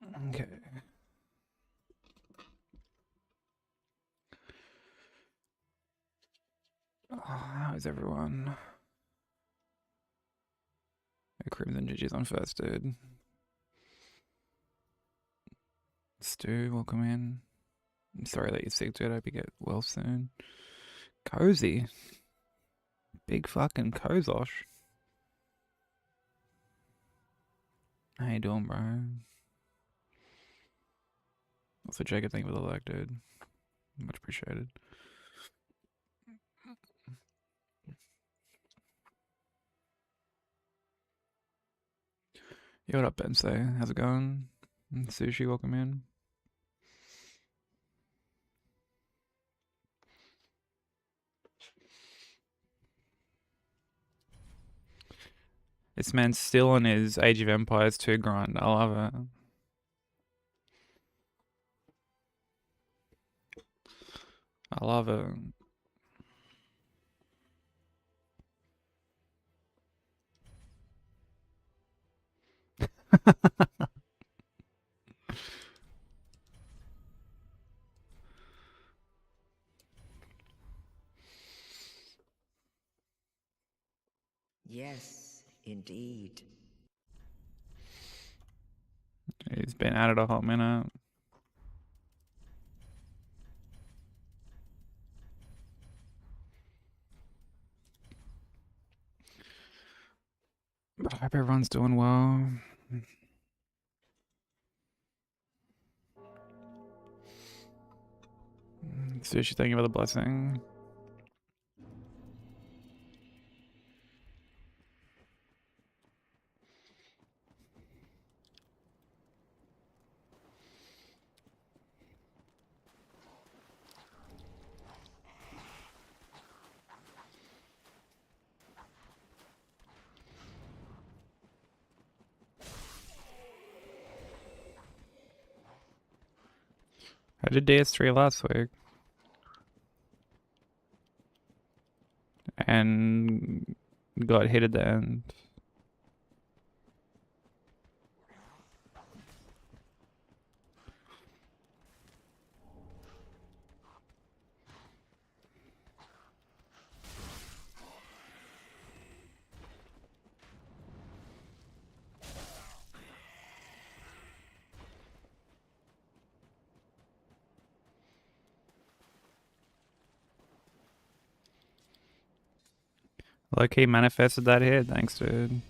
Okay. How's everyone? Crimson GG's on first, dude. Stu, welcome in. I'm sorry that you're sick, dude. I hope you get well soon. Cozy. Big fucking Kozosh. How you doing, bro? Also, Jacob, thank you for the like, dude. Much appreciated. Yo, what up, Bensei? How's it going? Sushi, welcome in. This man's still on his Age of Empires 2 grind. I love it. I love it. Yes, indeed. He's been at it a hot minute. But I hope everyone's doing well. Sushi, thank you for the blessing. I did DS3 last week. And got hit at the end. Low-key manifested that hit. Thanks, dude.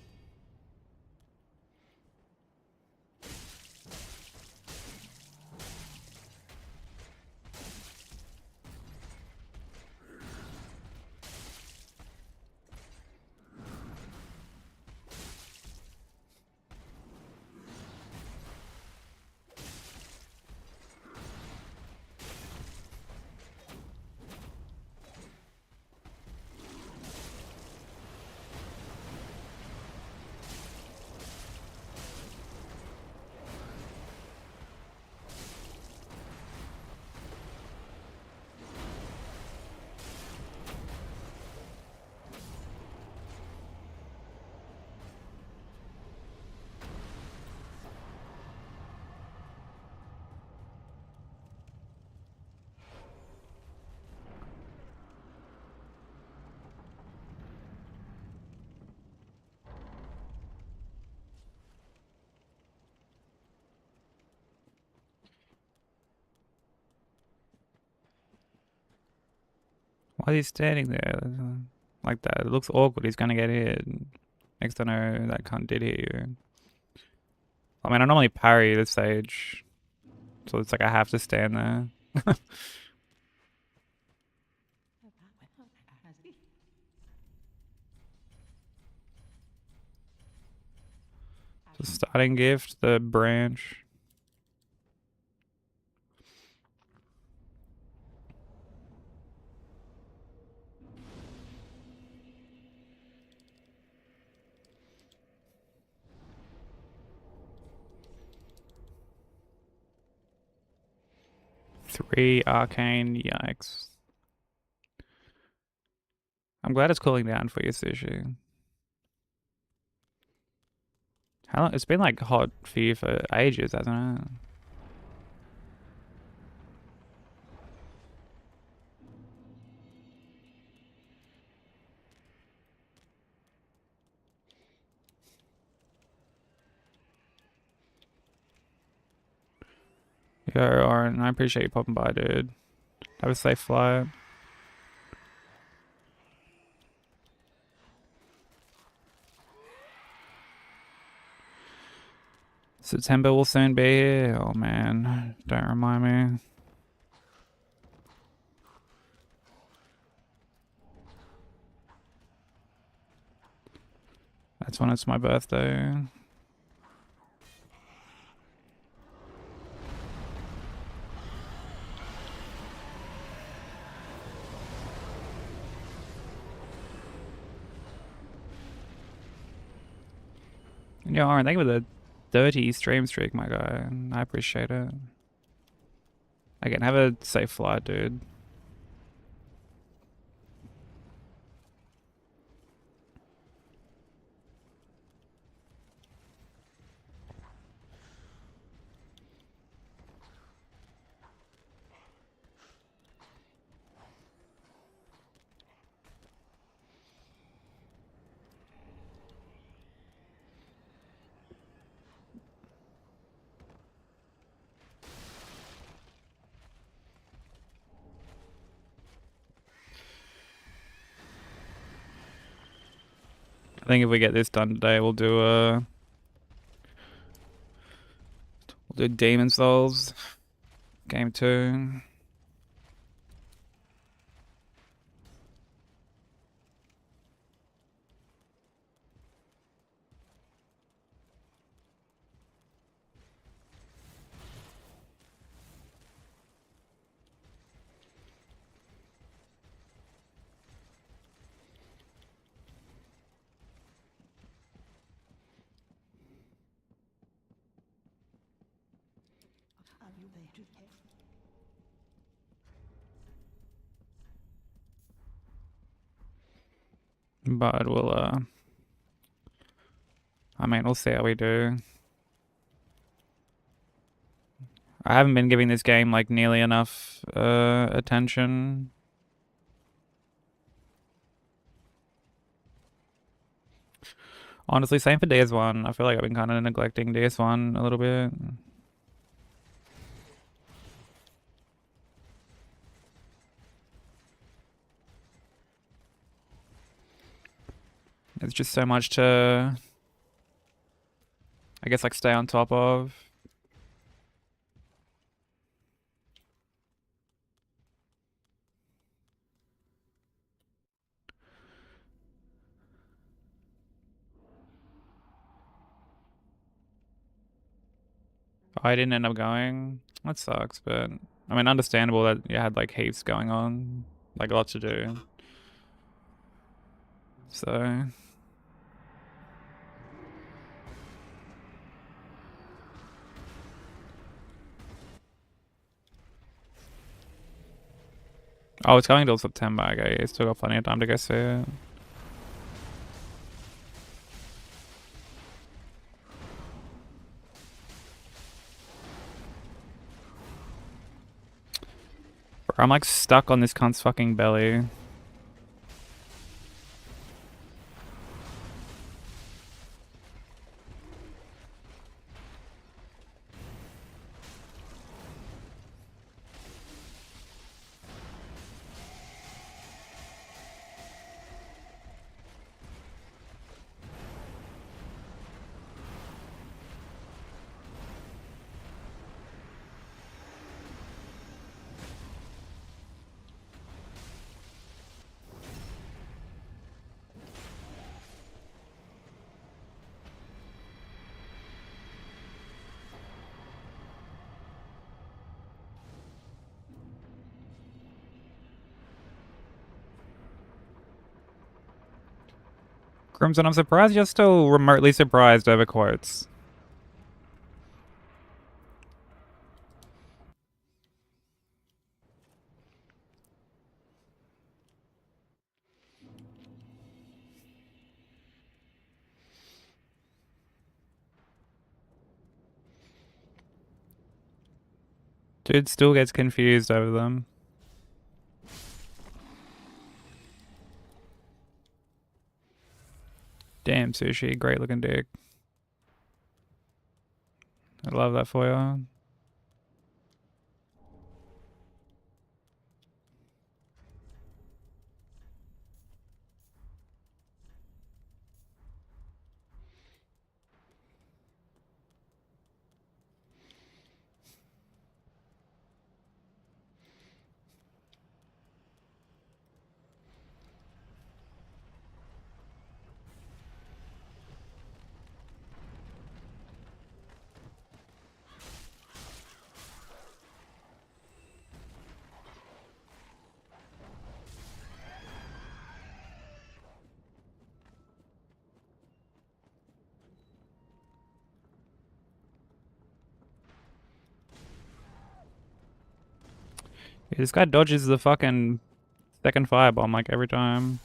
Why is he standing there like that? It looks awkward. He's gonna get hit. Next to know that cunt did hit you. I mean, I normally parry this stage, so it's like I have to stand there. So starting gift, the branch. Three arcane, yikes. I'm glad it's cooling down for you, Sushi. How long? It's been like hot for you for ages, hasn't it? Yo, Oren, I appreciate you popping by, dude. Have a safe flight. September will soon be here. Oh man, don't remind me. That's when it's my birthday. Yo, Oren, thank you for the 30 stream streak, my guy. I appreciate it. Again, have a safe flight, dude. I think if we get this done today, we'll do Demon Souls game 2. But I mean, we'll see how we do. I haven't been giving this game like nearly enough attention. Honestly, same for DS1. I feel like I've been kind of neglecting DS1 a little bit. It's just so much to, I guess, like stay on top of. I didn't end up going. That sucks, but I mean, understandable that you had like heaps going on, like a lot to do. So, oh, it's going till September. Okay, you still got plenty of time to go see it. Bro, I'm like stuck on this cunt's fucking belly. Crimson, I'm surprised you're still remotely surprised over quotes. Dude still gets confused over them. Damn, Sushi, great looking dick. I love that for you. Yeah, this guy dodges the fucking second firebomb like every time.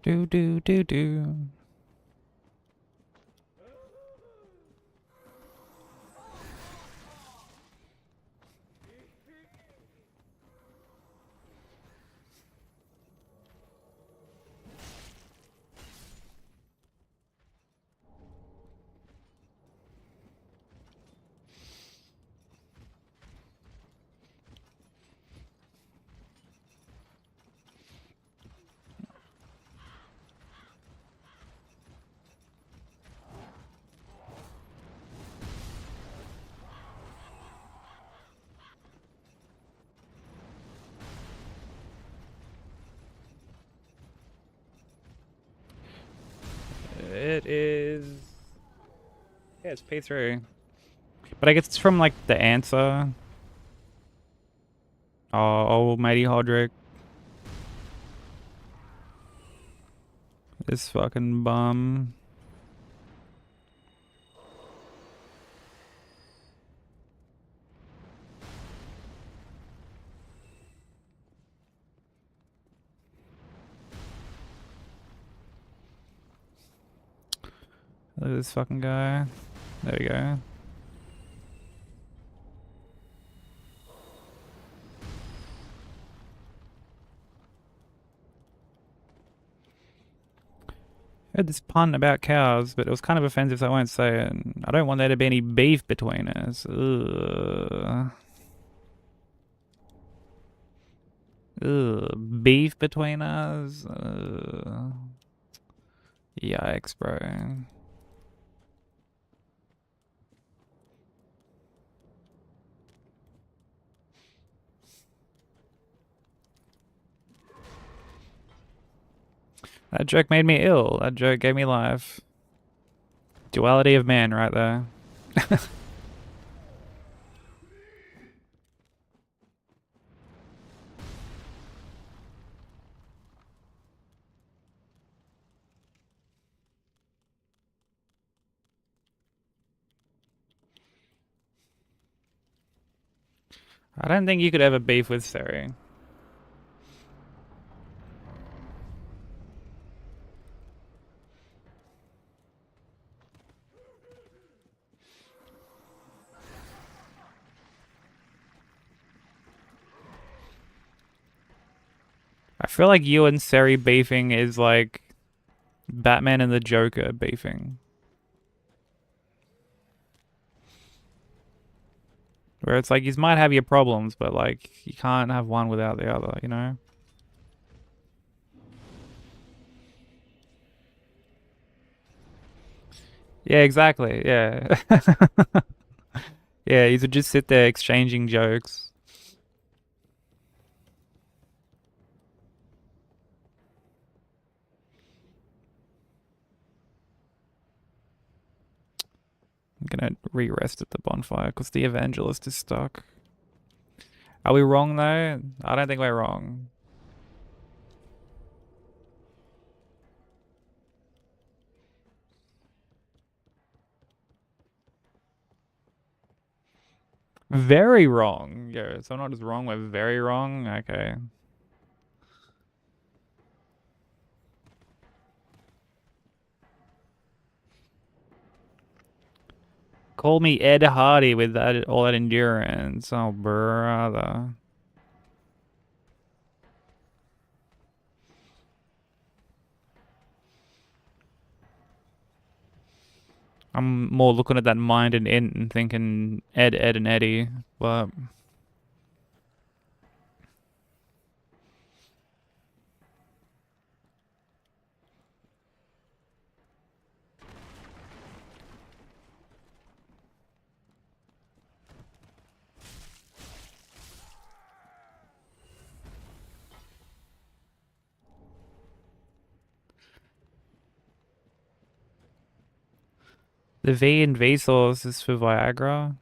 Do do do do. It is. Yeah, it's P3. But I guess it's from like the answer. Oh, almighty Hodrick. This fucking bum. Look at this fucking guy. There we go. I heard this pun about cows, but it was kind of offensive, so I won't say it. I don't want there to be any beef between us. Ugh. Ugh. Beef between us? Ugh. Yikes, bro. That joke made me ill. That joke gave me life. Duality of man right there. I don't think you could ever beef with Seri. I feel like you and Seri beefing is like Batman and the Joker beefing. Where it's like, you might have your problems, but like, you can't have one without the other, you know? Yeah, exactly. Yeah. Yeah, you should just sit there exchanging jokes. I'm gonna re-rest at the bonfire because the evangelist is stuck. Are we wrong though? I don't think we're wrong. Very wrong. Yeah, so not just wrong, we're very wrong. Okay. Call me Ed Hardy with that all that endurance. Oh, brother. I'm more looking at that mind and int and thinking Ed, Ed, and Eddie, but the V in Vsauce is for Viagra.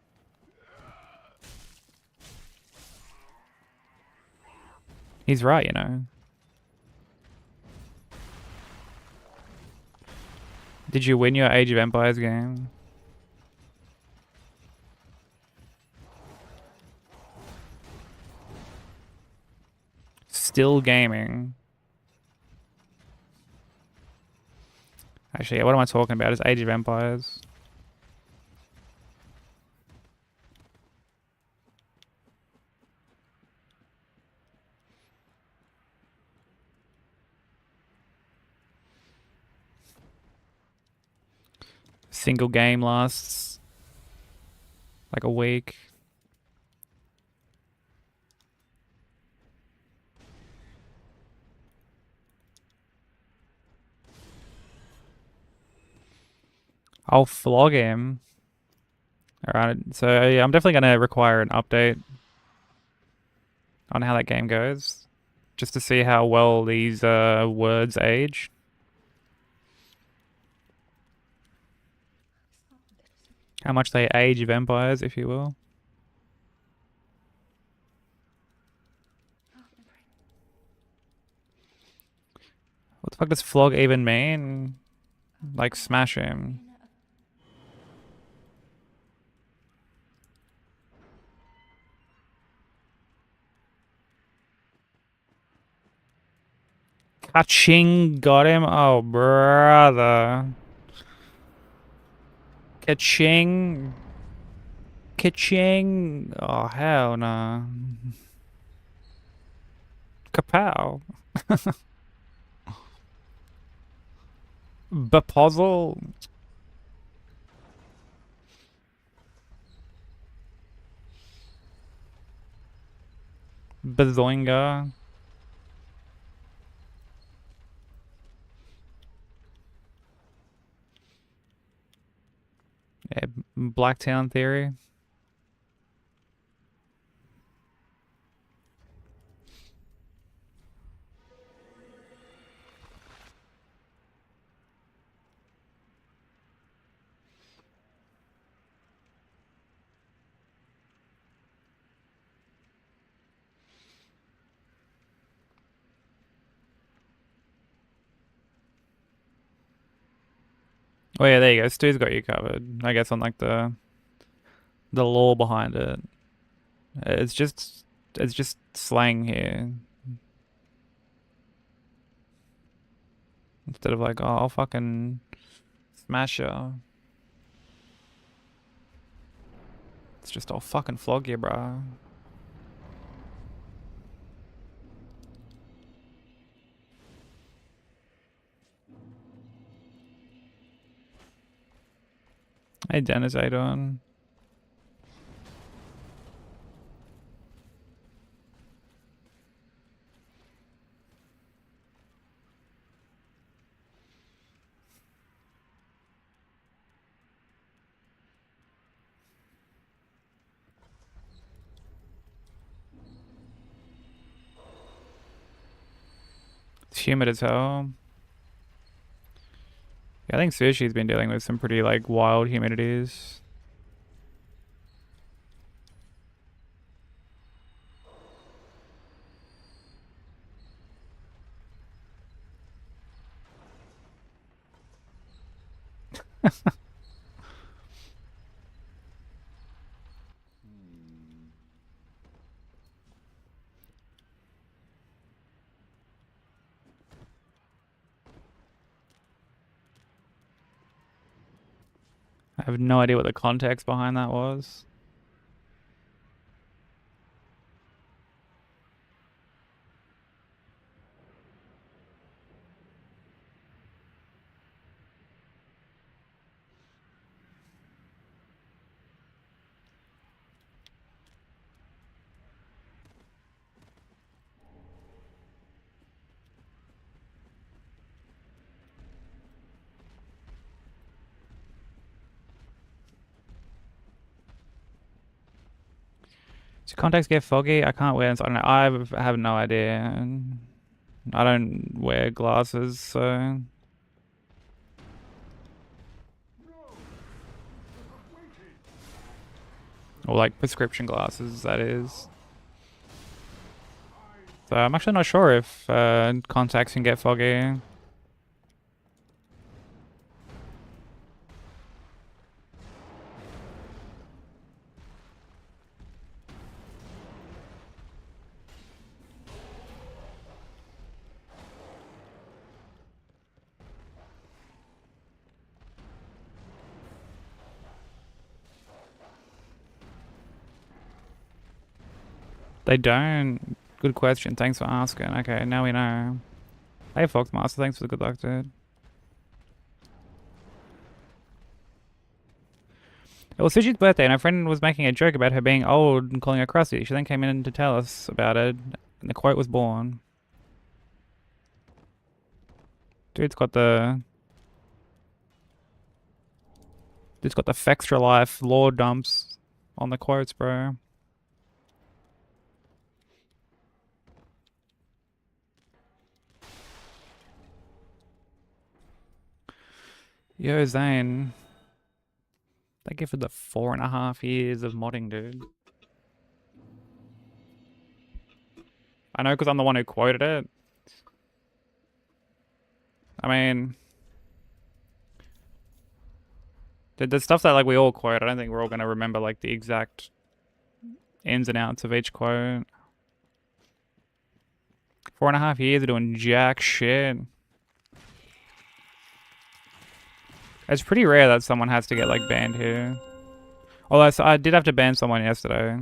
He's right, you know. Did you win your Age of Empires game? Still gaming. Actually, yeah, what am I talking about? It's Age of Empires. Single game lasts like a week. I'll flog him. Alright, so yeah, I'm definitely gonna require an update on how that game goes. Just to see how well these words age. How much they age of empires, if you will. What the fuck does flog even mean? Like smash him. Kaching got him? Oh, brother. Kaching. Kaching. Oh, hell no. Kapow. Bapozzle. Bazoinga. Yeah, Blacktown Theory. Oh yeah, there you go. Stu's got you covered. I guess on like the lore behind it. It's just slang here. Instead of like, oh, I'll fucking smash her. It's just, I'll fucking flog you, bro. Hey Dennis, how you doing? It's humid as hell. Yeah, I think Sushi's been dealing with some pretty like wild humidities. I have no idea what the context behind that was. Does context get foggy? I can't wear. I don't know. I have no idea. I don't wear glasses, so or like prescription glasses, that is. So I'm actually not sure if contacts can get foggy. They don't. Good question. Thanks for asking. Okay, now we know. Hey, Foxmaster. Thanks for the good luck, dude. It was Sushi's birthday, and her friend was making a joke about her being old and calling her crusty. She then came in to tell us about it, and the quote was born. Dude's got the Fextra Life lore dumps on the quotes, bro. Yo, Zane. Thank you for the 4.5 years of modding, dude. I know because I'm the one who quoted it. I mean, the stuff that like we all quote, I don't think we're all gonna remember like the exact ins and outs of each quote. 4.5 years of doing jack shit. It's pretty rare that someone has to get like banned here. Although I did have to ban someone yesterday.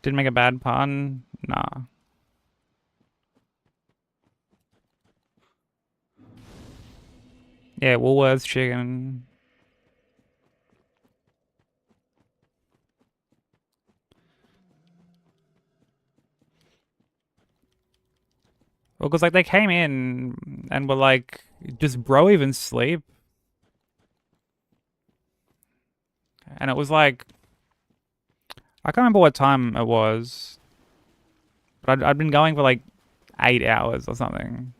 Didn't make a bad pun. Nah. Yeah, Woolworths chicken. Well, because like they came in and were like, "Does bro even sleep?" And it was like, I can't remember what time it was, but I'd been going for like 8 hours or something.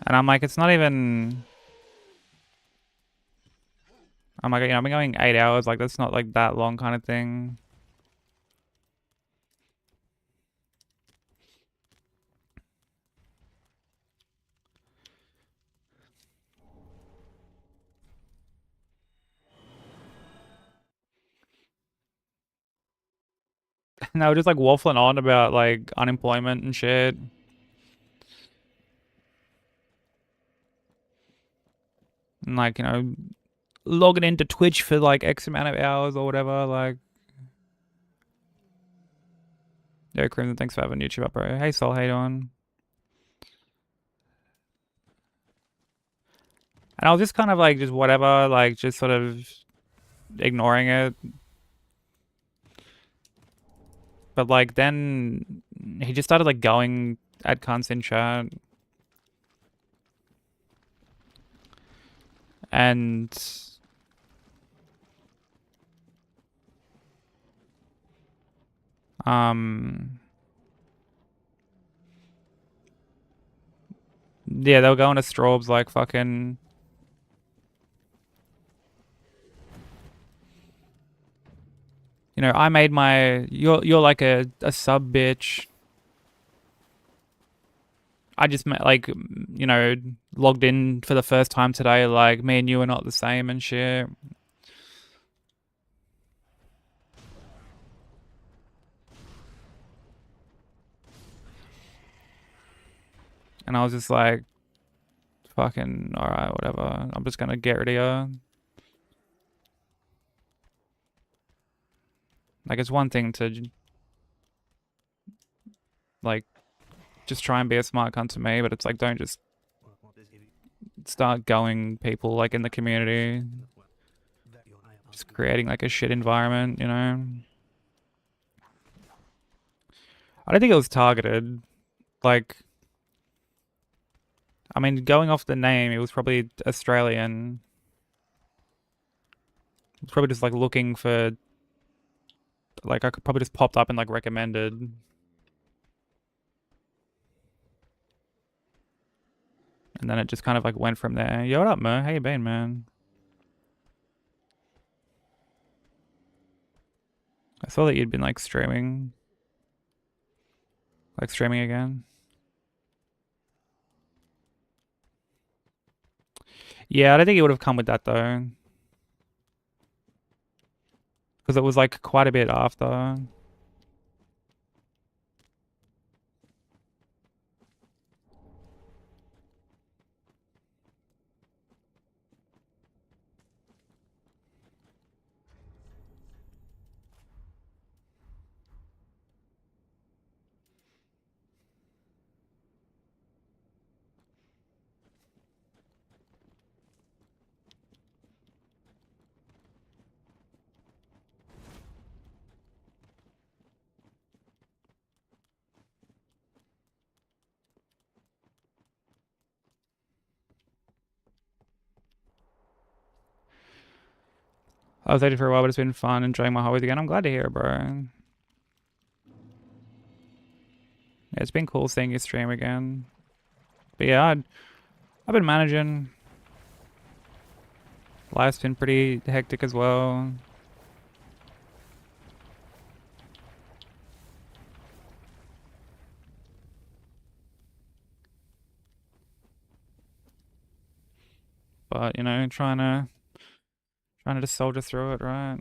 And I'm like, it's not even. I'm like, I've been going 8 hours. Like that's not like that long kind of thing. And they were just like waffling on about like unemployment and shit. And like, logging into Twitch for like X amount of hours or whatever. Like, yeah, Crimson, thanks for having YouTube up, bro. Hey, Sol, how you doing? And I was just kind of like, just whatever, like, just sort of ignoring it. But like, then he just started like going at cunts in chat. And yeah, they were going to Straub's like fucking. I made my. You're like a sub bitch. I just met like, logged in for the first time today. Like me and you are not the same and shit. And I was just like, fucking alright, whatever. I'm just gonna get rid of you. Like it's one thing to like just try and be a smart cunt to me, but it's like don't just start going people like in the community. Just creating like a shit environment, I don't think it was targeted. Like, I mean, going off the name, it was probably Australian. It was probably just like looking for, like, I could probably just popped up and like recommended. And then it just kind of like went from there. Yo, what up, Mo? How you been, man? I saw that you'd been like streaming. Like streaming again. Yeah, I don't think it would have come with that though. Because it was like quite a bit after. I was dating for a while, but it's been fun enjoying my hobbies again. I'm glad to hear it, bro. Yeah, it's been cool seeing you stream again. But yeah, I've been managing. Life's been pretty hectic as well. But, trying to just soldier through it, right?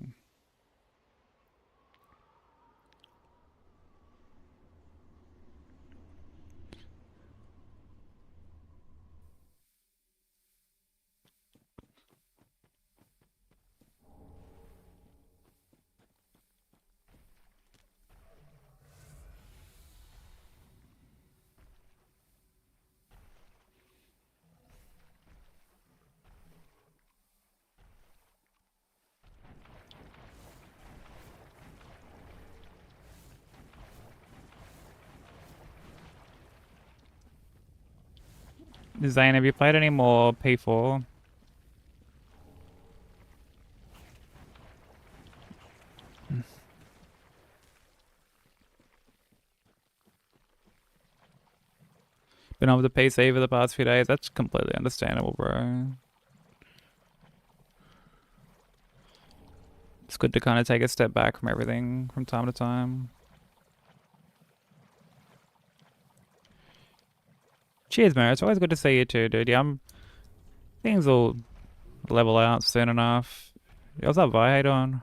Zane, have you played any more P4? Been over the PC for the past few days? That's completely understandable, bro. It's good to kind of take a step back from everything from time to time. Cheers, man. It's always good to see you too, dude. Yeah, things will level out soon enough. Yo, what's up, Vi? How you doing?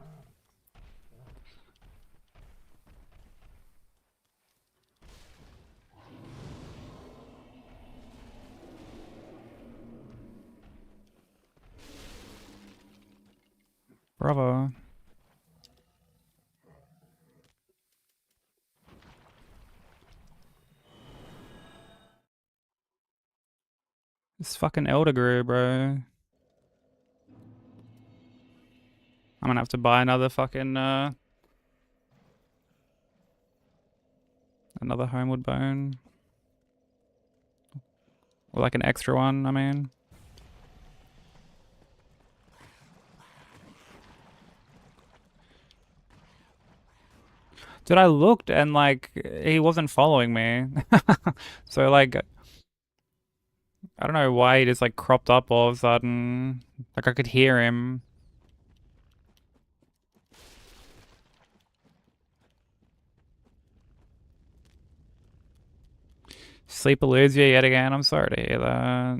Bravo. This fucking Elder grew, bro. I'm gonna have to buy another fucking, another Homewood Bone. Or like an extra one, I mean. Dude, I looked and like he wasn't following me. So like I don't know why he just like cropped up all of a sudden. Like I could hear him. Sleep eludes you yet again. I'm sorry to hear that.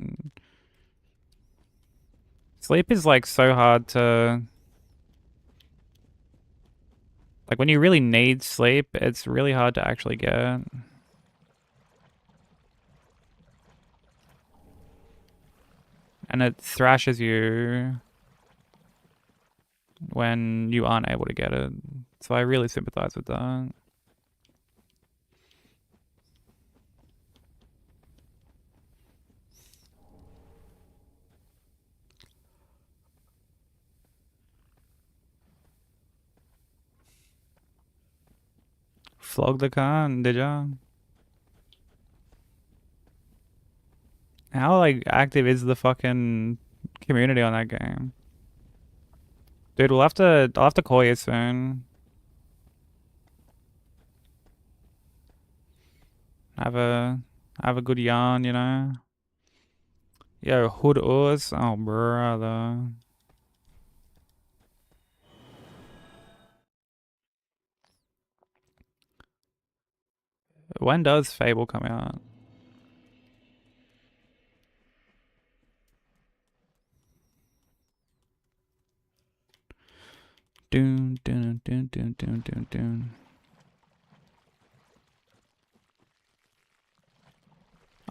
Sleep is like so hard to like when you really need sleep, it's really hard to actually get. And it thrashes you when you aren't able to get it. So I really sympathize with that. Flog the con, did ya? How like active is the fucking community on that game? Dude, I'll have to call you soon. Have a have a good yarn, you know? Yo, Hood Oars. Oh brother. When does Fable come out? Doon doon doon doon doon doon doon.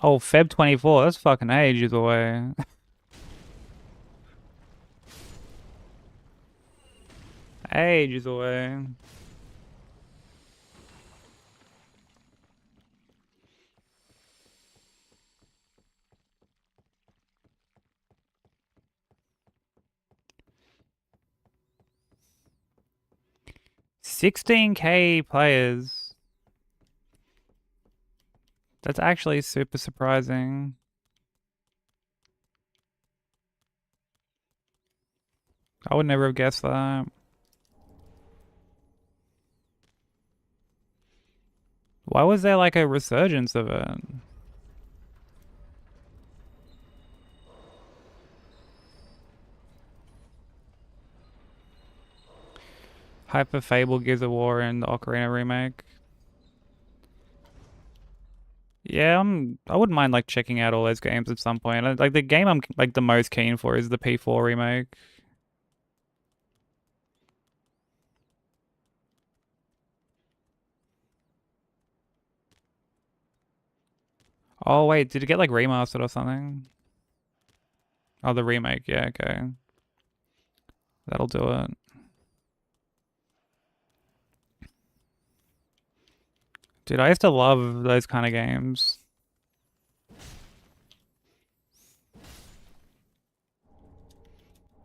Oh, Feb 24. That's fucking ages away. Ages away. $16K players. That's actually super surprising. I would never have guessed that. Why was there like a resurgence of it? Hyper Fable, Gears of War, and the Ocarina remake. Yeah, I wouldn't mind like checking out all those games at some point. Like the game I'm like the most keen for is the P4 remake. Oh wait, did it get like remastered or something? Oh, the remake. Yeah, okay. That'll do it. Dude, I used to love those kind of games.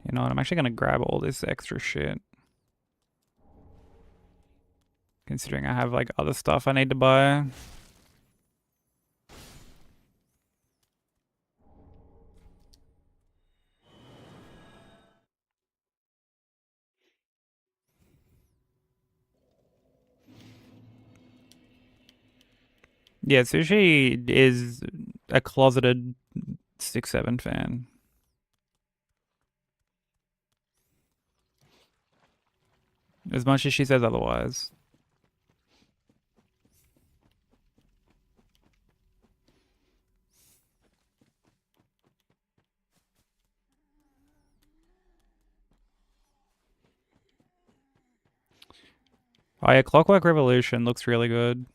You know what? I'm actually gonna grab all this extra shit. Considering I have like other stuff I need to buy. Yeah, Sushi is a closeted 6-7 fan. As much as she says otherwise. Oh yeah, Clockwork Revolution looks really good.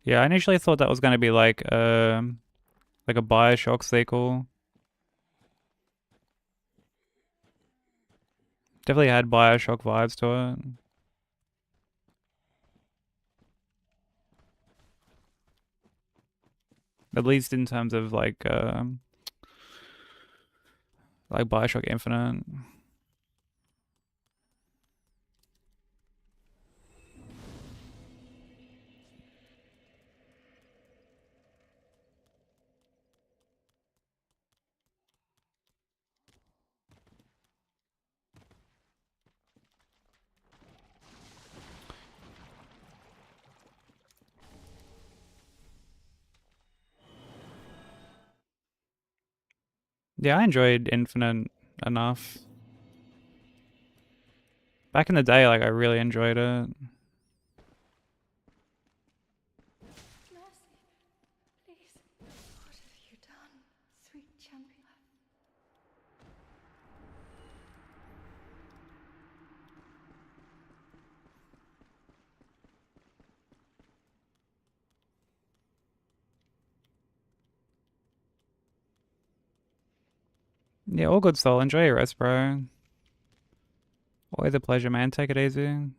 Yeah, I initially thought that was going to be like Like a Bioshock sequel. Definitely had Bioshock vibes to it. At least in terms of like Bioshock Infinite. Yeah, I enjoyed Infinite enough. Back in the day, like I really enjoyed it. Mercy, please. What have you done, sweet champion? Yeah, all good soul. Enjoy your rest, bro. Always a pleasure, man. Take it easy.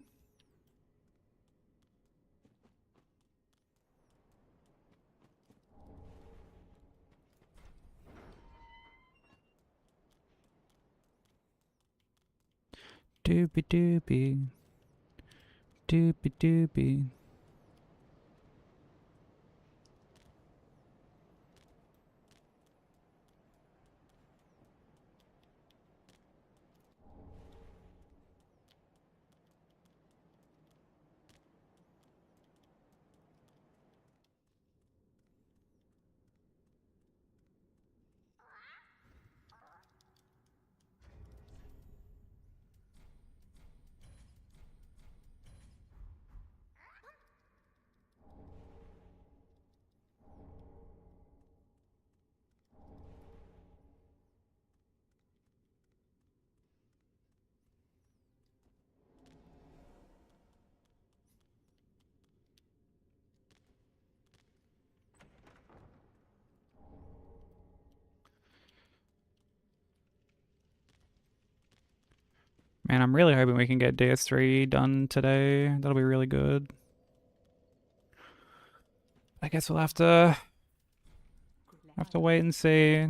Doopy doopy. Doopy doopy. Man, I'm really hoping we can get DS3 done today. That'll be really good. I guess we'll have to wait and see.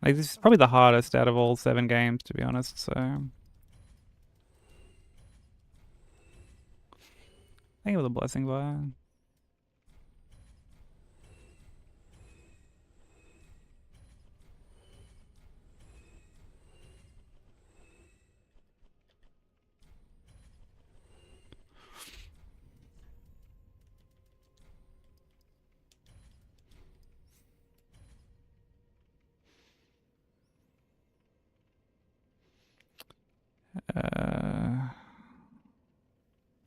Like this is probably the hardest out of all 7 games, to be honest. So I think it was a blessing, but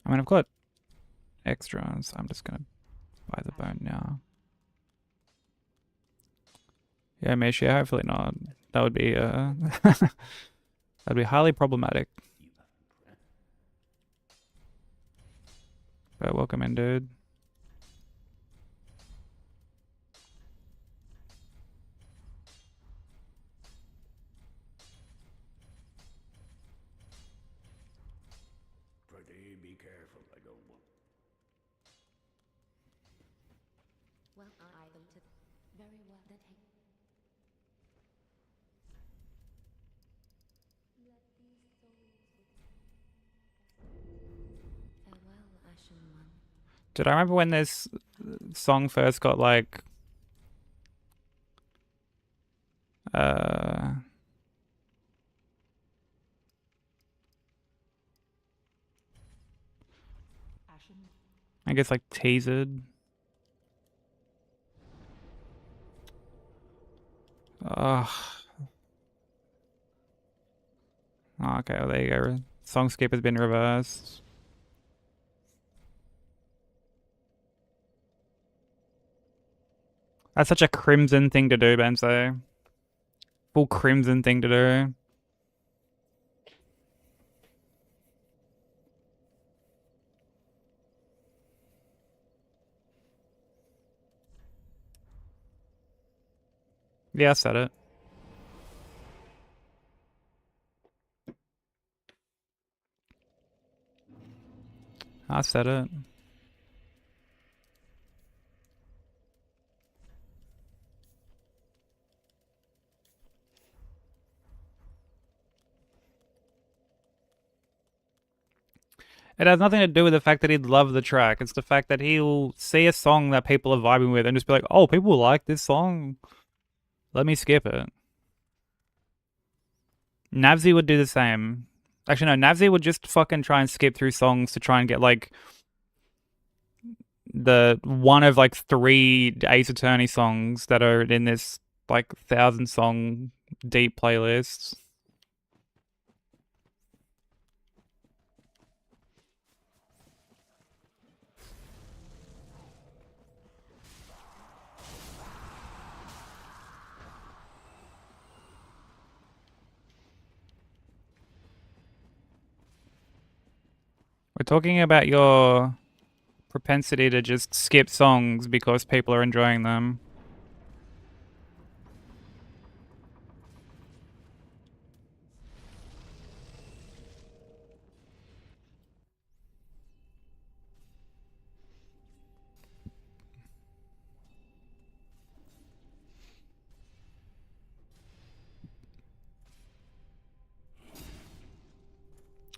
I mean I've got extras. I'm just gonna buy the bone now. Yeah, Misha, hopefully not. That would be that'd be highly problematic. But welcome in, dude. Be careful, I go. Well, I built it very well. That let these souls farewell, Ashen One. Did I remember when this song first got like uh I guess like teasered. Ugh. Oh, okay, well, there you go. Song skip has been reversed. That's such a Crimson thing to do, Benzo. Full Crimson thing to do. Yeah, I said it. I said it. It has nothing to do with the fact that he'd love the track. It's the fact that he'll see a song that people are vibing with and just be like, oh, people like this song. Let me skip it. Navzi would do the same. Actually, no, Navzi would just fucking try and skip through songs to try and get like the one of like 3 Ace Attorney songs that are in this like 1,000 song deep playlist. We're talking about your propensity to just skip songs because people are enjoying them.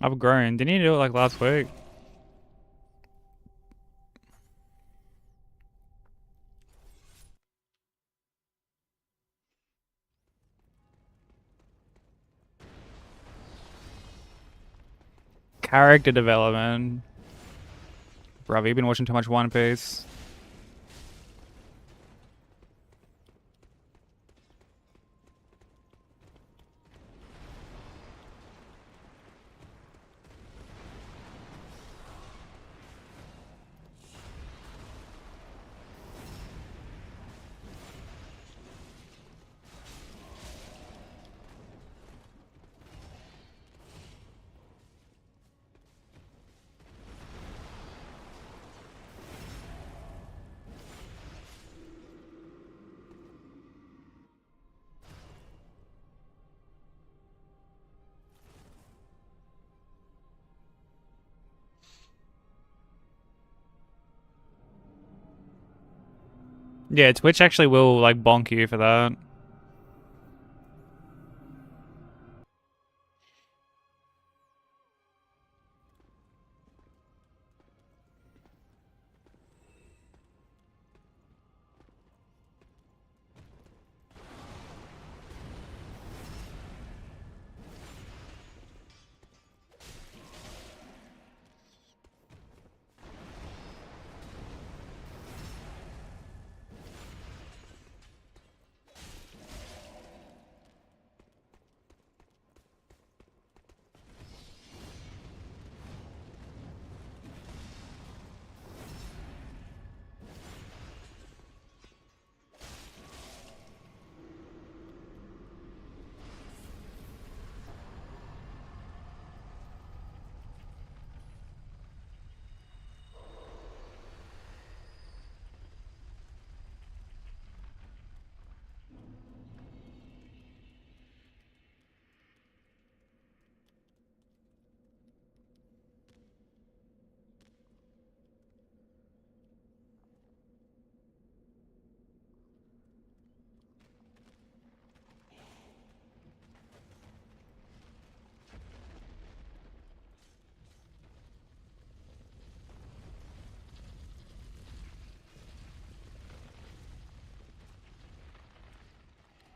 I've grown. Didn't you do it like last week? Character development. Bruv, you've been watching too much One Piece. Yeah, Twitch actually will like bonk you for that.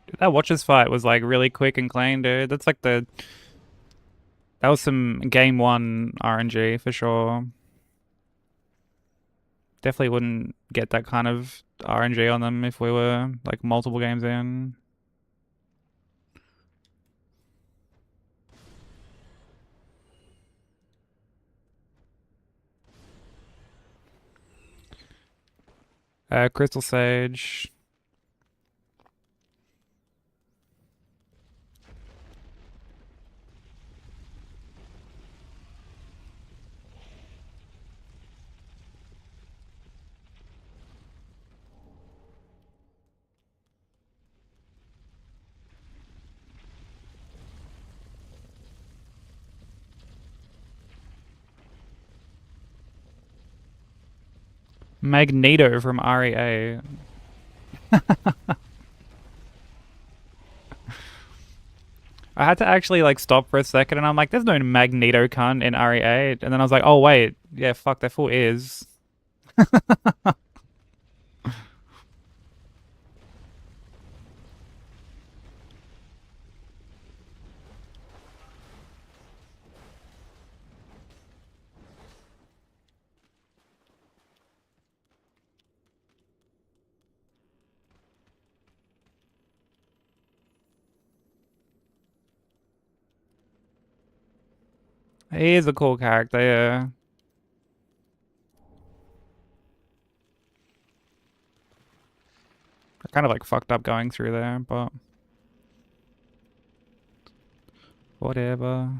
Dude, that Watchers fight was like really quick and clean, dude. That's like that was some game 1 RNG for sure. Definitely wouldn't get that kind of RNG on them if we were like multiple games in. Crystal Sage. Magneto from REA. I had to actually like stop for a second, and I'm like, "There's no Magneto cunt in RE8," and then I was like, "Oh wait, yeah, fuck, there full is." He is a cool character, yeah. I kind of like fucked up going through there, but whatever.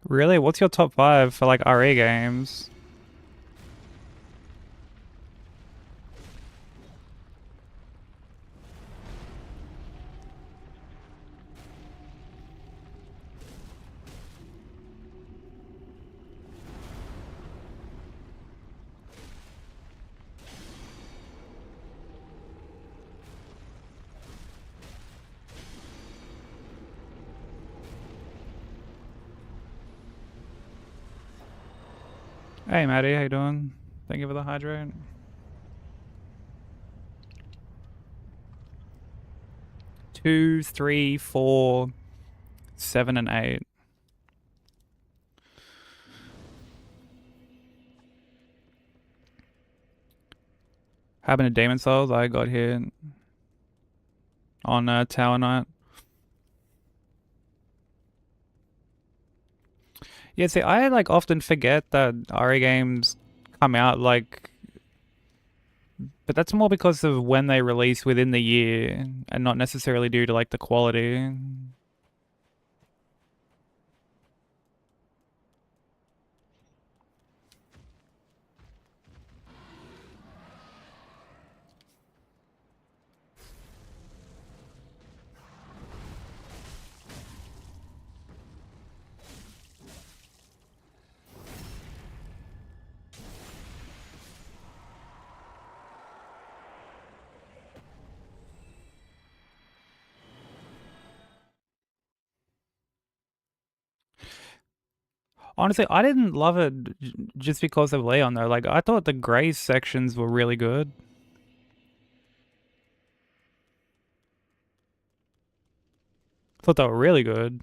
Really? What's your top 5 for like RE games? Hey Maddie, how you doing? Thank you for the hydrate. 2, 3, 4, 7, and 8. Happened to Demon Souls, I got hit on Tower Knight. Yeah, see, I like often forget that RE games come out like, but that's more because of when they release within the year and not necessarily due to like the quality. Honestly, I didn't love it just because of Leon though. Like I thought the Grey sections were really good. I thought they were really good.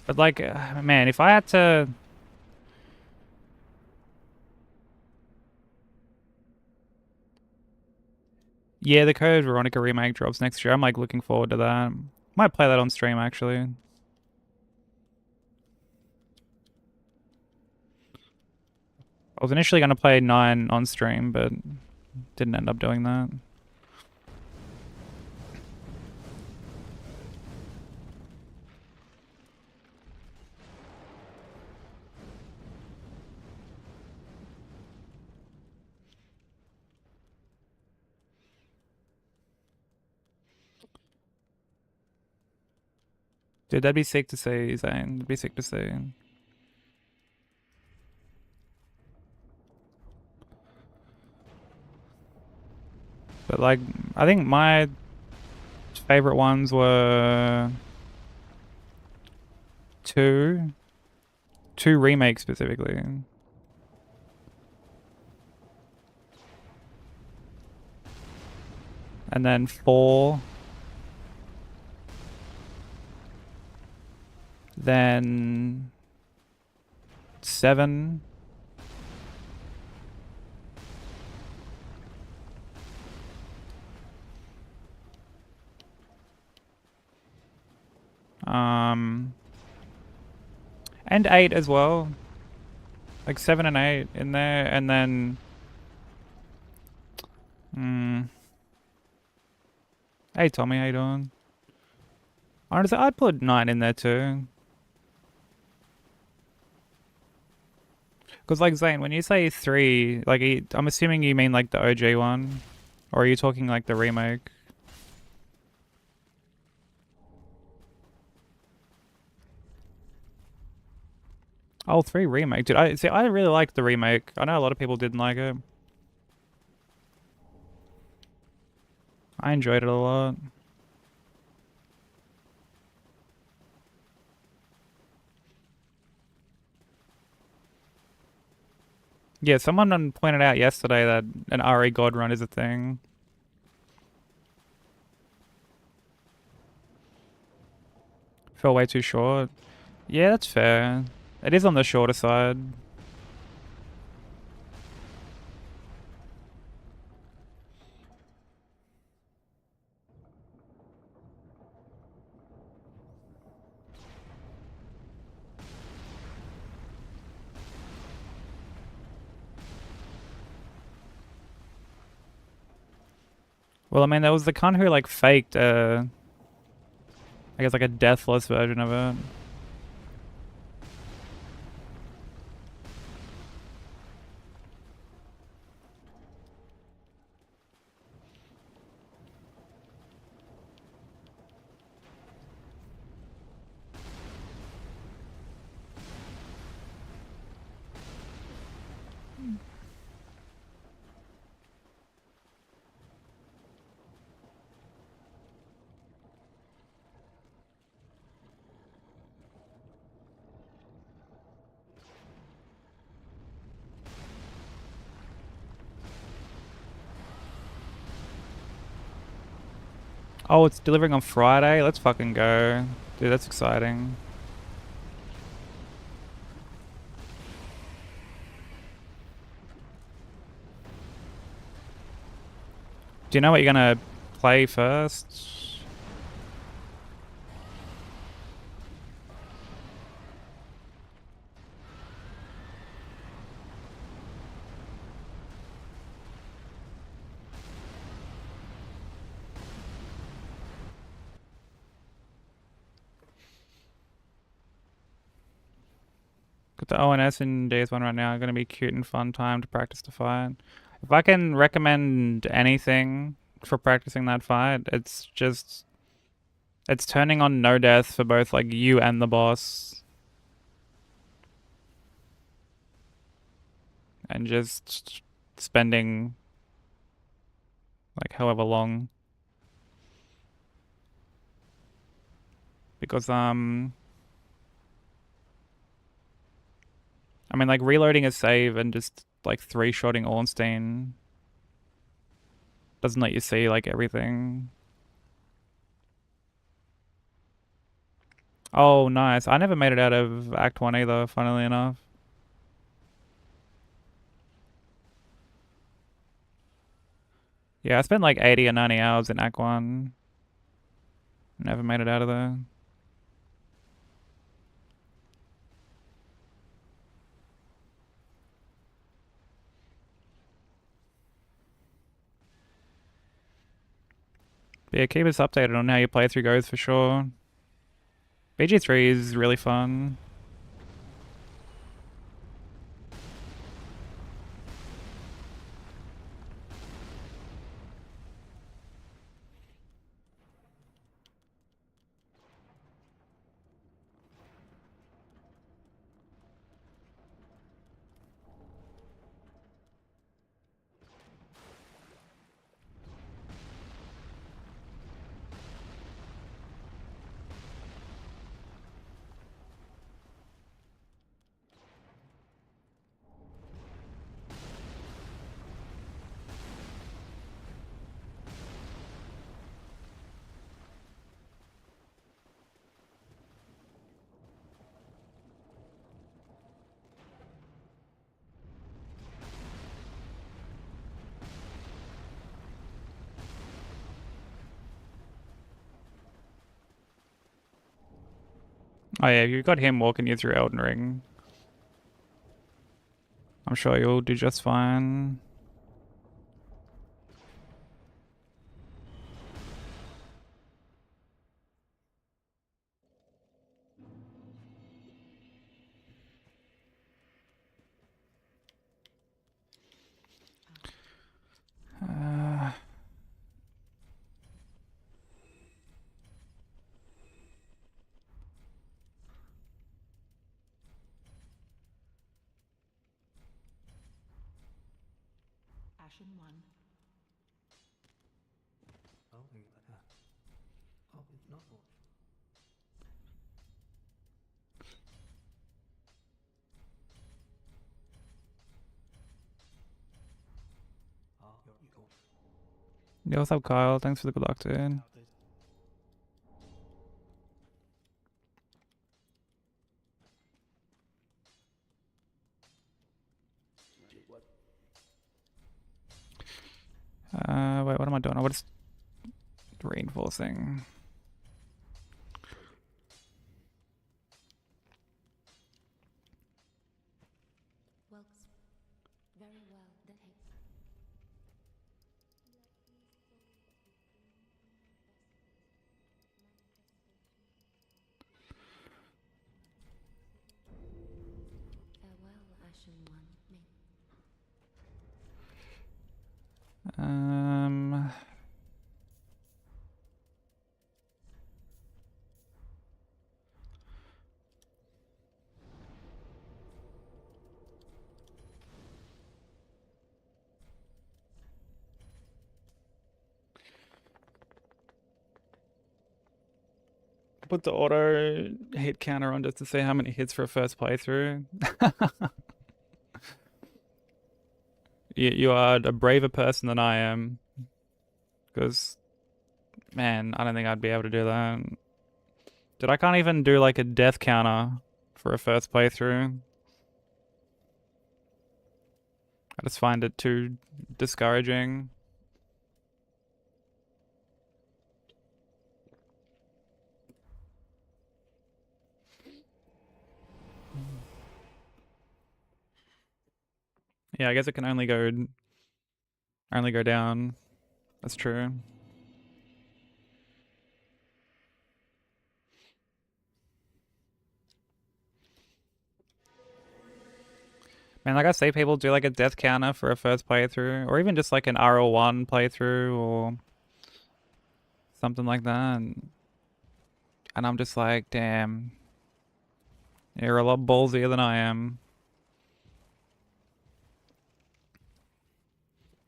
But like, man, if I had to, yeah, the Code Veronica remake drops next year. I'm like looking forward to that. Might play that on stream actually. I was initially gonna play 9 on stream, but didn't end up doing that. Dude, that'd be sick to see, Zane. That'd be sick to see. But like, I think my favorite ones were two, two remakes specifically, and then 4, then 7, And 8 as well. Like 7 and 8 in there, and then hey Tommy, how you doing? Honestly, I'd put 9 in there too. Because like Zane, when you say 3, like I'm assuming you mean like the OG one, or are you talking like the remake? Oh, 3 remake, dude. I really liked the remake. I know a lot of people didn't like it. I enjoyed it a lot. Yeah, someone pointed out yesterday that an RE God run is a thing. Fell way too short. Yeah, that's fair. It is on the shorter side. Well, I mean, there was the cunt who like faked, I guess like a deathless version of it. Oh, it's delivering on Friday? Let's fucking go. Dude, that's exciting. Do you know what you're gonna play first? Got the ONS in DS1 right now. Gonna be cute and fun time to practice the fight. If I can recommend anything for practicing that fight, it's turning on no death for both like you and the boss. And just spending like however long. Because I mean like reloading a save and just like 3-shotting Ornstein doesn't let you see like everything. Oh, nice. I never made it out of Act 1 either, funnily enough. Yeah, I spent like 80 or 90 hours in Act 1. Never made it out of there. But yeah, keep us updated on how your playthrough goes for sure. BG3 is really fun. Oh yeah, you got him walking you through Elden Ring. I'm sure you'll do just fine. Ashen one. Oh, you like that. Oh, it's not much. Oh, you're cool. Yo, what's up, Kyle? Thanks for the good luck, dude. What? Wait, what am I doing? What is reinforcing? Works very well. That takes. Farewell, Ashen One. Um, put the auto hit counter on just to see how many hits for a first playthrough. You are a braver person than I am. Because, man, I don't think I'd be able to do that. Dude, I can't even do like a death counter for a first playthrough. I just find it too discouraging. Yeah, I guess it can only go down. That's true. Man, like I see people do like a death counter for a first playthrough, or even just like an RL1 playthrough or something like that. And I'm just like, damn, you're a lot ballsier than I am.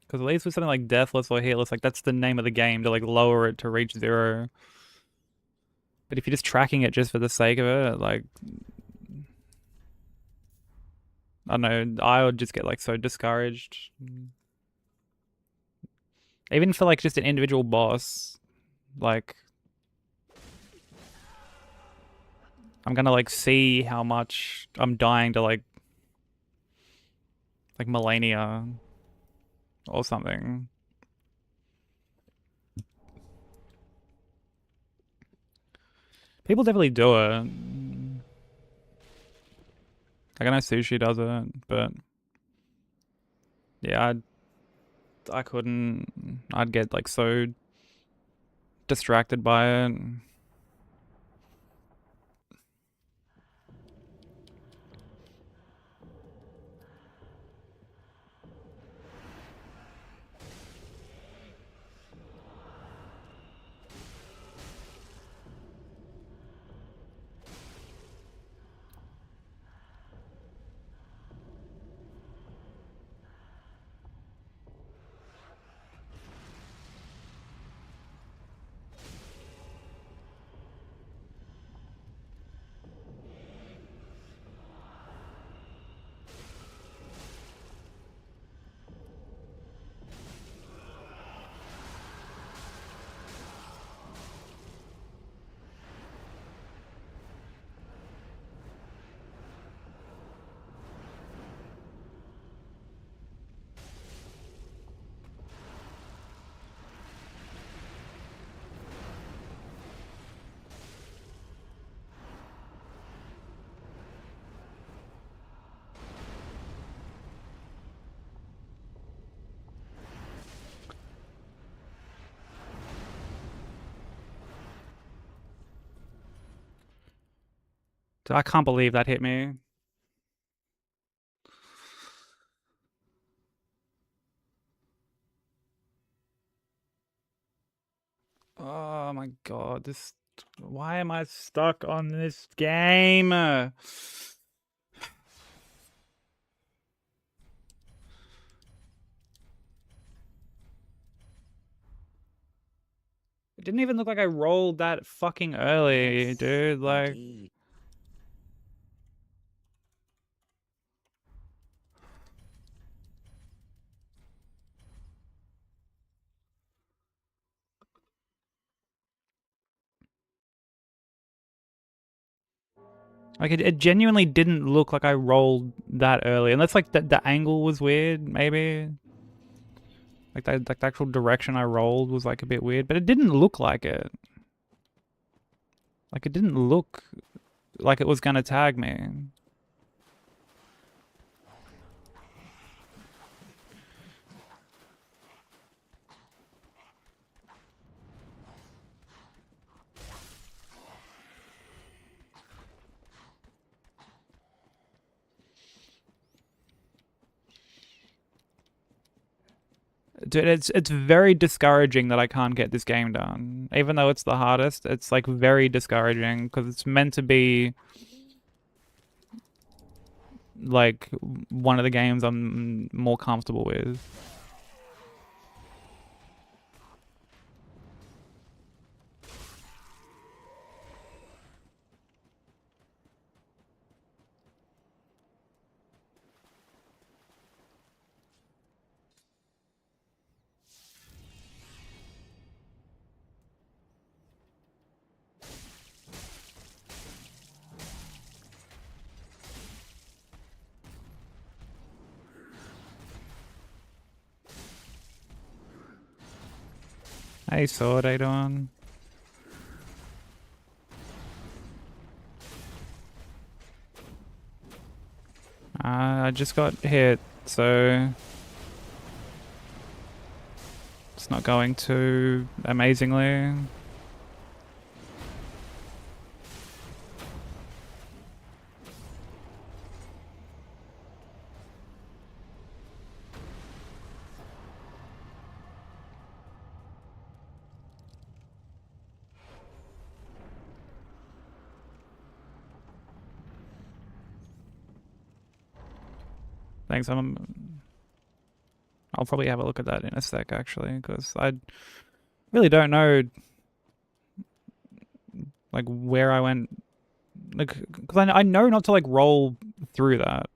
Because at least with something like Deathless or Heatless, like that's the name of the game to like lower it to reach 0. But if you're just tracking it just for the sake of it, like, I don't know, I would just get like so discouraged. Even for like just an individual boss, like, I'm gonna like see how much I'm dying to like Melania or something. People definitely do it. Like I know Sushi does it, but yeah, I couldn't. I'd get like so distracted by it. Dude, I can't believe that hit me. Oh my god, this... Why am I stuck on this game? It didn't even look like I rolled that fucking early, Yes, dude. Like... indeed. Like, it genuinely didn't look like I rolled that early. Unless, like, the angle was weird, maybe. Like, the actual direction I rolled was, like, a bit weird. But it didn't look like it. Like, it didn't look like it was gonna tag me. Dude, it's very discouraging that I can't get this game done. Even though it's the hardest, it's like very discouraging because it's meant to be like one of the games I'm more comfortable with. Hey, Sword, how you doing? I just got hit, so it's not going too amazingly. Thanks. I'll probably have a look at that in a sec, actually, because I really don't know, like, where I went. Like, because I know not to, like, roll through that.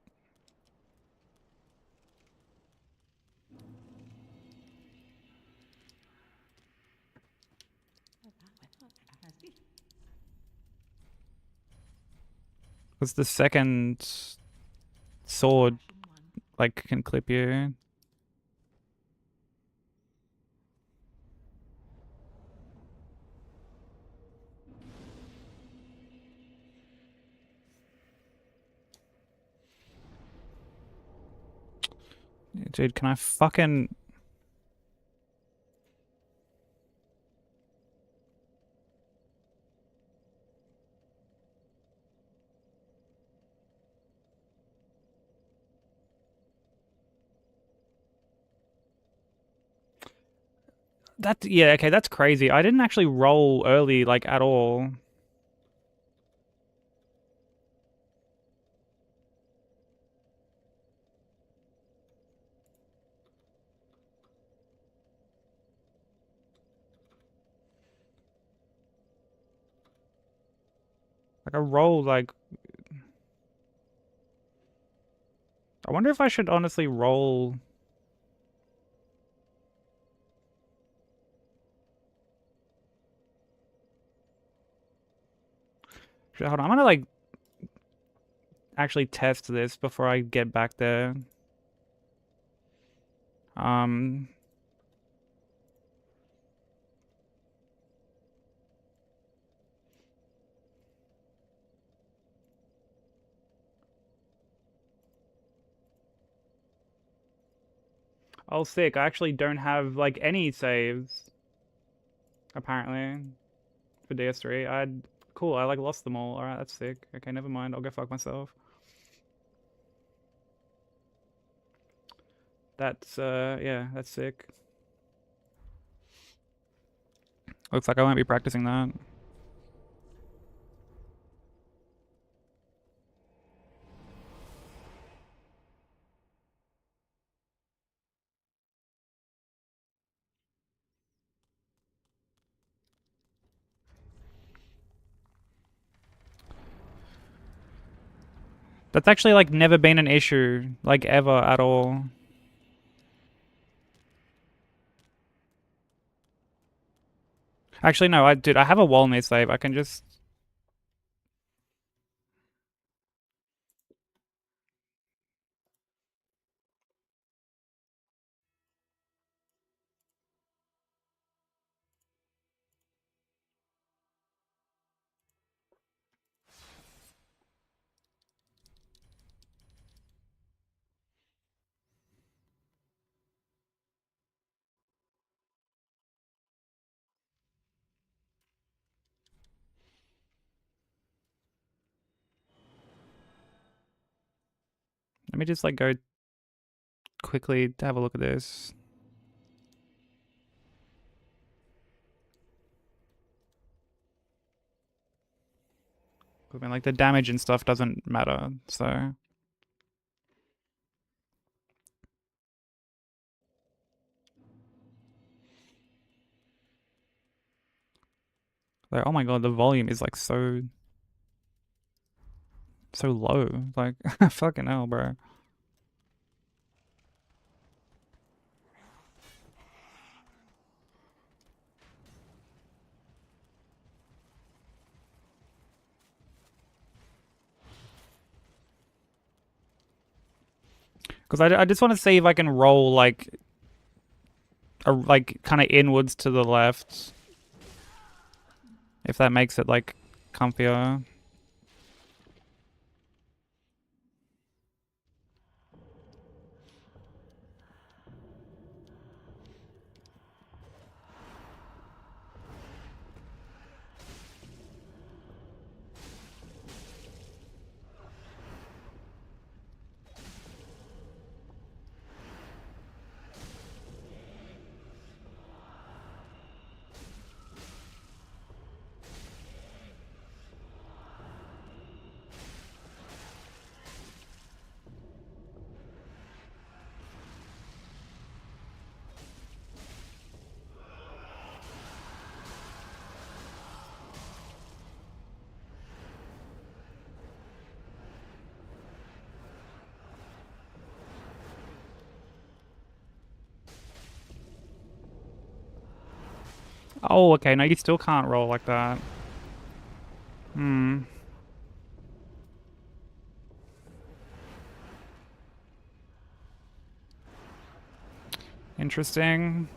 Because the second sword, like, can clip you. Dude, can I fucking... That, yeah, okay, that's crazy. I didn't actually roll early, like, at all. Like, I rolled, like... I wonder if I should honestly roll... Hold on, I'm gonna, like, actually test this before I get back there. Um... Oh, sick. I actually don't have, like, any saves. Apparently. For DS3. Cool. cool. I like lost them all. Alright, that's sick. Okay, never mind. I'll go fuck myself. That's yeah, that's sick. Looks like I won't be practicing that. That's actually like never been an issue, like ever at all. Actually, no, I have a wall near save. I can just. Let me just like go quickly to have a look at this. I mean, like the damage and stuff doesn't matter, so. Like, oh my god, the volume is like so low. Like, fucking hell, bro. Because I just want to see if I can roll like like kind of inwards to the left, if that makes it like comfier. Oh, okay. No, you still can't roll like that. Hmm. Interesting.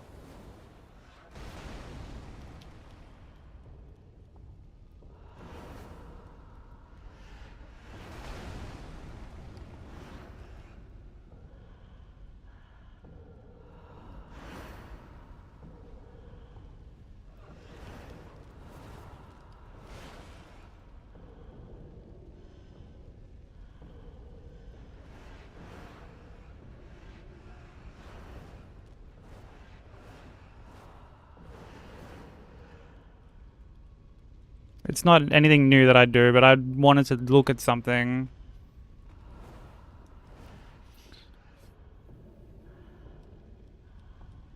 It's not anything new that I do, but I wanted to look at something.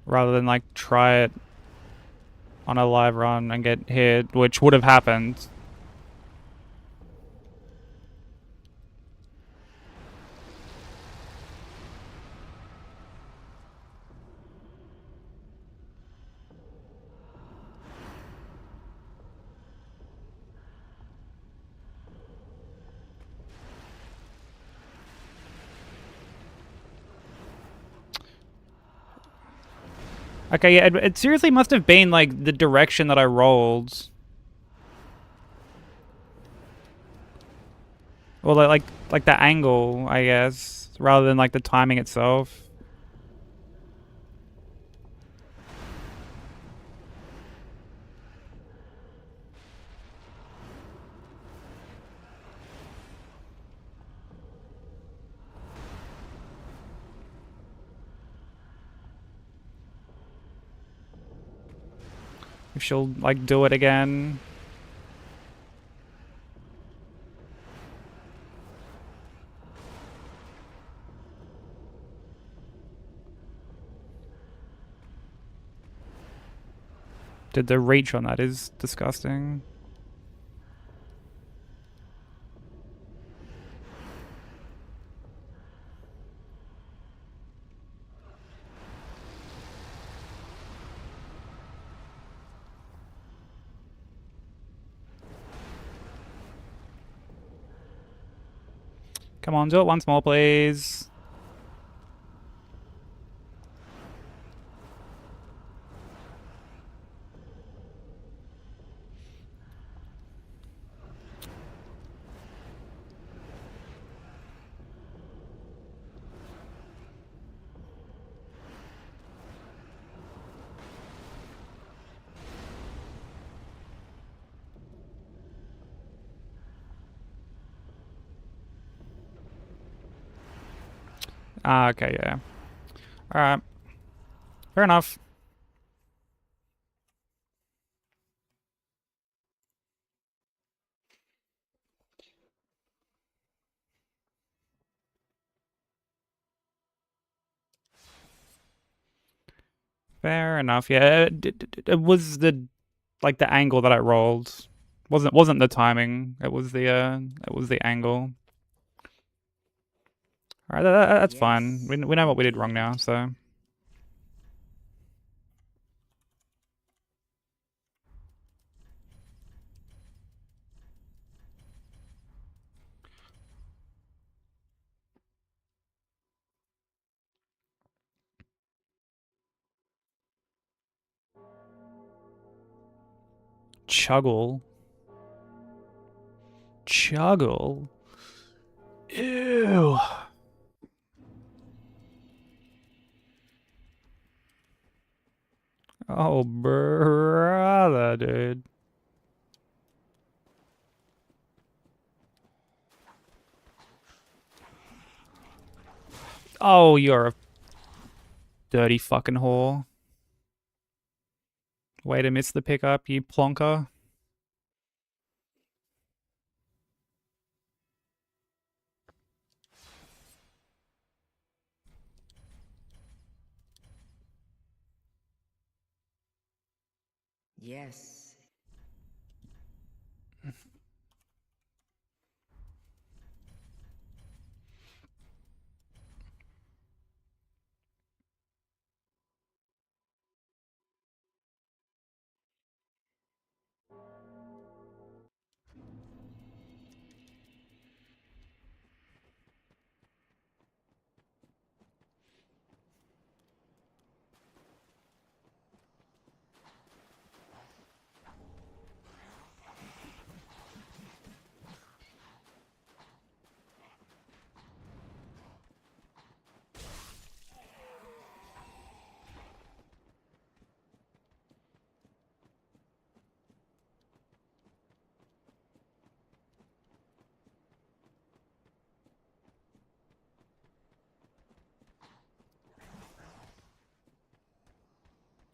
Rather than like try it on a live run and get hit, which would have happened. Okay, yeah, it seriously must have been like the direction that I rolled. Or like the angle, I guess, rather than like the timing itself. If she'll like do it again. Did the reach on that is disgusting. Come on, do it once more, please. Ah, okay, yeah. Alright. Fair enough. Fair enough. Yeah, it was the like the angle that I rolled. Wasn't the timing. It was the angle. All right, that's fine. We know what we did wrong now, so. Chuggle. Chuggle. Ew. Oh, brother, dude. Oh, you're a dirty fucking whore. Way to miss the pickup, you plonker. Yes.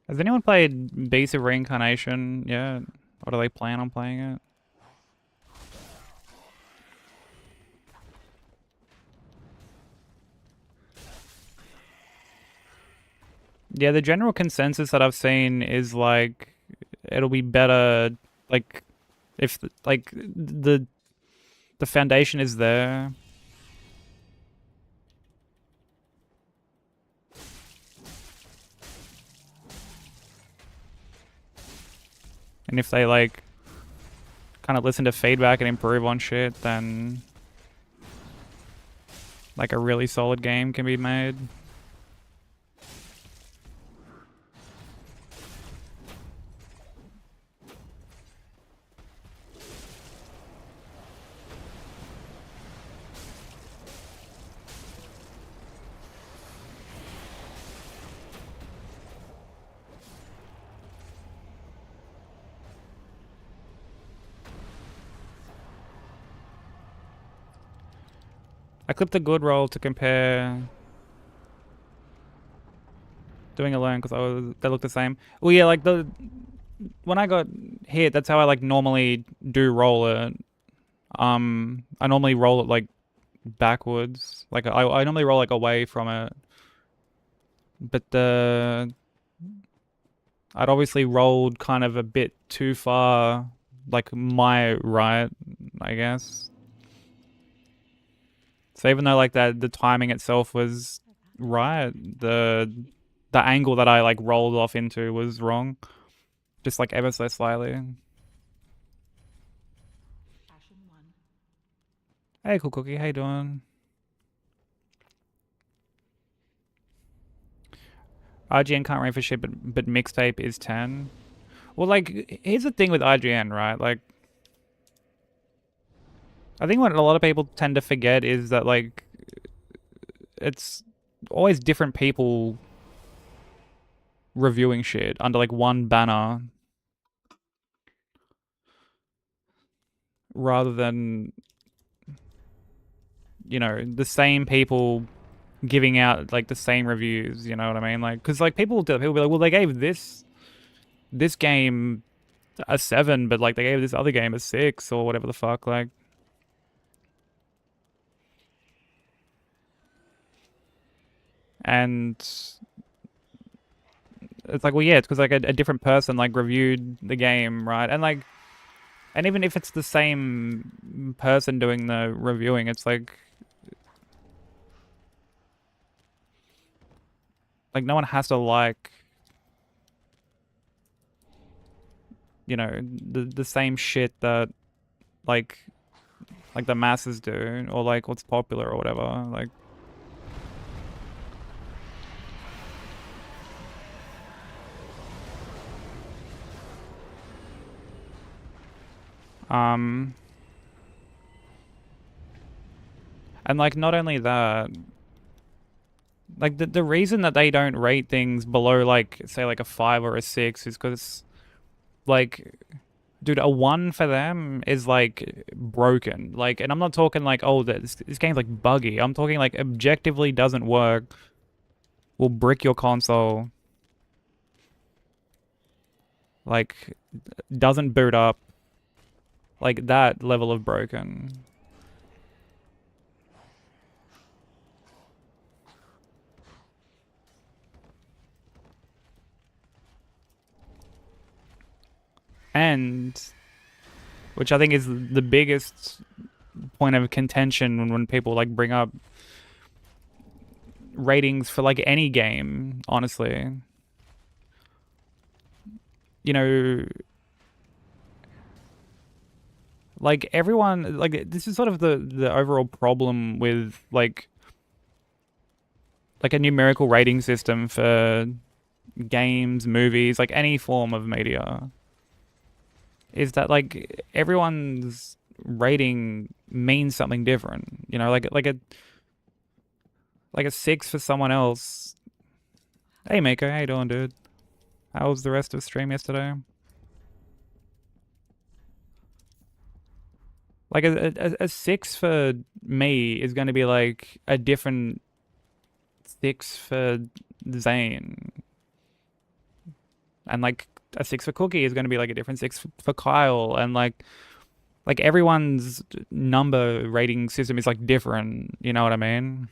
Has anyone played Beast of Reincarnation yet? Or do they plan on playing it? Yeah, the general consensus that I've seen is like it'll be better like if like the foundation is there. And if they like kind of listen to feedback and improve on shit, then like a really solid game can be made. I clipped a good roll to compare doing alone because they look the same. Well, yeah, like when I got hit, that's how I like normally do roll it. I normally roll it like backwards. Like I normally roll like away from it. But I'd obviously rolled kind of a bit too far, like my right, I guess. So even though like that the timing itself was right, the angle that I like rolled off into was wrong. Just like ever so slightly. Hey, cool cookie, how you doing? IGN can't rank for shit, but mixtape is 10. Well, like, here's the thing with IGN, right? Like, I think what a lot of people tend to forget is that, like, it's always different people reviewing shit under, like, one banner rather than, you know, the same people giving out, like, the same reviews, you know what I mean? Like, because, like, people will be like, well, they gave this game a 7, but, like, they gave this other game a 6 or whatever the fuck, like. And it's like, well, yeah, it's because like a different person like reviewed the game, right? And like, and even if it's the same person doing the reviewing, it's like no one has to like, you know, the same shit that like the masses do, or like what's popular or whatever. Like, and like not only that, like the reason that they don't rate things below like say like a 5 or a 6 is because like, dude, a 1 for them is like broken. Like, and I'm not talking like, oh, this game's like buggy. I'm talking like objectively doesn't work, will brick your console, like doesn't boot up, like that level of broken. And which I think is the biggest point of contention when people like bring up ratings for like any game, honestly. You know, like everyone, like this is sort of the overall problem with like a numerical rating system for games, movies, like any form of media, is that like everyone's rating means something different. You know, like a 6 for someone else. Hey Mako, how you doing, dude? How was the rest of stream yesterday? Like a 6 for me is going to be like a different 6 for Zane. And like a 6 for Cookie is going to be like a different 6 for Kyle. And like everyone's number rating system is like different. You know what I mean?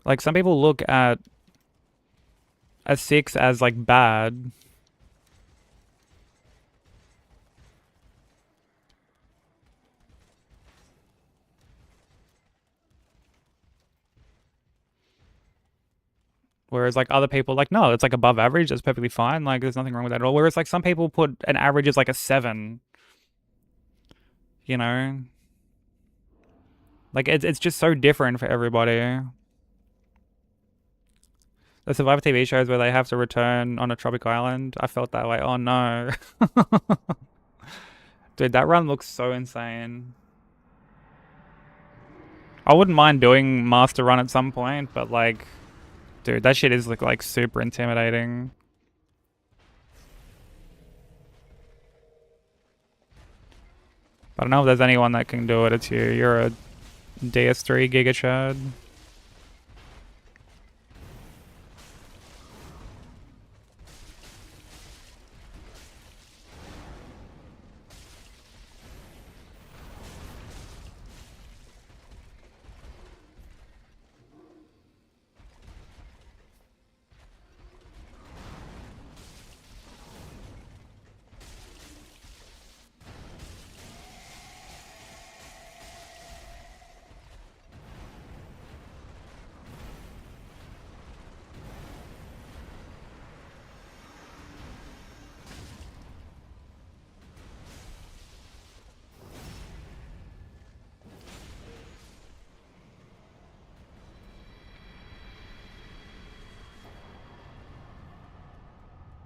Like some people look at a 6 as like bad. Whereas like other people like, no, it's like above average. That's perfectly fine. Like there's nothing wrong with that at all. Whereas like some people put an average as like a 7. You know? Like it's just so different for everybody. The Survivor TV shows where they have to return on a tropic island. I felt that way. Oh no. Dude, that run looks so insane. I wouldn't mind doing Master Run at some point, but like, dude, that shit is like super intimidating. I don't know if there's anyone that can do it. It's you. You're a DS3 Giga Chad.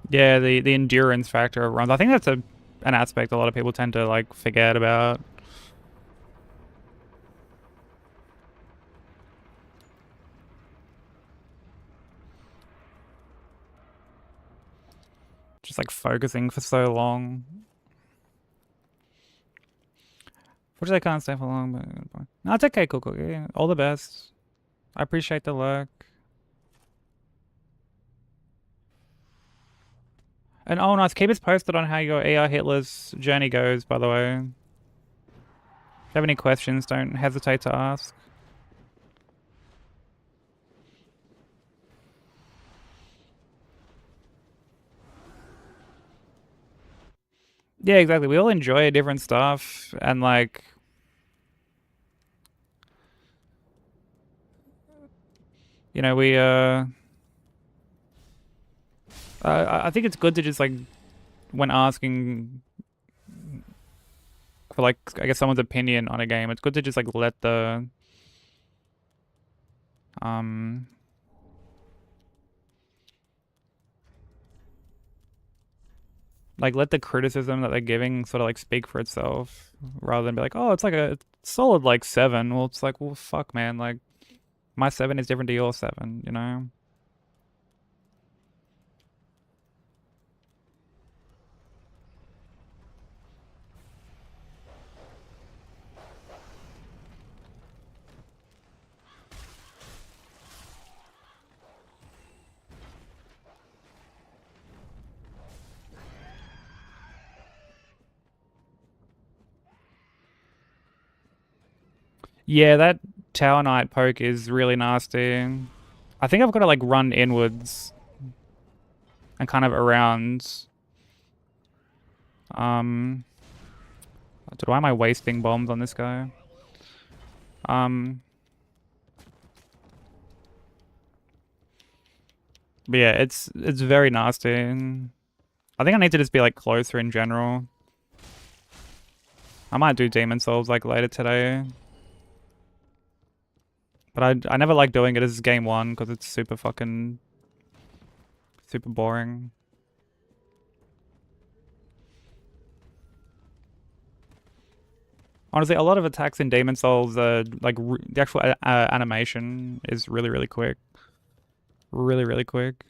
Yeah, the endurance factor of runs. I think that's an aspect a lot of people tend to like forget about. Just like focusing for so long. Fortunately, I can't stay for long, but no, it's okay, cool, cool. Yeah, all the best. I appreciate the lurk. And oh, nice. Keep us posted on how your AR Hitler's journey goes, by the way. If you have any questions, don't hesitate to ask. Yeah, exactly. We all enjoy different stuff, and like, you know, I think it's good to just like when asking for like I guess someone's opinion on a game, it's good to just like let the um like let the criticism that they're giving sort of like speak for itself rather than be like, oh, it's like a solid like 7. Well, it's like, well, fuck, man, like my 7 is different to your 7, you know? Yeah, that Tower Knight poke is really nasty. I think I've got to like run inwards and kind of around. Um, dude, why am I wasting bombs on this guy? Um, but yeah, it's very nasty. I think I need to just be like closer in general. I might do Demon Souls like later today. But I never like doing it as game 1 because it's super fucking super boring. Honestly, a lot of attacks in Demon Souls, like the actual animation is really, really quick. Really, really quick.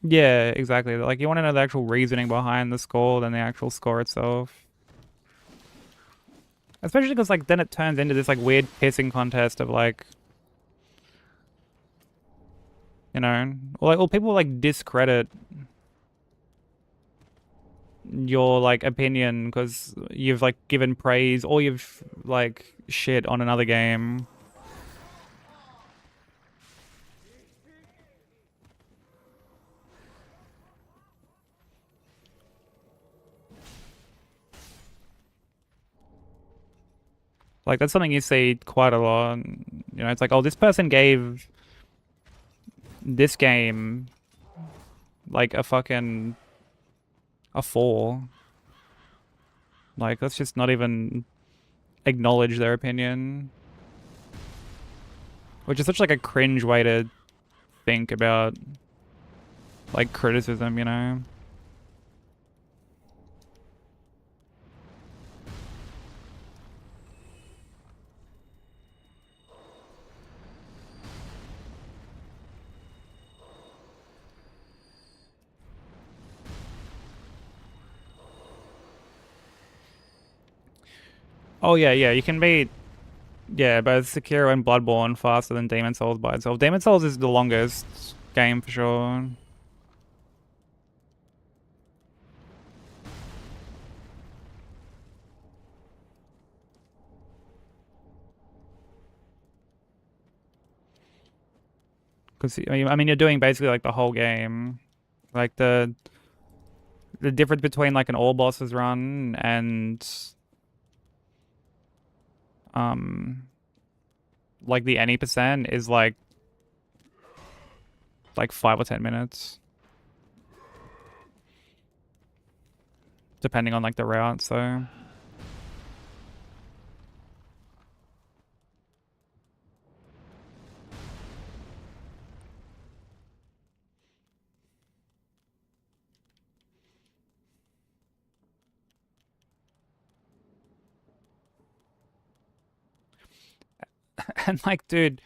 Yeah, exactly. Like, you want to know the actual reasoning behind the score than the actual score itself. Especially because, like, then it turns into this, like, weird pissing contest of, like, you know, or, like, or people, like, discredit your, like, opinion because you've, like, given praise or you've, like, shit on another game. Like, that's something you see quite a lot. You know, it's like, oh, this person gave this game like a fucking a 4. Like, let's just not even acknowledge their opinion. Which is such like a cringe way to think about like criticism, you know? Oh yeah, yeah, you can beat yeah, both Sekiro and Bloodborne faster than Demon Souls by itself. Demon Souls is the longest game for sure. Because I mean, you're doing basically like the whole game. Like the difference between like an all bosses run and um like the any percent is like 5 or 10 minutes depending on like the route. So And like, dude,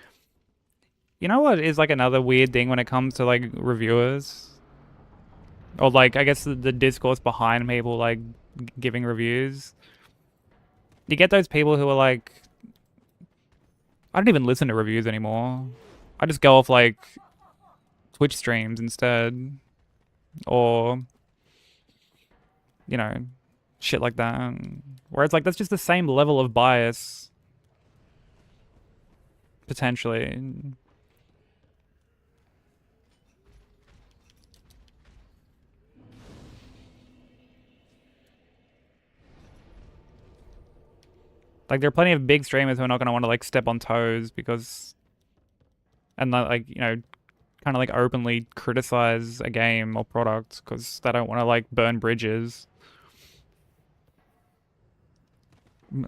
you know what is like another weird thing when it comes to like reviewers? Or like, I guess the discourse behind people like giving reviews. You get those people who are like, I don't even listen to reviews anymore. I just go off like Twitch streams instead. Or, you know, shit like that. Where it's like, that's just the same level of bias, potentially. Like, there are plenty of big streamers who are not going to want to like step on toes because, and like, you know, kind of like openly criticize a game or product because they don't want to like burn bridges.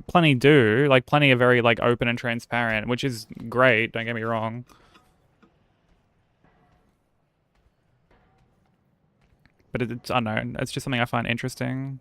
Plenty do, like plenty are very like open and transparent, which is great, don't get me wrong. But it's, I don't know, it's just something I find interesting.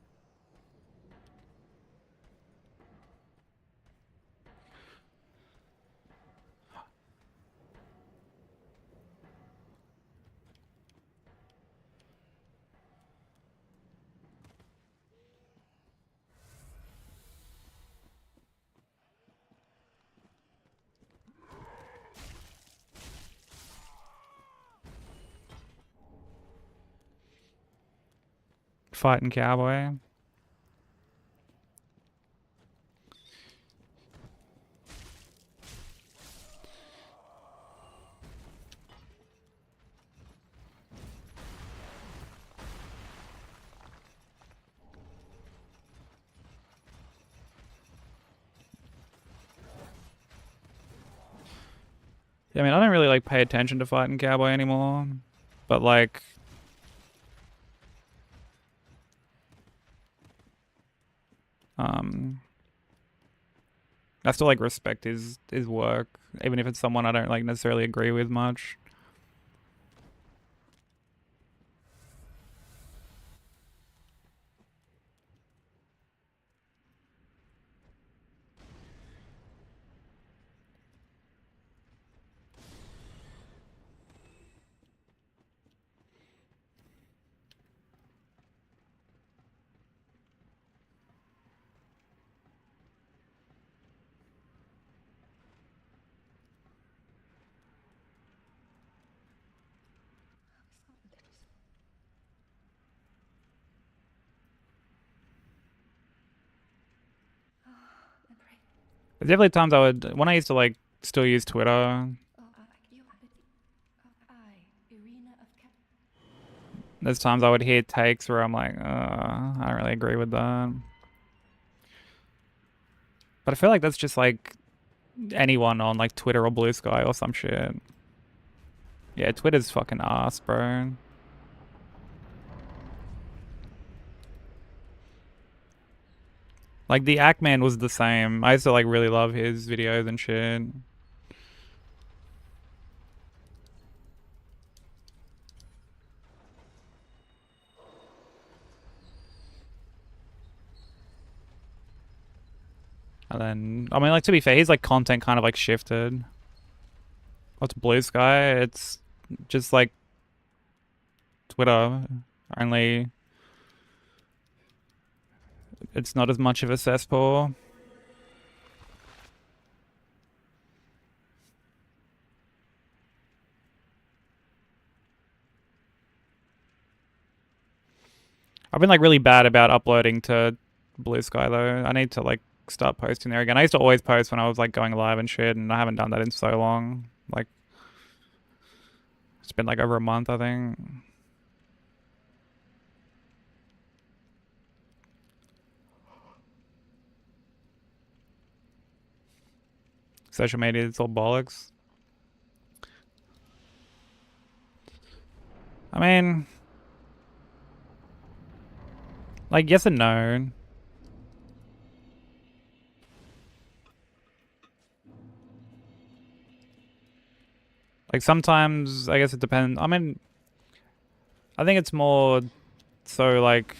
Fighting cowboy. Yeah, I mean, I don't really like pay attention to fighting cowboy anymore, but like, um, I still like respect his work, even if it's someone I don't like necessarily agree with much. There's definitely times I would, when I used to like still use Twitter, there's times I would hear takes where I'm like, I don't really agree with that. But I feel like that's just like anyone on like Twitter or Blue Sky or some shit. Yeah, Twitter's fucking ass, bro. Like the Ackman was the same. I used to like really love his videos and shit. And then, I mean, like to be fair, his like content kind of like shifted. What's Blue Sky? It's just like Twitter, only it's not as much of a cesspool. I've been like really bad about uploading to Blue Sky though. I need to like start posting there again. I used to always post when I was like going live and shit, and I haven't done that in so long. Like it's been like over a month, I think. Social media, it's all bollocks. I mean, like yes and no. Like sometimes, I guess it depends. I mean, I think it's more so like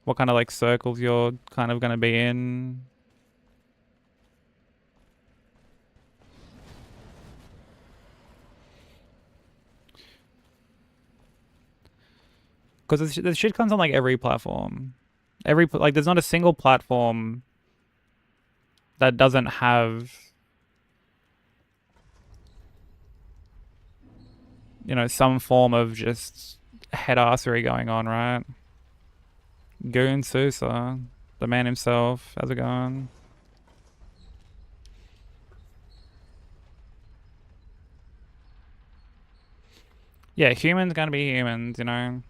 what kind of like circles you're kind of gonna be in. Because this shit comes on like every platform. Like, there's not a single platform that doesn't have, you know, some form of just headassery going on, right? Goon Sousa, the man himself. How's it going? Yeah, humans gonna be humans, you know.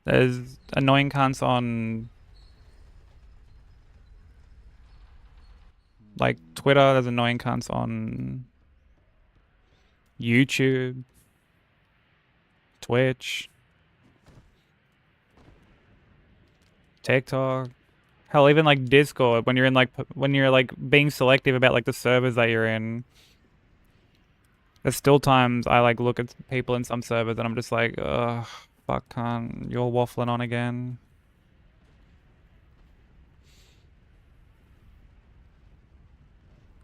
There's annoying cunts on like Twitter. There's annoying cunts on YouTube, Twitch, TikTok. Hell, even like Discord. When you're like being selective about like the servers that you're in. There's still times I like look at people in some servers and I'm just like, ugh, fuck, cunt, you're waffling on again.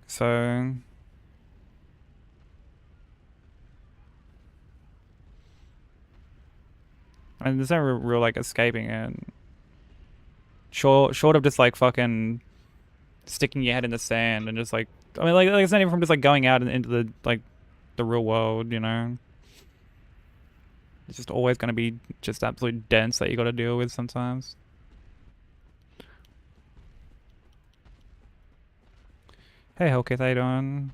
So, and there's no real like escaping it. Short of just like fucking sticking your head in the sand and just like, I mean, like it's not even from just like going out and into the like the real world, you know. It's just always gonna be just absolute dense that you got to deal with sometimes. Hey, Hellkith, how you doing?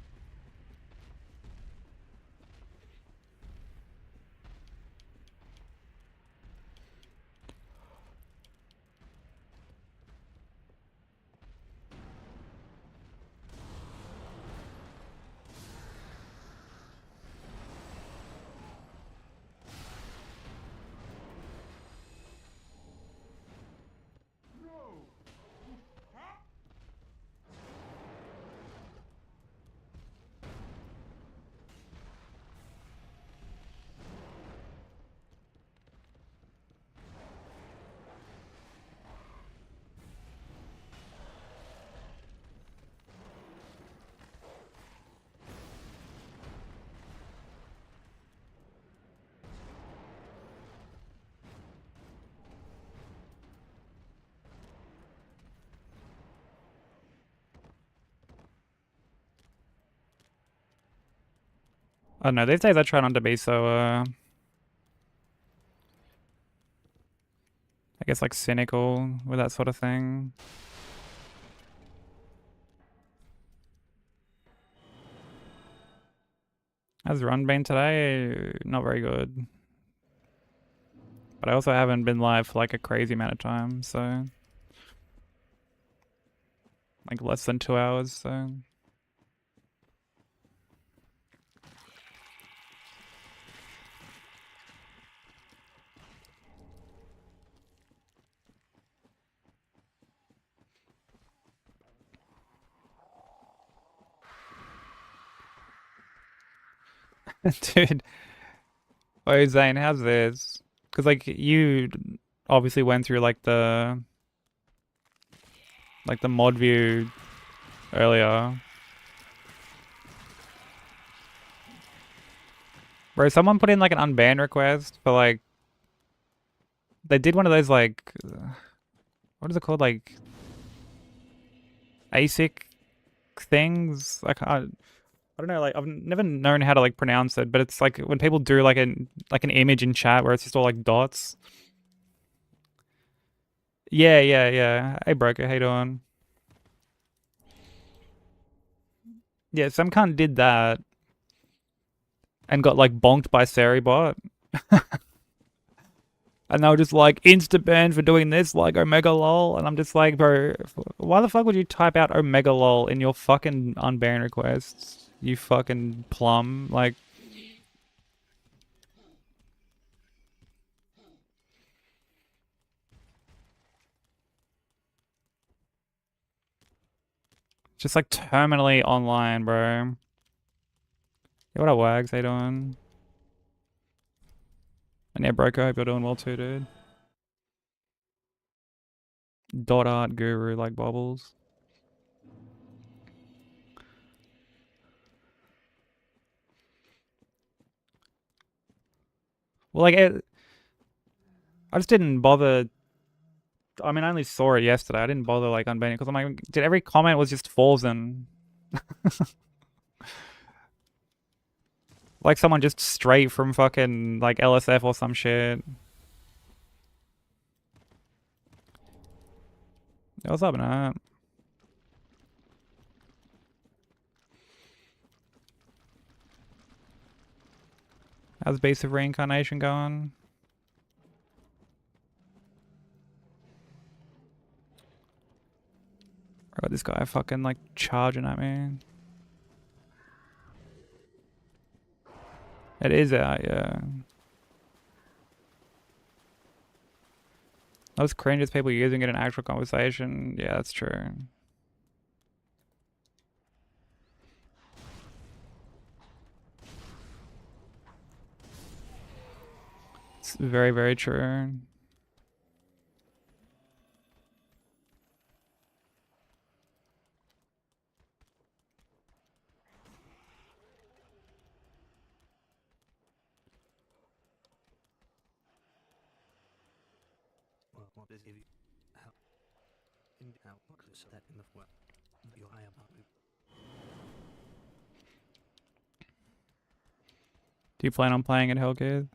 I don't know. These days I try not to be so, I guess like cynical with that sort of thing. How's run been today? Not very good. But I also haven't been live for like a crazy amount of time, so like less than 2 hours, so dude. Oh, Zane, how's this? Because like you obviously went through like the mod view earlier. Bro, someone put in like an unban request for like they did one of those like what is it called, like ASIC things? I don't know, like I've never known how to like pronounce it, but it's like when people do like an image in chat where it's just all like dots. Yeah, yeah, yeah. Hey broker, how you doing? Yeah, some cunt did that and got like bonked by Seribot. And they were just like insta banned for doing this, like Omega lol. And I'm just like, bro, why the fuck would you type out Omega lol in your fucking unban requests? You fucking plum. Like, just like terminally online, bro. Yeah, what up, Wags? How you doing? And yeah, Broker, hope you're doing well too, dude. Dot art guru like bubbles. Well, like, I just didn't bother. I mean, I only saw it yesterday. I didn't bother, like, unbanning it because I'm like, did every comment was just Forzen? Like, someone just straight from fucking, like, LSF or some shit. Yeah, what's up, man? How's Beast of Reincarnation going? I got this guy fucking, like, charging at me. It is out, yeah. Those cringes people using it in actual conversation. Yeah, that's true. It's very, very true. Well, what is if you how in how what is that in the what your higher part? Do you plan on playing at Hellgate?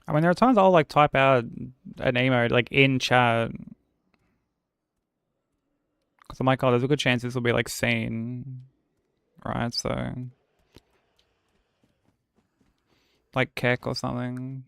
I mean, there are times I'll like type out an emote like in chat because I'm like, oh, there's a good chance this will be like seen, right? So, like Keck or something.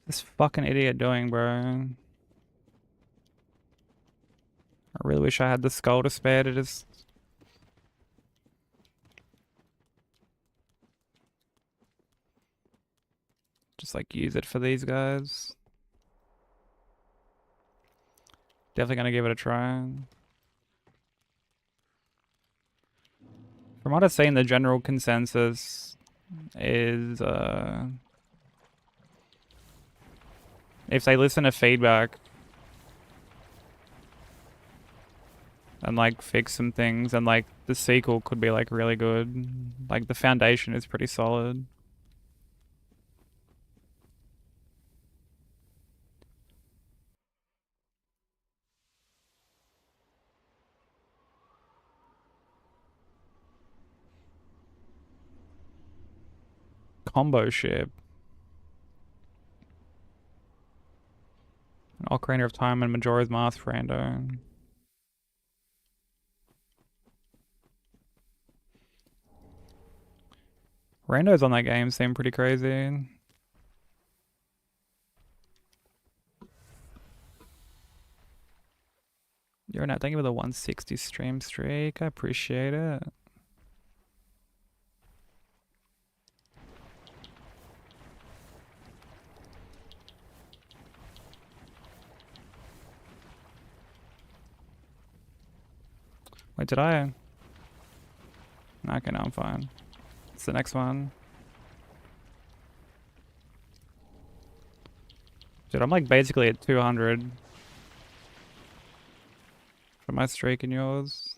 This fucking idiot doing, bro. I really wish I had the skull to spare to just like use it for these guys. Definitely gonna give it a try. From what I've seen, the general consensus is if they listen to feedback and like fix some things, and like the sequel could be like really good. Like the foundation is pretty solid. Combo ship. Ocarina of Time and Majora's Mask rando. Randos on that game seem pretty crazy. You're not. Thank you for the 160 stream streak. I appreciate it. Wait, did I? Okay, no, I'm fine. It's the next one. Dude, I'm like basically at 200 for my streak and yours.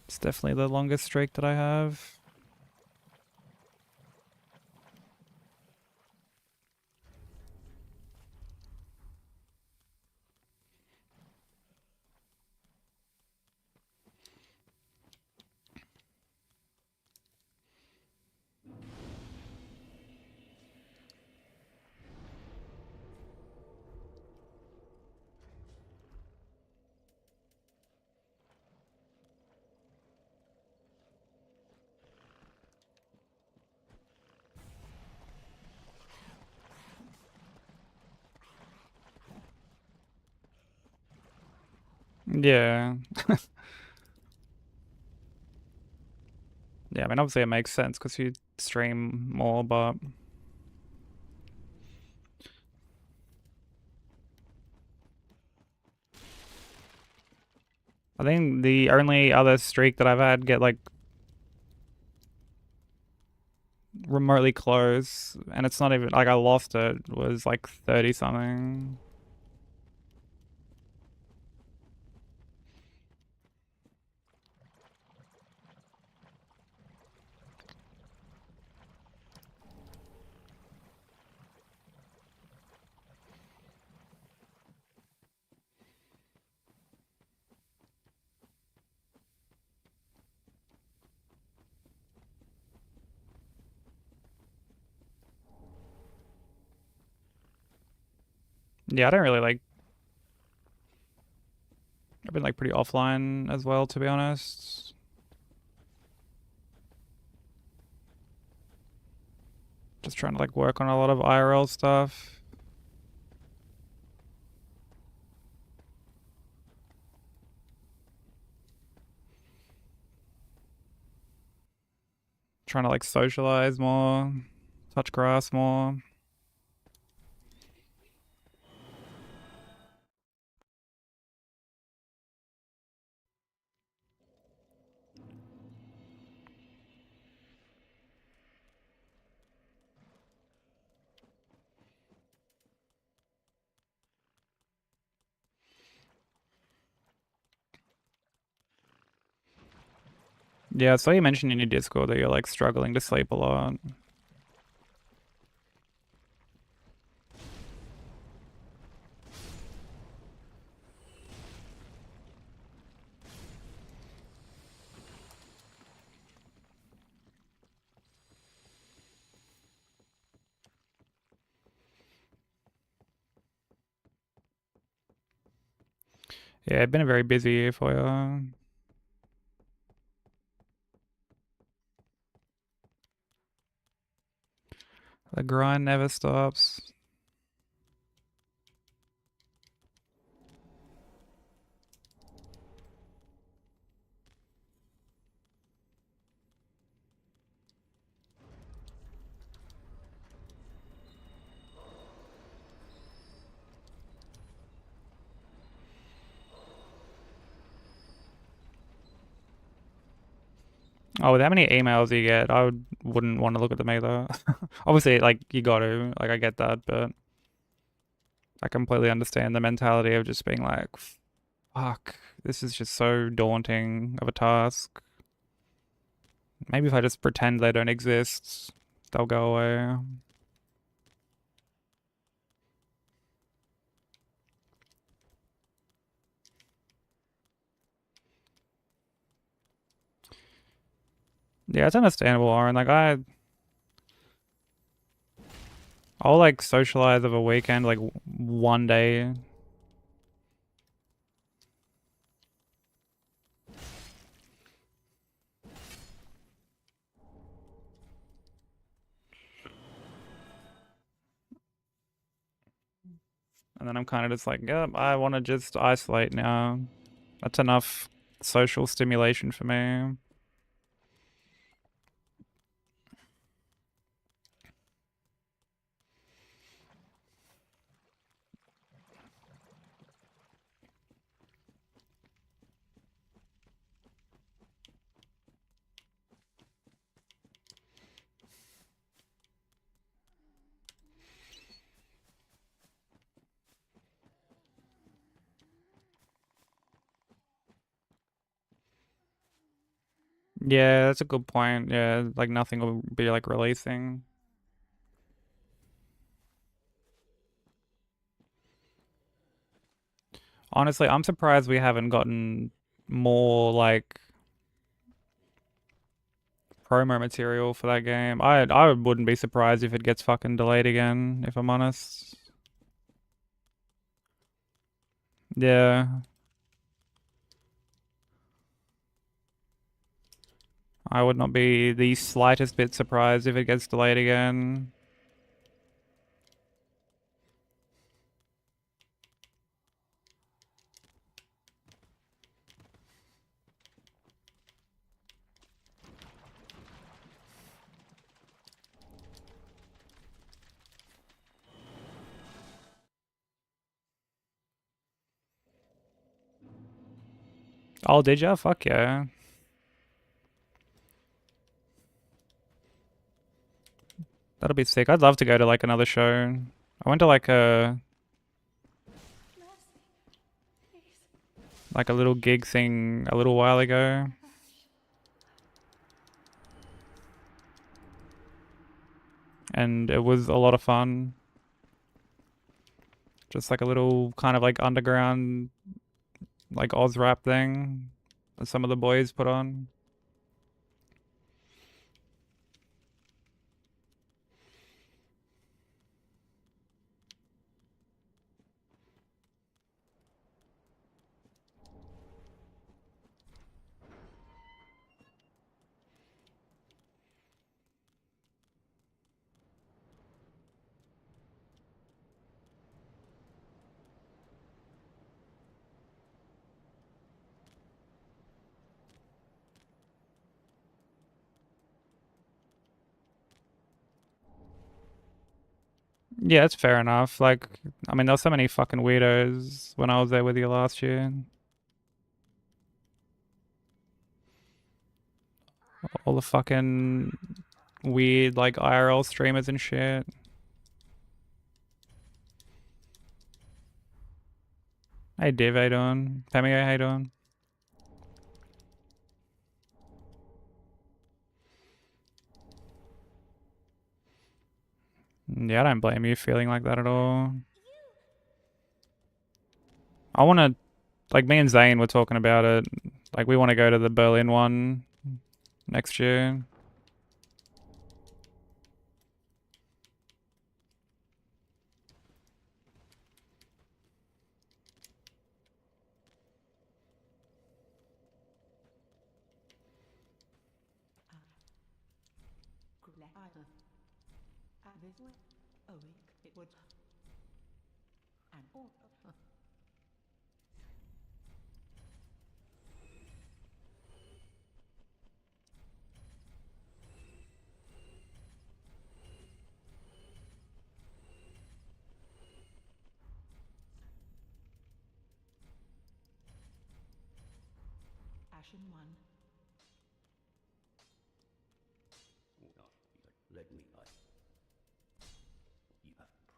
It's definitely the longest streak that I have. Yeah. Yeah, I mean, obviously it makes sense because you stream more, but I think the only other streak that I've had get like remotely close, and it's not even like I lost it, was like 30 something. Yeah, I don't really like. I've been like pretty offline as well, to be honest. Just trying to like work on a lot of IRL stuff. Trying to like socialize more, touch grass more. Yeah, so you mentioned in your Discord that you're like struggling to sleep a lot. Yeah, it's been a very busy year for you. The grind never stops. Oh, with how many emails you get, wouldn't want to look at them either. Obviously, like you got to, like I get that, but I completely understand the mentality of just being like, fuck, this is just so daunting of a task. Maybe if I just pretend they don't exist, they'll go away. Yeah, it's understandable, Aaron. Like I'll like socialize of a weekend, like one day. And then I'm kind of just like, yep, I want to just isolate now. That's enough social stimulation for me. Yeah, that's a good point. Yeah, like nothing will be like releasing. Honestly, I'm surprised we haven't gotten more like promo material for that game. I wouldn't be surprised if it gets fucking delayed again, if I'm honest. Yeah, I would not be the slightest bit surprised if it gets delayed again. Oh, did ya? Fuck yeah. That'll be sick. I'd love to go to like another show. I went to like Mercy, please. a little gig thing a little while ago. And it was a lot of fun. Just like a little kind of like underground like Oz rap thing that some of the boys put on. Yeah, it's fair enough. Like, I mean, there was so many fucking weirdos when I was there with you last year. All the fucking weird, like, IRL streamers and shit. Hey, Div, how you doing? Pamio, how you doing? Yeah, I don't blame you feeling like that at all. I want to, like, me and Zane were talking about it. Like, we want to go to the Berlin one next year. Let me I.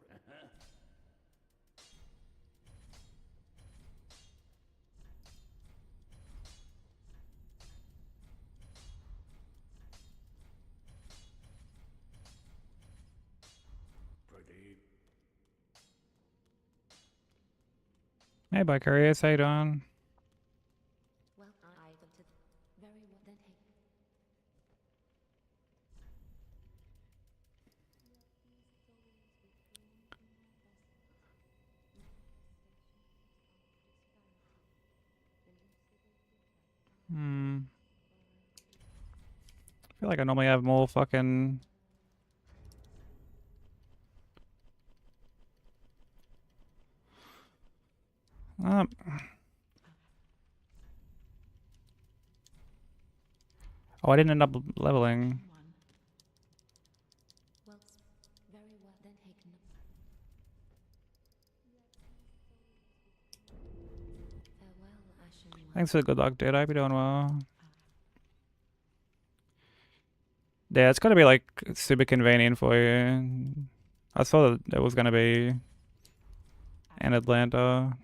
You have pretty. Hey, Vicarious, how you doing? Well, I go to very well then hey. I feel like I normally have more fucking... Um, oh, I didn't end up leveling. Well, very well then taken. Farewell, Ashen One. Thanks for the good luck, dude. I hope you're doing well. Yeah, it's gotta be like super convenient for you. I saw that it was gonna be in Atlanta.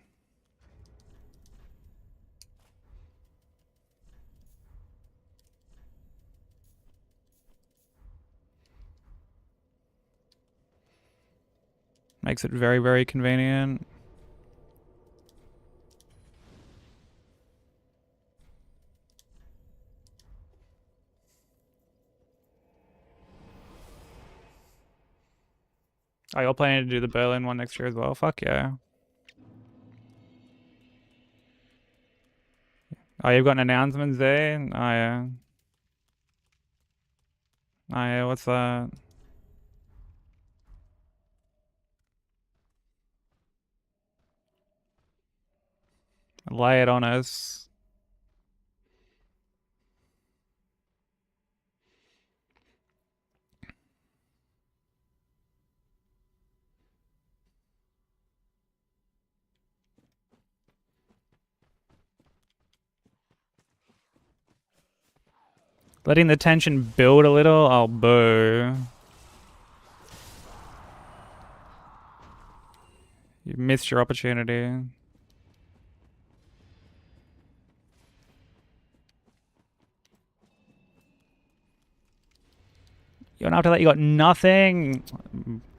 Makes it very, very convenient. Oh, you're planning to do the Berlin one next year as well? Fuck yeah. Oh, you've got an announcement there? Oh, yeah. Oh, yeah, what's that? Lay it on us. Letting the tension build a little? Oh, boo. You missed your opportunity. You and after that you got nothing.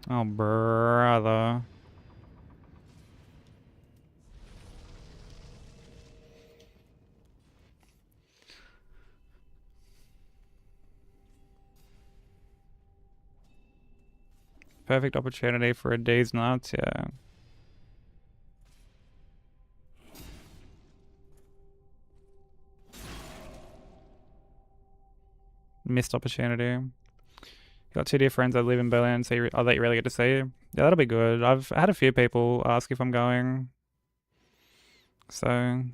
Oh, brother. Perfect opportunity for a D's nuts, yeah. Missed opportunity. Got two dear friends that live in Berlin, so I'll let you really get to see. Yeah, that'll be good. I've had a few people ask if I'm going. So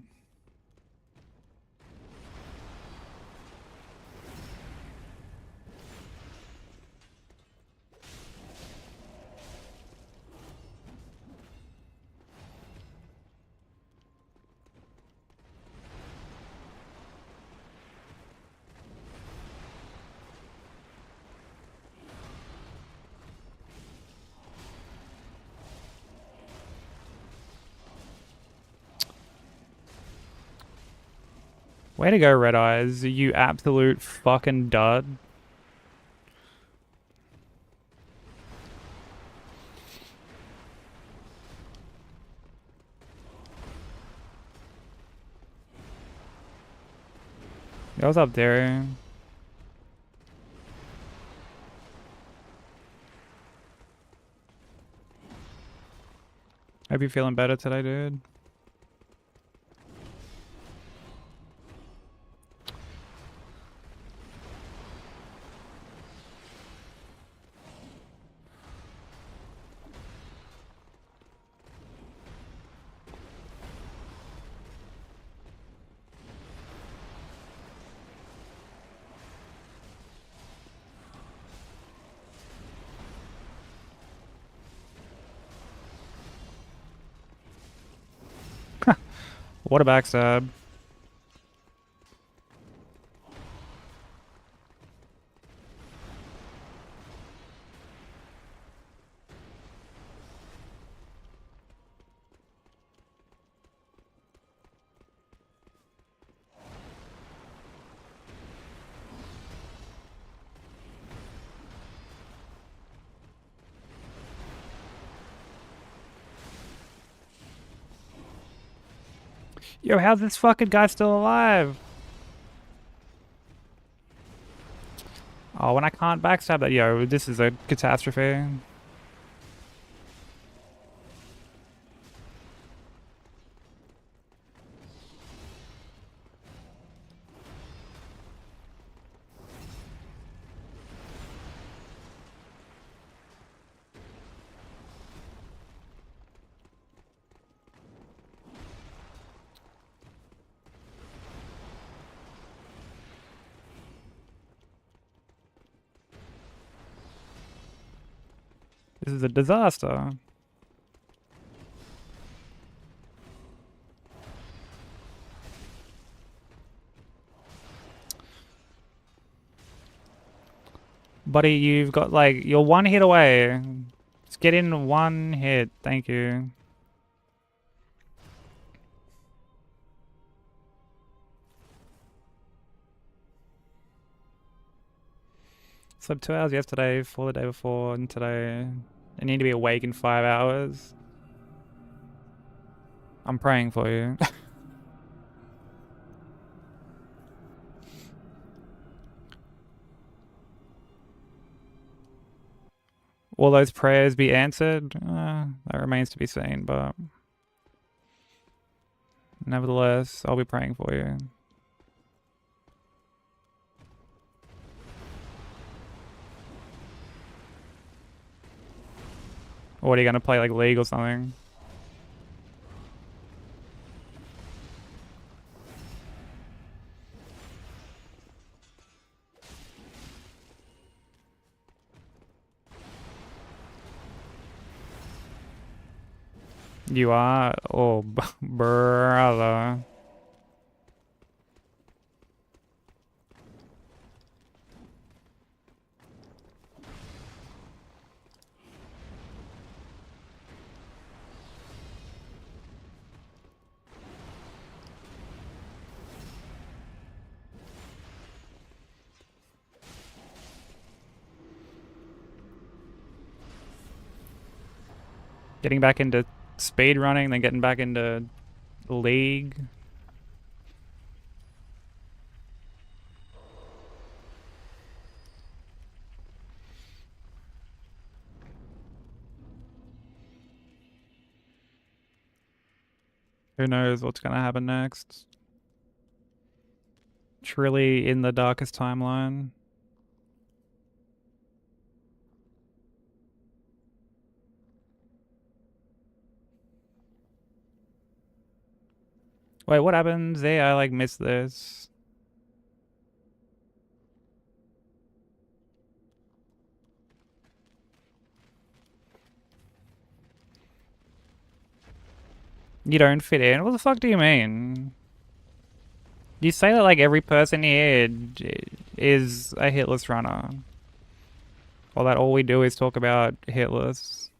way to go, Red Eyes. You absolute fucking dud. Yo, what's up, Derry? Hope you're feeling better today, dude. What a backstab. Yo, how's this fucking guy still alive? Oh, when I can't backstab that, yo, this is a catastrophe. This is a disaster. Buddy, you've got like, you're one hit away. Just get in one hit. Thank you. Slept 2 hours yesterday, 4 the day before, and today. I need to be awake in 5 hours. I'm praying for you. Will those prayers be answered? That remains to be seen, but nevertheless, I'll be praying for you. Or are you gonna play like League or something? You are? Oh, brother. Getting back into speed running, then getting back into League. Who knows what's gonna happen next? Truly in the darkest timeline. Wait, what happens? Yeah, I like missed this. You don't fit in? What the fuck do you mean? You say that like every person here is a hitless runner. Or that all we do is talk about hitless.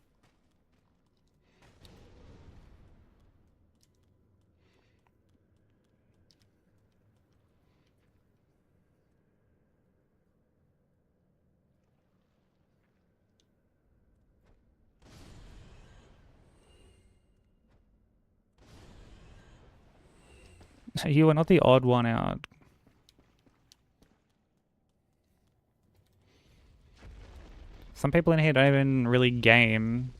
You are not the odd one out. Some people in here don't even really game.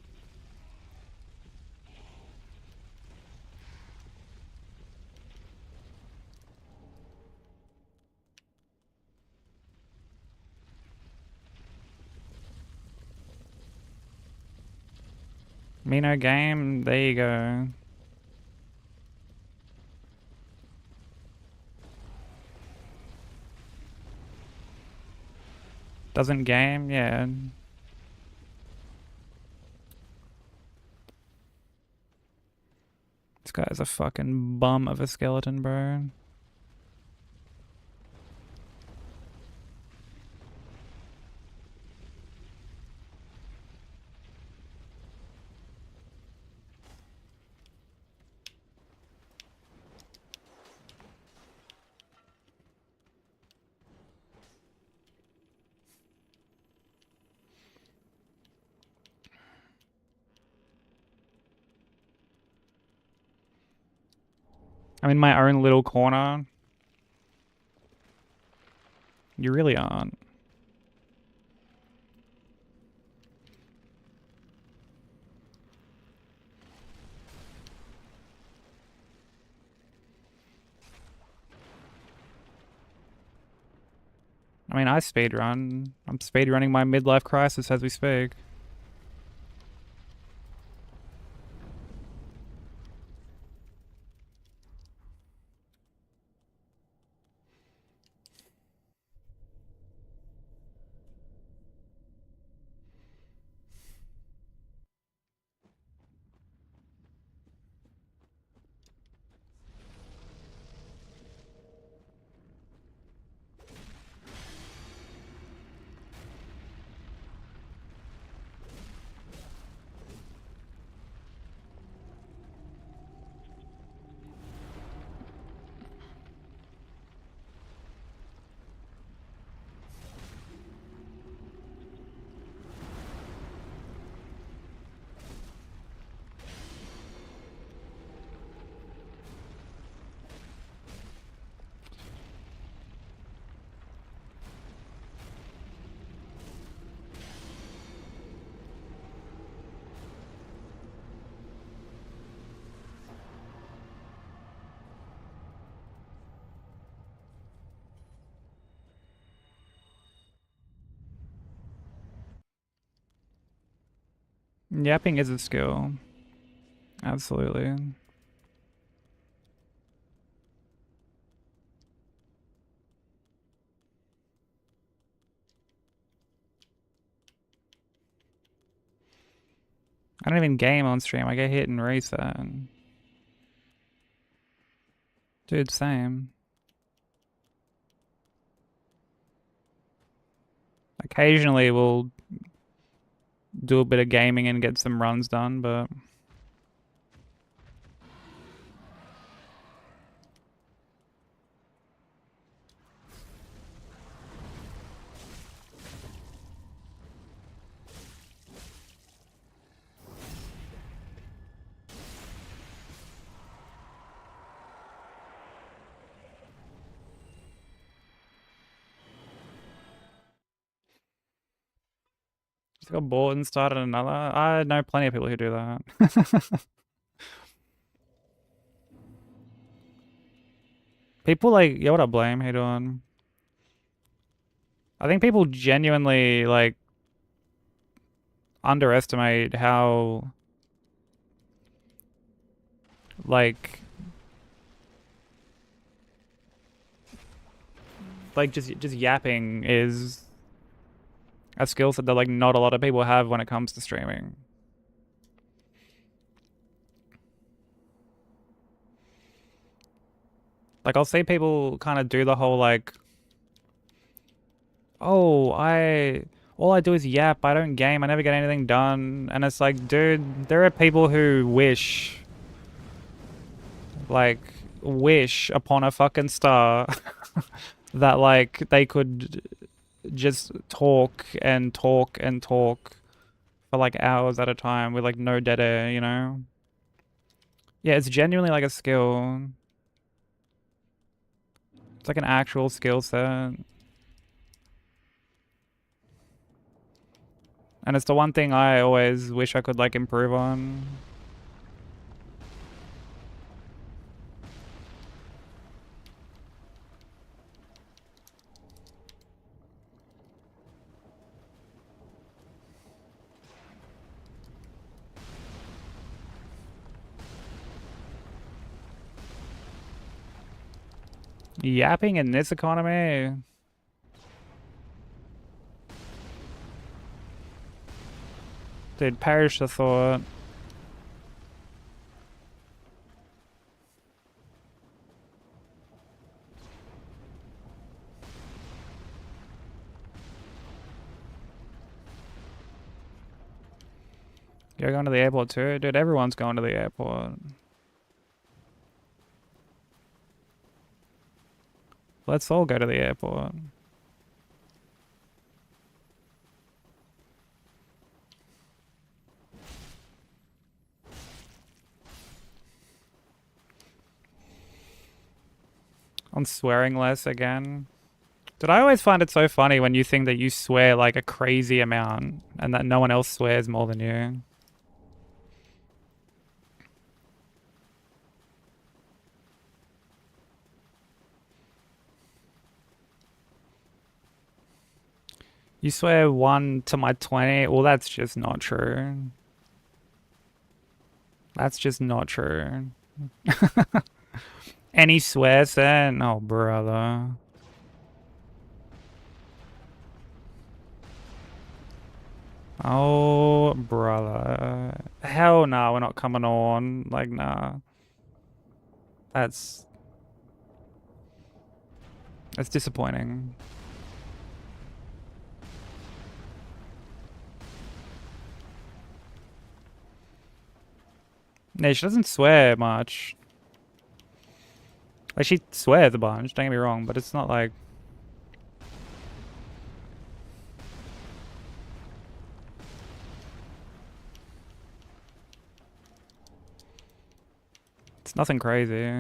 Me no game? There you go. Doesn't game? Yeah. This guy's a fucking bum of a skeleton, bro. I'm in my own little corner. You really aren't. I mean, I speedrun. I'm speedrunning my midlife crisis as we speak. Yapping is a skill. Absolutely. I don't even game on stream. I get hit and reset. Dude, same. Occasionally we'll do a bit of gaming and get some runs done, but Just got bored and started another. I know plenty of people who do that. People like, yo, what up, Blame? How you doing? I think people genuinely like underestimate how like just yapping is a skill set that like not a lot of people have when it comes to streaming. Like I'll see people kind of do the whole like, oh, all I do is yap, I don't game, I never get anything done. And it's like, dude, there are people who wish upon a fucking star that like they could just talk and talk and talk for like hours at a time with like no dead air, you know? Yeah, it's genuinely like a skill. It's like an actual skill set. And it's the one thing I always wish I could like improve on. Yapping in this economy? Dude, perish the thought. You're going to the airport too? Dude, everyone's going to the airport. Let's all go to the airport. On swearing less again. Dude, I always find it so funny when you think that you swear like a crazy amount and that no one else swears more than you. You swear 1 to my 20? Well, that's just not true. That's just not true. Any swears then? Oh, brother. Oh, brother. Hell no, we're not coming on. Like, nah. That's disappointing. Yeah, she doesn't swear much. Like, she swears a bunch, don't get me wrong, but it's not like... It's nothing crazy.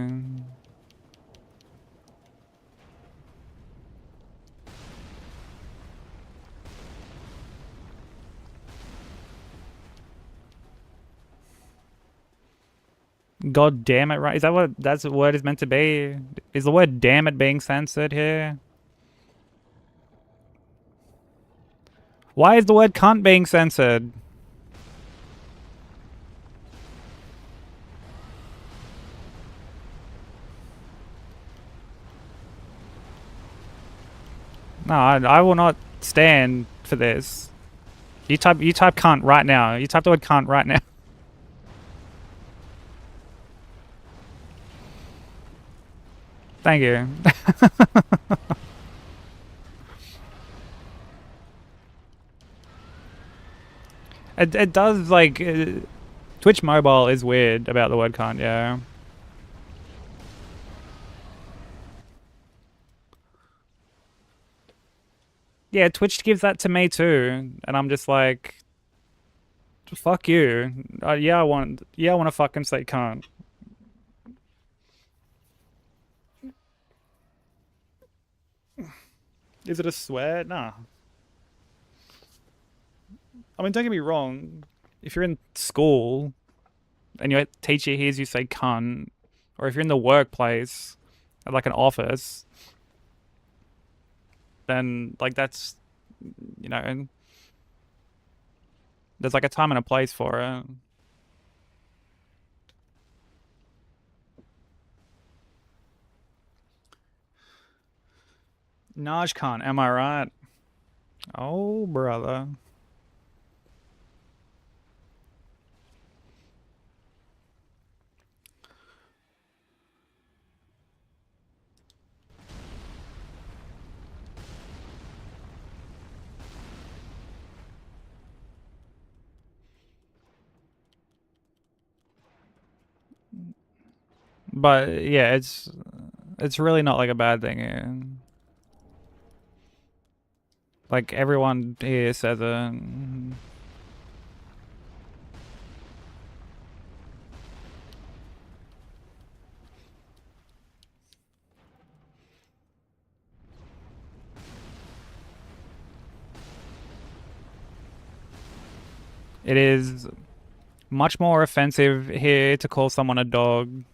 God damn it, right? Is that what that's the word is meant to be? Is the word damn it being censored here? Why is the word cunt being censored? No, I will not stand for this. You type cunt right now. You type the word cunt right now. Thank you. It does like Twitch mobile is weird about the word cunt, yeah. Yeah, Twitch gives that to me too, and I'm just like, fuck you. Yeah, I want to fucking say cunt. Is it a swear? Nah. I mean, don't get me wrong. If you're in school and your teacher hears you say cunt, or if you're in the workplace at like an office, then like that's, you know, and there's like a time and a place for it. Naj Khan, am I right? Oh, brother. But yeah, it's really not like a bad thing. Like everyone here says it. It is much more offensive here to call someone a dog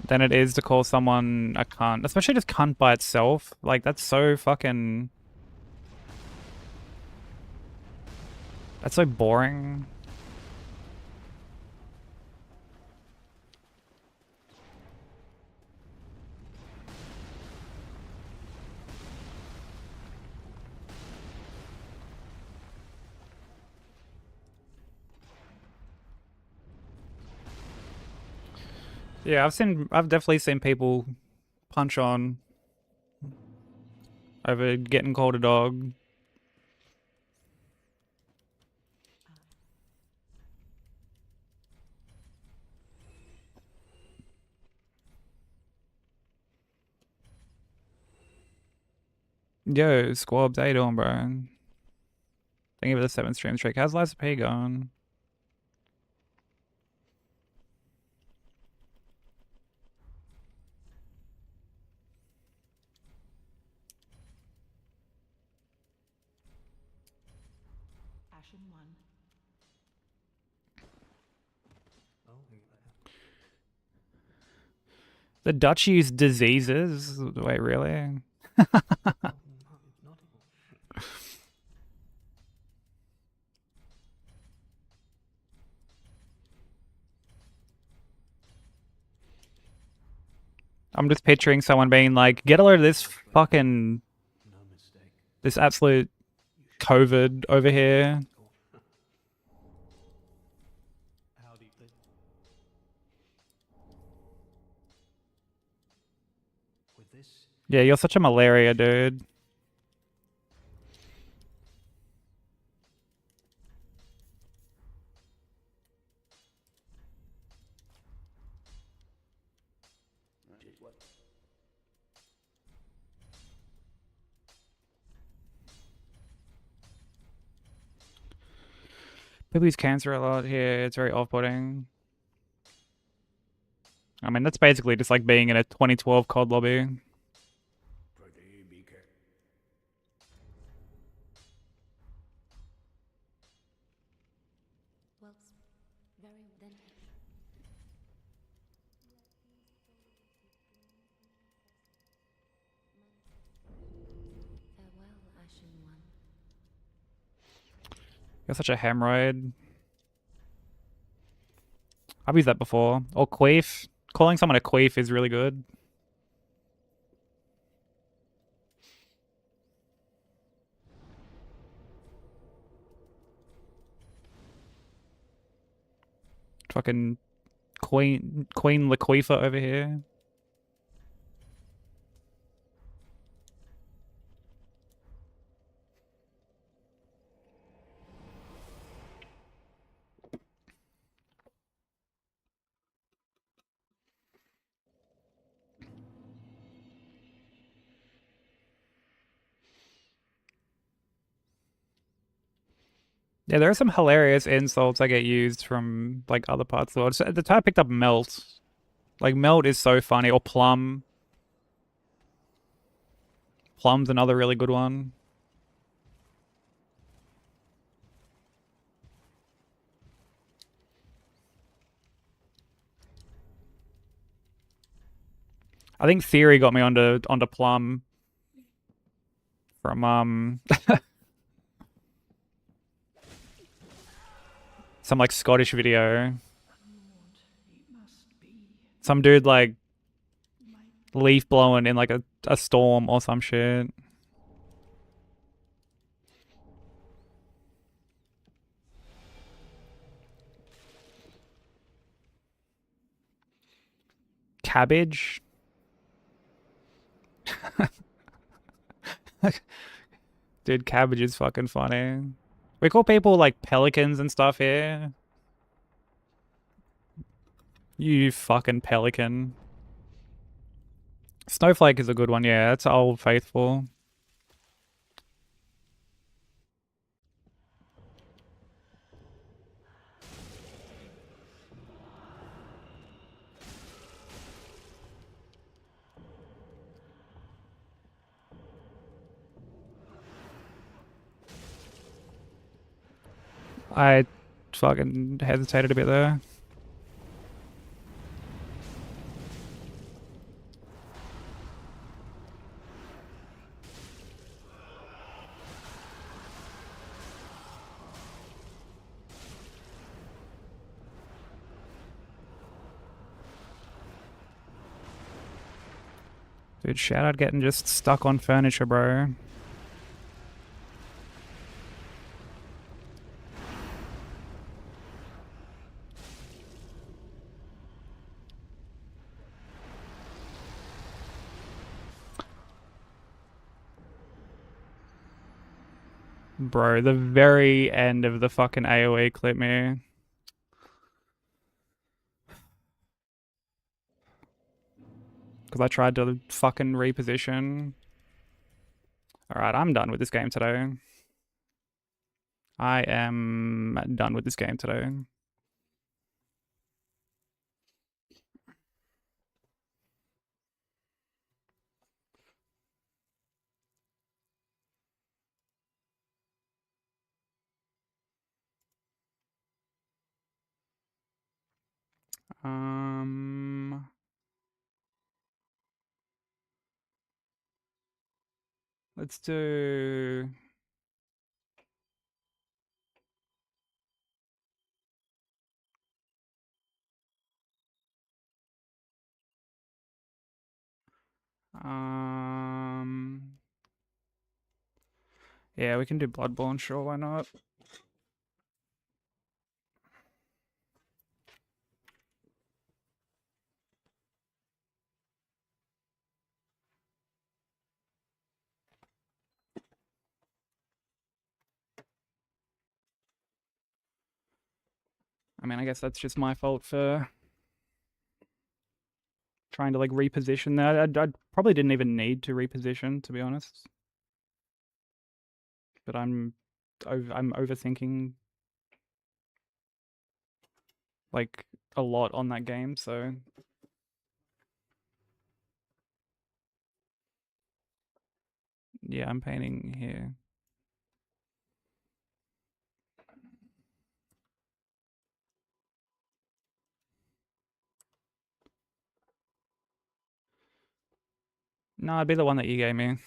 than it is to call someone a cunt. Especially just cunt by itself. Like, that's so fucking... That's so boring. Yeah, I've definitely seen people punch on over getting called a dog. Yo, Squabs, how you doing, bro? Thank you for the 7th stream streak. How's Liza P going? Ashen 1. Oh, The Dutch use diseases? Wait, really? not I'm just picturing someone being like, get a load of this fucking, no mistake. this absolute COVID over here. How do you think? With this, Yeah, you're such a malaria, dude. Did what? People use cancer a lot here. It's very off-putting. I mean, that's basically just like being in a 2012 COD lobby. Pretty be careful. Well, very then. Farewell, Ashen One. You're such a hemorrhoid. I've used that before. Or queef. Calling someone a queef is really good. Fucking Queen Laquifa over here. Yeah, there are some hilarious insults that get used from like other parts of the world. So, the time I picked up melt. Like melt is so funny. Or plum. Plum's another really good one. I think Theory got me onto Plum from some like Scottish video. Some dude like leaf blowing in like a storm or some shit. Cabbage. Dude, cabbage is fucking funny. We call people like pelicans and stuff here. You fucking pelican. Snowflake is a good one, yeah. That's Old Faithful. I fucking hesitated a bit there. Dude, shout out getting just stuck on furniture, bro. Bro, the very end of the fucking AoE clip me. Because I tried to fucking reposition. Alright, I'm done with this game today. I am done with this game today. Let's do... Yeah, we can do Bloodborne, sure, why not? I mean, I guess that's just my fault for trying to like reposition that. I probably didn't even need to reposition, to be honest. But I'm overthinking like a lot on that game, so yeah, I'm painting here. No, it'd be the one that you gave me.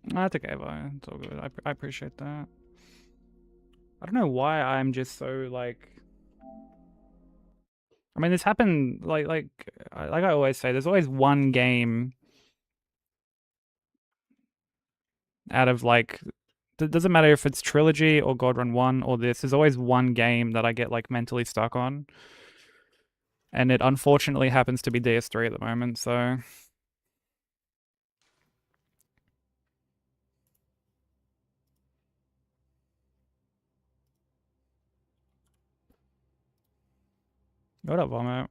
That's okay, bro. It's all good. I appreciate that. I don't know why I'm just so like. I mean, this happened like I always say. There's always one game out of like, it doesn't matter if it's Trilogy or God Run 1 or this, there's always one game that I get like mentally stuck on. And it unfortunately happens to be DS3 at the moment, so. What up, Vomit?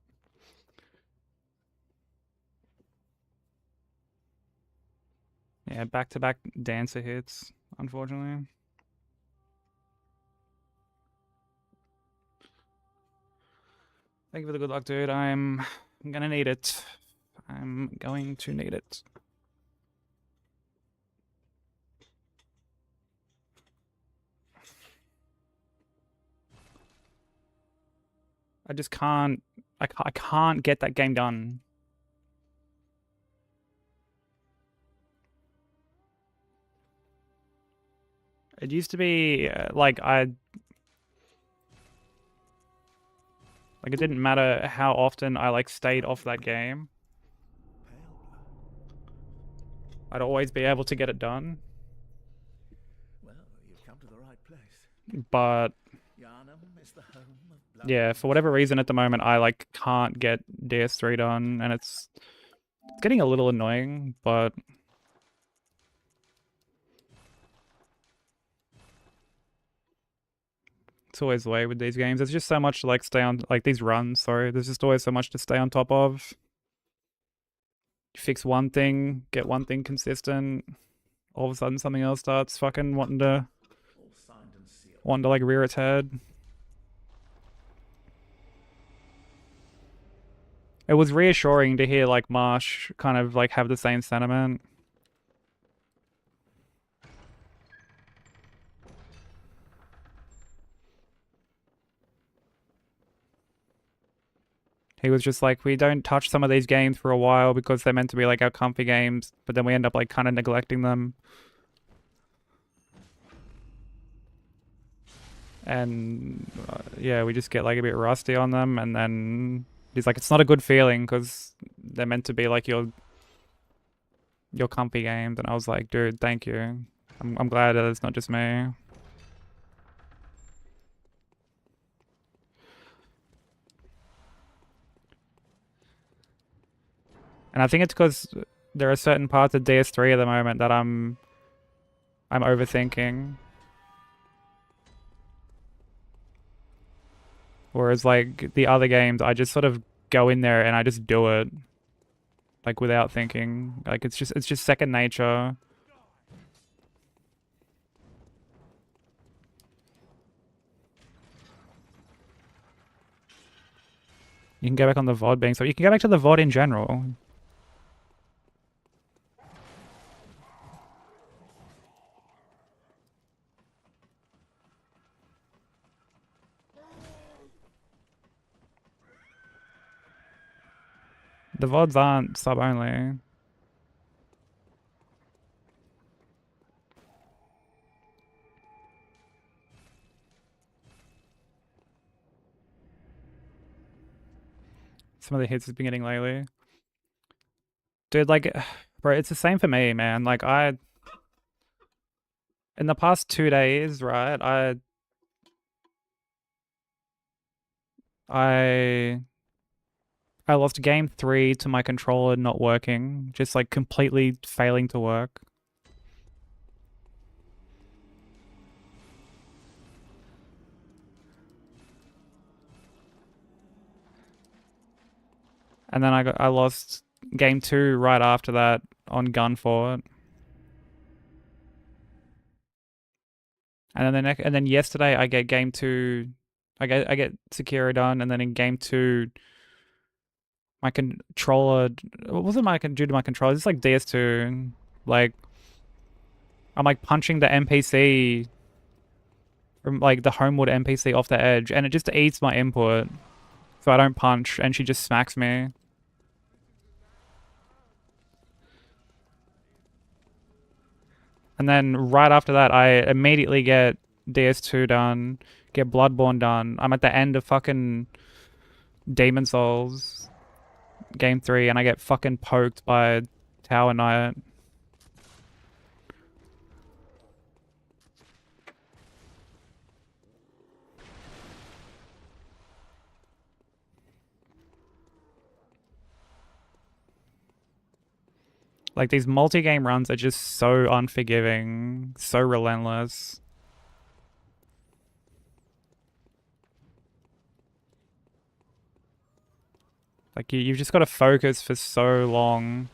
Yeah, back-to-back dancer hits, unfortunately. Thank you for the good luck, dude. I'm gonna need it. I'm going to need it. I just can't. I can't get that game done. It used to be like it didn't matter how often I like stayed off that game. I'd always be able to get it done. Well, you've come to the right place. But Yarnum is the home of yeah, for whatever reason at the moment I like can't get DS3 done, and it's getting a little annoying, but it's always the way with these games. There's just so much to like stay on, like these runs, sorry. There's just always so much to stay on top of. You fix one thing, get one thing consistent, all of a sudden something else starts fucking wanting to like rear its head. It was reassuring to hear like Marsh kind of like have the same sentiment. He was just like, we don't touch some of these games for a while because they're meant to be like our comfy games, but then we end up like kind of neglecting them. And yeah, we just get like a bit rusty on them, and then he's like, it's not a good feeling because they're meant to be like your comfy games. And I was like, dude, thank you. I'm glad that it's not just me. And I think it's because there are certain parts of DS3 at the moment that I'm overthinking. Whereas like the other games, I just sort of go in there and I just do it, like without thinking. Like it's just second nature. You can go back on the VOD being so you can go back to the VOD in general. The VODs aren't sub only. Some of the hits has been getting lately. Dude, like, bro, it's the same for me, man. Like, in the past 2 days, right, I lost game 3 to my controller not working, just like completely failing to work. And then I lost game 2 right after that on Gunfort. And then yesterday I get game 2, I get Sekiro done, and then in game 2 my controller, what was it due to my controller? It's like DS2, like I'm like punching the NPC from like the Homewood NPC off the edge, and it just eats my input, so I don't punch, and she just smacks me. And then right after that, I immediately get DS2 done, get Bloodborne done. I'm at the end of fucking Demon Souls, game 3, and I get fucking poked by Tower Knight. Like, these multi-game runs are just so unforgiving, so relentless. Like, you've just got to focus for so long.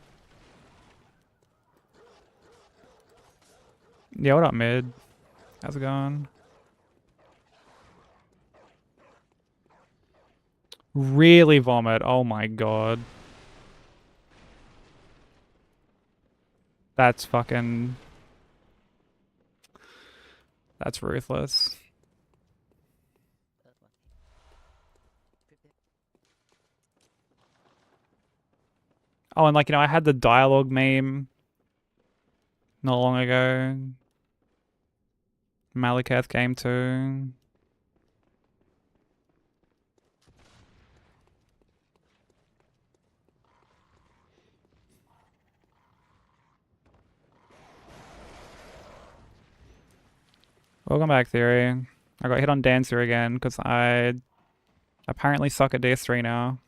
Yeah, what up, mid? How's it going? Really vomit. Oh my god. That's fucking... That's ruthless. Oh, and like, you know, I had the dialogue meme not long ago. Malekith game too. Welcome back, Theory. I got hit on Dancer again because I apparently suck at DS3 now.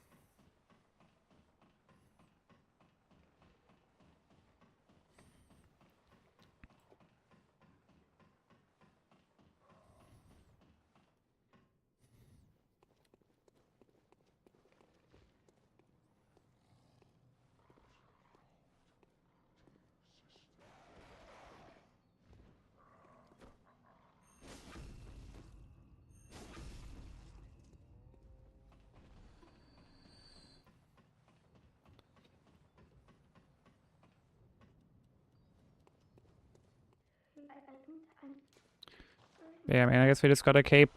Yeah, I mean, I guess we just gotta keep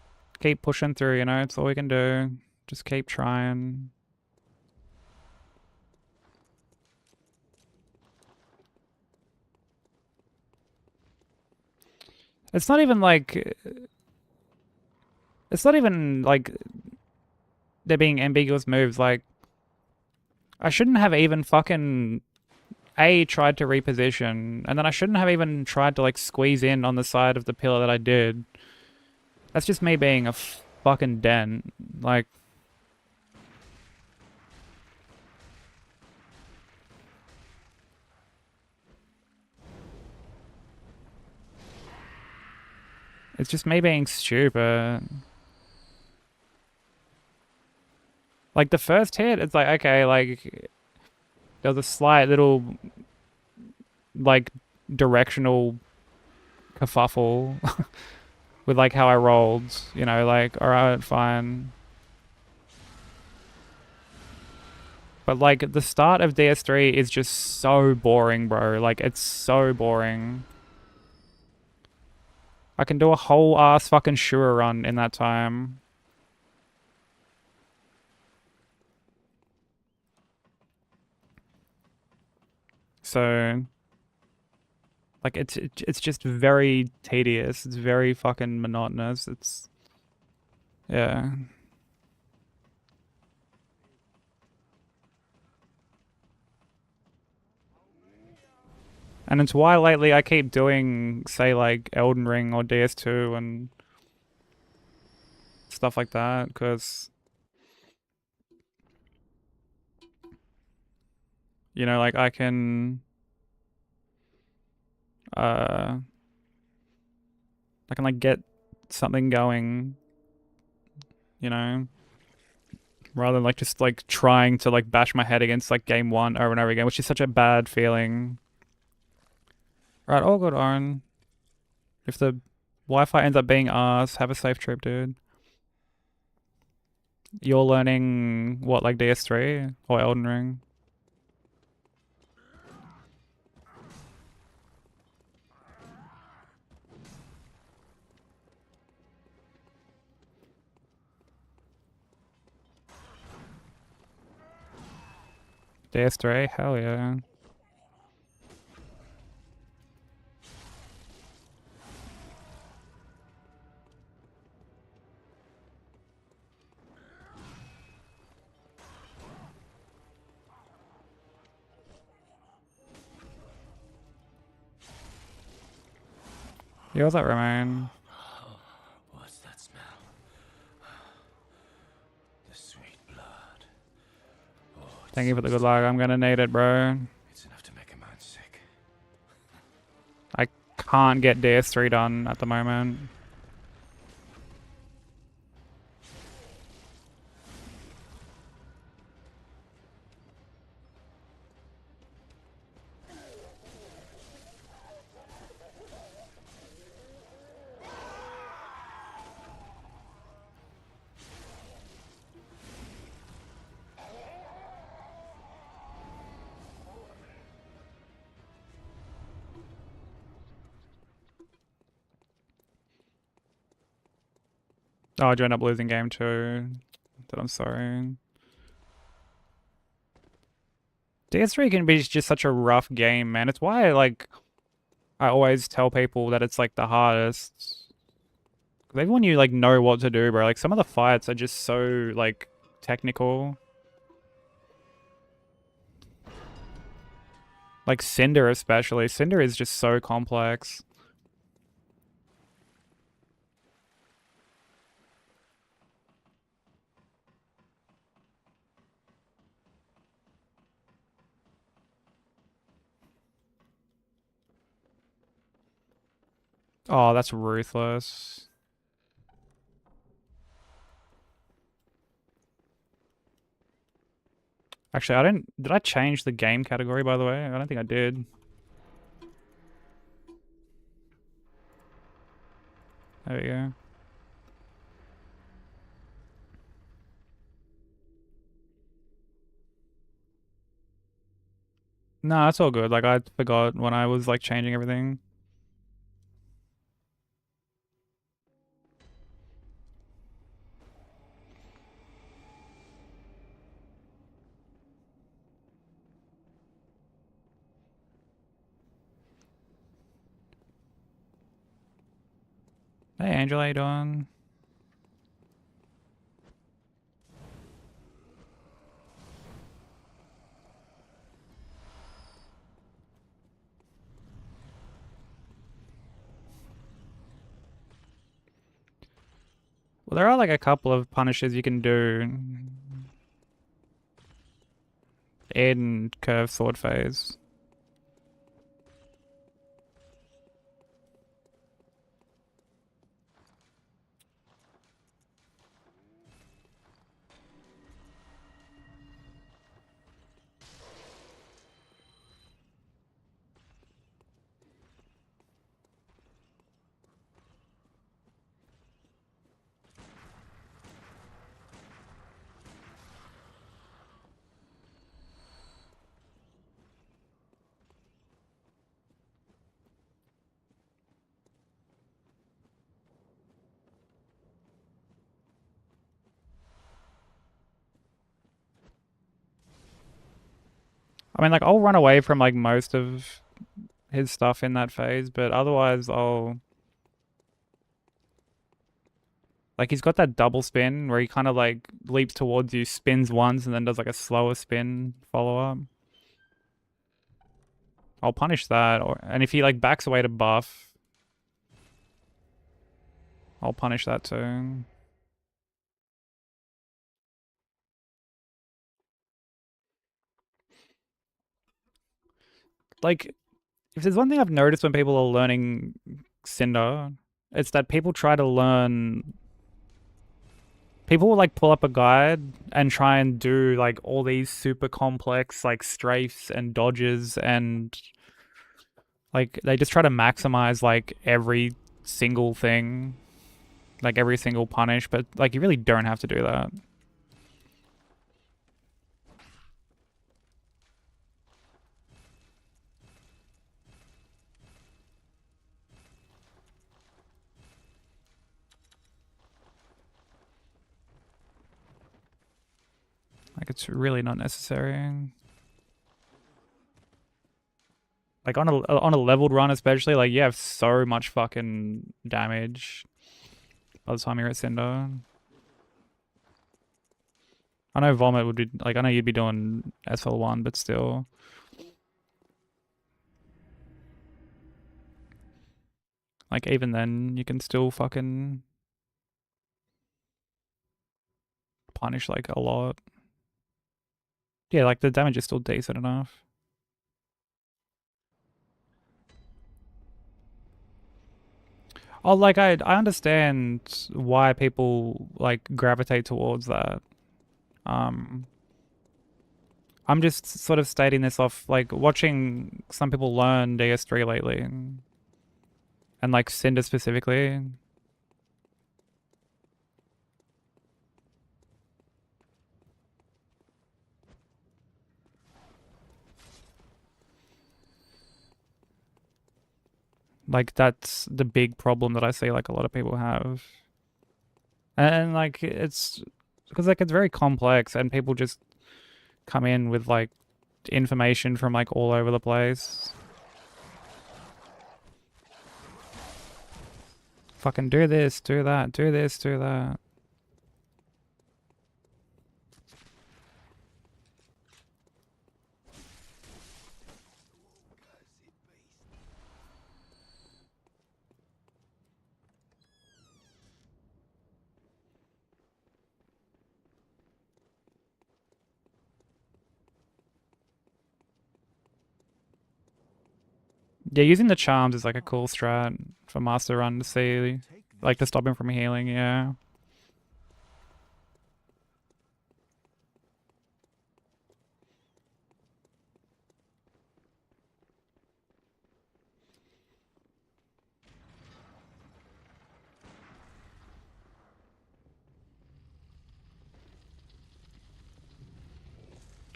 pushing through, you know? It's all we can do. Just keep trying. It's not even like... It's not even like there being ambiguous moves. Like, I shouldn't have even fucking tried to reposition, and then I shouldn't have even tried to like squeeze in on the side of the pillar that I did. That's just me being a fucking den. Like, it's just me being stupid. Like, the first hit, it's like, okay, like, there was a slight little, like, directional kerfuffle with, like, how I rolled. You know, like, alright, fine. But, like, the start of DS3 is just so boring, bro. Like, it's so boring. I can do a whole ass fucking Shura run in that time. So, like, it's just very tedious. It's very fucking monotonous. It's, yeah. And it's why lately I keep doing, say, like, Elden Ring or DS2 and stuff like that, because, you know, like, I can, like, get something going, you know, rather than, like, just, like, trying to, like, bash my head against, like, game one over and over again, which is such a bad feeling. Right, all good, Oren. If the Wi-Fi ends up being ours, have a safe trip, dude. You're learning, what, like DS3 or Elden Ring? DS3? Hell yeah. Yeah, what's that, Romain? What's that smell? The sweet blood. Oh, Thank you for the good luck. I'm gonna need it, bro. it's enough to make a man can't get DS3 done at the moment. Oh, I do end up losing game 2. But I'm sorry. DS3 can be just such a rough game, man. It's why, like, I always tell people that it's, like, the hardest. 'Cause even when you, like, know what to do, bro, like, some of the fights are just so, like, technical. Like, Cinder especially. Cinder is just so complex. Oh, that's ruthless. Actually, I didn't... Did I change the game category, by the way? I don't think I did. There we go. No, it's all good. Like, I forgot when I was, like, changing everything. Hey, Angel, how you doing? Well, there are, like, a couple of punishes you can do. Aid and curve sword phase. I mean, like, I'll run away from, like, most of his stuff in that phase, but otherwise I'll... Like, he's got that double spin where he kind of, like, leaps towards you, spins once, and then does, like, a slower spin follow-up. I'll punish that, and if he, like, backs away to buff, I'll punish that too. Like, if there's one thing I've noticed when people are learning Cinder, it's that people try to learn... People will, like, pull up a guide and try and do, like, all these super complex, like, strafes and dodges, and, like, they just try to maximize, like, every single thing, like, every single punish, but, like, you really don't have to do that. Like, it's really not necessary. Like, on a leveled run especially, like, you have so much fucking damage by the time you're at Cinder. I know Vomit would be... Like, I know you'd be doing SL1, but still. Like, even then, you can still fucking punish, like, a lot. Yeah, like, the damage is still decent enough. Oh, like I understand why people like gravitate towards that. Um, I'm just sort of stating this off like watching some people learn DS3 lately, and like Cinder specifically. Like that's the big problem that I see like a lot of people have. And like it's because like it's very complex and people just come in with like information from like all over the place. Fucking do this, do that, do this, do that. Yeah, using the charms is like a cool strat for Master Run to see, like to stop him from healing, yeah.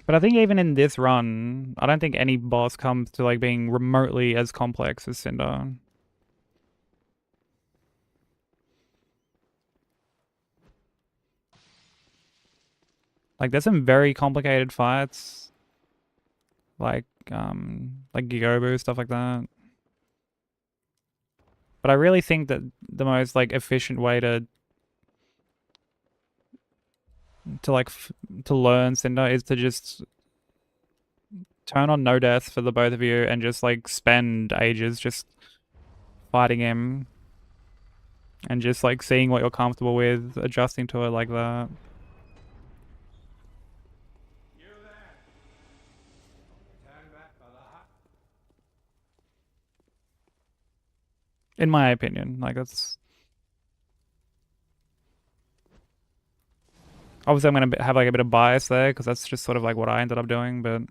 But I think even in this run, I don't think any boss comes to like being remotely as complex as Cinder. Like there's some very complicated fights. Like Gigobu, stuff like that. But I really think that the most like efficient way to like to learn Cinder is to just turn on no death for the both of you and just like spend ages just fighting him and just like seeing what you're comfortable with, adjusting to it like that. In my opinion, like that's obviously I'm gonna have like a bit of bias there because that's just sort of like what I ended up doing, but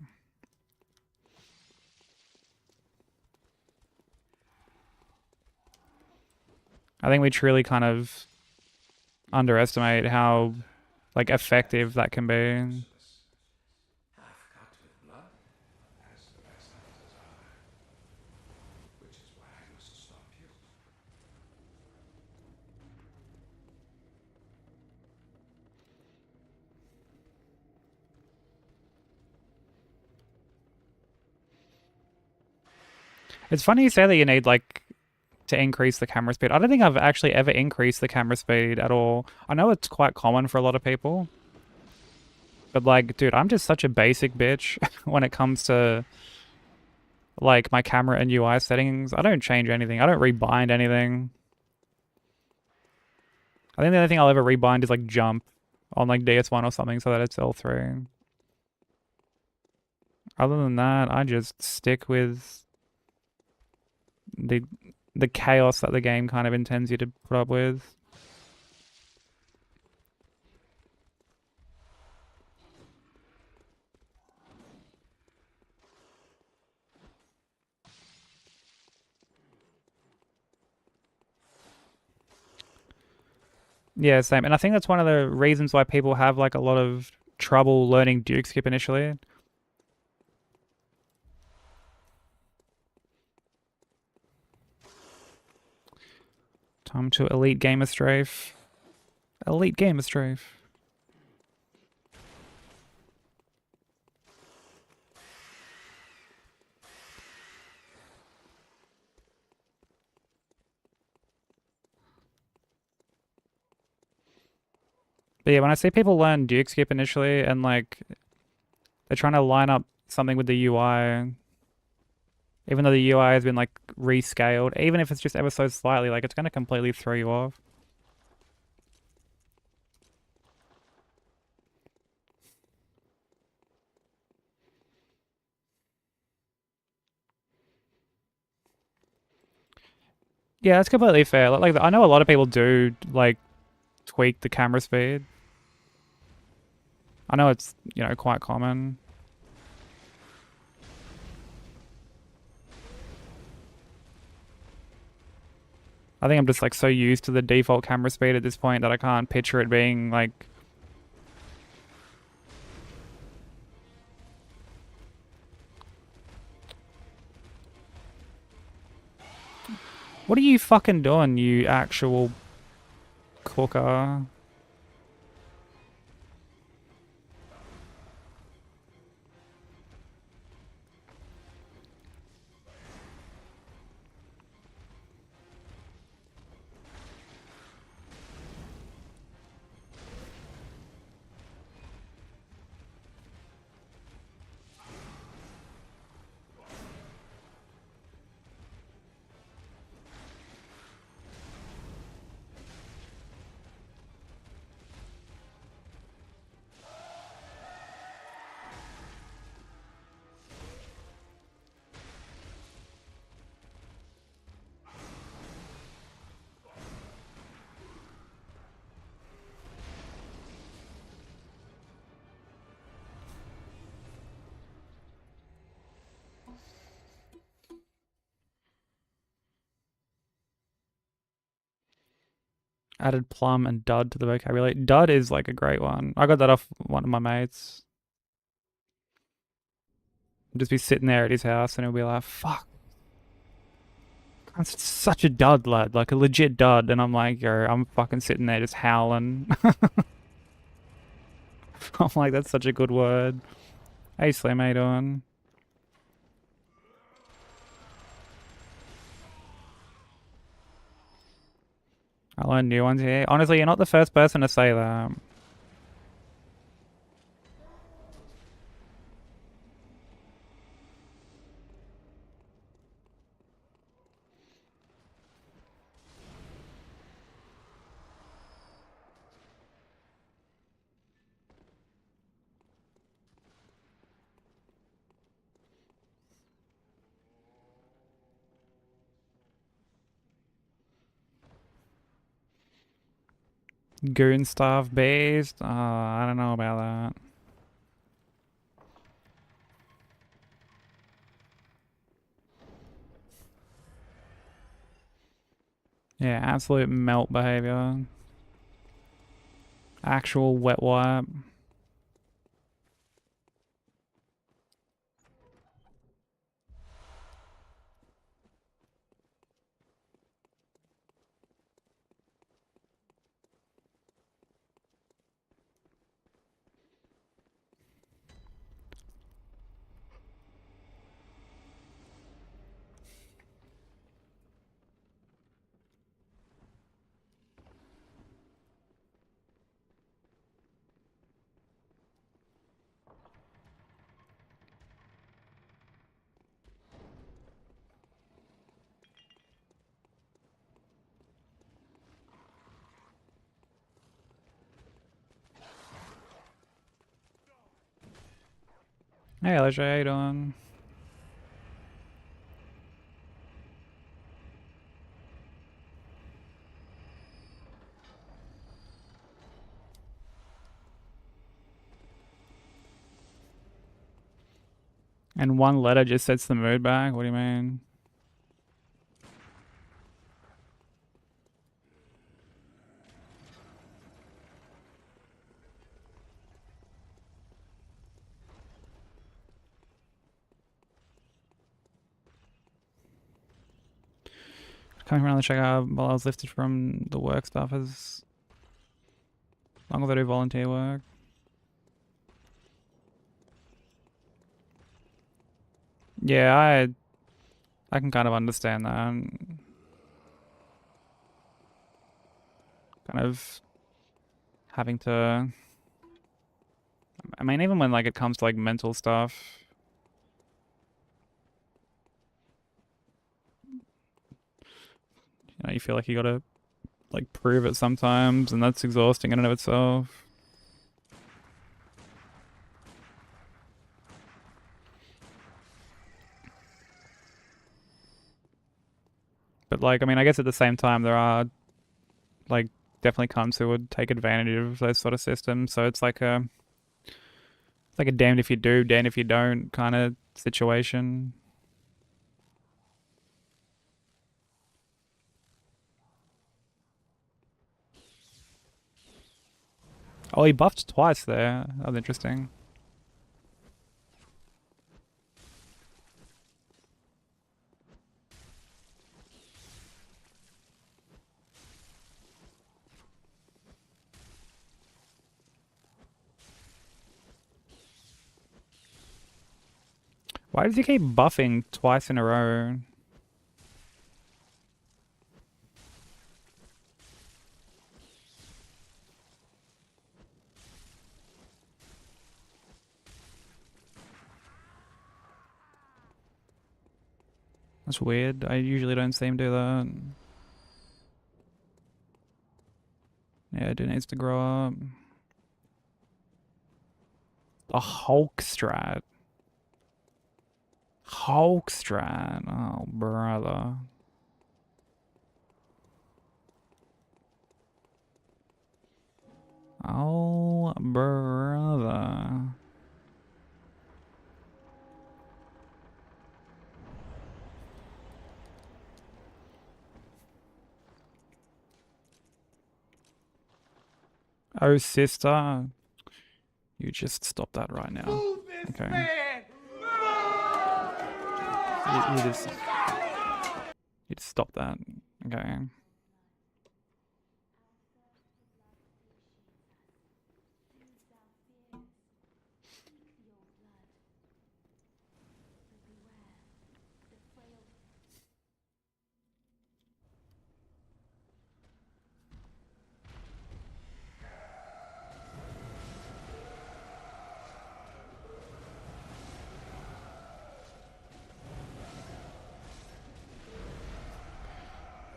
I think we truly kind of underestimate how like effective that can be. It's funny you say that you need like to increase the camera speed. I don't think I've actually ever increased the camera speed at all. I know it's quite common for a lot of people. But like, dude, I'm just such a basic bitch when it comes to like my camera and UI settings. I don't change anything. I don't rebind anything. I think the only thing I'll ever rebind is like jump on like DS1 or something so that it's L3. Other than that, I just stick with the the chaos that the game kind of intends you to put up with. Yeah, same. And I think that's one of the reasons why people have like a lot of trouble learning Duke Skip initially. Time to Elite Gamer Strafe. Elite Gamer Strafe. But yeah, when I see people learn Duke Skip initially and like they're trying to line up something with the UI, even though the UI has been like rescaled, even if it's just ever so slightly, like it's going to completely throw you off. Yeah, that's completely fair. Like I know a lot of people do like tweak the camera speed. I know it's, you know, quite common. I think I'm just like so used to the default camera speed at this point that I can't picture it being like... What are you fucking doing, you actual cooker? Added plum and dud to the vocabulary. Dud is like a great one. I got that off one of my mates. Just be sitting there at his house and he'll be like, fuck, that's such a dud, lad. Like a legit dud. And I'm like, yo, I'm fucking sitting there just howling. I'm like, that's such a good word. Hey, Slim, how you doing? I learned new ones here. Honestly, you're not the first person to say that. Goon stuff based? I don't know about that. Yeah, absolute melt behavior. Actual wet wipe. Hey, Alicia, how you doing? And one letter just sets the mood back? What do you mean? Coming around the checkout while I was lifted from the work stuff as long as I do volunteer work. Yeah, I can kind of understand that. Kind of having to... I mean, even when like it comes to like mental stuff, you know, you feel like you gotta like prove it sometimes, and that's exhausting in and of itself. But like, I mean, I guess at the same time there are like definitely cunts who would take advantage of those sort of systems. So it's like a damned if you do, damned if you don't kind of situation. Oh, he buffed twice there. That was interesting. Why does he keep buffing twice in a row? That's weird. I usually don't see him do that. Yeah, dude needs to grow up. A Hulk strat. Hulk strat. Oh, brother. Oh, brother. Oh, sister. You just stop that right now. Okay. You just stop that. Okay.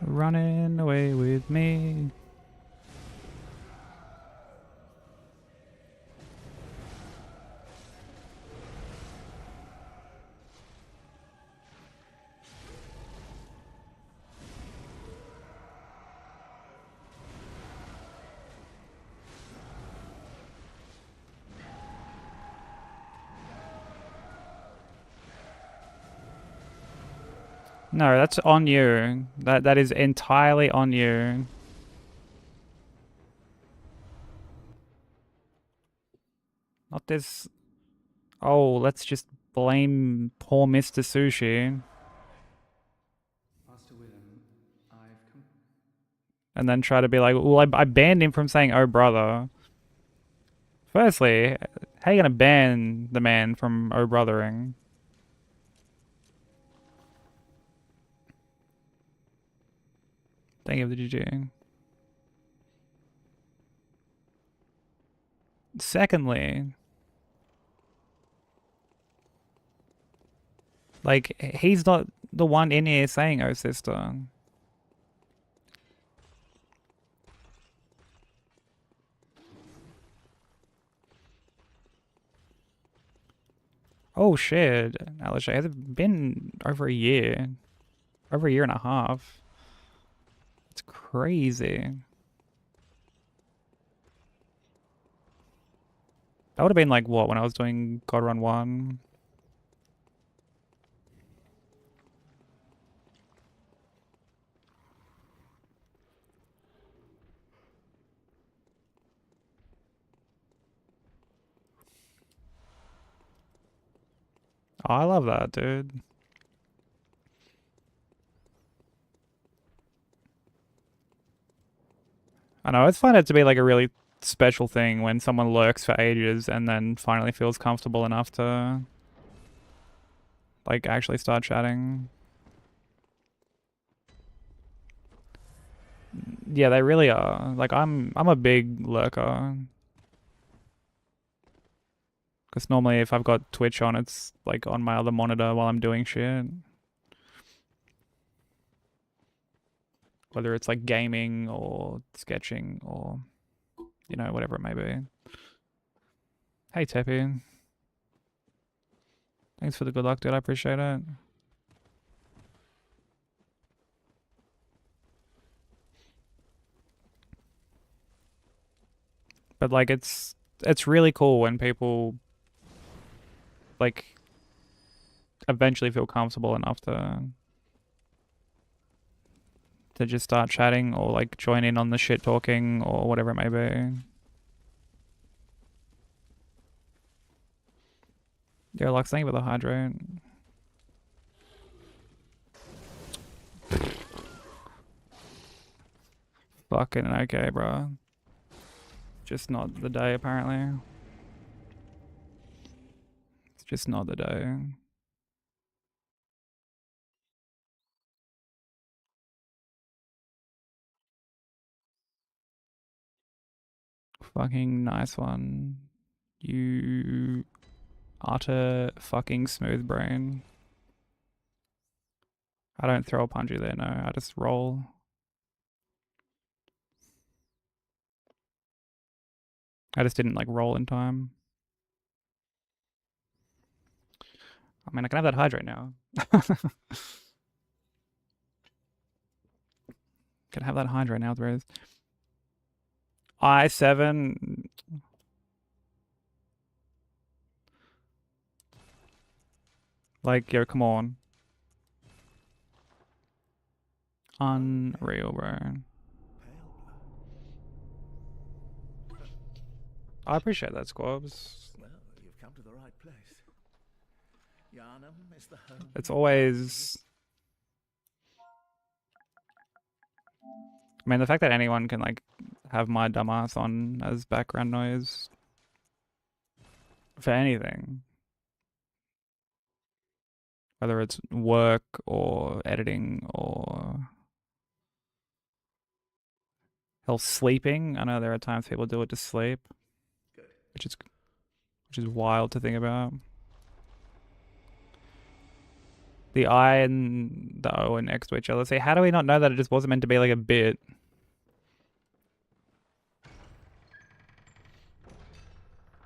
Running away with me. No, that's on you. That is entirely on you. Not this. Oh, let's just blame poor Mr. Sushi. Master Willem, I've come. And then try to be like, well, I banned him from saying, oh, brother. Firstly, how you gonna ban the man from oh, brothering? Thank you for the GG. Secondly, like, he's not the one in here saying, oh, sister. Oh, shit. Alicia, has it been over a year? Over a year and a half. It's crazy. That would have been like, what, when I was doing God Run 1? Oh, I love that, dude. I know, I find it to be like a really special thing when someone lurks for ages and then finally feels comfortable enough to like actually start chatting. Yeah, they really are. Like I'm a big lurker. Because normally if I've got Twitch on, it's like on my other monitor while I'm doing shit. Whether it's like gaming or sketching or, you know, whatever it may be. Hey, Teppy. Thanks for the good luck, dude. I appreciate it. But like it's really cool when people like eventually feel comfortable enough to just start chatting or like join in on the shit talking or whatever it may be. Yeah, like something with a hydrate. Fucking okay, bro. Just not the day, apparently. It's just not the day. Fucking nice one. You utter fucking smooth brain. I don't throw a punch there, no. I just roll. I just didn't like roll in time. I mean, I can have that hydrate now. Can have that hydrate now, Thriz. I7. Like, yo, come on. Unreal, bro. Pale I appreciate that, Squabs. blood. Well, you've come to the right place. Yarnum is the home. It's always... I mean, the fact that anyone can, like, have my dumbass on as background noise for anything. Whether it's work or editing or... hell, sleeping. I know there are times people do it to sleep. Good. Which is wild to think about. The I and the O are next to each other. See, how do we not know that it just wasn't meant to be like a bit?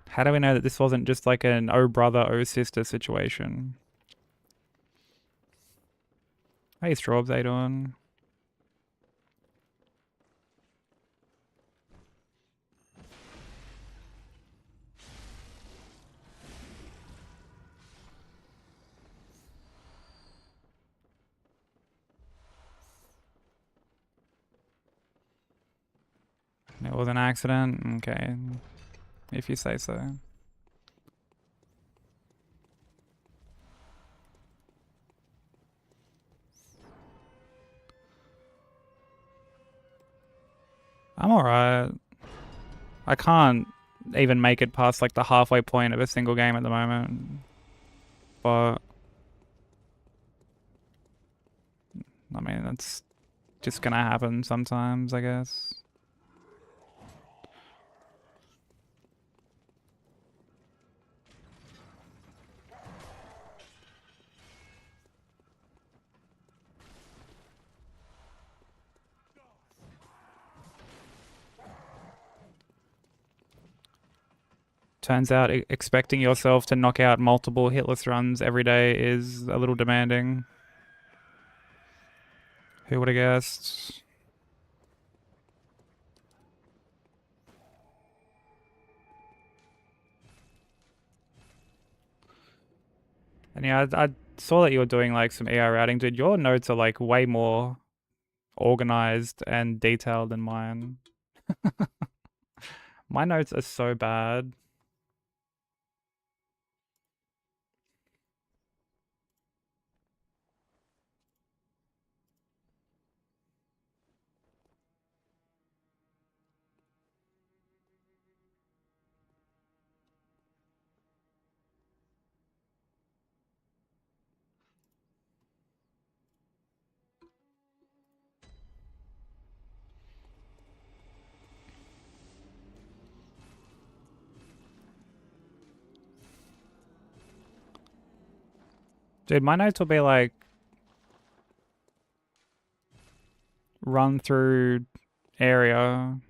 How do we know that this wasn't just like an oh brother, oh sister situation? Hey, Straubs, how you doing? It was an accident? Okay. If you say so. I'm alright. I can't even make it past like the halfway point of a single game at the moment. But I mean, that's just gonna happen sometimes, I guess. Turns out expecting yourself to knock out multiple hitless runs every day is a little demanding. Who would have guessed? And yeah, I saw that you were doing like some AI routing, dude. Your notes are like way more organized and detailed than mine. My notes are so bad. Dude, my notes will be like run through area.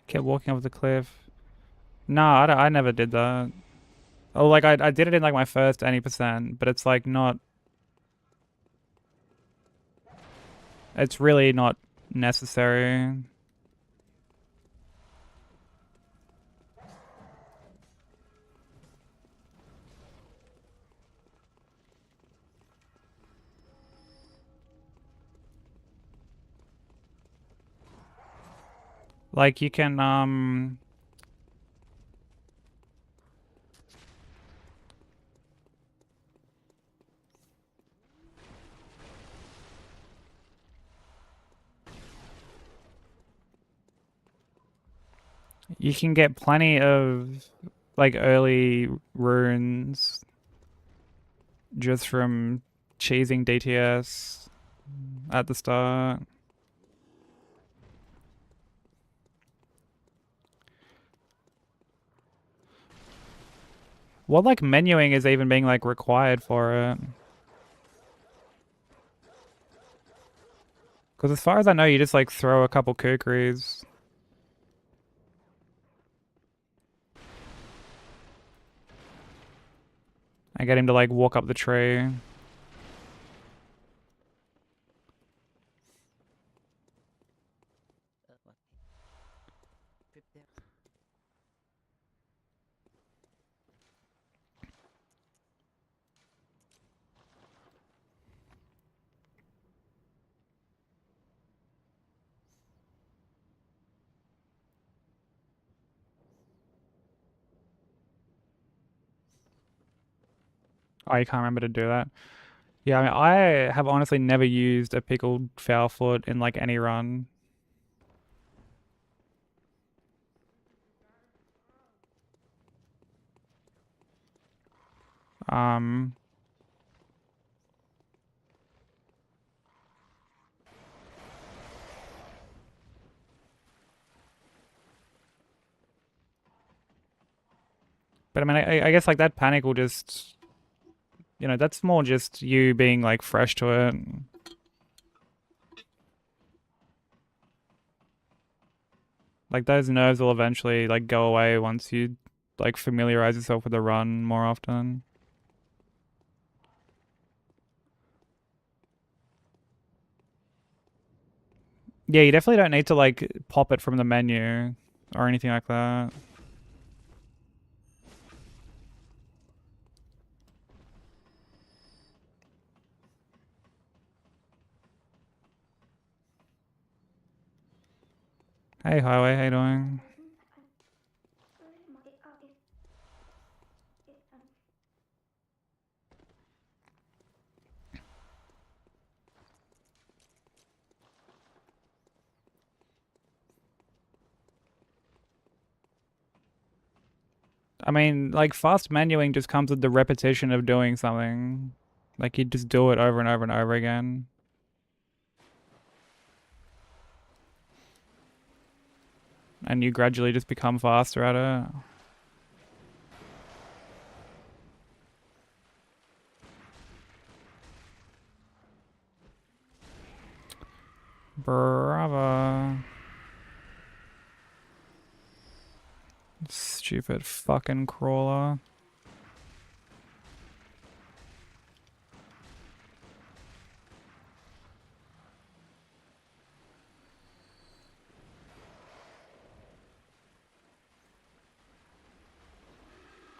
Kept walking off the cliff. No, I never did that. Oh, like I did it in like my first any percent, but it's like not. It's really not necessary. Like you can you can get plenty of like early runes just from cheesing DTS at the start. What like menuing is even being like required for it? Because as far as I know, you just like throw a couple kukris. I get him to like walk up the tree. Oh, you can't remember to do that. Yeah, I mean, I have honestly never used a pickled foul foot in like any run. Um, but I mean, I guess like that panic will just, you know, that's more just you being like fresh to it. Like those nerves will eventually like go away once you like familiarize yourself with the run more often. Yeah, you definitely don't need to like pop it from the menu or anything like that. Hey, Highway, how you doing? I mean, like fast menuing just comes with the repetition of doing something. Like you just do it over and over and over again. And you gradually just become faster at it. Bravo. Stupid fucking crawler.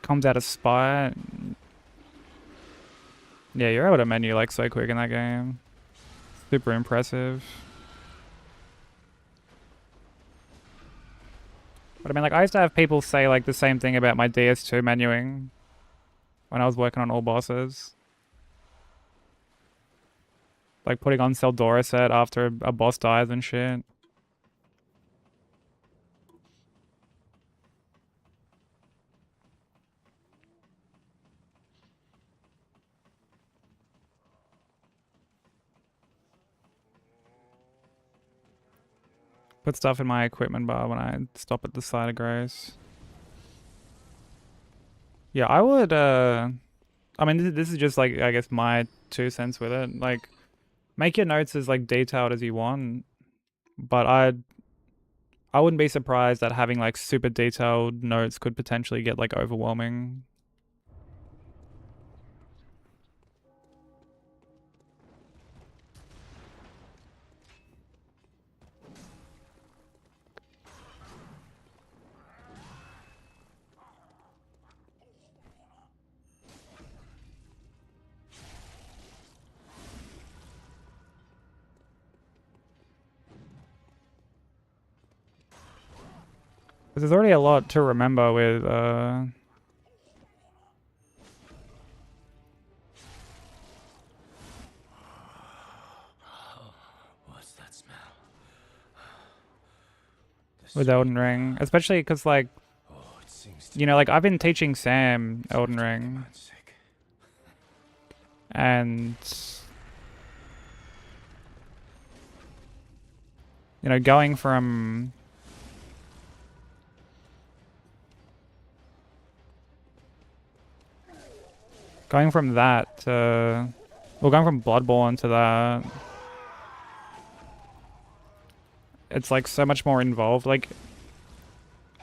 Comes out of spite. Yeah, you're able to menu like so quick in that game. Super impressive. But I mean, like, I used to have people say like the same thing about my DS2 menuing when I was working on all bosses. Like putting on Seldora set after a boss dies and shit. Put stuff in my equipment bar when I stop at the site of grace. Yeah, I would, I mean, this is just like, I guess, my 2 cents with it. Like, make your notes as like detailed as you want, but I wouldn't be surprised that having like super detailed notes could potentially get like overwhelming. There's already a lot to remember with What's that smell? with Elden Ring, especially because like, Oh, it seems to you know, like I've been teaching Sam Elden Ring, sick. and you know, going from that to, well, going from Bloodborne to that, it's like so much more involved. Like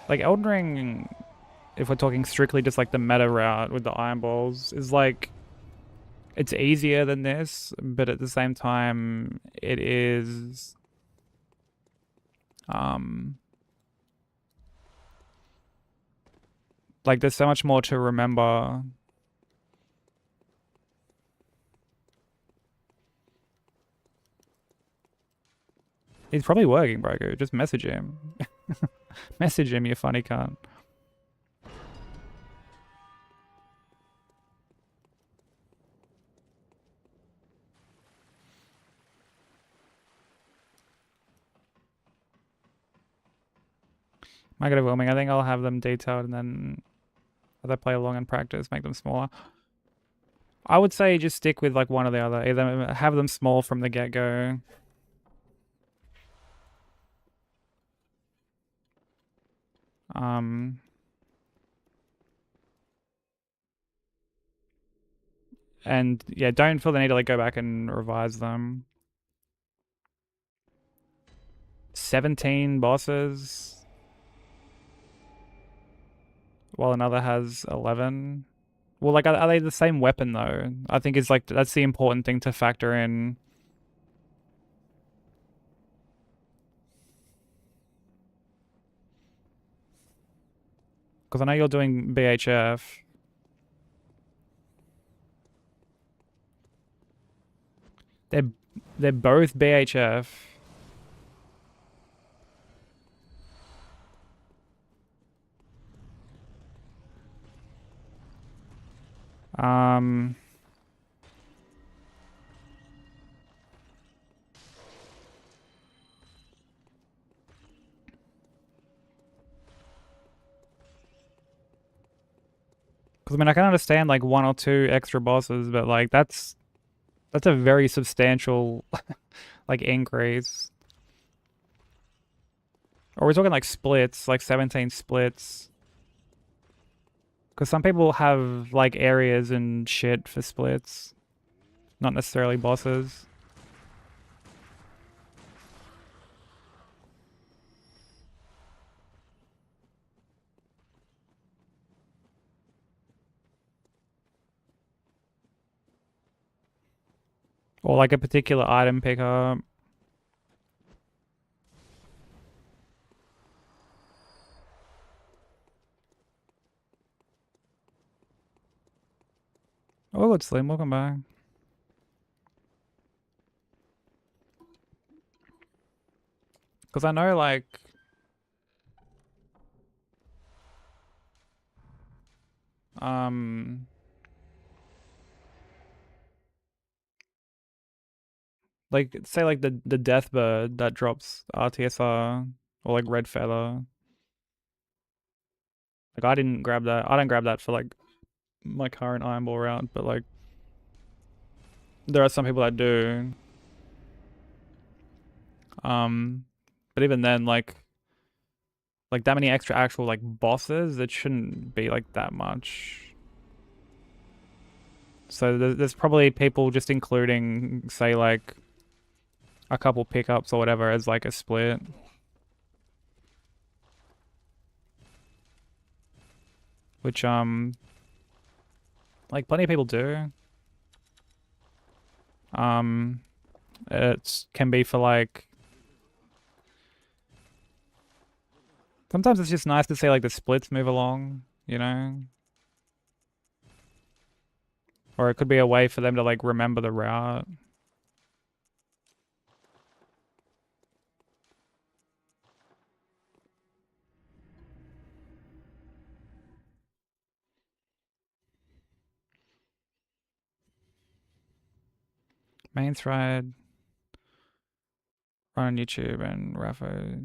Elden Ring, if we're talking strictly just like the meta route with the Iron Balls, is like, it's easier than this, but at the same time, it is like there's so much more to remember. He's probably working, Brogo. Just message him. Message him, you funny cunt. Might get overwhelming. I think I'll have them detailed and then as I play along and practice, make them smaller. I would say just stick with like one or the other. Either have them small from the get-go. And yeah, don't feel the need to like go back and revise them. 17 bosses, while another has 11. Well, like, are they the same weapon though? I think it's like, that's the important thing to factor in. Because I know you're doing BHF. They're both BHF. Because I mean, I can understand like 1 or 2 extra bosses, but like that's a very substantial like increase. Or we're talking like splits, like 17 splits. Because some people have like areas and shit for splits, not necessarily bosses. Or like a particular item pickup. Oh, good Slim, welcome back. Because I know like like say like the Deathbird that drops RTSR or like Red Feather. Like I didn't grab that. I don't grab that for like my current Iron Ball route, but like there are some people that do. But even then, like that many extra actual like bosses, it shouldn't be like that much. So there's probably people just including, say, like a couple pickups or whatever as like a split. which like plenty of people do. It can be for like, sometimes it's just nice to see like the splits move along, you know? Or it could be a way for them to like remember the route. Main thread, run on YouTube, and Rafa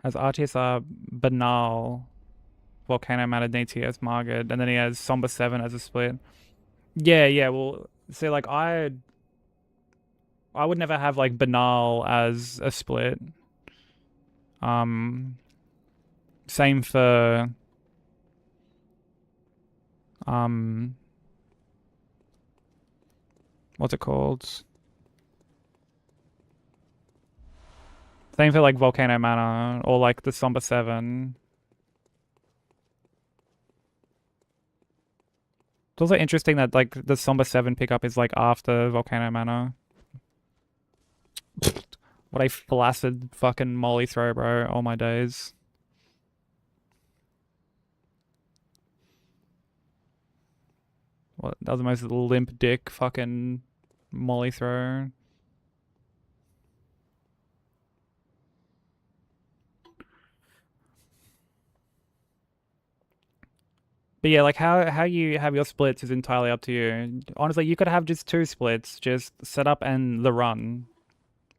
has RTSR Banal, Volcano Matter, DTS Margid, and then he has Somber 7 as a split. Yeah, well, see, like, I would never have, like, Banal as a split. Same for, what's it called? Same for, like, Volcano Manor, or, like, the Somber 7. It's also interesting that, like, the Somber 7 pickup is, like, after Volcano Manor. What a flaccid fucking molly throw, bro. All my days. What? That was the most limp dick fucking molly throw. But yeah, like how you have your splits is entirely up to you. Honestly, you could have just 2 splits, just set up and the run,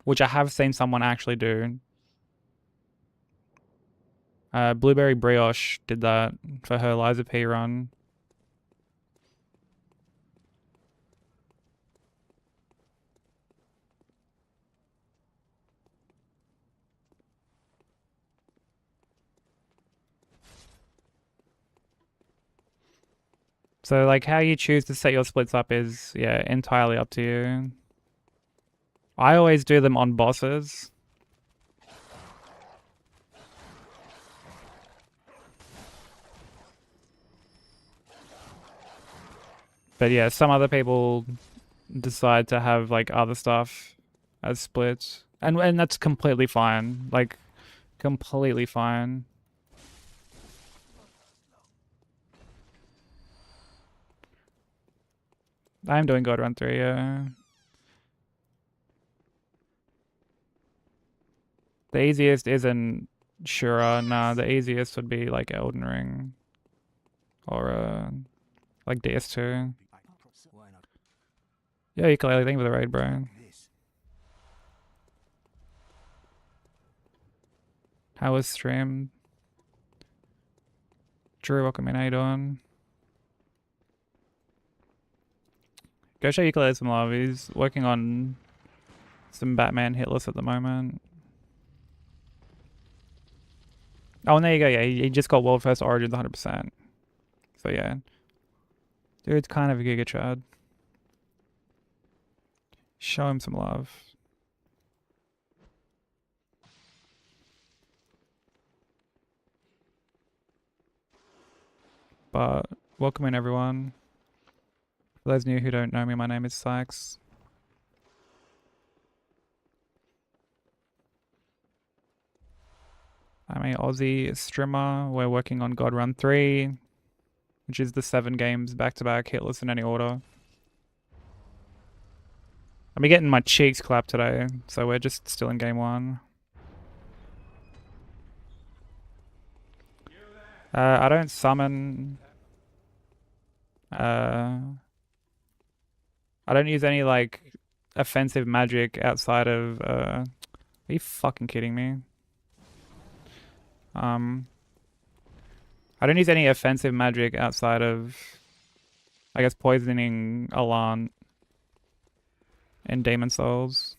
which I have seen someone actually do. Blueberry Brioche did that for her Liza P run. So like how you choose to set your splits up is, yeah, entirely up to you. I always do them on bosses. But yeah, some other people decide to have like other stuff as splits. And that's completely fine. Like completely fine. I'm doing God Run 3, yeah. The easiest isn't Shura, nah, the easiest would be like Elden Ring. Or like DS2. Why not? Yeah, ukulele, thank you for the raid, bro. This. How was stream? Drew, welcome in, how you doing? Go show ukulele some love, he's working on some Batman hit list at the moment. Oh, and there you go, yeah, he just got World First Origins 100%. So yeah. Dude's kind of a Giga Chad. Show him some love. But welcome in, everyone. For those new who don't know me, my name is Sykes. I'm a Aussie streamer. We're working on God Run 3, which is the 7 games back-to-back, hitless in any order. I'm getting my cheeks clapped today, so we're just still in game 1. I don't summon. I don't use any like offensive magic outside of. Are you fucking kidding me? I don't use any offensive magic outside of, I guess, poisoning Alan in Demon Souls.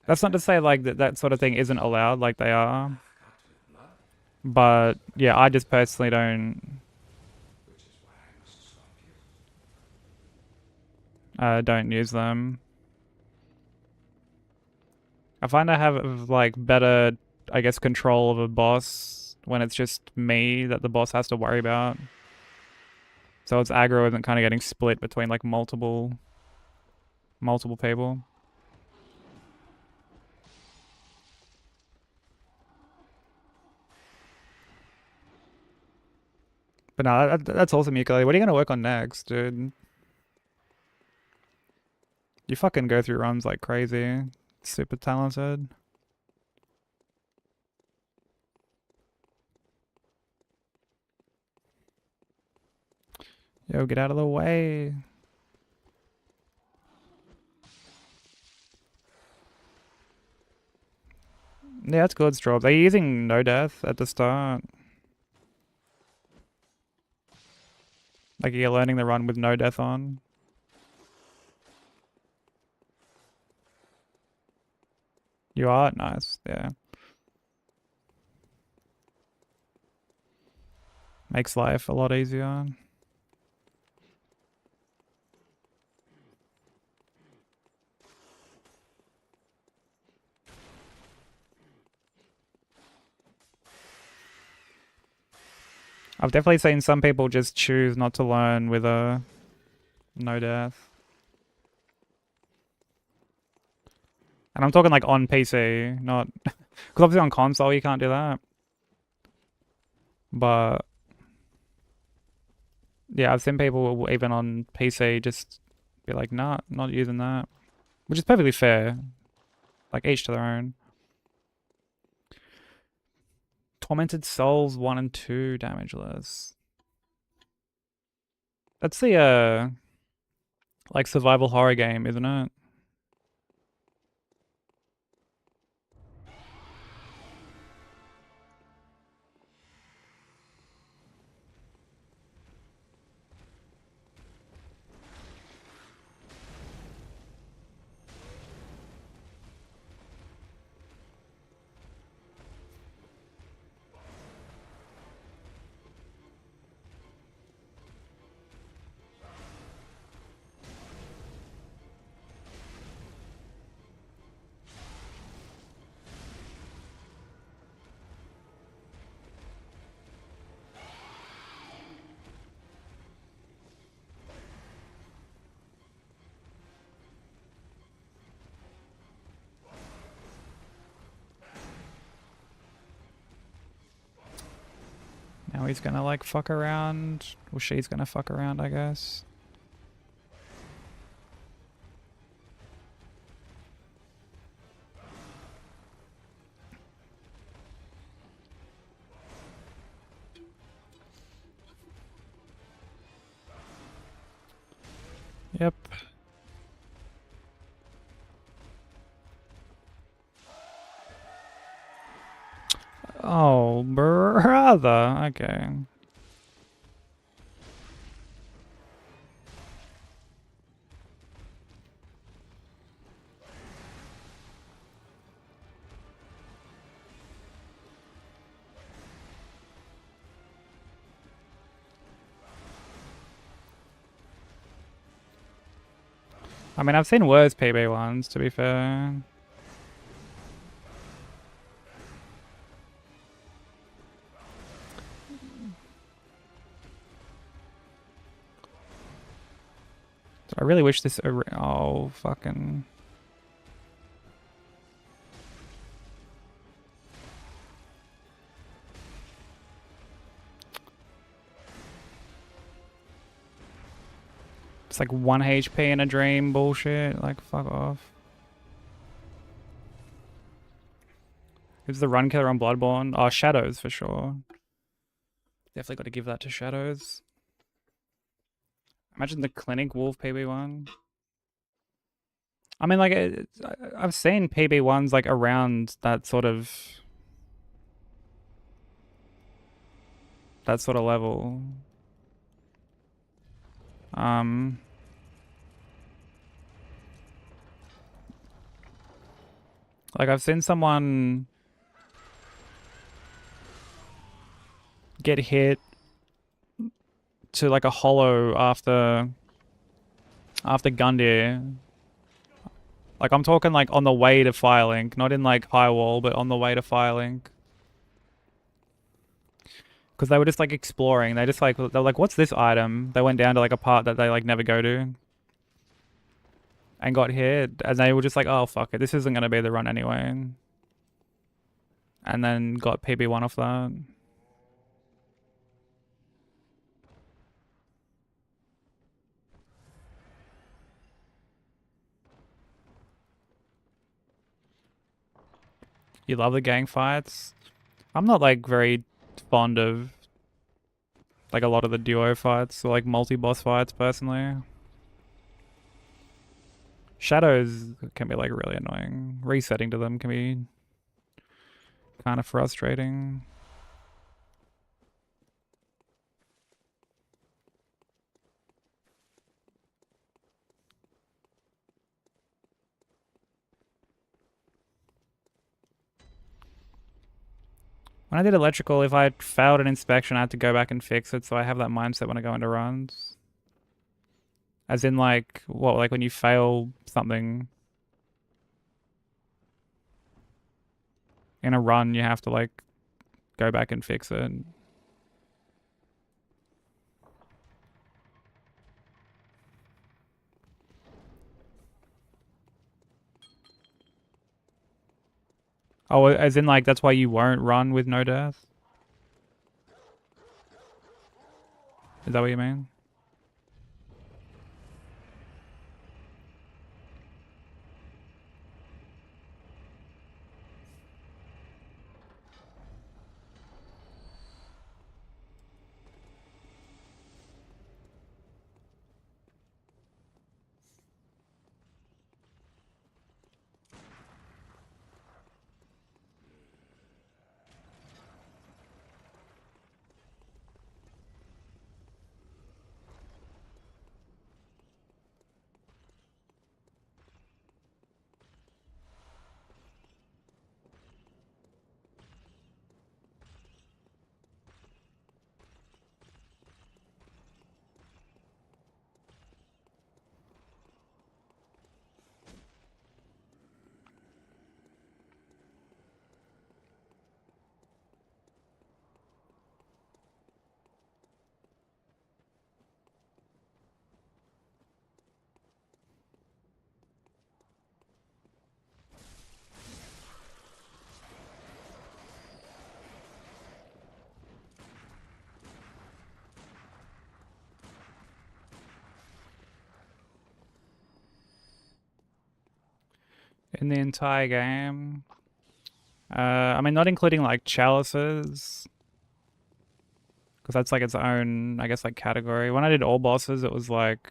That's not to say like that sort of thing isn't allowed, like they are. But yeah, I just personally don't use them. I find I have like better I guess, control of a boss when it's just me that the boss has to worry about. So its aggro isn't kind of getting split between like multiple people. But no, that's awesome, Ukulele. What are you gonna work on next, dude? You fucking go through runs like crazy. Super talented. Yo, get out of the way. Yeah, that's good, Strobes. Are you using no death at the start? Like you're learning the run with no death on? You are? Nice, yeah. Makes life a lot easier. I've definitely seen some people just choose not to learn with a no death. And I'm talking like on PC, not... Because obviously on console you can't do that. But... Yeah, I've seen people even on PC just be like, nah, not using that. Which is perfectly fair. Like, each to their own. Tormented Souls 1 and 2 damageless. That's the, like, survival horror game, isn't it? Now he's gonna like fuck around. Well, she's gonna fuck around, I guess. Yep. Oh, brother. Okay. I mean, I've seen worse PB ones, to be fair. I really wish this... Oh, fucking... It's like 1 HP in a dream bullshit. Like, fuck off. Who's the run killer on Bloodborne? Oh, Shadows for sure. Definitely got to give that to Shadows. Imagine the Clinic Wolf PB1. I mean, like, I've seen PB1s like around that sort of level. Like I've seen someone get hit to like a hollow after Gundyr. Like I'm talking like on the way to Firelink, not in like High Wall, but on the way to Firelink. Because they were just like exploring. They're like, what's this item? They went down to like a part that they like never go to. And got hit. And they were just like, oh fuck it, this isn't gonna be the run anyway. And then got PB1 off that. You love the gang fights? I'm not like very fond of like a lot of the duo fights or like multi-boss fights personally. Shadows can be like really annoying. Resetting to them can be kind of frustrating. When I did electrical, if I failed an inspection, I had to go back and fix it, so I have that mindset when I go into runs. As in like, what, like when you fail something in a run, you have to like go back and fix it. Oh, as in like that's why you won't run with no death? Is that what you mean? In the entire game. I mean, not including like chalices, because that's like its own, I guess, like category. When I did all bosses, it was like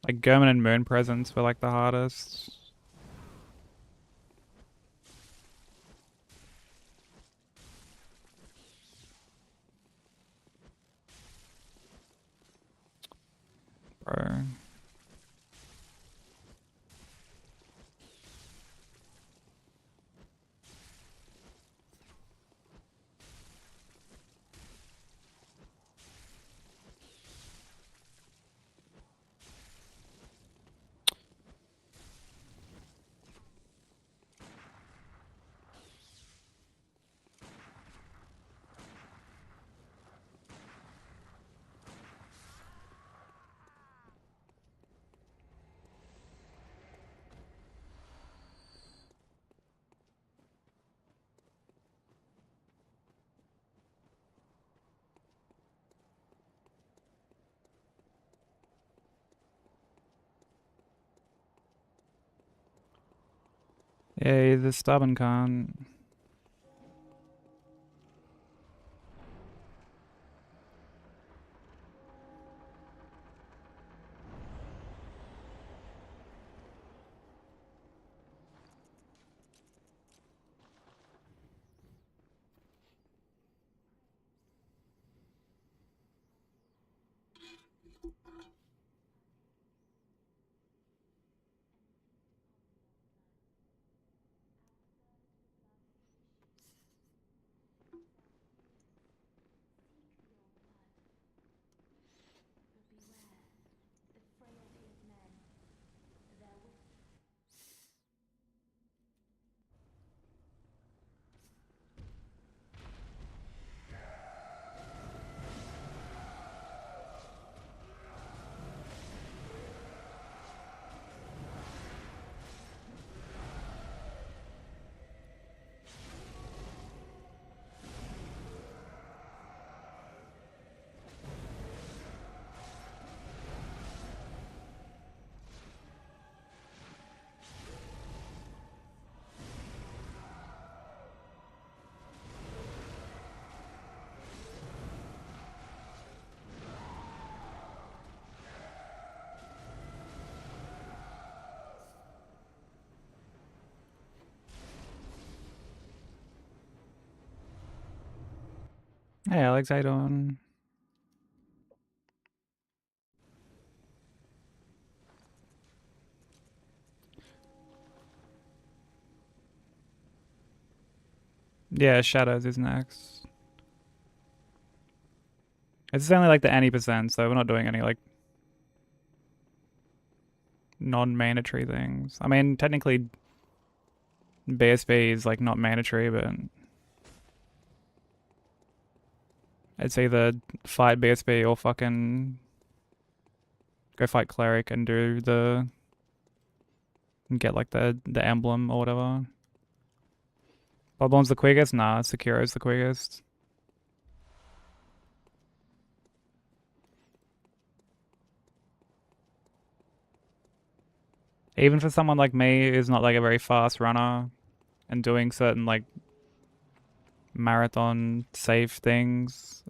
Gurman and Moon Presence were like the hardest. Bro. Yeah, he's a stubborn cunt. Hey Alex, how you doing? Yeah, Shadows is next. It's only like the 80%, so we're not doing any like non-mandatory things. I mean, technically BSB is like not mandatory, but it's either fight BSB or fucking go fight cleric and do and get like the emblem or whatever. Bloodborne's the quickest? Nah, Sekiro's the quickest. Even for someone like me who's not like a very fast runner and doing certain like marathon safe things,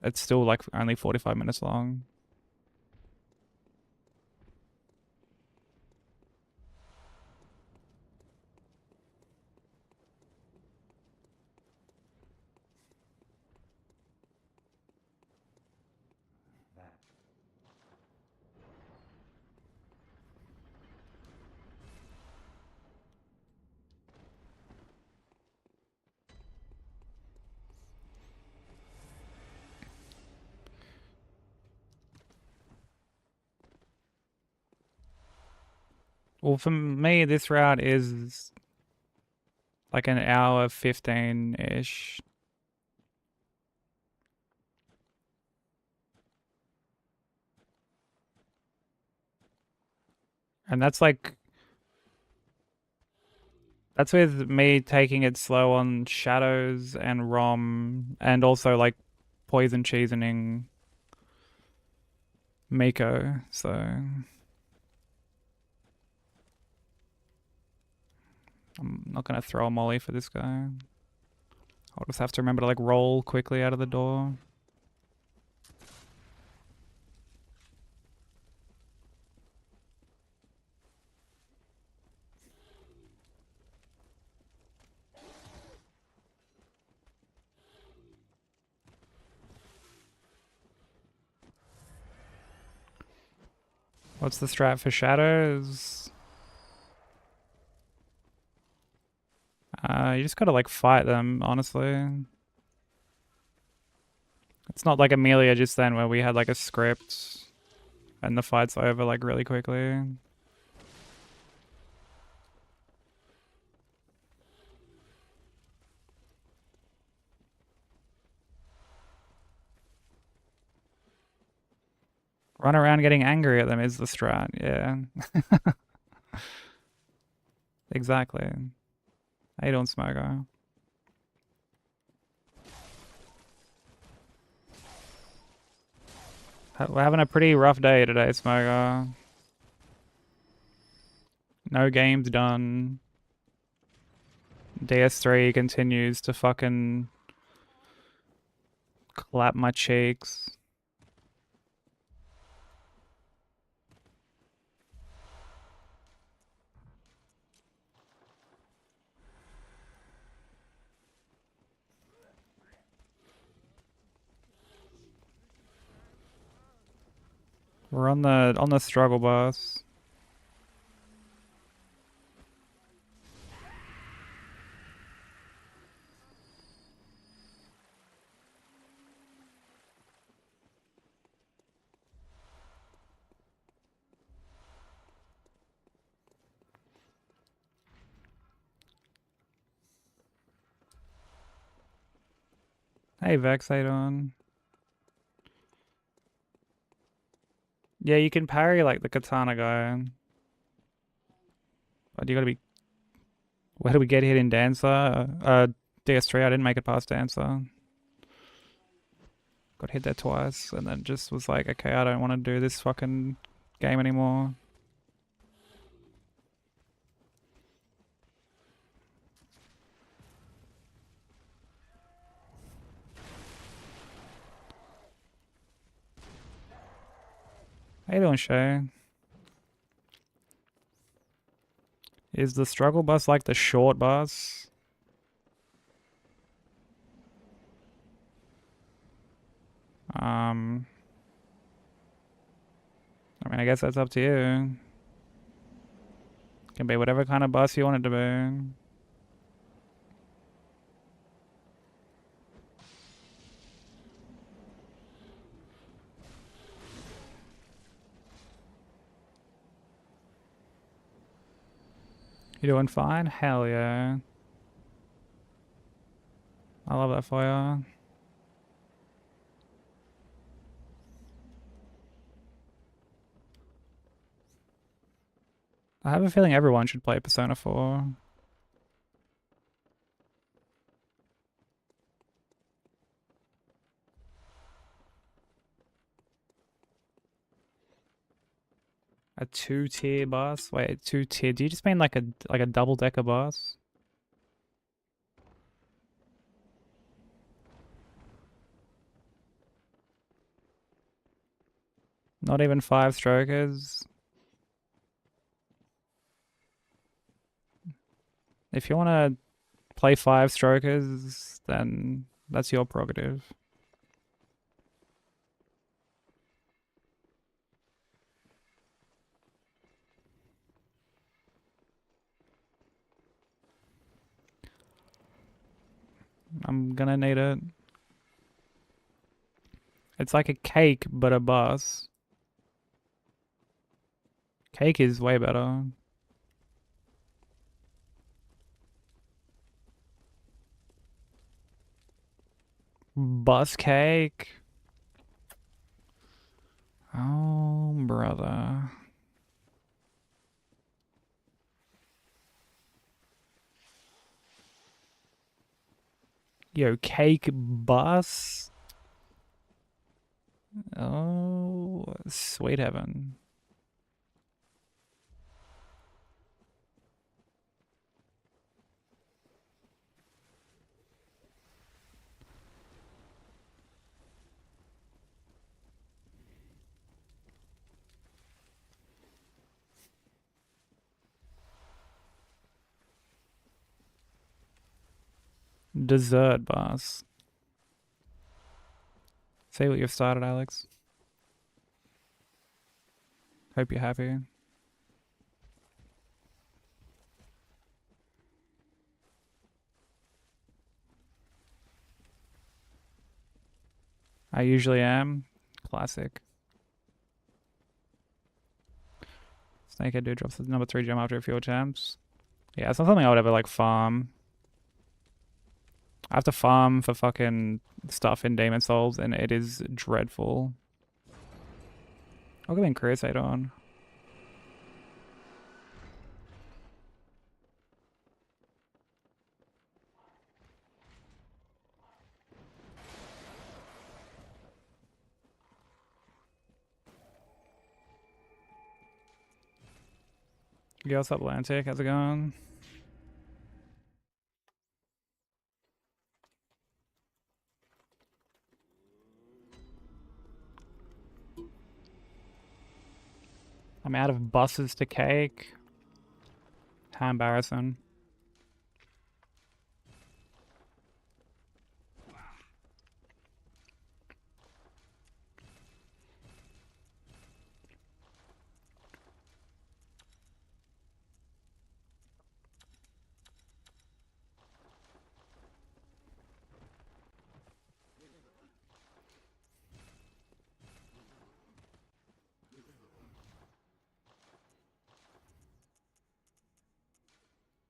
it's still like only 45 minutes long. Well, for me, this route is like an hour 15-ish. And that's like, that's with me taking it slow on shadows and ROM and also like poison cheesening Mako, so I'm not gonna throw a molly for this guy. I'll just have to remember to like roll quickly out of the door. What's the strat for shadows? You just gotta like fight them, honestly. It's not like Amelia just then where we had like a script and the fight's over like really quickly. Run around getting angry at them is the strat, yeah. Exactly. How you doing, Smoker? We're having a pretty rough day today, Smoker. No games done. DS3 continues to fucking clap my cheeks. We're on the struggle bus. Hey Vex, how you doing? Yeah, you can parry like the katana guy. But you gotta be. Where do we get hit in Dancer? DS3, I didn't make it past Dancer. Got hit there twice, and then just was like, okay, I don't want to do this fucking game anymore. How you doing, Shay? Is the struggle bus like the short bus? I mean, I guess that's up to you. Can be whatever kind of boss you want it to be. You doing fine? Hell yeah. I love that for you. I have a feeling everyone should play Persona 4. A 2-tier boss? Wait, 2-tier? Do you just mean like a double-decker boss? Not even 5 strokers? If you want to play 5 strokers, then that's your prerogative. I'm gonna need it. It's like a cake, but a boss. Cake is way better. Bus cake? Oh, brother. Yo, cake bus? Oh, sweet heaven. Dessert bus. Say what you've started, Alex. Hope you're happy. I usually am. Classic. Snakehead dude drops the number 3 gem after a few attempts. Yeah, it's not something I would ever like farm. I have to farm for fucking stuff in Demon Souls, and it is dreadful. I'll go in Crusade on. Yo, what's up, Atlantic? How's it going? I'm out of buses to cake. How embarrassing.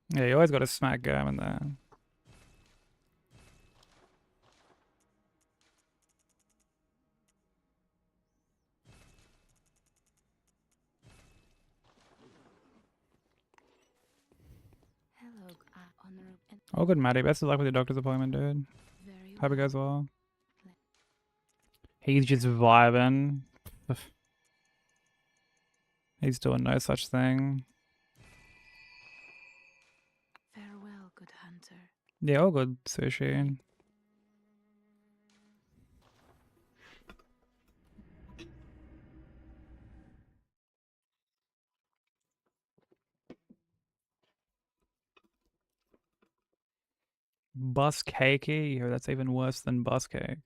Yeah, you always got to smack Germ in there. Hello, honorable and Oh, good, Maddie. Best of luck with your doctor's appointment, dude. very Hope it well. goes well. He's just vibing. He's doing no such thing. Farewell, good hunter. Yeah, all good, Sushi. Bus cakey? Yo, that's even worse than bus cake.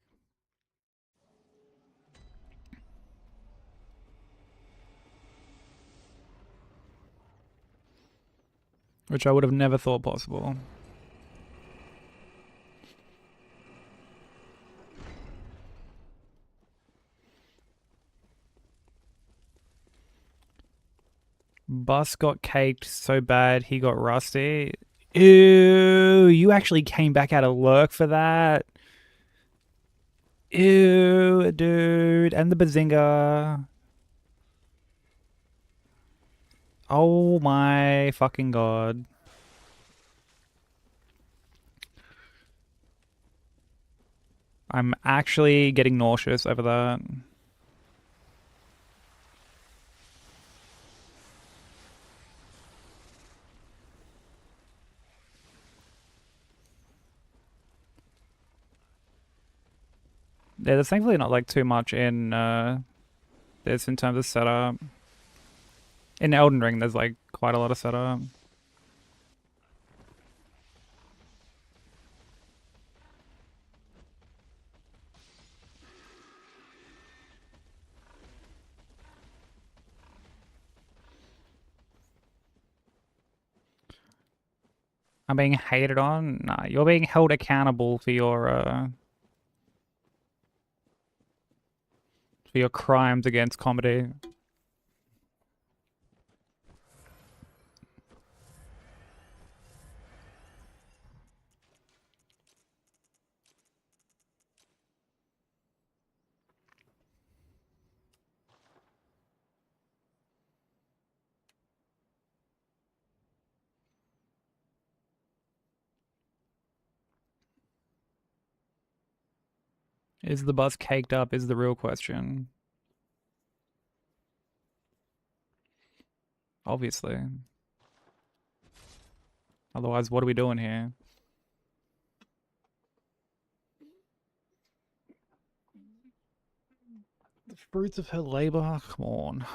Which I would have never thought possible. Bus got caked so bad he got rusty. Ew, you actually came back out of lurk for that. Ew, dude. And the bazinga. Oh my fucking god. I'm actually getting nauseous over that. Yeah, there's thankfully not like too much in this in terms of setup. In Elden Ring, there's like quite a lot of setup. I'm being hated on? Nah, you're being held accountable for your crimes against comedy. Is the bus caked up is the real question. Obviously. Otherwise, what are we doing here? The fruits of her labor? Come on.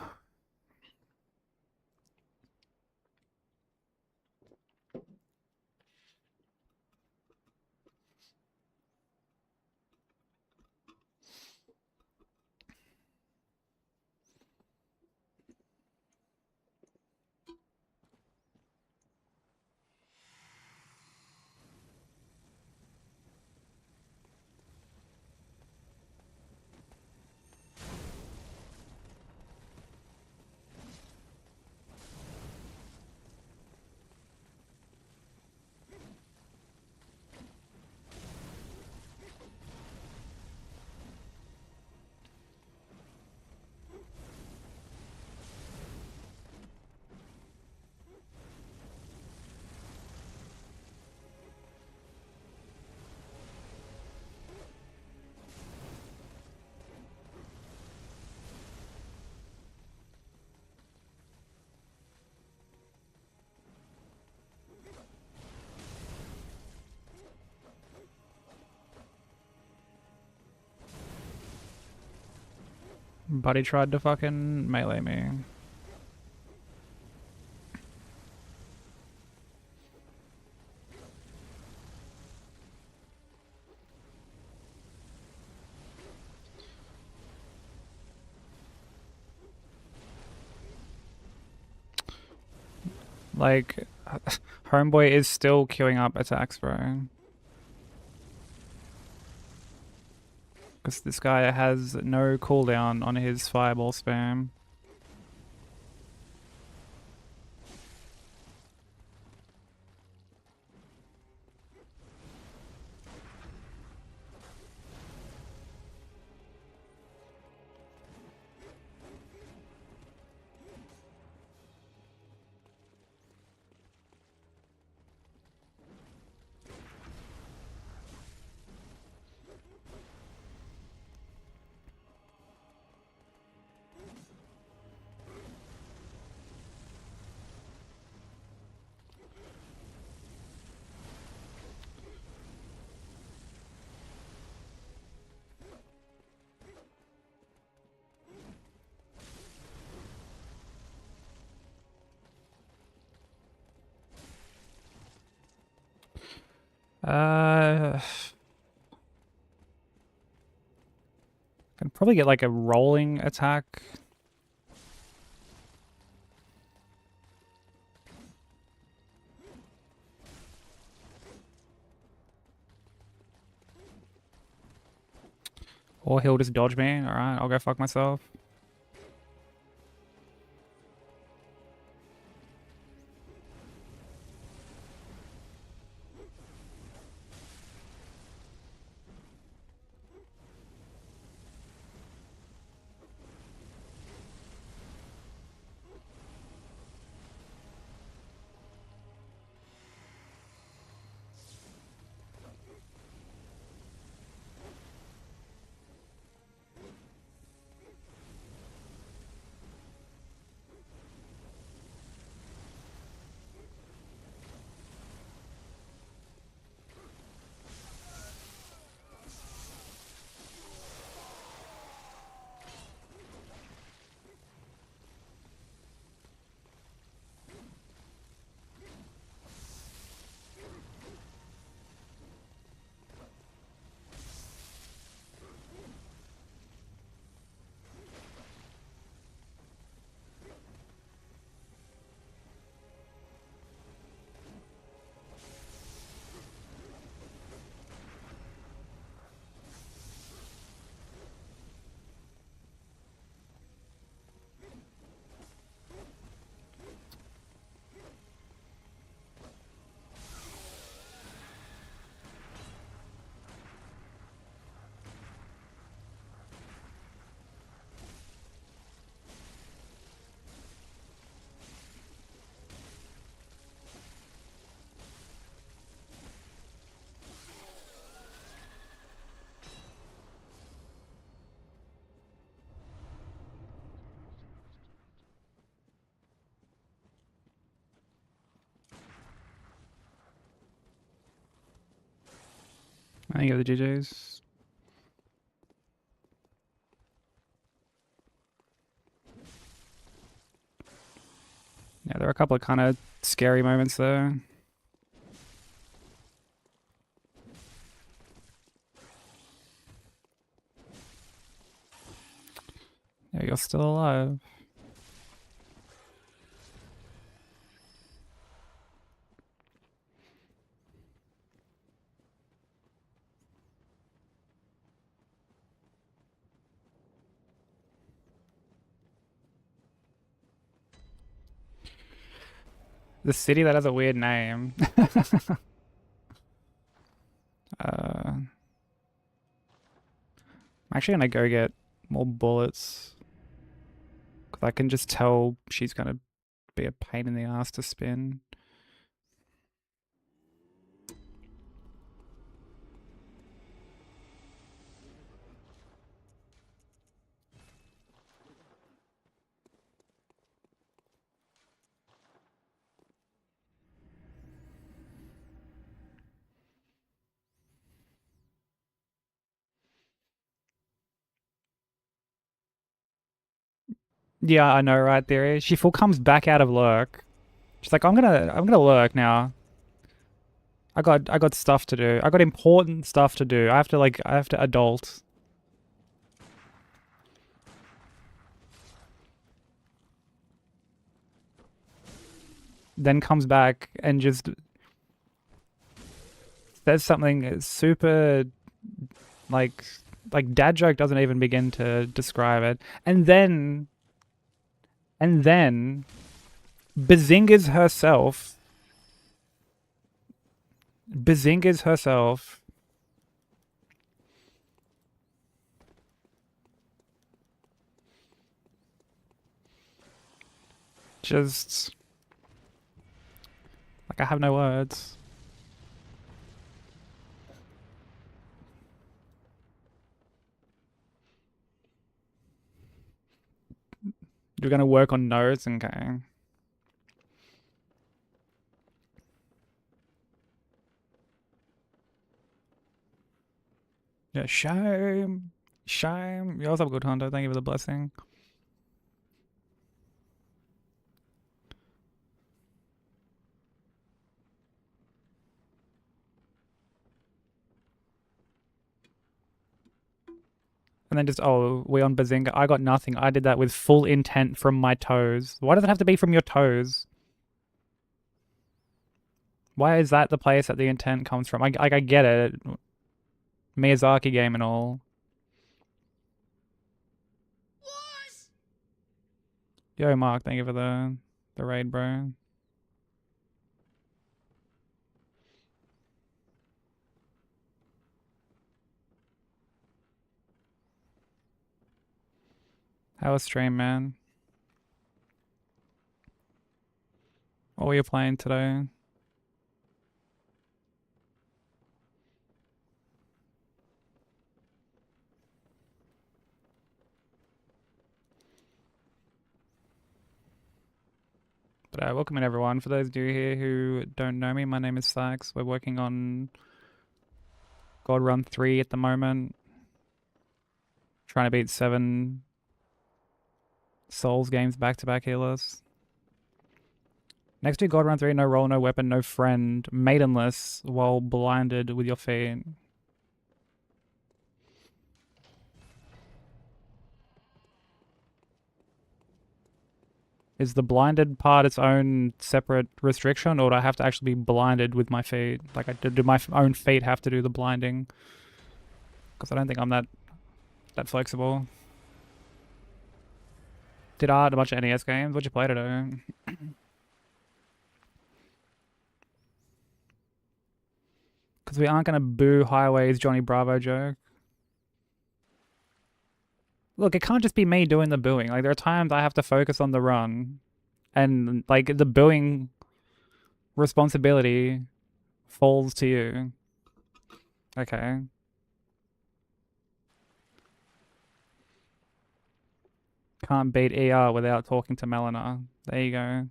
Buddy tried to fucking melee me. Like, Homeboy is still queuing up attacks, bro. Because this guy has no cooldown on his fireball spam. Can probably get like a rolling attack. Or he'll just dodge me. Alright, I'll go fuck myself. I think of the GGs. Yeah, there are a couple of kind of scary moments there. Yeah, you're still alive. The city that has a weird name. I'm actually gonna go get more bullets. Cause I can just tell she's gonna be a pain in the ass to spin. Yeah, I know, right? There is. She full comes back out of lurk. She's like, I'm gonna lurk now. I got stuff to do. I got important stuff to do. I have to adult. Then comes back and just says something super like dad joke doesn't even begin to describe it. And then Bazingas herself just like I have no words. You're gonna work on notes, okay. Yeah, shame. Shame. You also have a good hunter. Thank you for the blessing. And then just, oh, we on Bazinga. I got nothing. I did that with full intent from my toes. Why does it have to be from your toes? Why is that the place that the intent comes from? I get it. Miyazaki game and all. Yo, Mark, thank you for the raid, bro. How was stream, man? What were you playing today? But welcome in everyone. For those of you here who don't know me, my name is Sax. We're working on God Run 3 at the moment. Trying to beat 7 Souls games back-to-back healers. Next to God Run 3, no roll, no weapon, no friend. Maidenless while blinded with your feet. Is the blinded part its own separate restriction, or do I have to actually be blinded with my feet? Like, do my own feet have to do the blinding? Because I don't think I'm that flexible. Did art a bunch of NES games? What'd you play today? Because we aren't going to boo Highway's Johnny Bravo joke. Look, it can't just be me doing the booing. Like, there are times I have to focus on the run. And, like, the booing responsibility falls to you. Okay. Can't beat ER without talking to Melina. There you go.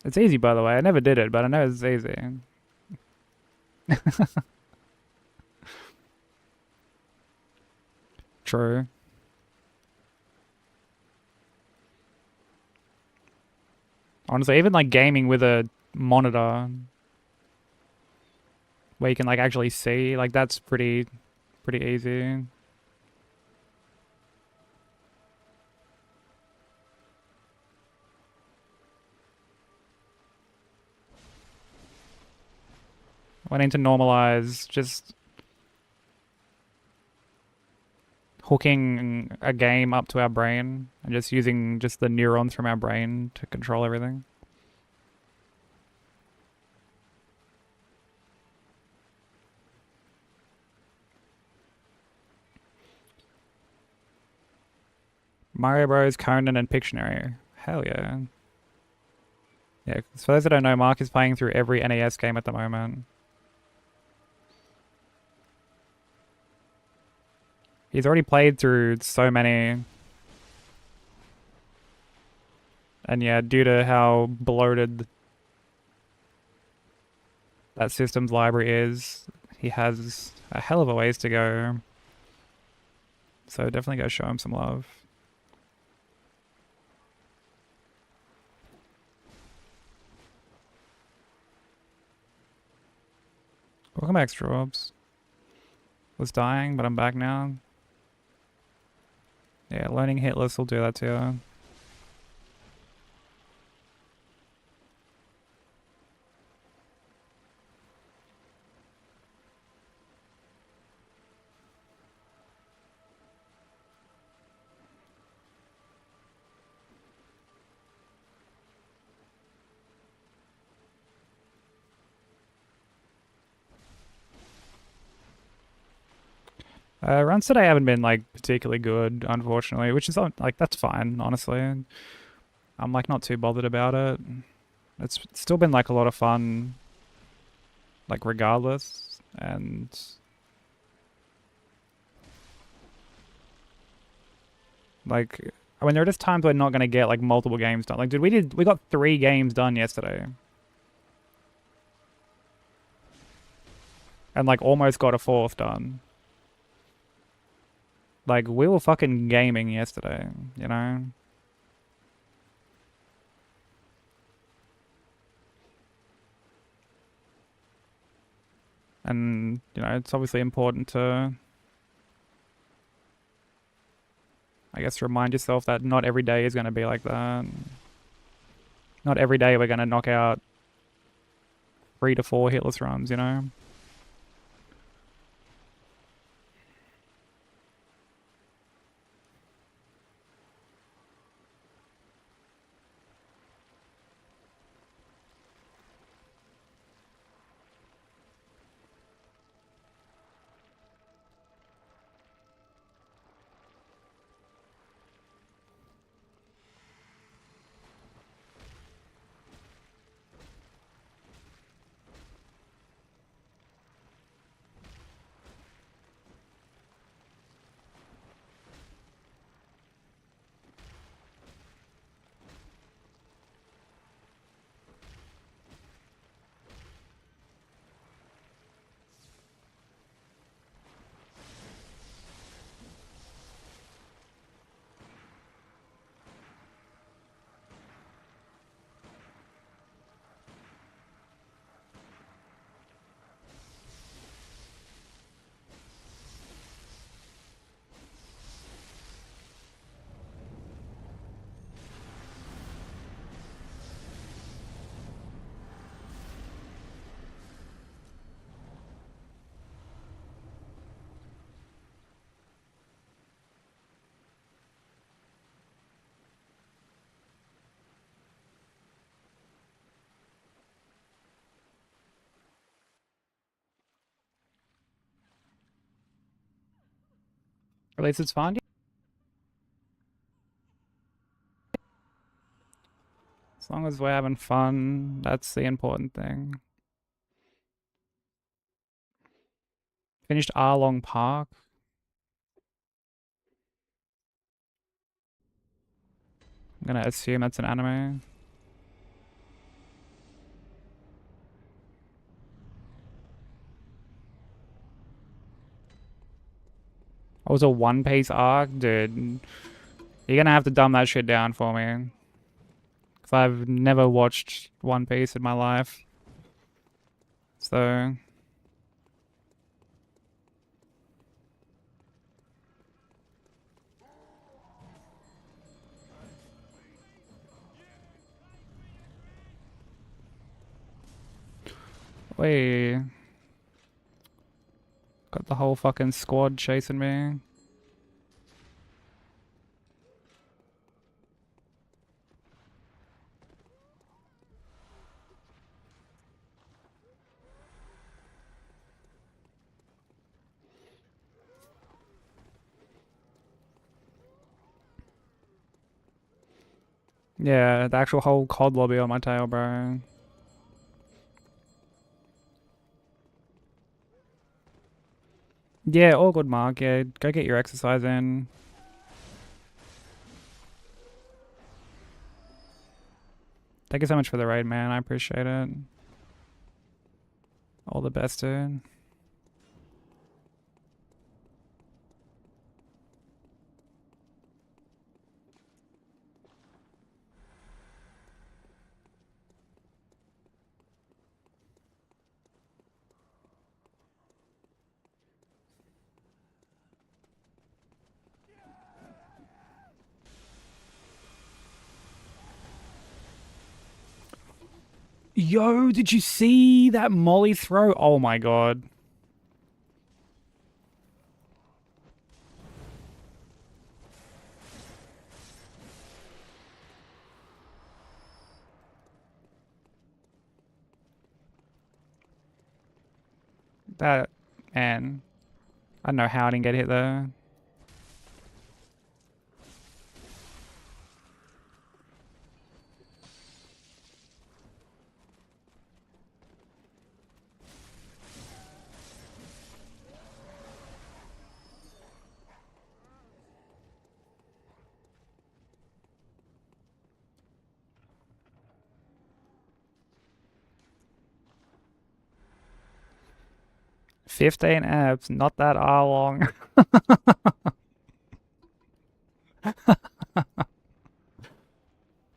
It's easy, by the way. I never did it, but I know it's easy. True. Honestly, even like gaming with a monitor where you can like actually see, like that's pretty easy. I need to normalize just hooking a game up to our brain and just using just the neurons from our brain to control everything. Mario Bros, Conan, and Pictionary. Hell yeah. Yeah, for those that don't know, Mark is playing through every NES game at the moment. He's already played through so many. And yeah, due to how bloated that system's library is, he has a hell of a ways to go. So definitely go show him some love. Welcome back, Straubs. Was dying, but I'm back now. Yeah, learning hitless will do that to you. Runs today haven't been like particularly good, unfortunately, which is like that's fine, honestly. I'm like not too bothered about it. It's still been like a lot of fun, like regardless, and like I mean there are just times we're not gonna get like multiple games done. Like, dude, we got 3 games done yesterday, and like almost got a 4th done. Like, we were fucking gaming yesterday, you know? And, you know, it's obviously important to, I guess, remind yourself that not every day is going to be like that. Not every day we're going to knock out 3 to 4 hitless runs, you know? At least it's fun. As long as we're having fun, that's the important thing. Finished Arlong Park. I'm gonna assume that's an anime. Oh, it was a One Piece arc? Dude, you're gonna have to dumb that shit down for me. Because I've never watched One Piece in my life. So... Wait. Got the whole fucking squad chasing me. Yeah, the actual whole COD lobby on my tail, bro. Yeah, all good, Mark. Yeah, go get your exercise in. Thank you so much for the raid, man. I appreciate it. All the best, dude. Yo, did you see that molly throw? Oh my god. That, man. I don't know how I didn't get hit there. $15 apps, not that long.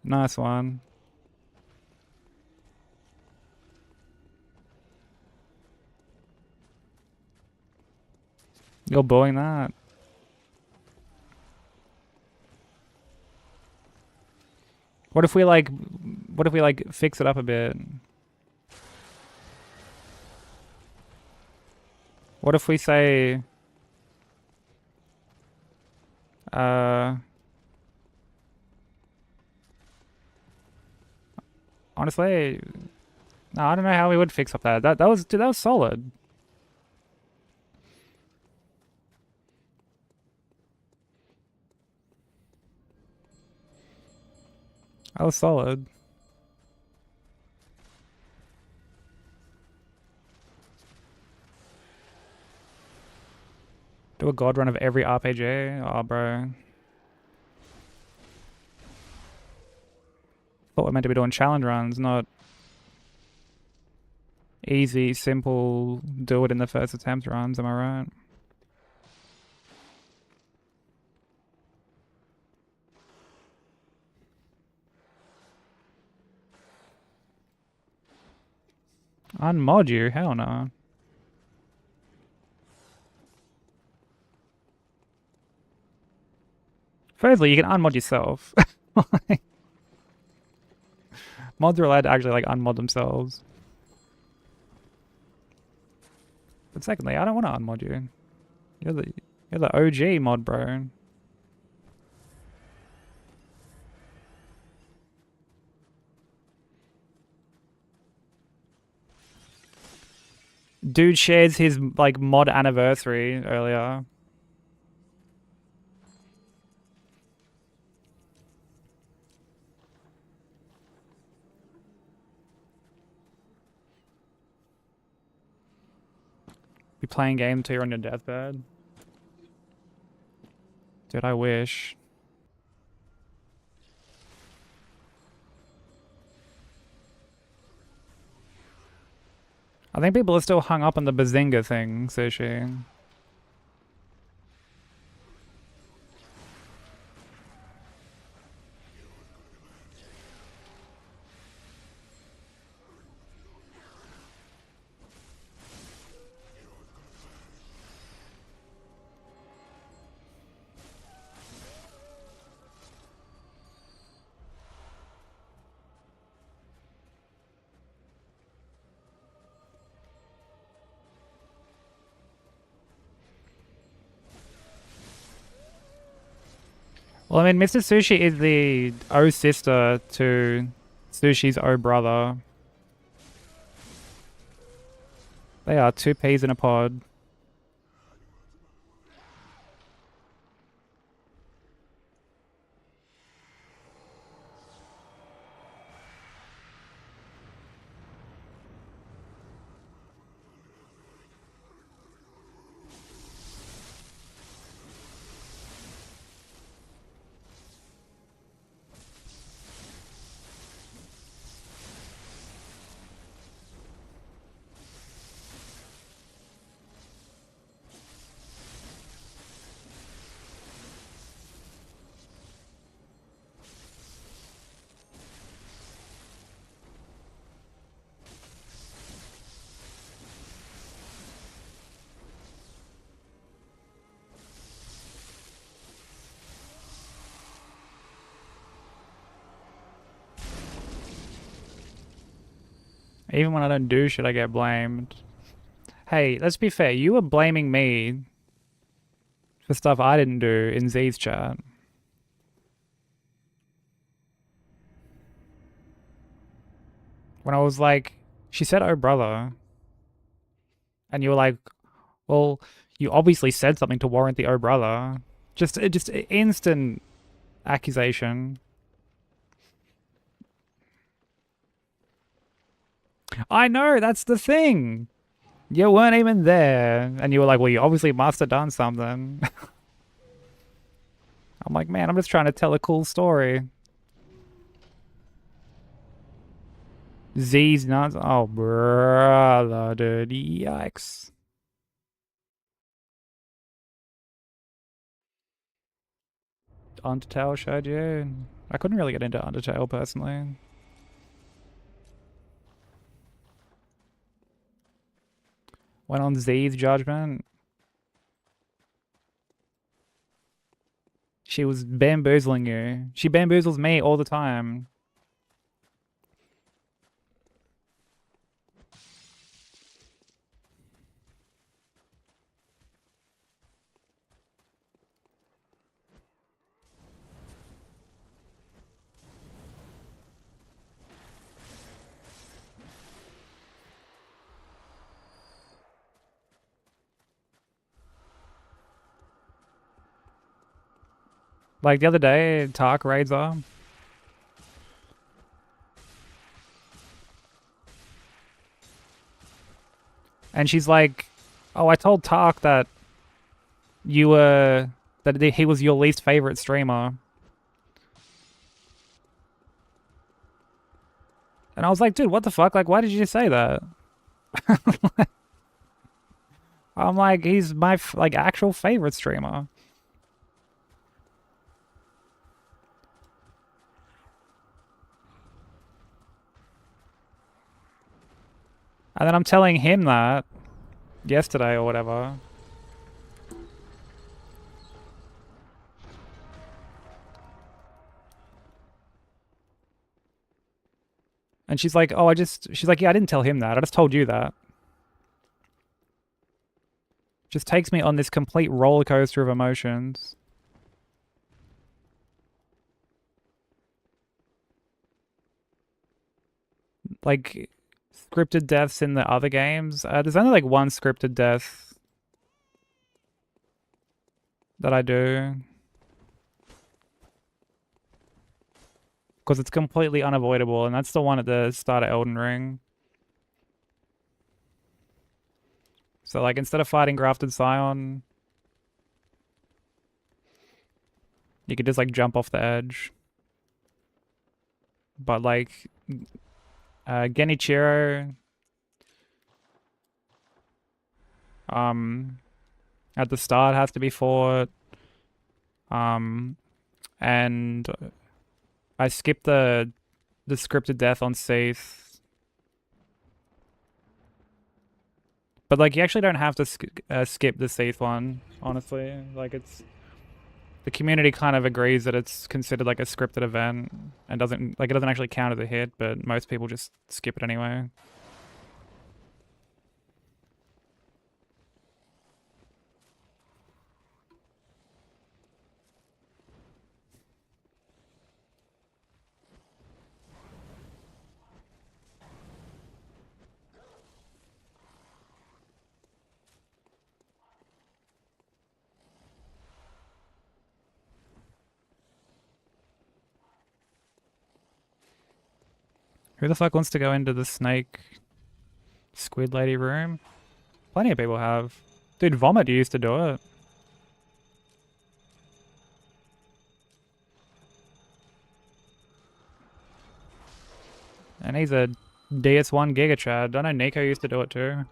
Nice one. You're booing that. What if we like fix it up a bit? What if we say, honestly, no, I don't know how we would fix up that. That was, dude, that was solid. That was solid. Do a god run of every RPG? Oh, bro. Thought we're meant to be doing challenge runs, not easy, simple, do it in the first attempt runs, am I right? Unmod you? Hell no. Firstly, you can unmod yourself. Mods are allowed to actually like unmod themselves. But secondly, I don't want to unmod you. You're the OG mod, bro. Dude shares his like mod anniversary earlier. Be playing games until you're on your deathbed. Dude, I wish. I think people are still hung up on the Bazinga thing, Sushi. Well, I mean, Mr. Sushi is the O sister to Sushi's O brother. They are two peas in a pod. Even when I don't do shit, I get blamed. Hey, let's be fair. You were blaming me for stuff I didn't do in Z's chat. When I was like, she said, oh, brother. And you were like, well, you obviously said something to warrant the oh, brother. Just instant accusation. I know, that's the thing. You weren't even there. And you were like, well, you obviously must have done something. I'm like, man, I'm just trying to tell a cool story. Z's nuts. Oh, brother, dude. Yikes. Undertale showed you. I couldn't really get into Undertale personally. Went on Z's judgment. She was bamboozling you. She bamboozles me all the time. Like the other day, Tark raids her. And she's like, oh, I told Tark that you were, that he was your least favorite streamer. And I was like, dude, what the fuck? Like, why did you say that? I'm like, he's my, like, actual favorite streamer. And then I'm telling him that yesterday or whatever. And she's like, oh, she's like, yeah, I didn't tell him that. I just told you that. Just takes me on this complete roller coaster of emotions. Like, scripted deaths in the other games. There's only like one scripted death that I do. Because it's completely unavoidable, and that's the one at the start of Elden Ring. So, like, instead of fighting Grafted Scion, you could just, like, jump off the edge. But, like, Genichiro, at the start has to be fought. And I skipped the scripted death on Seath. But, like, you actually don't have to skip the Seath one, honestly. Like, it's... The community kind of agrees that it's considered, like, a scripted event and doesn't... Like, it doesn't actually count as a hit, but most people just skip it anyway. Who the fuck wants to go into the snake squid lady room? Plenty of people have. Dude, Vomit used to do it. And he's a DS1 Giga Chad. I know Nico used to do it too.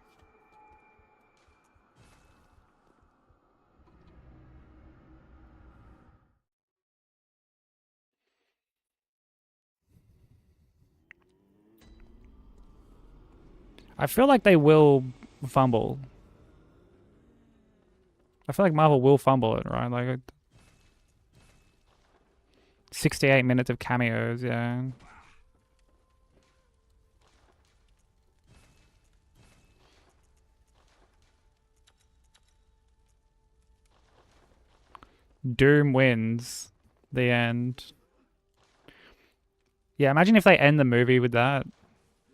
I feel like they will fumble. I feel like Marvel will fumble it, right? Like 68 minutes of cameos, yeah. Doom wins. The end. Yeah, imagine if they end the movie with that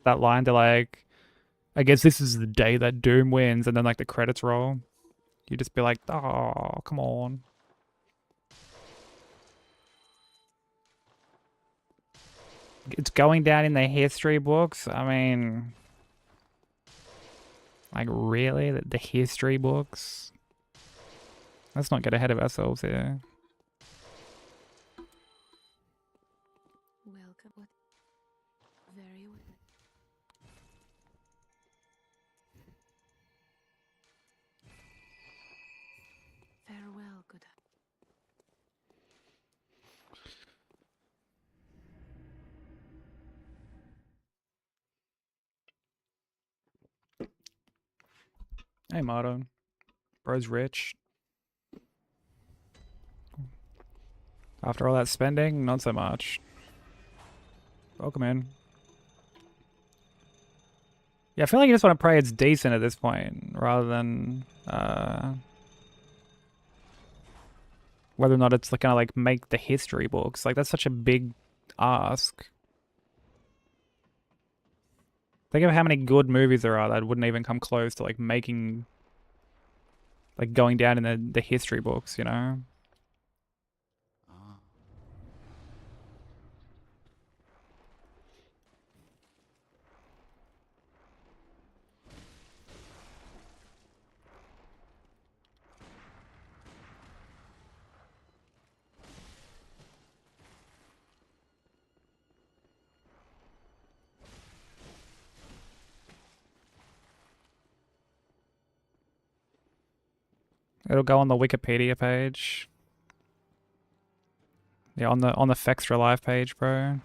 line. They're like, I guess this is the day that Doom wins, and then like the credits roll. You just be like, oh, come on. It's going down in the history books. I mean, like, really? The history books? Let's not get ahead of ourselves here. Welcome. What? Very well. Farewell, good. Hey, Marto. Bro's rich. After all that spending, not so much. Welcome in. Yeah, I feel like you just want to pray it's decent at this point, rather than whether or not it's like gonna like make the history books. Like, that's such a big ask. Think of how many good movies there are that wouldn't even come close to like making, like, going down in the history books, you know? It'll go on the Wikipedia page. Yeah, on the Fextra Live page, bro.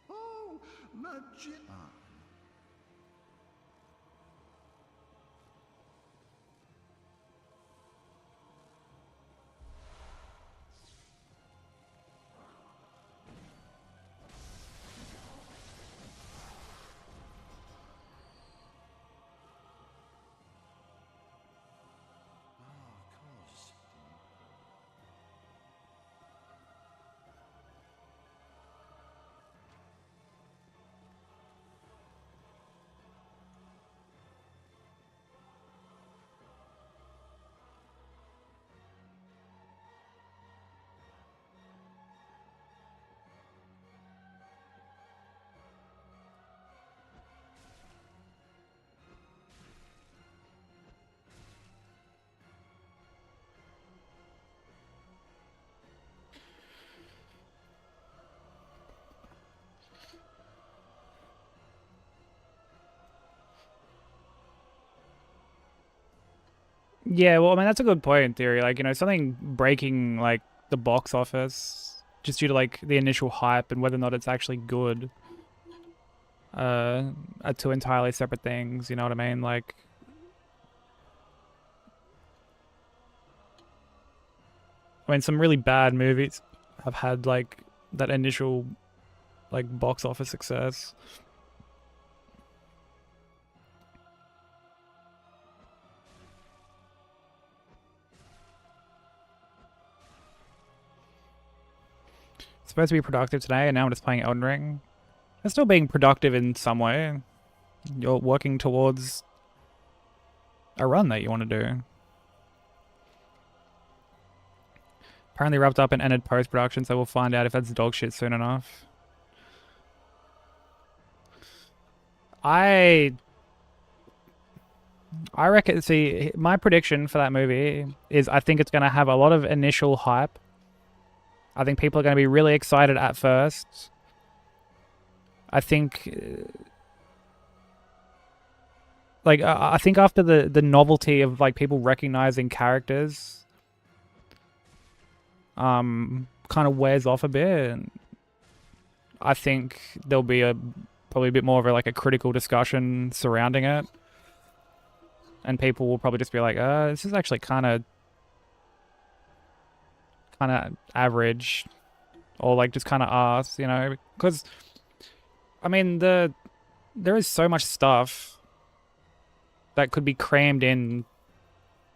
Oh, legit. Of course. Yeah, well, I mean, that's a good point in theory. Like, you know, something breaking, like, the box office just due to, like, the initial hype and whether or not it's actually good are two entirely separate things, you know what I mean? Like, I mean, some really bad movies have had, like, that initial, like, box office success. It's supposed to be productive today, and now I'm just playing Elden Ring. It's still being productive in some way. You're working towards a run that you want to do. Apparently wrapped up and ended post-production, so we'll find out if that's dog shit soon enough. I reckon, see, my prediction for that movie is I think it's going to have a lot of initial hype. I think people are going to be really excited at first. I think, like, I think after the novelty of, like, people recognizing characters, kind of wears off a bit. I think there'll be probably a bit more of like a critical discussion surrounding it, and people will probably just be like, this is actually kind of average, or like just kind of arse, you know? Because I mean, there is so much stuff that could be crammed in,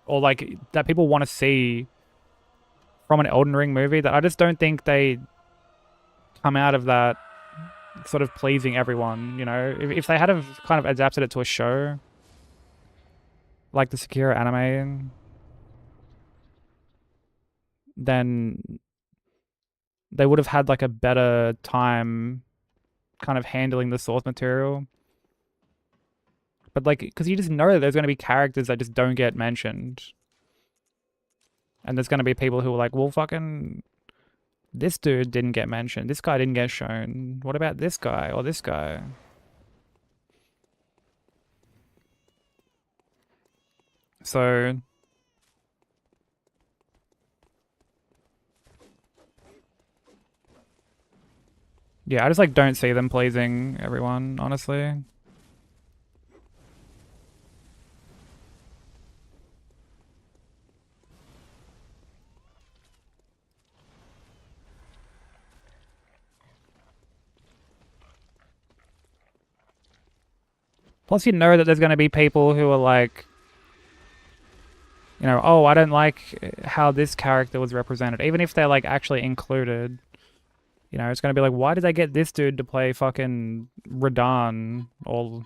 or like that people want to see from an Elden Ring movie, that I just don't think they come out of that sort of pleasing everyone, you know? If they had have kind of adapted it to a show, like the Sekiro anime, then they would have had like a better time kind of handling the source material. But like, because you just know that there's going to be characters that just don't get mentioned. And there's going to be people who are like, well, fucking, this dude didn't get mentioned. This guy didn't get shown. What about this guy or this guy? So, yeah, I just like don't see them pleasing everyone, honestly. Plus, you know that there's going to be people who are like, you know, oh, I don't like how this character was represented. Even if they're like actually included, you know, it's going to be like, why did they get this dude to play fucking Radahn? Or,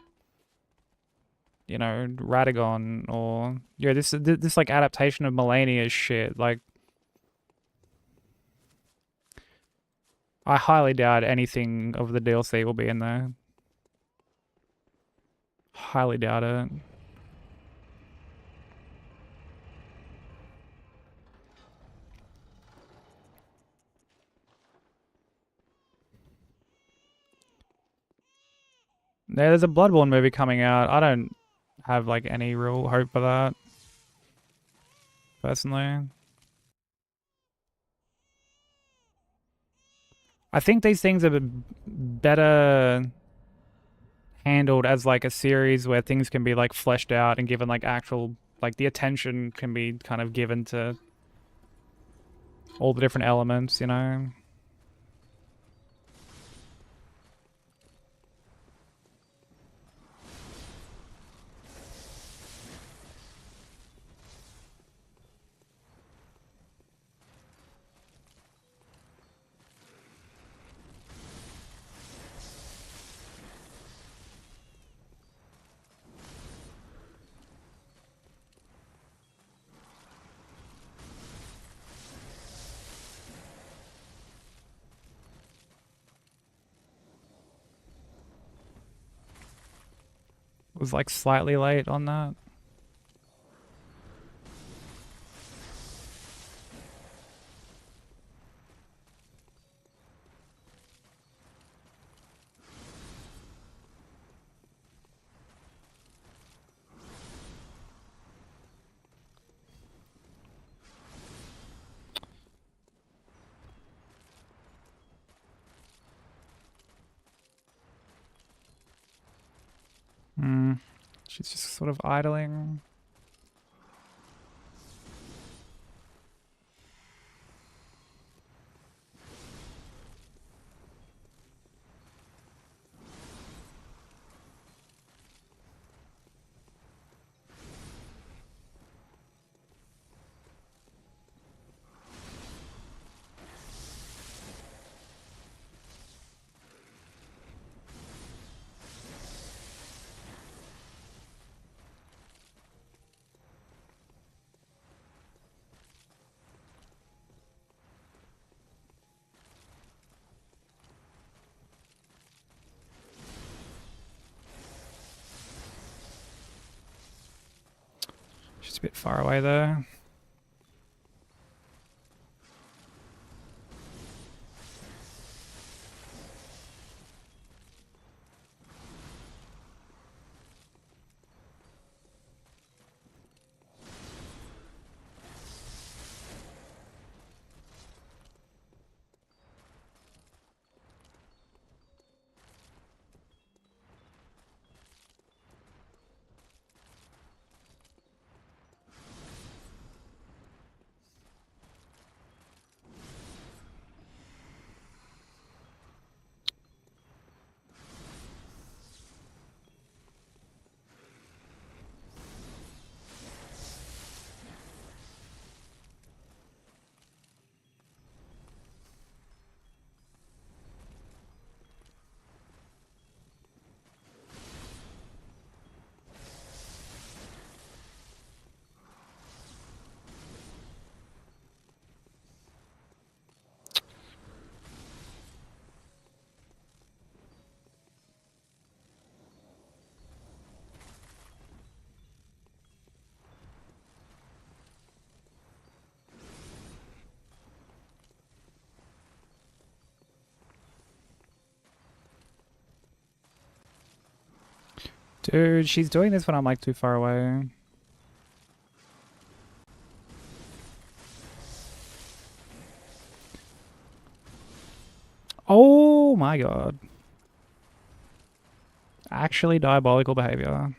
you know, Radagon or yeah, this like adaptation of Melania shit. Like, I highly doubt anything of the DLC will be in there. Highly doubt it. Yeah, there's a Bloodborne movie coming out. I don't have like any real hope for that, personally. I think these things are better handled as like a series where things can be like fleshed out and given like actual, like the attention can be kind of given to all the different elements, you know? Was like slightly late on that. She's just sort of idling. She's a bit far away there. Dude, she's doing this when I'm like too far away. Oh my god. Actually diabolical behavior.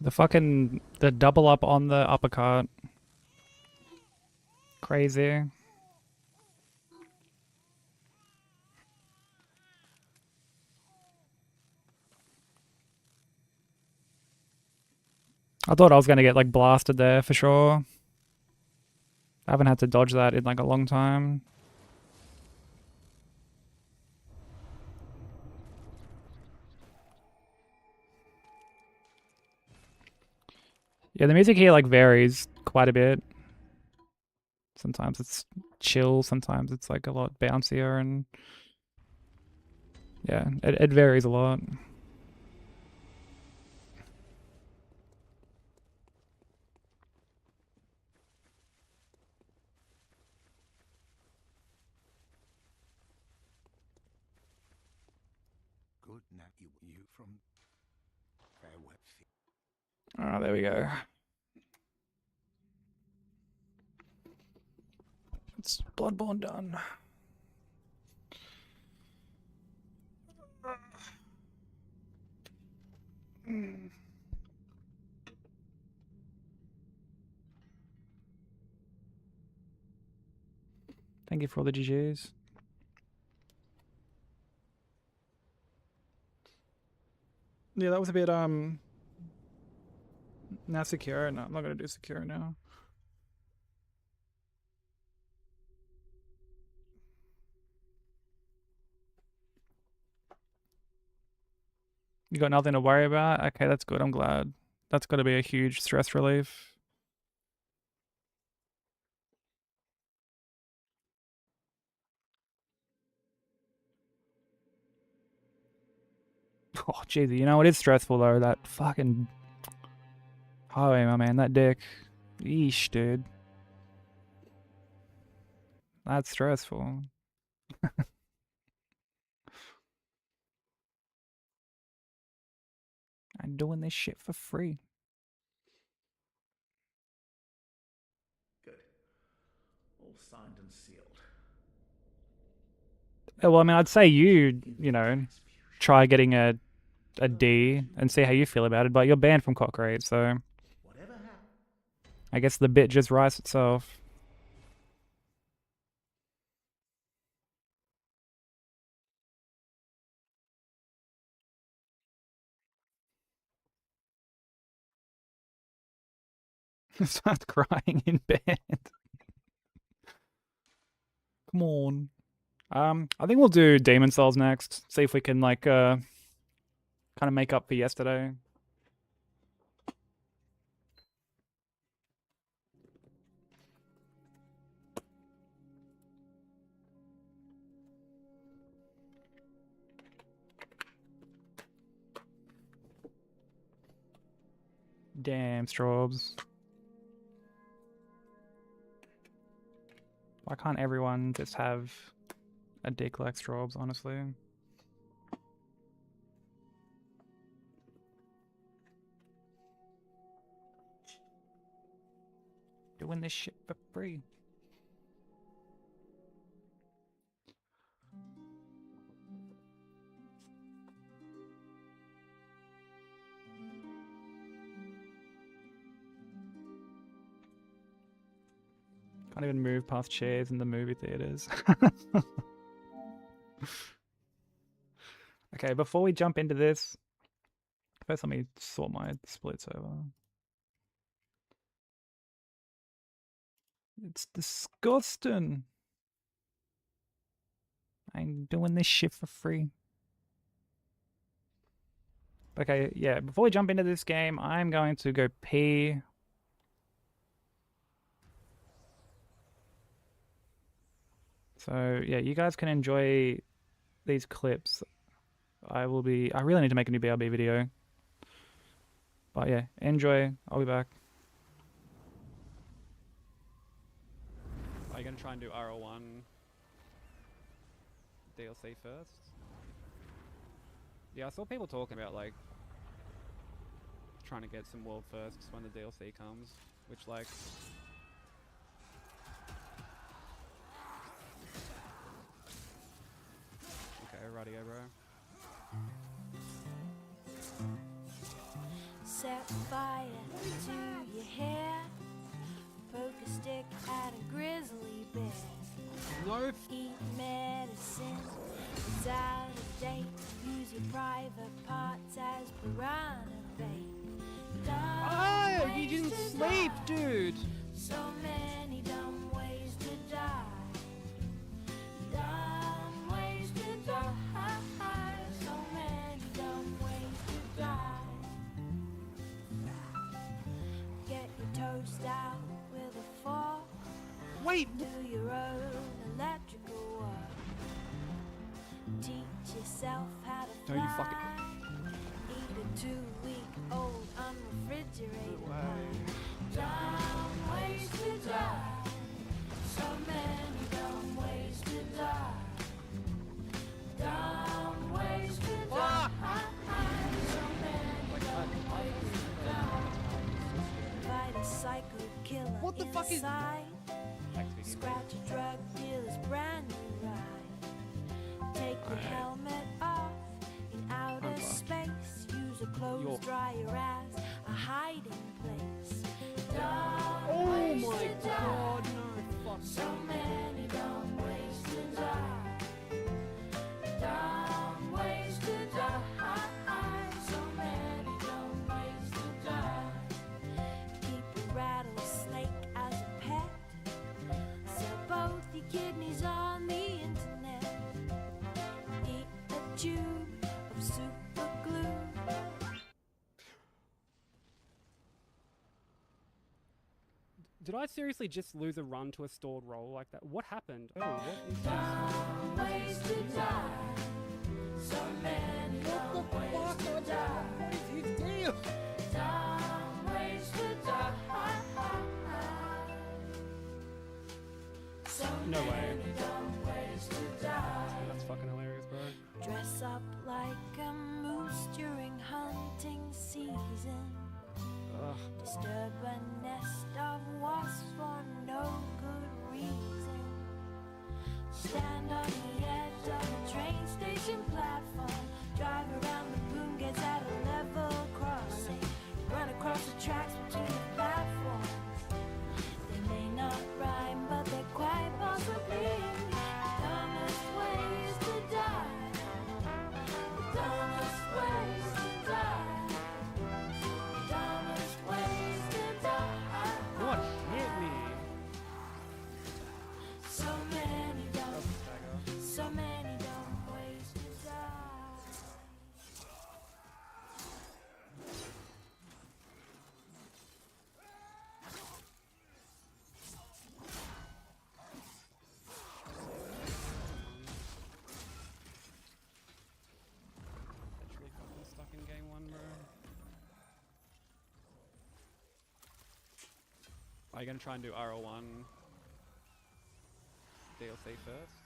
The double up on the uppercut. Crazy. I thought I was gonna get like blasted there for sure. I haven't had to dodge that in like a long time. Yeah, the music here like varies quite a bit. Sometimes it's chill, sometimes it's like a lot bouncier, and yeah, it varies a lot. Good now you from farewell. Oh, there we go. It's Bloodborne done. Thank you for all the GGs. Yeah, that was a bit now Sekiro. No, I'm not gonna do Sekiro now. You got nothing to worry about? Okay, that's good. I'm glad. That's got to be a huge stress relief. Oh, jeez, you know, it is stressful though. That fucking highway, my man. That dick. Yeesh, dude. That's stressful. I'm doing this shit for free. Good. All signed and sealed. Well, I mean, I'd say you know, try getting a D and see how you feel about it, but you're banned from Cockrate, so Whatever happened. I guess the bit just writes itself. Start crying in bed. Come on. I think we'll do Demon Souls next. See if we can like kind of make up for yesterday. Damn, Strobes. Why can't everyone just have a dick like Strobes, honestly? Doing this shit for free. Can't even move past chairs in the movie theaters. Okay, before we jump into this, first let me sort my splits over. It's disgusting. I'm doing this shit for free. Okay, yeah, before we jump into this game, I'm going to go pee. So, yeah, you guys can enjoy these clips. I really need to make a new BRB video. But yeah, enjoy. I'll be back. Are you going to try and do RL1 DLC first? Yeah, I saw people talking about like trying to get some world firsts when the DLC comes, which like okay, rightio, bro. set fire to your hair. Poke a stick at a grizzly bear. No. Eat medicine, it's out of date. Use your private parts as piranha bait. Oh, you didn't sleep, dude. So many dumb ways to die. Dumb ways to die. So many dumb ways to die. Get your toast out with a fork. Wait. Do your own electrical work. Teach yourself how to fly. No, you fucking. Eat a 2-week-old unrefrigerated Wow. pie. Dumb ways to die. So many dumb ways to die. Dumb ways to die. So many dumb ways to die. Fight a psycho killer. What the fuck is- inside. Scratch a drug dealer's brand new ride. Take your helmet off in outer space. Use a clothes dryer as a hiding place. Dumb ways Oh my to die. god, no, fuck. So many dumb ways to die. Dumb ways to die. So many dumb ways to die. Keep a rattlesnake as a pet. Sell both your kidneys on the internet. Eat a tube of super glue. Did I seriously just lose a run to a stalled roll like that? What happened? Oh, what is this? Dumb ways to die. So many dumb ways to die. What is his deal? Dumb ways to die. So No way. many dumb ways to die. That's fucking hilarious, bro. Dress up like a moose during hunting season. Ugh. Disturb a nest of wasps for no good reason. Stand on the edge of a train station platform. Drive around the boom gates at a level crossing. Run across the tracks between the platforms. They may not rhyme, but they're quite possibly the dumbest ways to die. The dumbest ways to die. The dumbest ways to die. What hit me? So many dumb, so many dumb ways to die. Literally fucking stuck in game one, bro. Are you gonna try and do RL1 DLC first?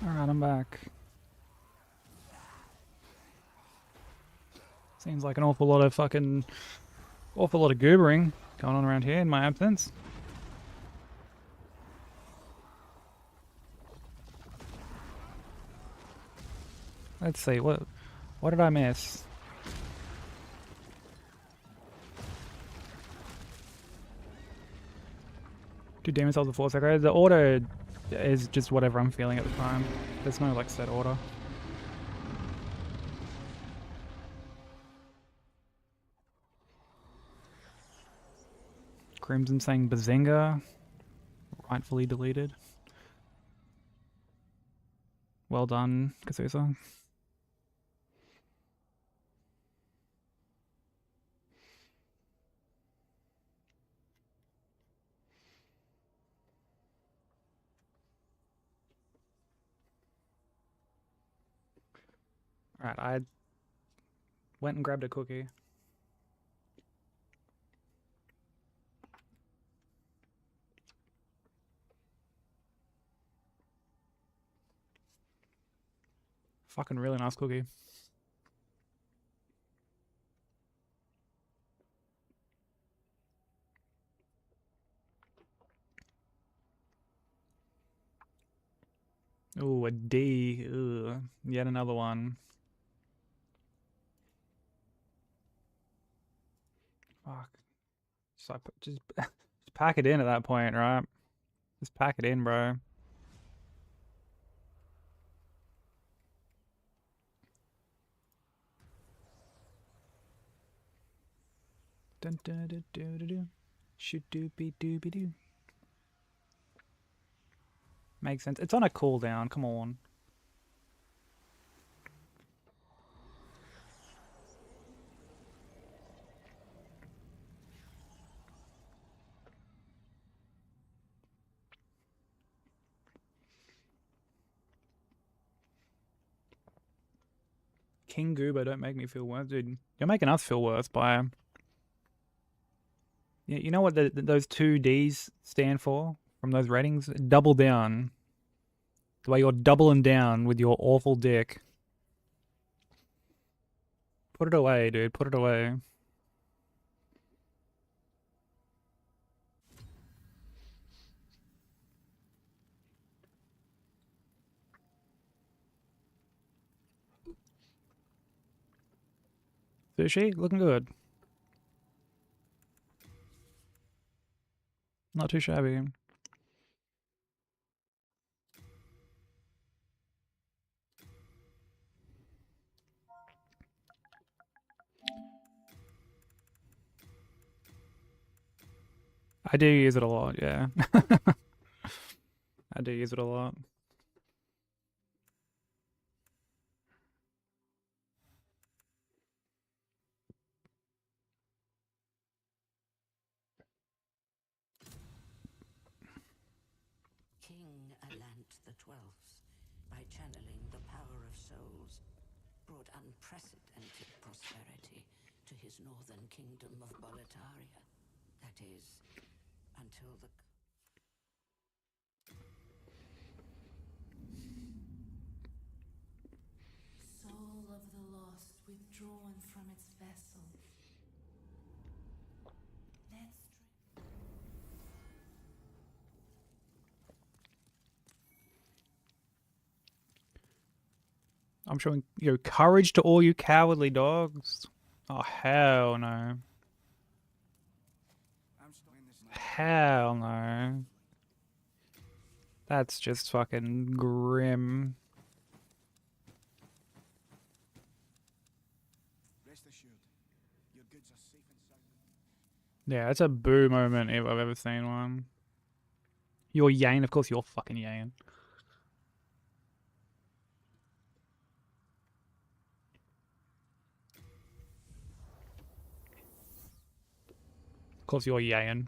Alright, I'm back. Seems like an awful lot of goobering going on around here in my absence. Let's see, what did I miss? Do demon souls before Sekiro? The order is just whatever I'm feeling at the time. There's no like set order. Crimson saying Bazinga, rightfully deleted. Well done, Kasusa. Alright, I went and grabbed a cookie. Fucking really nice cookie. Ooh, a D. Ugh. Yet another one. Fuck. Just pack it in at that point, right? Just pack it in, bro. Dun dun dun dun dun dun. Shoot doopy doopy doo. Makes sense. It's on a cooldown. Come on. King Goober, don't make me feel worse, dude. You're making us feel worse by. Yeah, you know what those two D's stand for from those ratings? Double down. The way you're doubling down with your awful dick. Put it away, dude. Put it away. Sushi, looking good. Not too shabby. I do use it a lot, yeah. I do use it a lot. King Alant the Twelfth, by channeling the power of souls, brought unprecedented prosperity to his northern kingdom of Boletaria. That is, until the... Soul of the lost withdrawn from its vessel. Let's I'm showing courage to all you cowardly dogs. Oh, hell no. Hell no. That's just fucking grim. Yeah, it's a boo moment if I've ever seen one. You're Yane, of course you're fucking Yane. Of course you're Yane.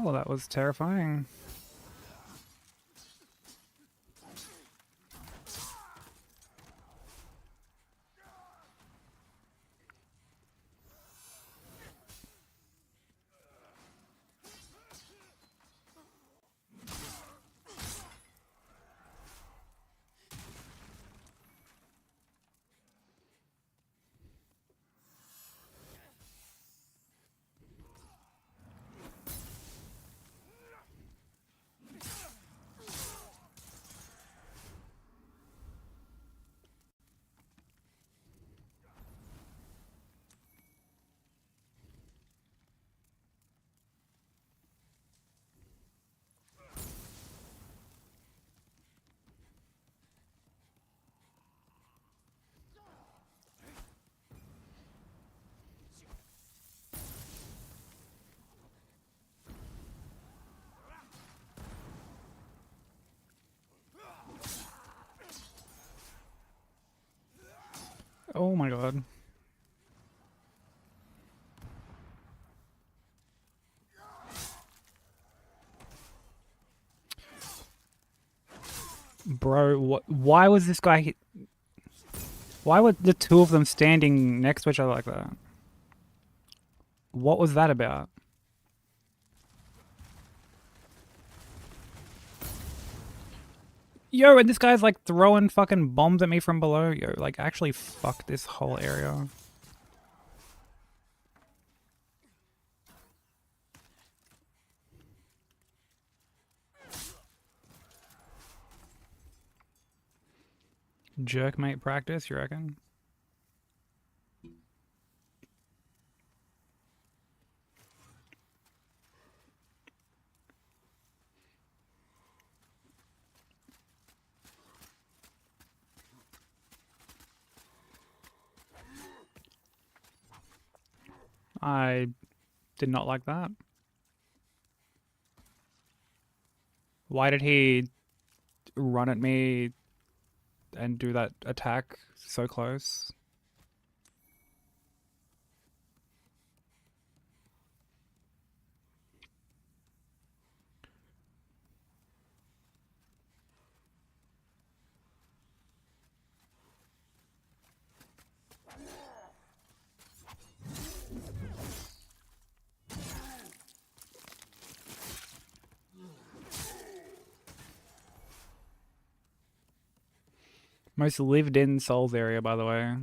Oh, that was terrifying. Oh my god. Bro, what? Why was this guy? Why were the two of them standing next to each other like that? What was that about? Yo, and this guy's like throwing fucking bombs at me from below. Yo, like actually fuck this whole area. Jerkmate practice, you reckon? I did not like that. Why did he run at me and do that attack so close? Most lived in Souls area, by the way.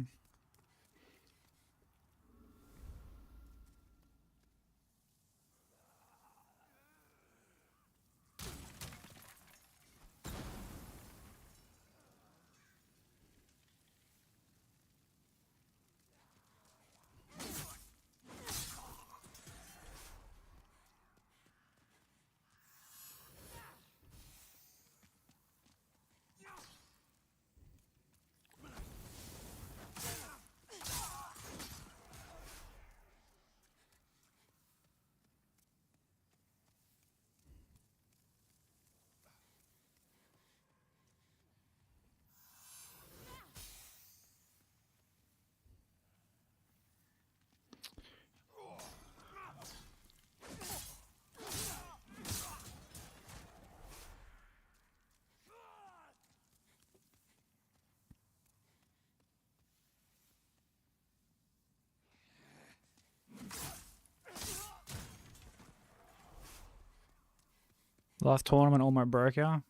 Last tournament almost broke out.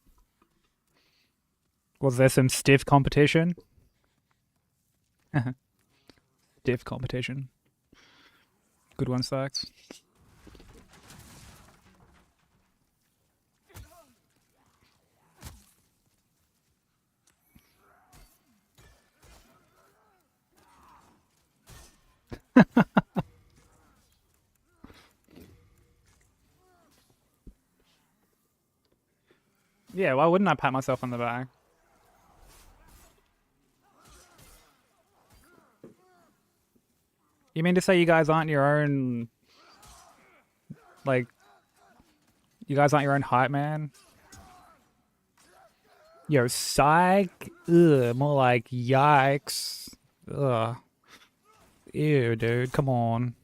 Was there some stiff competition? Stiff competition. Good one, Stacks. Yeah, why wouldn't I pat myself on the back? You mean to say you guys aren't your own, like, you guys aren't your own hype man? Yo, psych? Ugh, more like yikes. Ugh. Ew, dude, come on.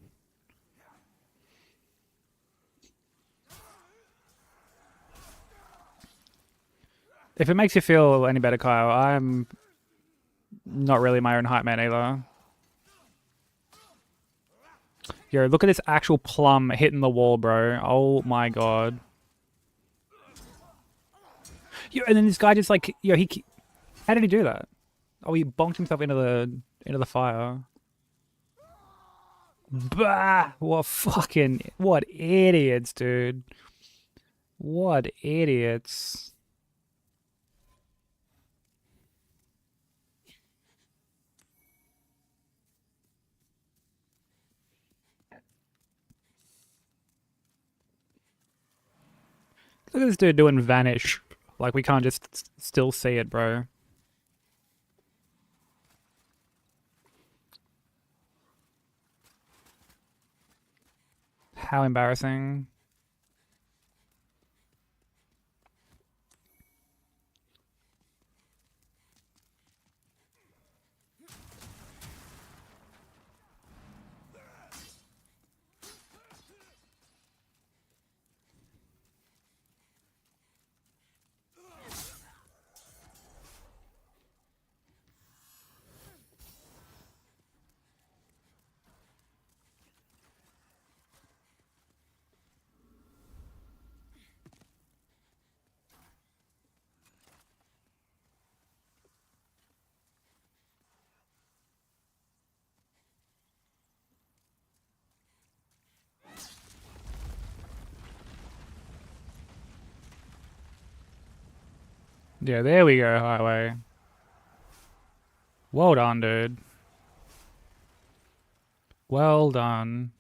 If it makes you feel any better, Kyle, I'm not really my own hype man either. Yo, look at this actual plum hitting the wall, bro. Oh my god. Yo, and then this guy just like, yo, how did he do that? Oh, he bonked himself into the fire. Bah! What idiots, dude. What idiots. Look at this dude doing vanish. Like, we can't just still see it, bro. How embarrassing. Yeah, there we go, highway. Well done, dude. Well done.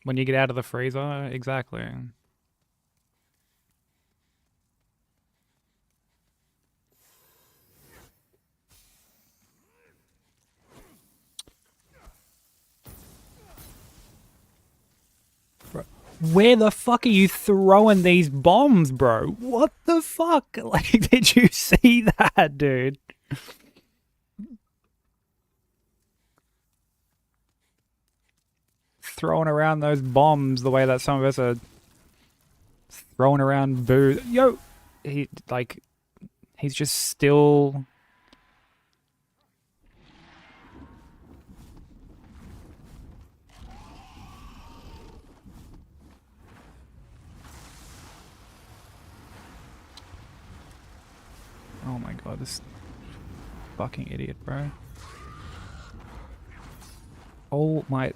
When you get out of the freezer, exactly. Where the fuck are you throwing these bombs, bro? What the fuck? Like, did you see that, dude? Throwing around those bombs the way that some of us are throwing around booze. Yo! He's just still... Oh my god, this fucking idiot, bro. Oh my...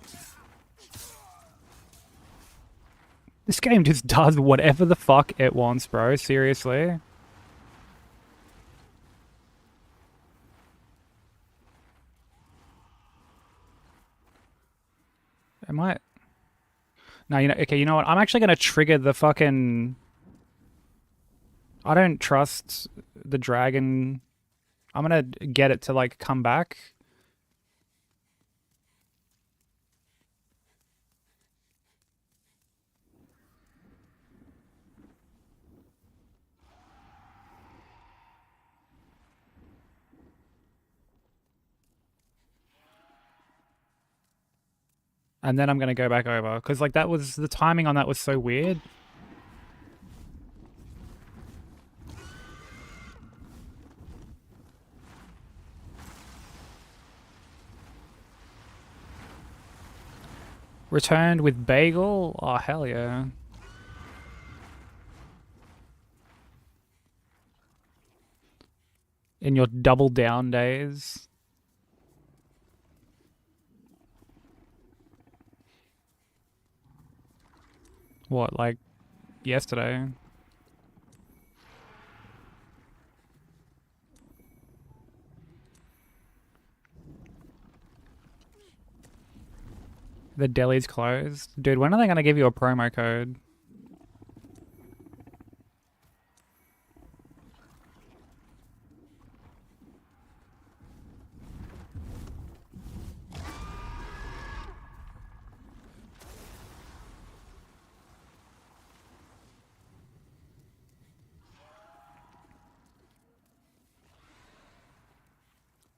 This game just does whatever the fuck it wants, bro. Seriously. Am I... No, you know... Okay, you know what? I'm actually gonna trigger the fucking... I don't trust the dragon. I'm gonna get it to, like, come back. And then I'm gonna go back over. Because, like, that was... The timing on that was so weird. Returned with bagel? Oh, hell yeah. In your double down days. What, like yesterday? The deli's closed? Dude, when are they gonna give you a promo code?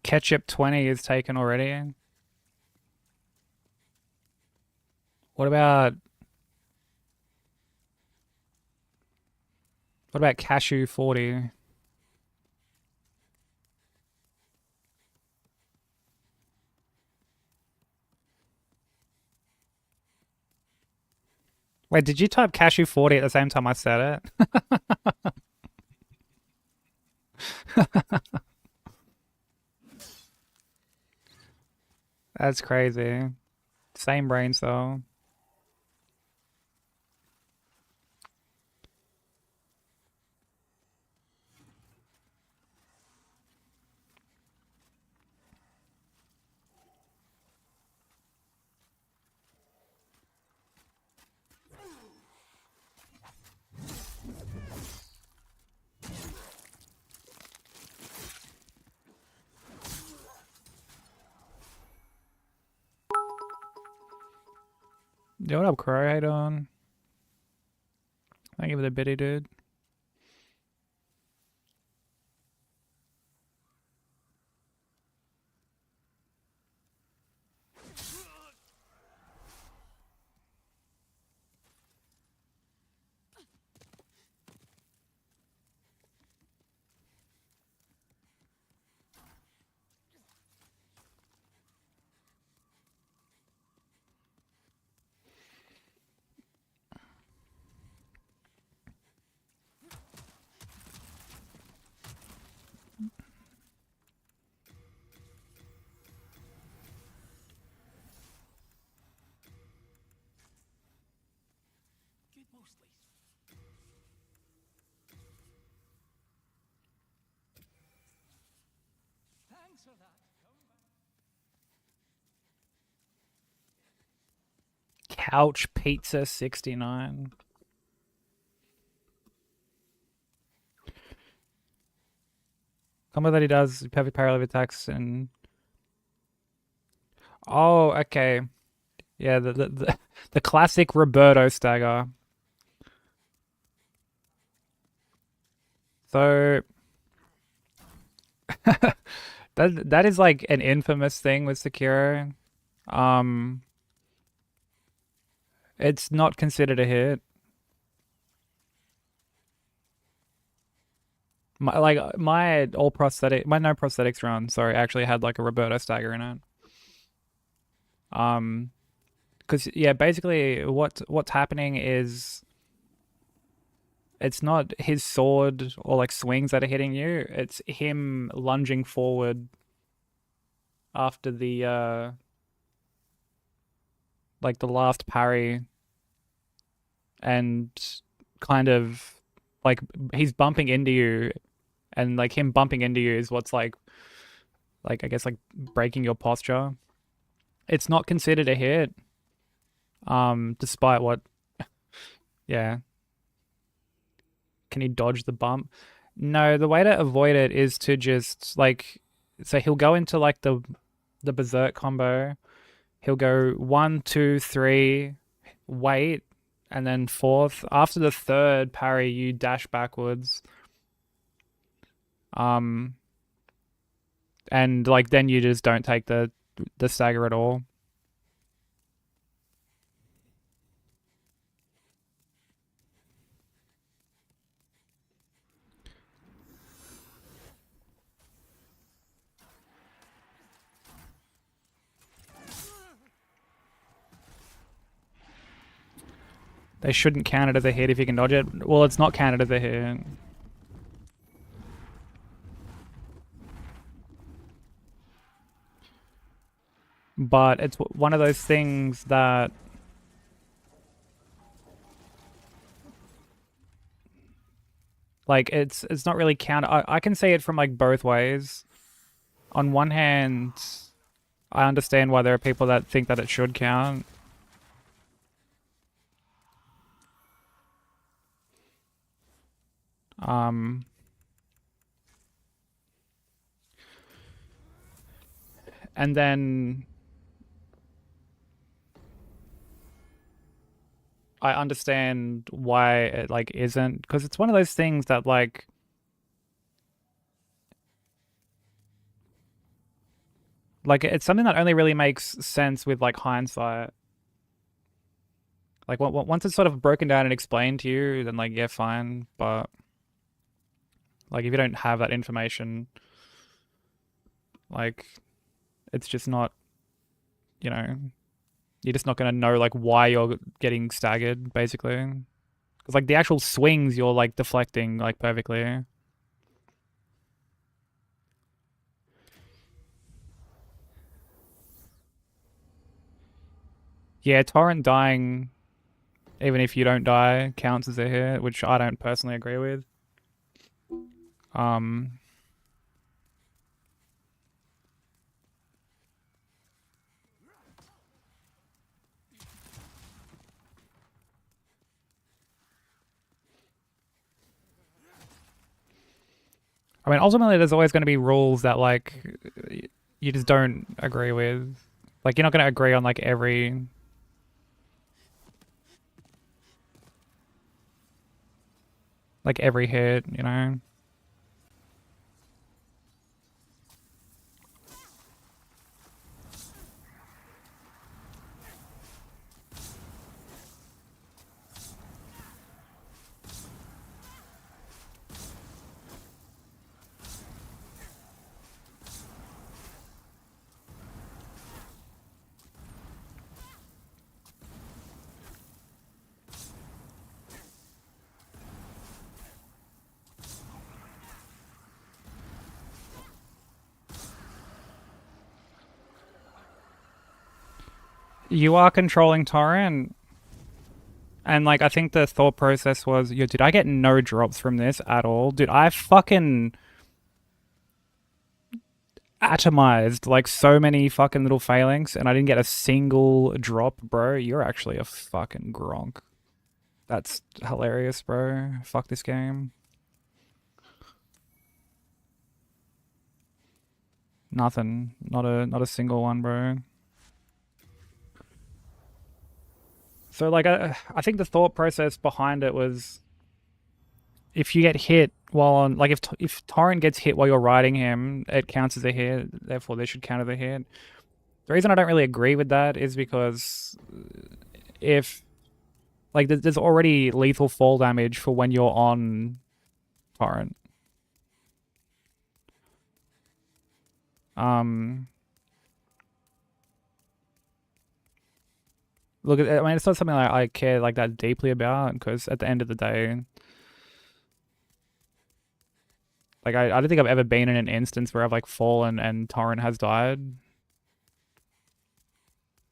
Ketchup 20 is taken already. What about cashew 40? Wait, did you type cashew 40 at the same time I said it? That's crazy. Same brain cell. Yo, what up, Crow? How you doing? Thank you for the biddy, dude. Couch Pizza 69. Combo that he does perfect parallel attacks and oh, okay. Yeah, the classic Roberto stagger. So that is like an infamous thing with Sekiro. It's not considered a hit. My my no prosthetics run, sorry, actually had like a Roberto stagger in it. Because yeah, basically what's happening is it's not his sword or like swings that are hitting you. It's him lunging forward after the like the last parry, and kind of like he's bumping into you, and like him bumping into you is what's like I guess like breaking your posture. It's not considered a hit, despite what. Yeah. Can he dodge the bump? No, the way to avoid it is to just like, so he'll go into like the berserk combo. He'll go 1, 2, 3, wait, and then fourth. After the third parry, you dash backwards. And like then you just don't take the stagger at all. They shouldn't count it as a hit if you can dodge it. Well, it's not counted as a hit. But it's one of those things that like it's not really counted. I can see it from like both ways. On one hand, I understand why there are people that think that it should count. And then I understand why it like isn't, because it's one of those things that like it's something that only really makes sense with like hindsight. Like once it's sort of broken down and explained to you, then like yeah, fine. But like if you don't have that information, like it's just not, you know, you're just not gonna know like why you're getting staggered, basically. Because like the actual swings, you're like deflecting like perfectly. Yeah, Torrent dying, even if you don't die, counts as a hit, which I don't personally agree with. I mean, ultimately, there's always going to be rules that like you just don't agree with. Like, you're not going to agree on like every hit, you know. You are controlling Torrent. And like I think the thought process was, yo, dude, I get no drops from this at all. Dude, I fucking atomized like so many fucking little phalanx, and I didn't get a single drop, bro. You're actually a fucking gronk. That's hilarious, bro. Fuck this game. Nothing. Not a single one, bro. So like I think the thought process behind it was, if you get hit while on, like, if Torrent gets hit while you're riding him, it counts as a hit. Therefore, they should count as a hit. The reason I don't really agree with that is because if, like, there's already lethal fall damage for when you're on Torrent. Look, I mean, it's not something I care like that deeply about, because at the end of the day, like, I don't think I've ever been in an instance where I've like fallen and Torrent has died.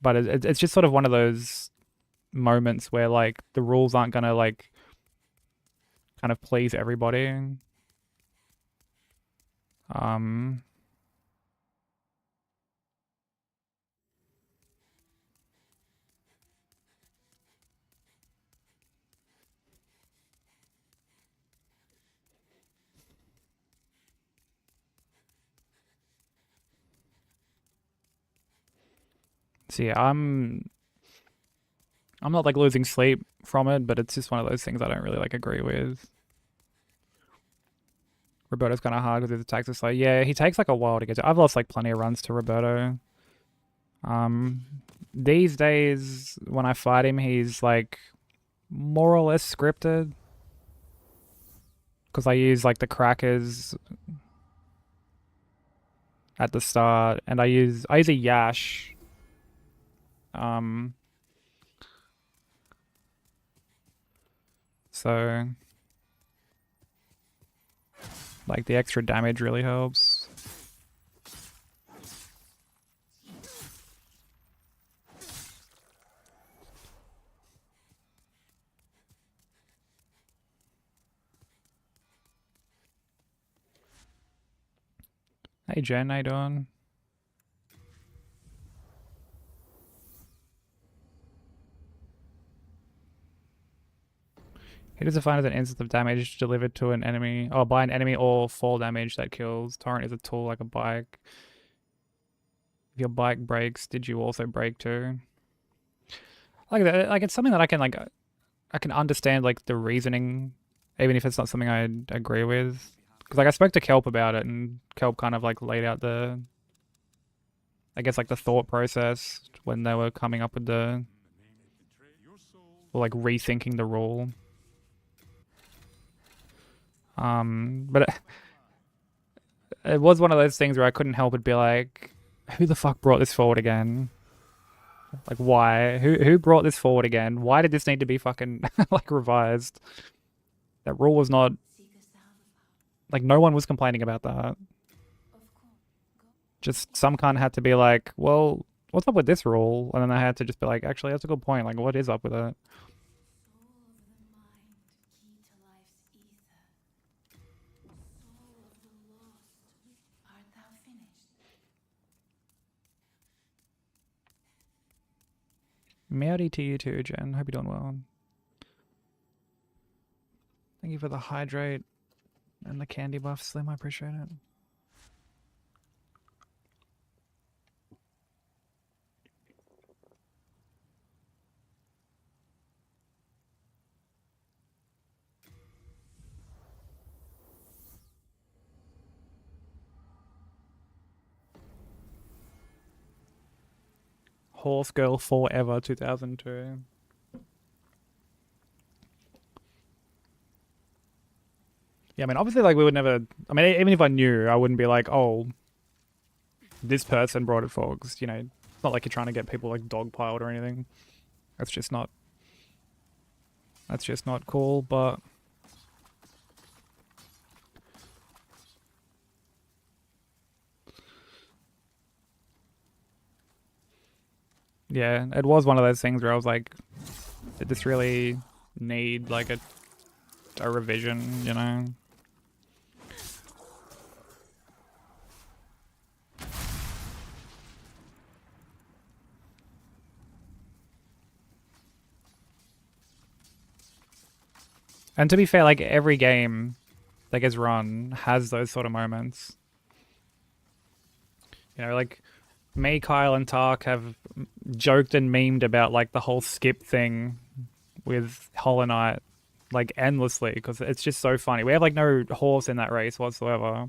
But it's just sort of one of those moments where like the rules aren't gonna like kind of please everybody. So yeah, I'm not like losing sleep from it, but it's just one of those things I don't really like agree with. Roberto's kind of hard because his attacks are slow. Yeah, he takes like a while to get to. I've lost like plenty of runs to Roberto. These days when I fight him, he's like more or less scripted, because I use like the crackers at the start, and I use a Yash. So like the extra damage really helps. Hey Jen, how you doing? It is defined as an instance of damage delivered to an enemy, or by an enemy, or fall damage that kills. Torrent is a tool like a bike. If your bike breaks, did you also break too? Like that, like it's something that I can understand like the reasoning, even if it's not something I agree with. Because like I spoke to Kelp about it, and Kelp kind of like laid out the, I guess like the thought process when they were coming up with the, or like rethinking the rule. But it was one of those things where I couldn't help but be like, who the fuck brought this forward again? Like, why? Who brought this forward again? Why did this need to be fucking like revised? That rule was not, like, no one was complaining about that. Just some cunt had to be like, well, what's up with this rule? And then I had to just be like, actually, that's a good point. Like, what is up with it? Meowdy to you too, Jen. Hope you're doing well. Thank you for the hydrate and the candy buff, Slim. I appreciate it. Horse Girl Forever 2002. Yeah, I mean, obviously, like, we would never, I mean, even if I knew, I wouldn't be like, oh, this person brought it forward, because, you know, it's not like you're trying to get people, like, dogpiled or anything. That's just not cool, but yeah, it was one of those things where I was like, did this really need like a revision, you know? And to be fair, like every game that gets run has those sort of moments. You know, like me, Kyle, and Tark have joked and memed about like the whole skip thing with Hollow Knight like endlessly because it's just so funny. We have like no horse in that race whatsoever.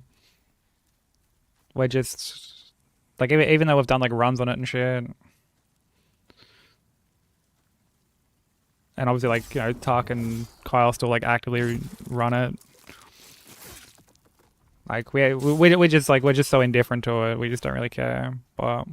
We're just like even though we've done like runs on it and shit. And obviously, like, you know, Tark and Kyle still like actively run it. Like we just like we're just so indifferent to it. We just don't really care. But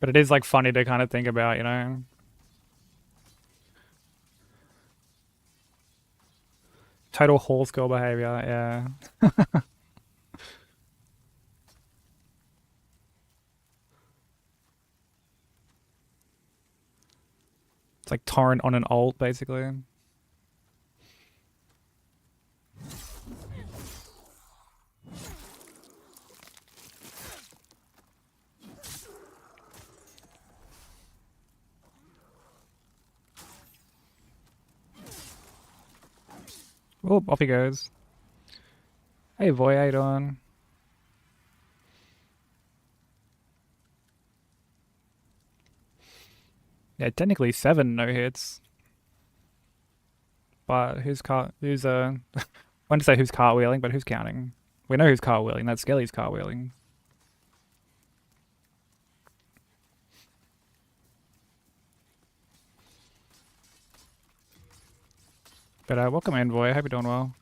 it is like funny to kind of think about, you know. Total horse girl behavior, yeah. It's like torrent on an alt, basically. Oh, off he goes. Hey, boy, how you doing? Yeah, technically 7 no hits. But who's I want to say who's cartwheeling, but who's counting? We know who's cartwheeling. That's Skelly's cartwheeling. But welcome, Envoy. I hope you're doing well.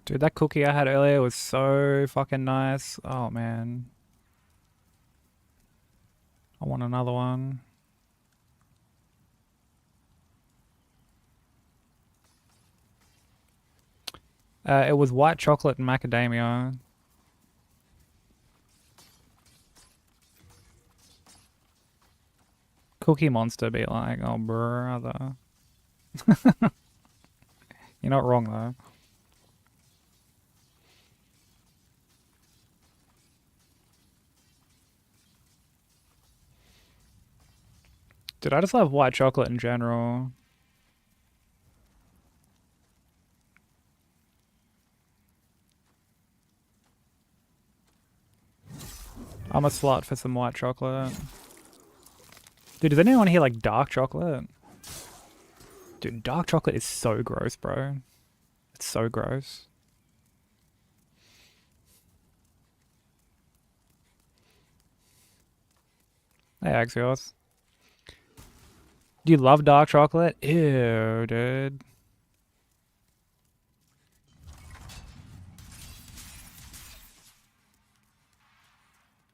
Dude, that cookie I had earlier was so fucking nice. Oh, man. I want another one. It was white chocolate and macadamia. Cookie Monster be like, oh, brother. You're not wrong, though. Dude, I just love white chocolate in general. I'm a slut for some white chocolate. Dude, does anyone here like dark chocolate? Dude, dark chocolate is so gross, bro. It's so gross. Hey, Axios. Do you love dark chocolate? Ew, dude.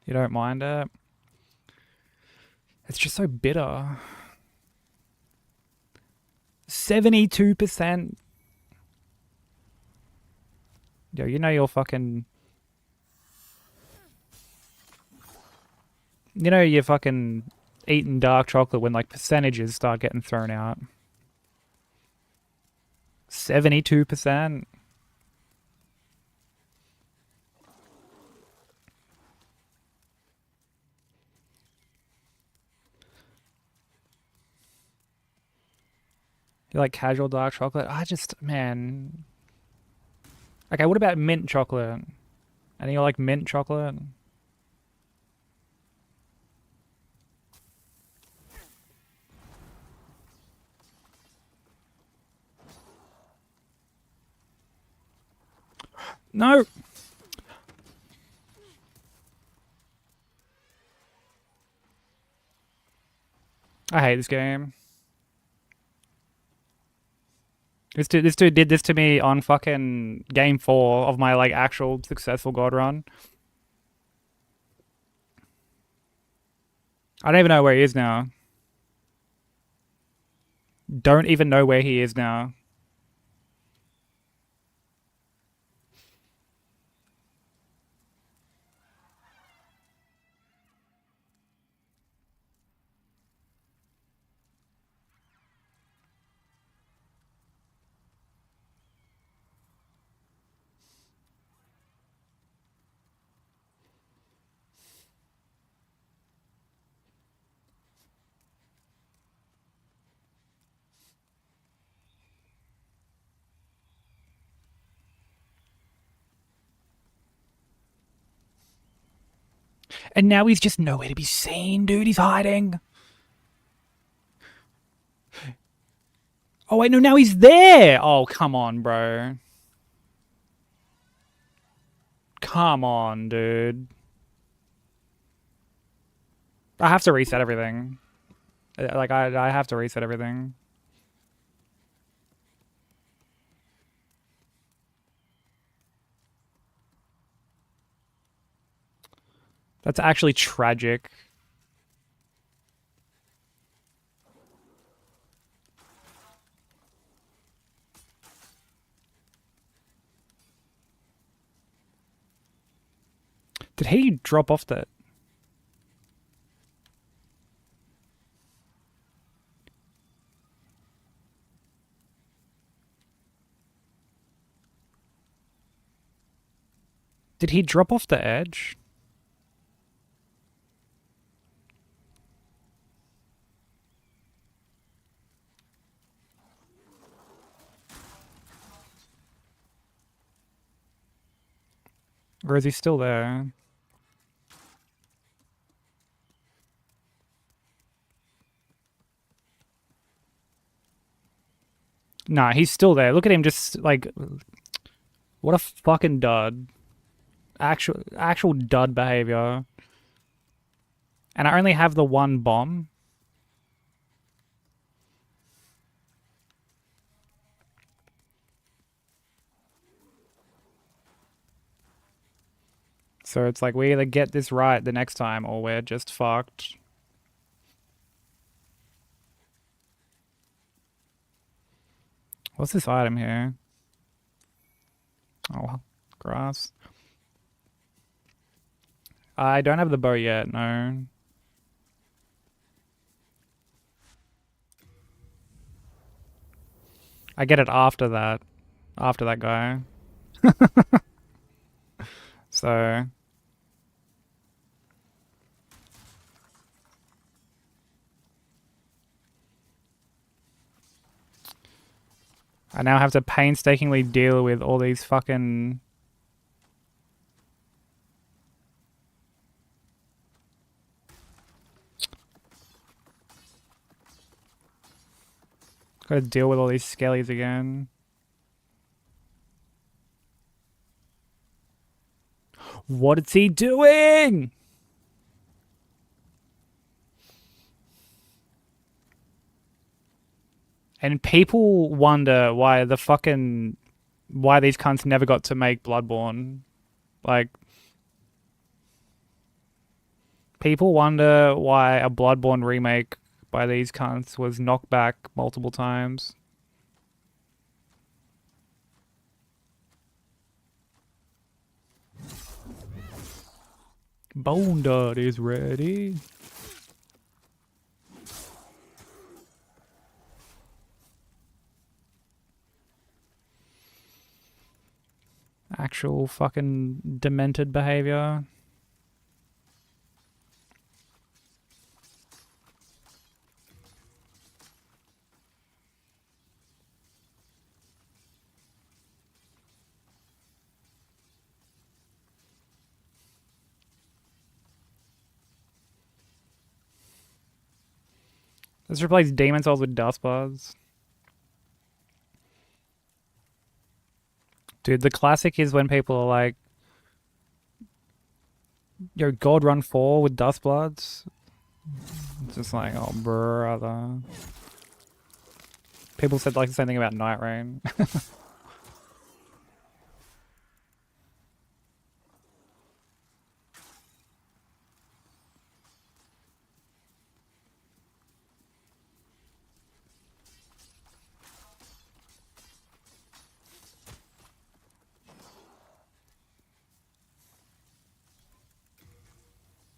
You don't mind it? It's just so bitter. 72%. Yo, you know you're fucking... You know you're fucking eating dark chocolate when like percentages start getting thrown out. 72%. You like casual dark chocolate? I just, man. Okay, what about mint chocolate? And you like mint chocolate? No. I hate this game. This dude did this to me on fucking game 4 of my like actual successful god run. I don't even know where he is now. Don't even know where he is now. And now he's just nowhere to be seen, dude. He's hiding. Oh, wait, no, now he's there. Oh, come on, bro. Come on, dude. I have to reset everything. Like, I have to reset everything. That's actually tragic. Did he drop off that? Did he drop off the edge? Or is he still there? Nah, he's still there. Look at him just, like... What a fucking dud. Actual dud behavior. And I only have the one bomb. So it's like we either get this right the next time or we're just fucked. What's this item here? Oh, grass. I don't have the bow yet, no. I get it after that. After that guy. So... I now have to painstakingly deal with all these fucking... Gotta deal with all these skellies again. What is he doing? And people wonder why these cunts never got to make Bloodborne. Like, people wonder why a Bloodborne remake by these cunts was knocked back multiple times. Bone Dot is ready. Actual fucking demented behavior. Let's replace Demon Souls with Dust Buds. Dude, the classic is when people are like, yo, God Run 4 with Dustbloods. It's just like, oh, brother. People said like the same thing about Night Rain.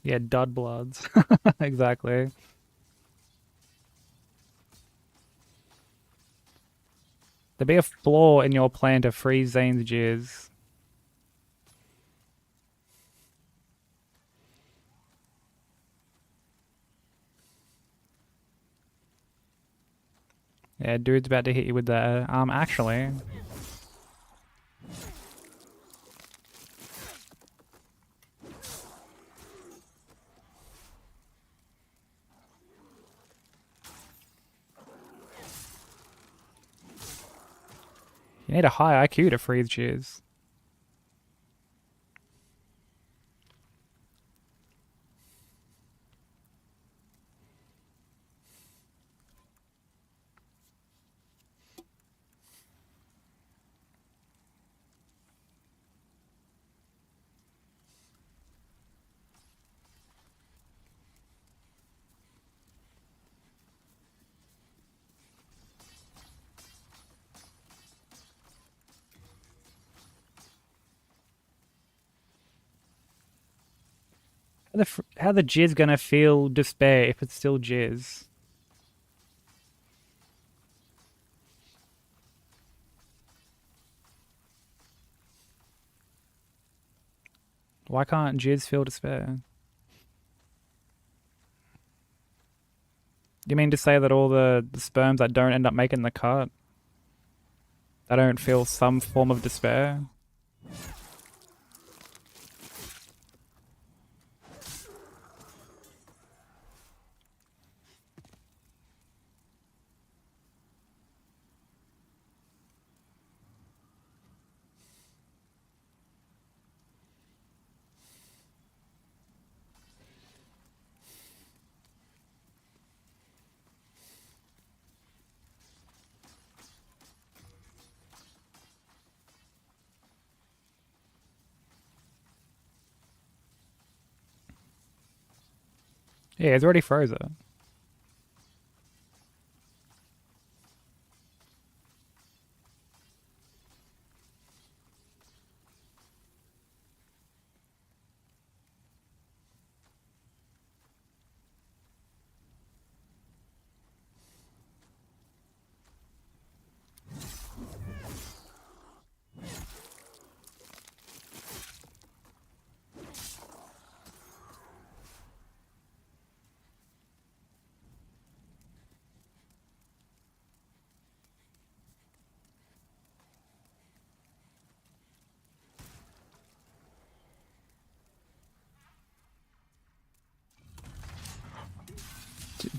Yeah, Dud Bloods. Exactly. There be a flaw in your plan to freeze Zane's jizz. Yeah, dude's about to hit you with the actually. You need a high IQ to freeze jizz. How the jizz gonna feel despair if it's still jizz? Why can't jizz feel despair? You mean to say that all the sperms that don't end up making the cut, they don't feel some form of despair? Yeah, it's already frozen.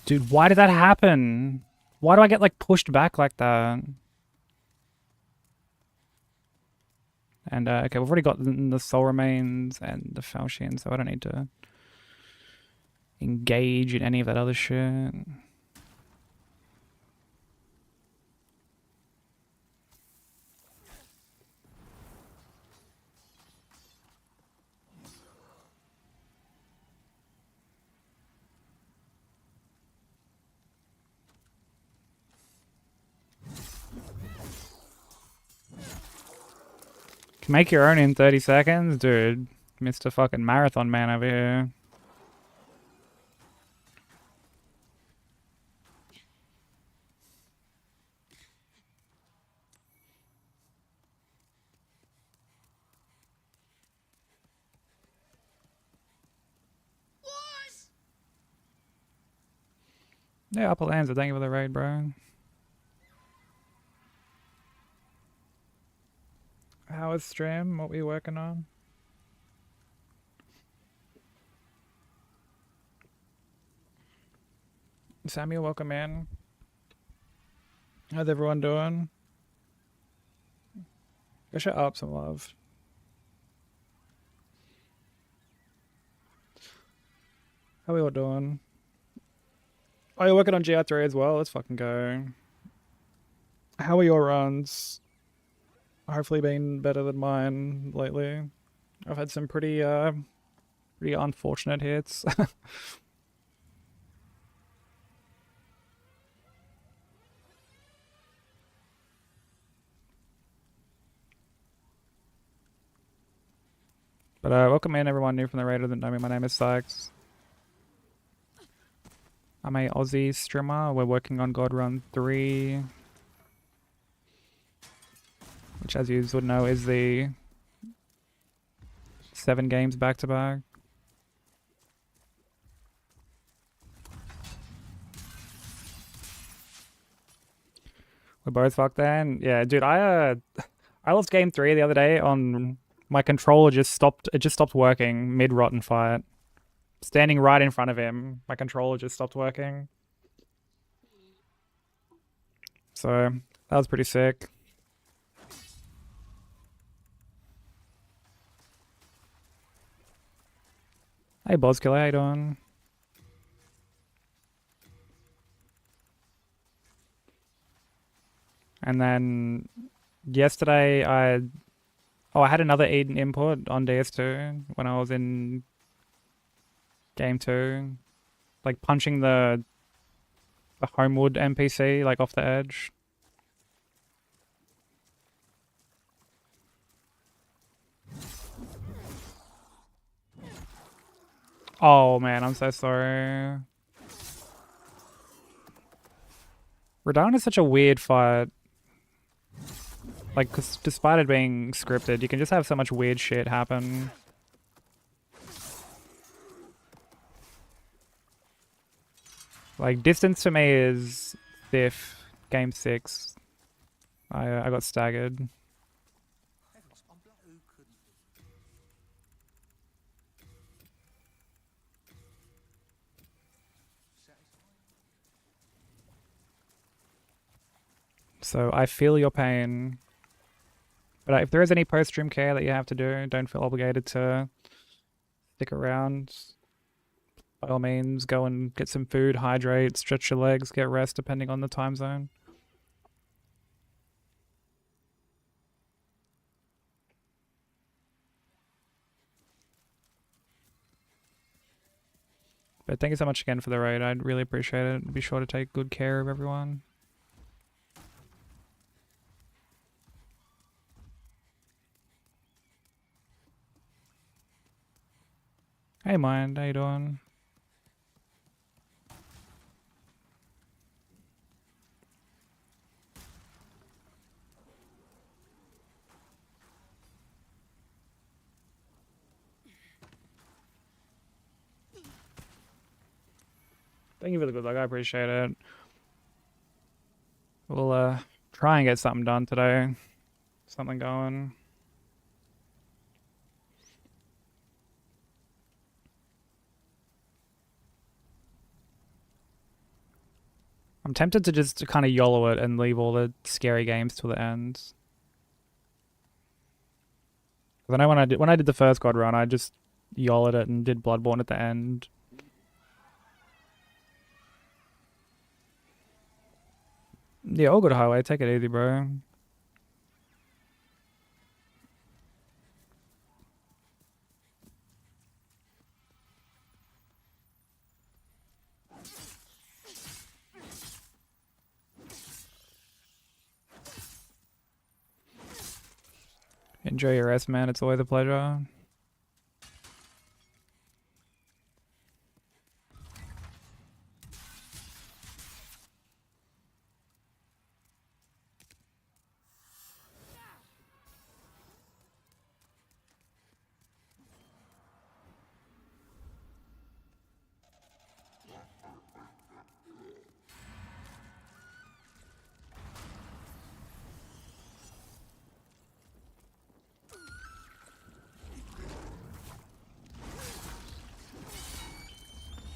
Dude, why did that happen? Why do I get like pushed back like that? And okay, we've already got the soul remains and the falchion, so I don't need to engage in any of that other shit. Can make your own in 30 seconds? Dude, Mr. fucking Marathon Man over here. Yeah, Upper Lands, thank you for the raid, bro. How was stream? What were you working on? Samuel, welcome in. How's everyone doing? Go shut up some love. How we all doing? Oh, you're working on GR3 as well? Let's fucking go. How are your runs? Hopefully been better than mine lately. I've had some pretty unfortunate hits. But welcome in everyone new from the raid that know me. My name is Sykes. I'm a Aussie streamer. We're working on God Run 3. Which as you would know is the 7 games back to back. We're both fucked then. Yeah, dude, I lost game 3 the other day on my controller just stopped working mid rotten fight. Standing right in front of him, my controller just stopped working. So that was pretty sick. Hey Boskiller, how you doing? And then yesterday I had another Eden input on DS2 when I was in game 2. Like punching the Homewood NPC like off the edge. Oh man, I'm so sorry. Radon is such a weird fight. Like, 'cause despite it being scripted, you can just have so much weird shit happen. Like, distance for me is Thief, game 6. I got staggered. So I feel your pain. But if there is any post-stream care that you have to do, don't feel obligated to stick around. By all means, go and get some food, hydrate, stretch your legs, get rest, depending on the time zone. But thank you so much again for the raid. I'd really appreciate it. Be sure to take good care of everyone. Hey Mind, how you doing? Thank you for the good luck, I appreciate it. We'll try and get something done today. Something going. I'm tempted to just kind of YOLO it and leave all the scary games till the end. Because I know when I did the first God run, I just YOLO'd it and did Bloodborne at the end. Yeah, all good highway. Take it easy, bro. Enjoy your rest, man. It's always a pleasure.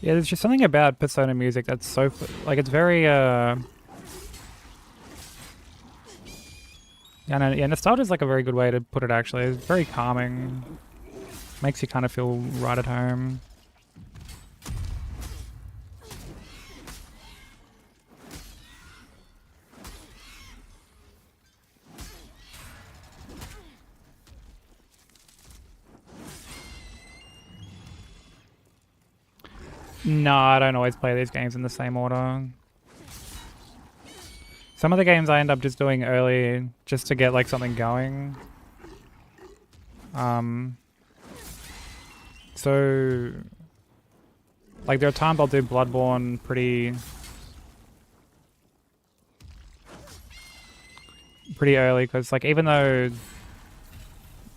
Yeah, there's just something about Persona music that's so, like, it's very, Yeah, no, yeah, nostalgia is like a very good way to put it. Actually, it's very calming. Makes you kind of feel right at home. No, I don't always play these games in the same order. Some of the games I end up just doing early just to get like something going. So like there are times I'll do Bloodborne pretty early because like even though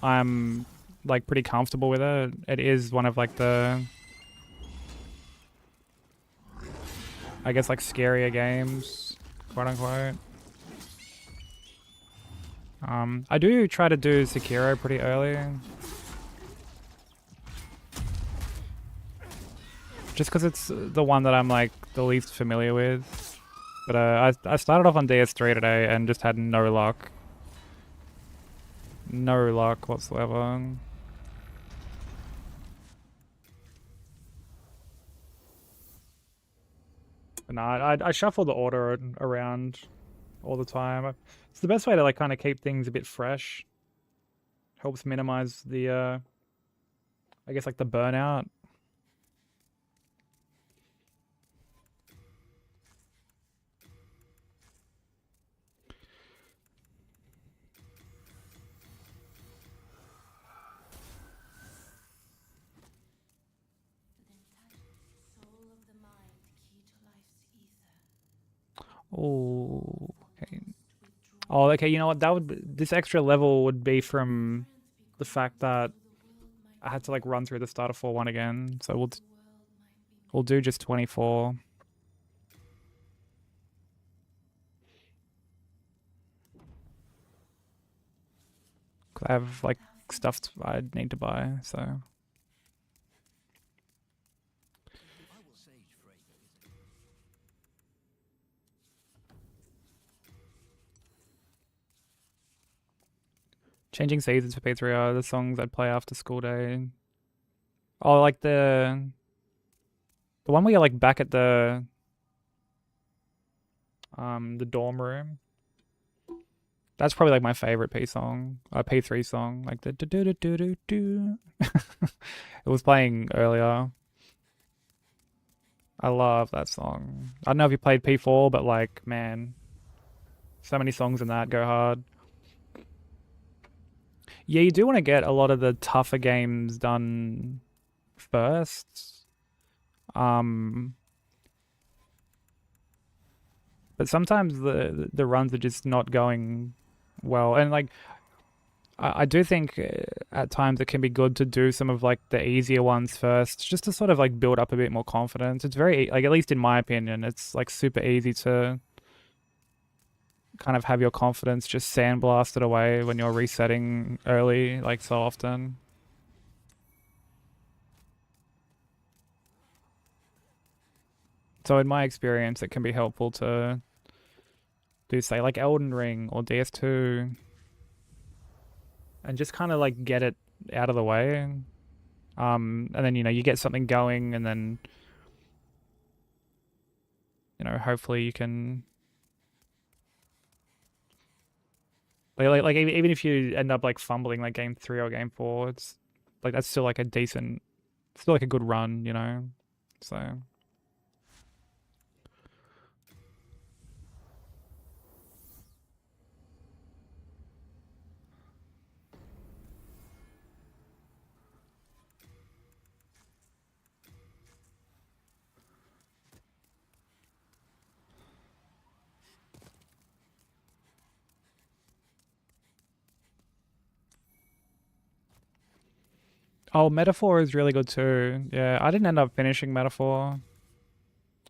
I'm like pretty comfortable with it, it is one of like the I guess like scarier games, quote unquote. I do try to do Sekiro pretty early. Just because it's the one that I'm like the least familiar with. But I started off on DS3 today and just had no luck. No luck whatsoever. But no, I shuffle the order around all the time. It's the best way to like kind of keep things a bit fresh. Helps minimize the I guess like the burnout. Oh, okay. Oh, okay. You know what? This extra level would be from the fact that I had to like run through the starter 4-1 again. So we'll do just 24. Cause I have like stuff I need to buy. So. Changing seasons for P3 are the songs I'd play after school day. Oh, like the one where you're like back at the dorm room. That's probably like my favorite P3 song, like the do do do do do do. It was playing earlier. I love that song. I don't know if you played P4, but like, man, so many songs in that go hard. Yeah, you do want to get a lot of the tougher games done first. But sometimes the runs are just not going well, and like I do think at times it can be good to do some of like the easier ones first, just to sort of like build up a bit more confidence. It's very like, at least in my opinion, it's like super easy to kind of have your confidence just sandblasted away when you're resetting early, like so often. So in my experience, it can be helpful to do say like Elden Ring or DS2 and just kind of like get it out of the way. And then, you know, you get something going and then, you know, hopefully you can like even if you end up like fumbling like game 3 or game 4, it's like that's still like a decent, still like a good run, you know. So oh, Metaphor is really good too. Yeah, I didn't end up finishing Metaphor.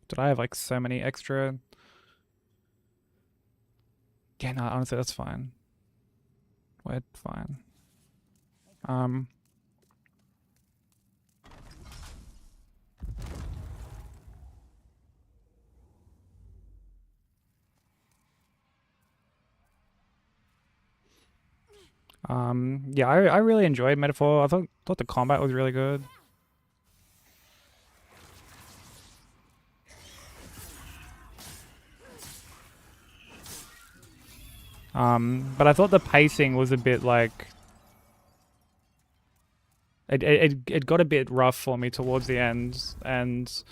Did I have like so many extra? Yeah, no, honestly, that's fine. We're fine. Yeah, I really enjoyed Metaphor. I thought the combat was really good. But I thought the pacing was a bit like it got a bit rough for me towards the end, and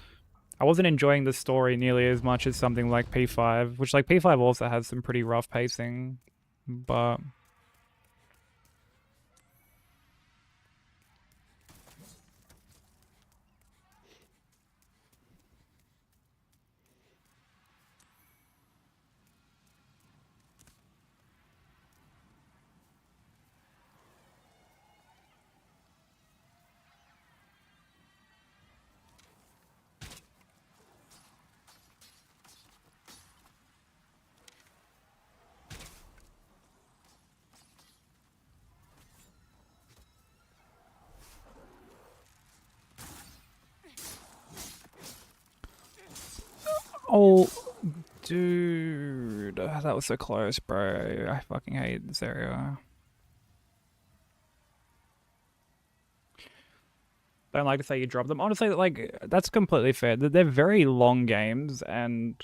I wasn't enjoying the story nearly as much as something like P5, which like P5 also has some pretty rough pacing, but oh, dude, that was so close, bro. I fucking hate this area. Don't like to say you drop them. Honestly, like that's completely fair. They're very long games, and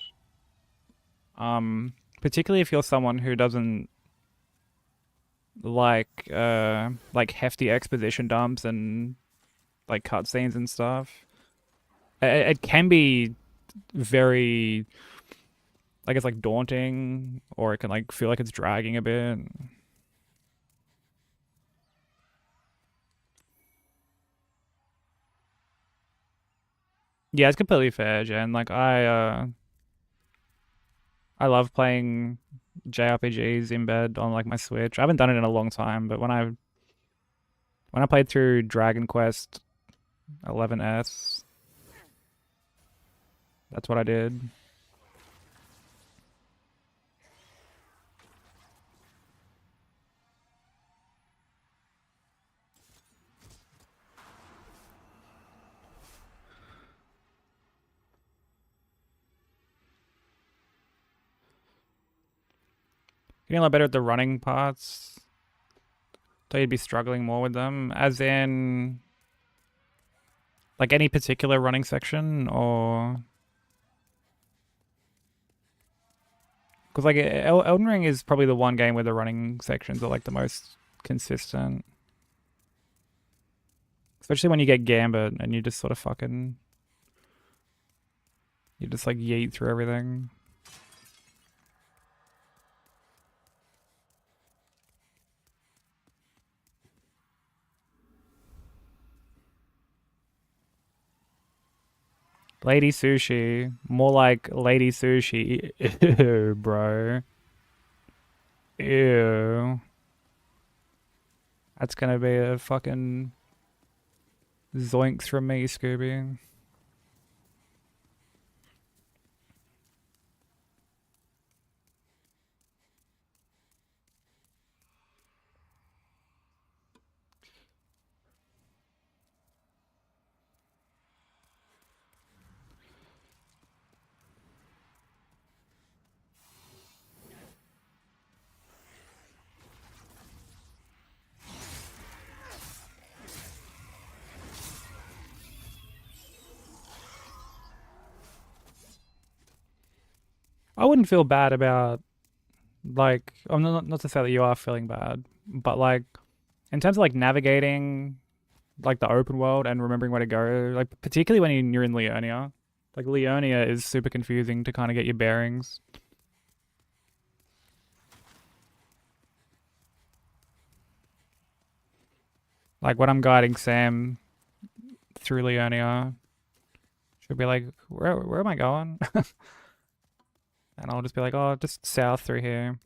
particularly if you're someone who doesn't like hefty exposition dumps and like cutscenes and stuff. It can be very, I guess, like daunting, or it can like feel like it's dragging a bit. Yeah, it's completely fair, Jen. Like I love playing JRPGs in bed on like my Switch. I haven't done it in a long time, but when I played through Dragon Quest 11S, that's what I did. Getting a lot better at the running parts. Thought you'd be struggling more with them, as in like any particular running section, or because like Elden Ring is probably the one game where the running sections are like the most consistent, especially when you get Gambit and you just sort of fucking you just like yeet through everything. Lady Sushi. More like Lady Sushi. Ew, bro. Ew. That's gonna be a fucking zoinks from me, Scooby. I wouldn't feel bad about like I'm not to say that you are feeling bad, but like in terms of like navigating like the open world and remembering where to go, like particularly when you're in Leonia. Like Leonia is super confusing to kind of get your bearings. Like when I'm guiding Sam through Leonia, she'll be like, where am I going?" And I'll just be like, "Oh, just south through here."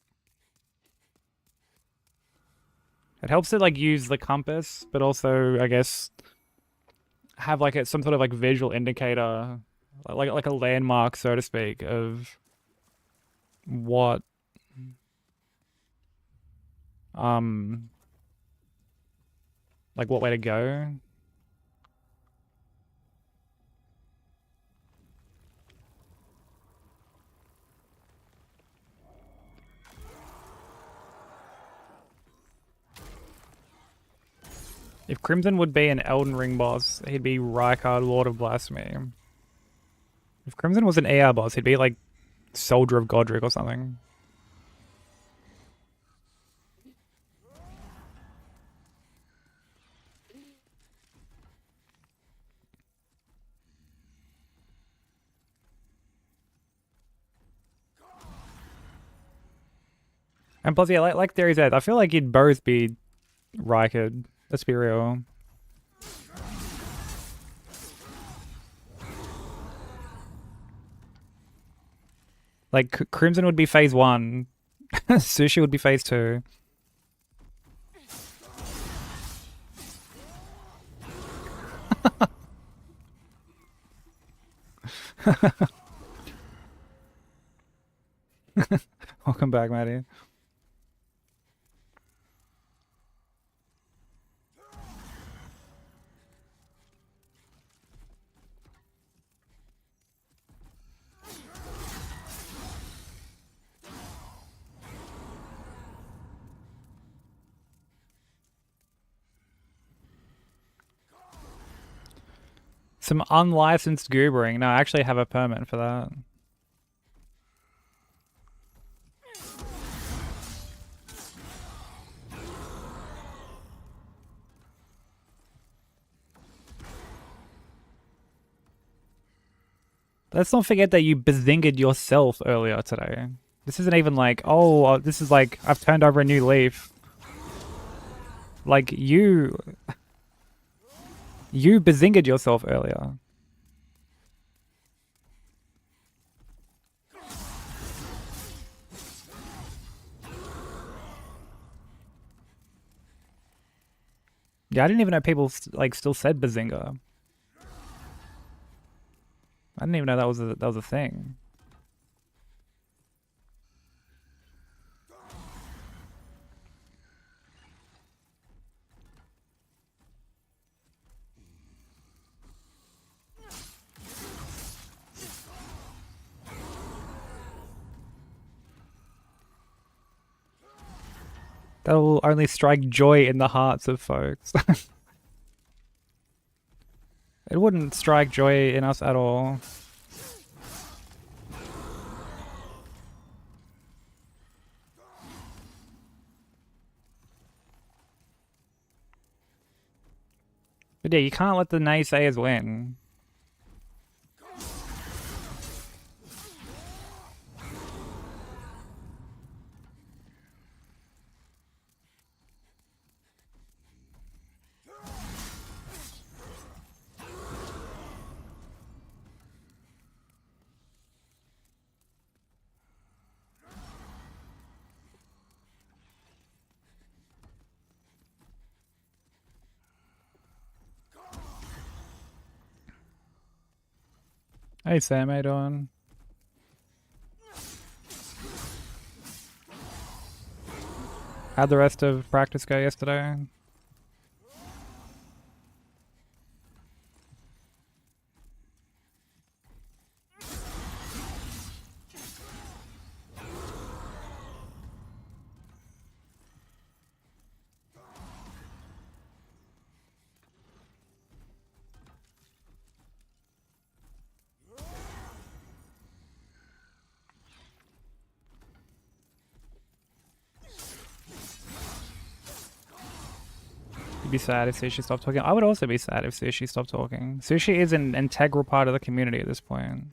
It helps to like use the compass, but also I guess have like some sort of like visual indicator, like a landmark, so to speak, of what um like what way to go. If Crimson would be an Elden Ring boss, he'd be Rykard, Lord of Blasphemy. If Crimson was an AR boss, he'd be like Soldier of Godric or something. And plus, yeah, like Theory said, I feel like you'd both be Rykard. Let's be real. Like, Crimson would be phase 1. Sushi would be phase 2. Welcome back, Maddie. Some unlicensed goobering. No, I actually have a permit for that. Let's not forget that you bazingered yourself earlier today. This isn't even like, oh, this is like, I've turned over a new leaf. Like, you bazingered yourself earlier. Yeah, I didn't even know people like still said bazinga. I didn't even know that was a thing. That will only strike joy in the hearts of folks. It wouldn't strike joy in us at all. But yeah, you can't let the naysayers win. Hey Sam, how you doing? How'd the rest of practice go yesterday? You'd be sad if Sushi stopped talking. I would also be sad if Sushi stopped talking. Sushi is an integral part of the community at this point.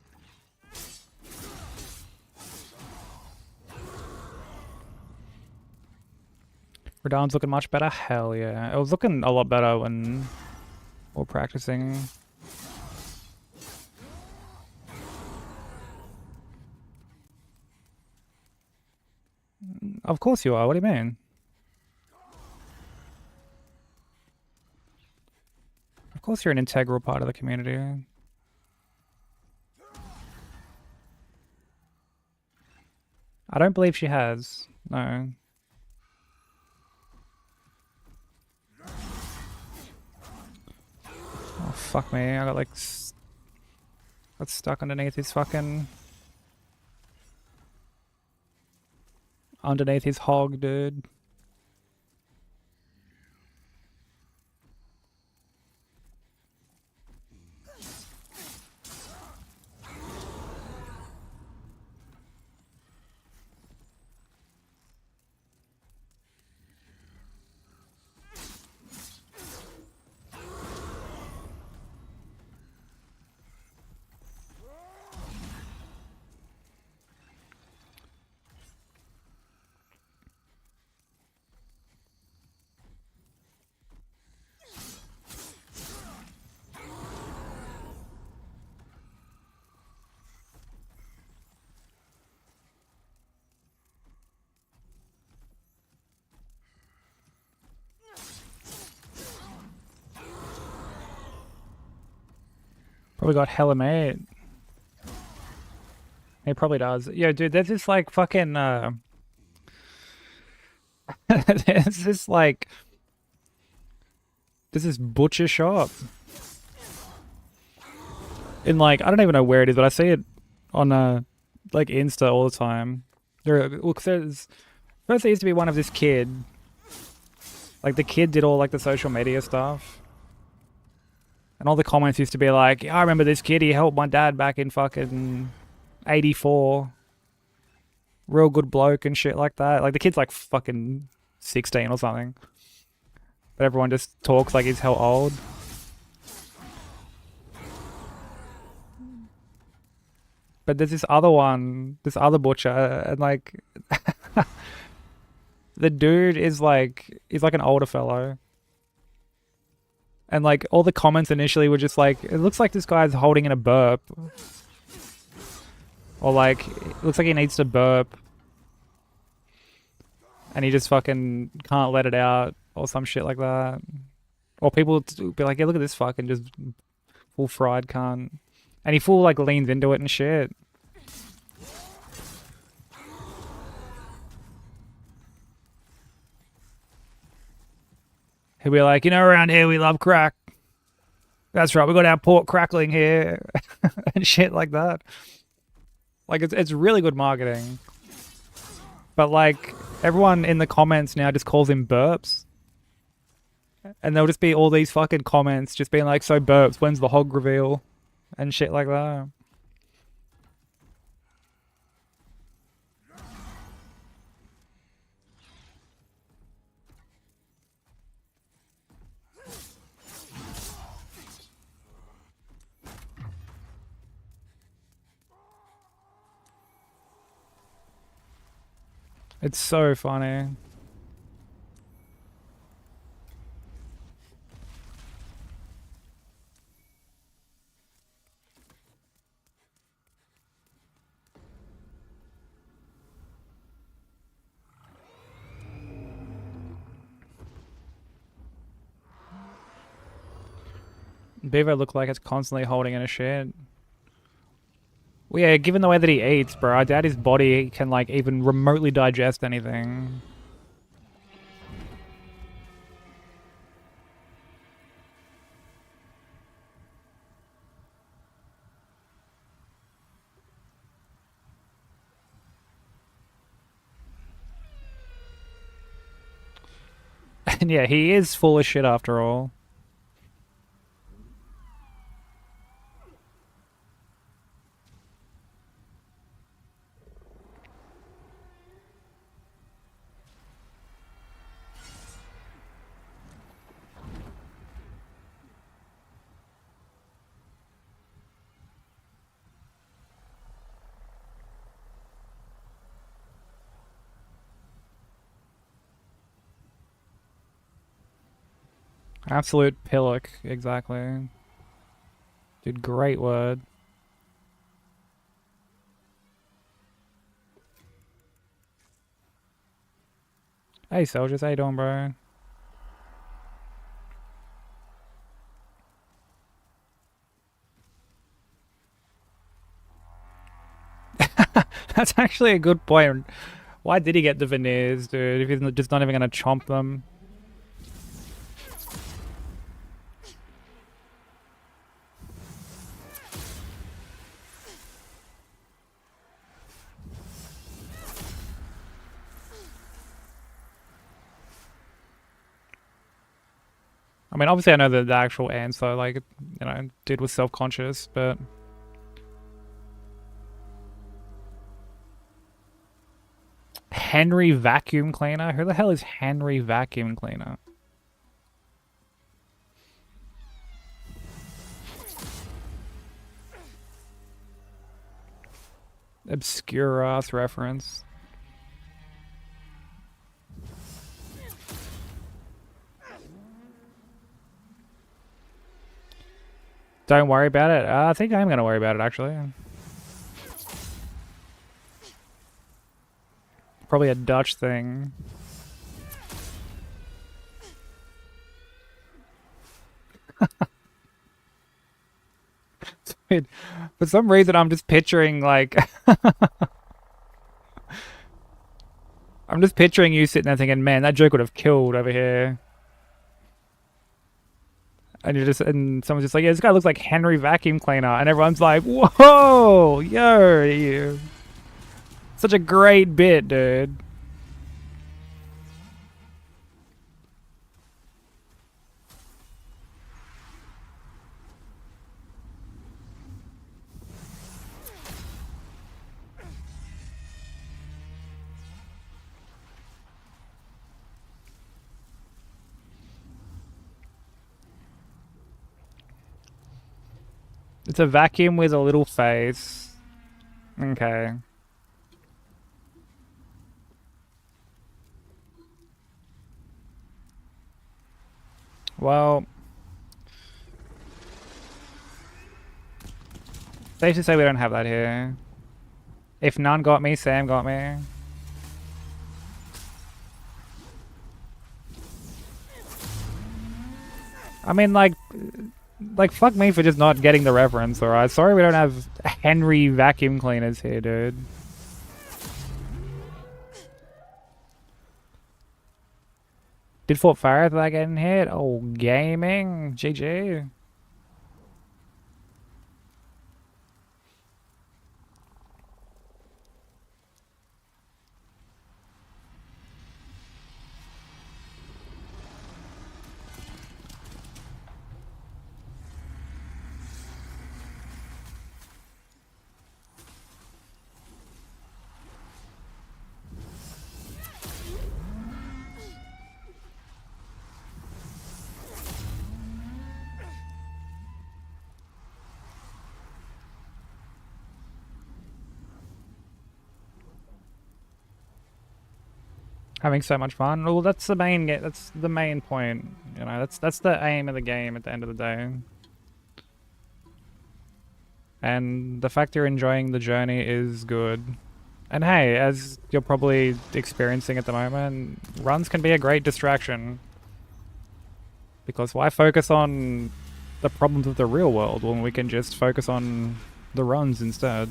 Radan's looking much better. Hell yeah. It was looking a lot better when we were practicing. Of course you are. What do you mean? Of course you're an integral part of the community. I don't believe she has. No. Oh, fuck me. I got like... got stuck underneath his fucking... underneath his hog, dude. Probably got hella mate. He probably does. Yo, dude, there's this like fucking there's this like there's this butcher shop in like I don't even know where it is, but I see it on like Insta all the time. Look, there's first there used to be one of this kid. Like the kid did all like the social media stuff. And all the comments used to be like, yeah, I remember this kid, he helped my dad back in fucking 84. Real good bloke and shit like that. Like the kid's like fucking 16 or something. But everyone just talks like he's hell old. But there's this other one, this other butcher, and like the dude is like, he's like an older fellow. And like all the comments initially were just like, it looks like this guy's holding in a burp. Or like, it looks like he needs to burp. And he just fucking can't let it out. Or some shit like that. Or people be like, yeah, look at this fucking just full fried cunt. And he full like leans into it and shit. He'll be like, you know, around here we love crack. That's right, we got our pork crackling here. And shit like that. Like, it's really good marketing. But, like, everyone in the comments now just calls him Burps. And there'll just be all these fucking comments just being like, so Burps, when's the hog reveal? And shit like that. It's so funny. Beaver looked like it's constantly holding in a shit. Well, yeah, given the way that he eats, bro, I doubt his body can, like, even remotely digest anything. And yeah, he is full of shit after all. Absolute pillock, exactly. Dude, great word. Hey, soldiers, how you doing, bro? That's actually a good point. Why did he get the veneers, dude, if he's just not even gonna chomp them? I mean, obviously I know the actual answer, like, you know, dude was self-conscious, but... Henry Vacuum Cleaner? Who the hell is Henry Vacuum Cleaner? Obscure ass reference. Don't worry about it. I think I'm gonna worry about it, actually. Probably a Dutch thing. Dude, for some reason, I'm just picturing like I'm just picturing you sitting there thinking, man, that joke would have killed over here. And someone's just like, yeah, this guy looks like Henry Vacuum Cleaner, and everyone's like, whoa, yo, you. Such a great bit, dude. It's a vacuum with a little face. Okay. Well, safe to say we don't have that here. If none got me, Sam got me. I mean, like fuck me for just not getting the reference, alright? Sorry we don't have Henry vacuum cleaners here, dude. Did Fort Farrath without getting hit? Oh, gaming. GG. Having so much fun. Well, that's the main that's the main point. You know, that's the aim of the game at the end of the day. And the fact you're enjoying the journey is good. And hey, as you're probably experiencing at the moment, runs can be a great distraction. Because why focus on the problems of the real world when we can just focus on the runs instead?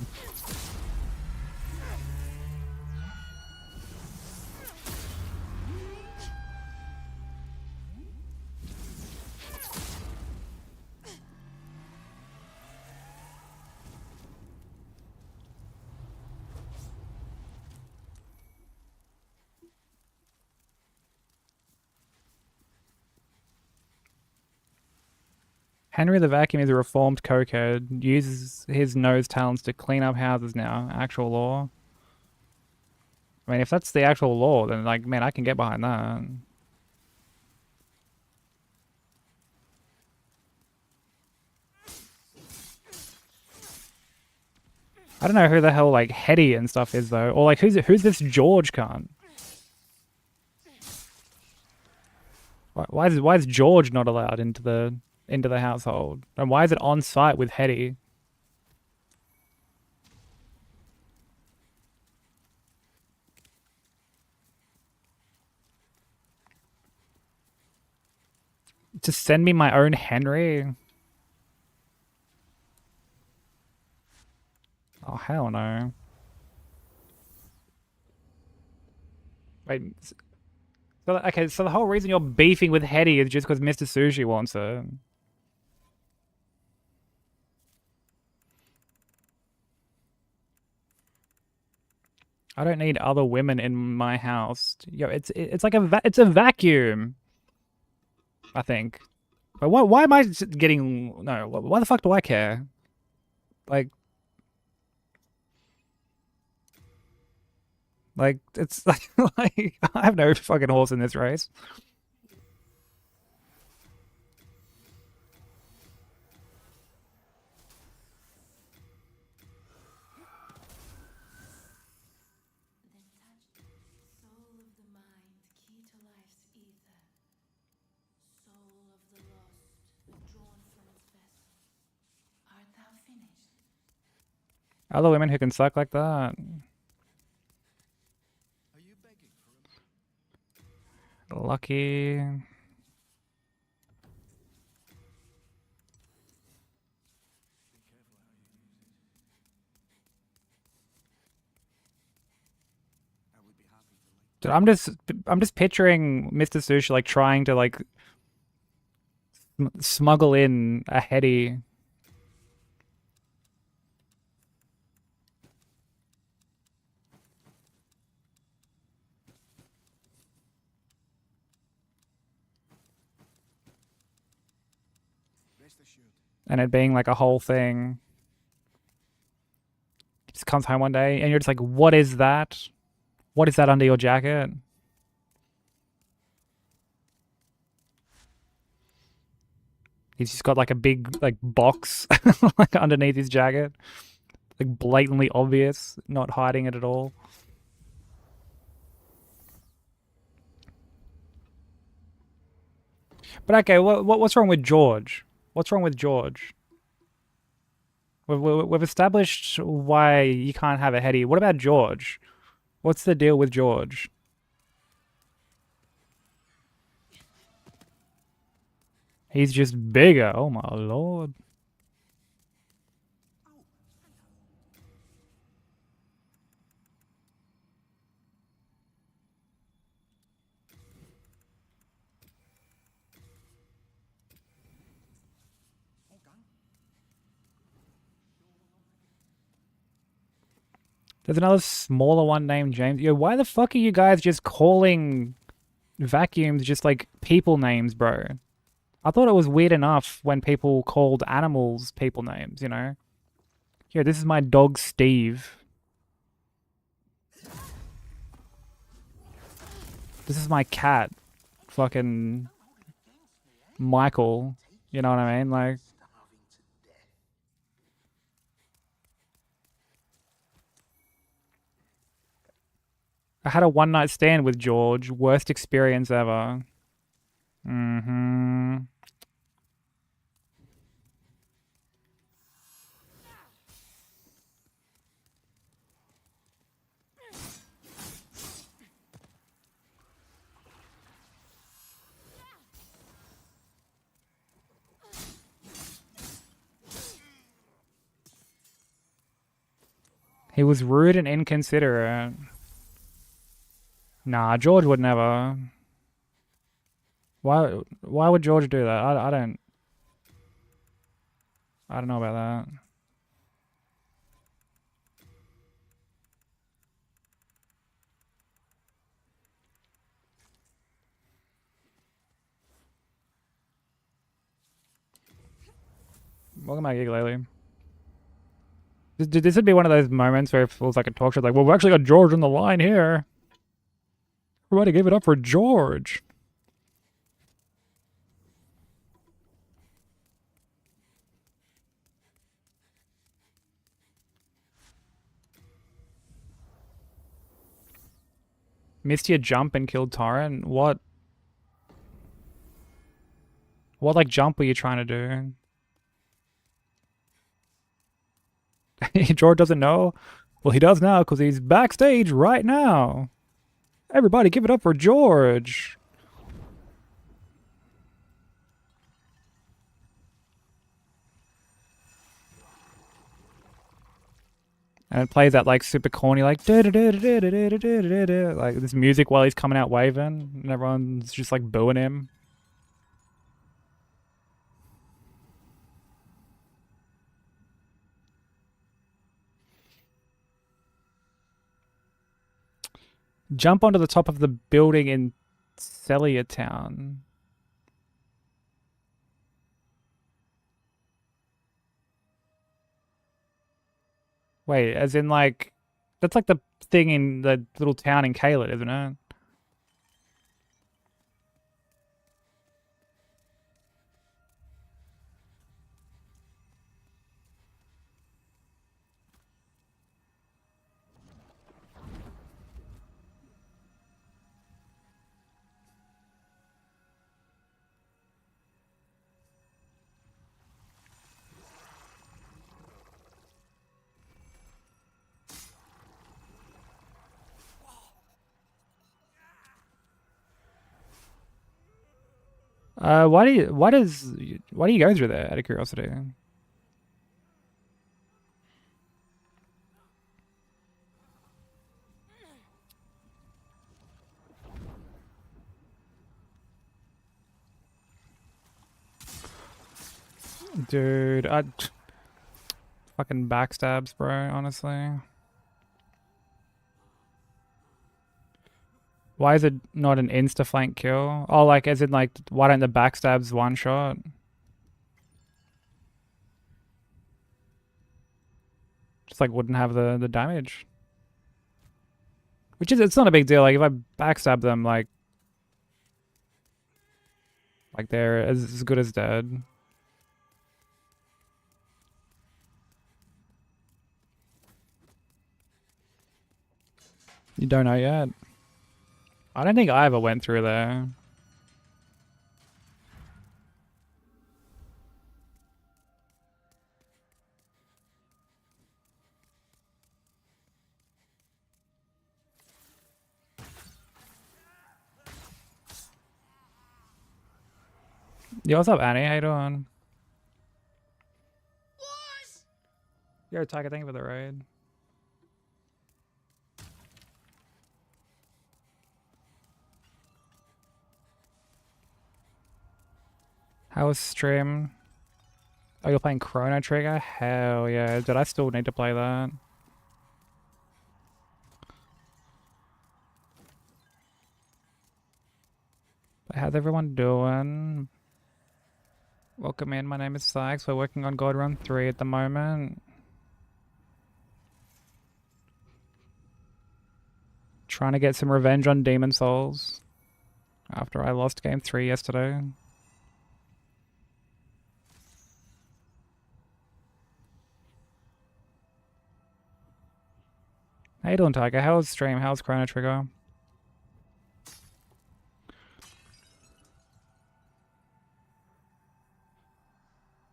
Henry the Vacuum is a reformed cokehead. Uses his nose talents to clean up houses now. Actual law. I mean, if that's the actual law, then, like, man, I can get behind that. I don't know who the hell, like, Hetty and stuff is, though. Or, like, who's this George cunt? Why is George not allowed into the household? And why is it on site with Hetty? To send me my own Henry? Oh, hell no. Wait. So, okay, so the whole reason you're beefing with Hetty is just because Mr. Sushi wants her. I don't need other women in my house. Yo, it's like it's a vacuum. I think. But why am I getting no? Why the fuck do I care? Like it's like I have no fucking horse in this race. Other women who can suck like that. Lucky. Dude, I'm just picturing Mr. Sushi like trying to like smuggle in a heady. And it being like a whole thing. He just comes home one day and you're just like, what is that? What is that under your jacket? He's just got like a big like box like underneath his jacket. Like blatantly obvious, not hiding it at all. But okay, what's wrong with George? What's wrong with George? We've established why you can't have a heady. What about George? What's the deal with George? He's just bigger. Oh my lord. There's another smaller one named James. Yo, why the fuck are you guys just calling vacuums just like people names, bro? I thought it was weird enough when people called animals people names, you know? Here, this is my dog Steve. This is my cat. Fucking Michael. You know what I mean? Like, I had a one night stand with George. Worst experience ever. Mm-hmm. He was rude and inconsiderate. Nah, George would never. Why would George do that? I don't know about that. Welcome back, Lately. This would be one of those moments where it feels like a talk show. Like, well, we've actually got George on the line here. Everybody give it up for George. Missed your jump and killed Torrent? What like jump were you trying to do? George doesn't know? Well, he does now because he's backstage right now. Everybody give it up for George. And it plays that like super corny like like this music while he's coming out waving and everyone's just like booing him. Jump onto the top of the building in Celia Town. Wait, as in like, that's like the thing in the little town in Caelid, isn't it? Why do you go through there out of curiosity? Dude, I fucking backstabs, bro, honestly. Why is it not an insta-flank kill? Oh, like, as in, like, why don't the backstabs one-shot? Just, like, wouldn't have the damage. Which is, it's not a big deal. Like, if I backstab them, like they're as good as dead. You don't know yet? I don't think I ever went through there. Yo, what's up, Annie? How you doing? Yo, Tiger, thank you for the raid. How was stream? Oh, you're playing Chrono Trigger? Hell yeah. Did I still need to play that? How's everyone doing? Welcome in, my name is Sykes. We're working on God Run 3 at the moment. Trying to get some revenge on Demon Souls after I lost game 3 yesterday. How you doing, Tiger? How's stream? How's Chrono Trigger?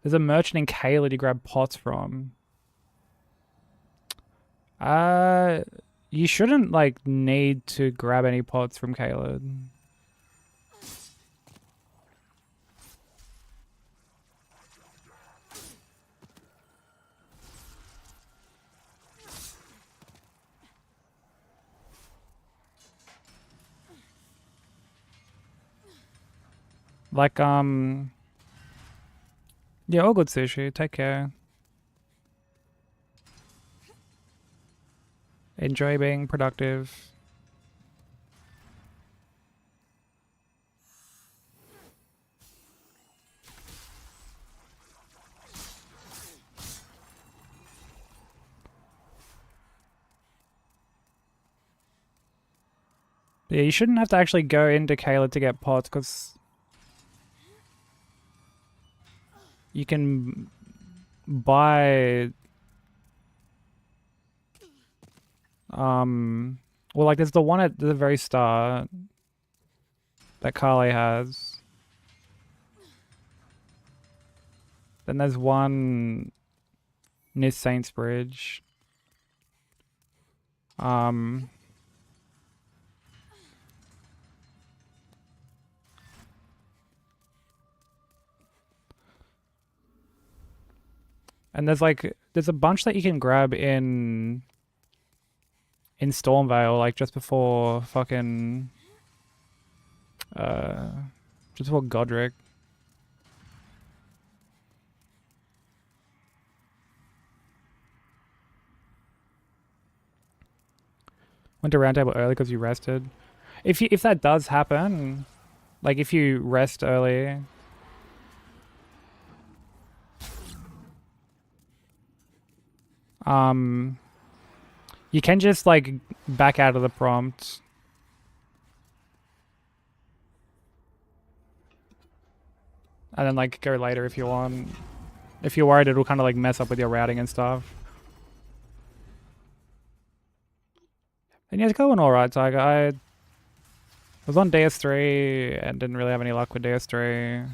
There's a merchant in Caelid you grab pots from. You shouldn't, like, need to grab any pots from Caelid. Like, yeah, all good, Sushi. Take care. Enjoy being productive. Yeah, you shouldn't have to actually go into Caelid to get pots, because you can buy well, like, there's the one at the very start that Carly has. Then there's one near Saints Bridge. And there's a bunch that you can grab in Stormvale, like just before fucking just before Godric. Went to roundtable early because you rested. If that does happen, like if you rest early, you can just like back out of the prompt. And then like go later if you want. If you're worried it'll kind of like mess up with your routing and stuff. And yeah, it's going alright, Tiger. I was on DS3 and didn't really have any luck with DS3.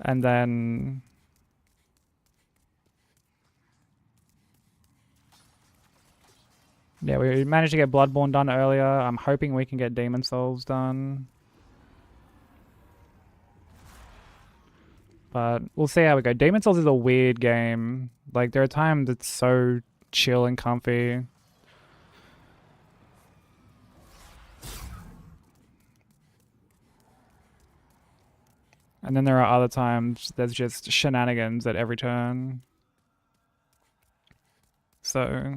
And then yeah, we managed to get Bloodborne done earlier. I'm hoping we can get Demon Souls done. But we'll see how we go. Demon Souls is a weird game. Like, there are times it's so chill and comfy. And then there are other times there's just shenanigans at every turn. So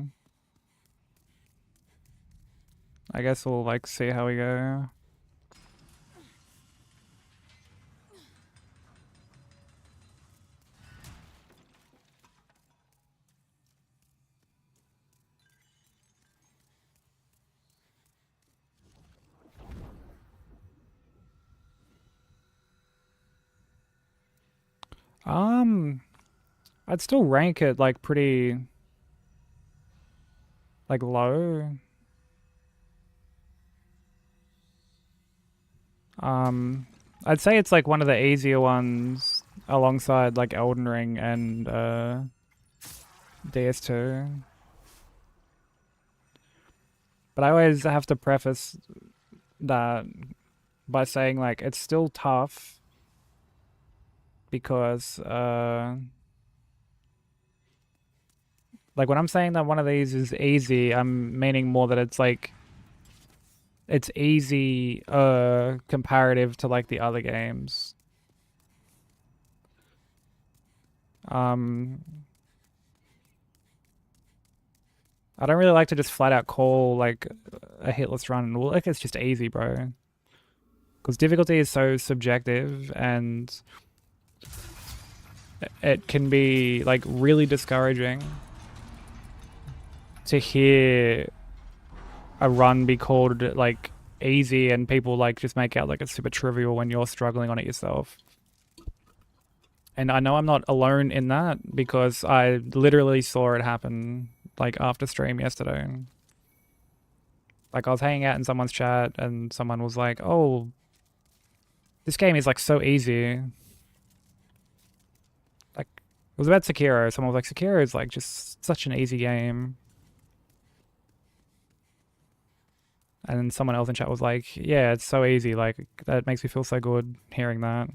I guess we'll like see how we go. I'd still rank it like pretty like low. I'd say it's like one of the easier ones alongside like Elden Ring and DS2. But I always have to preface that by saying like it's still tough because like when I'm saying that one of these is easy, I'm meaning more that it's like it's easy comparative to like the other games. I don't really like to just flat out call like a hitless run. Well, like it's just easy, bro. Because difficulty is so subjective and it can be like really discouraging to hear a run be called like easy and people like just make out like it's super trivial when you're struggling on it yourself. And I know I'm not alone in that because I literally saw it happen like after stream yesterday. Like I was hanging out in someone's chat and someone was like, "Oh, this game is like so easy." Like it was about Sekiro. Someone was like, "Sekiro is like just such an easy game." And then someone else in chat was like, "Yeah, it's so easy. Like that makes me feel so good hearing that."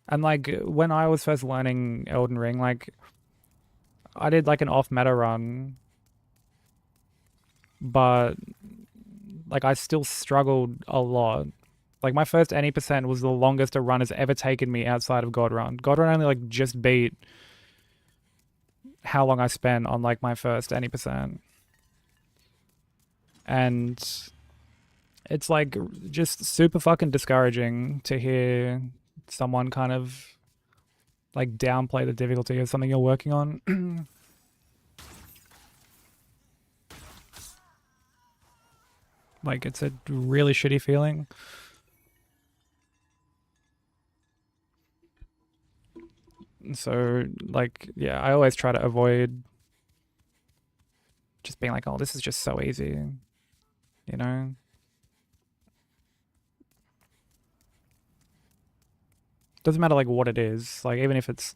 And like when I was first learning Elden Ring, like I did like an off meta run, but like I still struggled a lot. Like my first any percent was the longest a run has ever taken me outside of God Run. God Run only like just beat how long I spent on like my first any percent. And it's like just super fucking discouraging to hear someone kind of like downplay the difficulty of something you're working on. Like it's a really shitty feeling. So like yeah, I always try to avoid just being like, "Oh, this is just so easy." You know? Doesn't matter like what it is. Like even if it's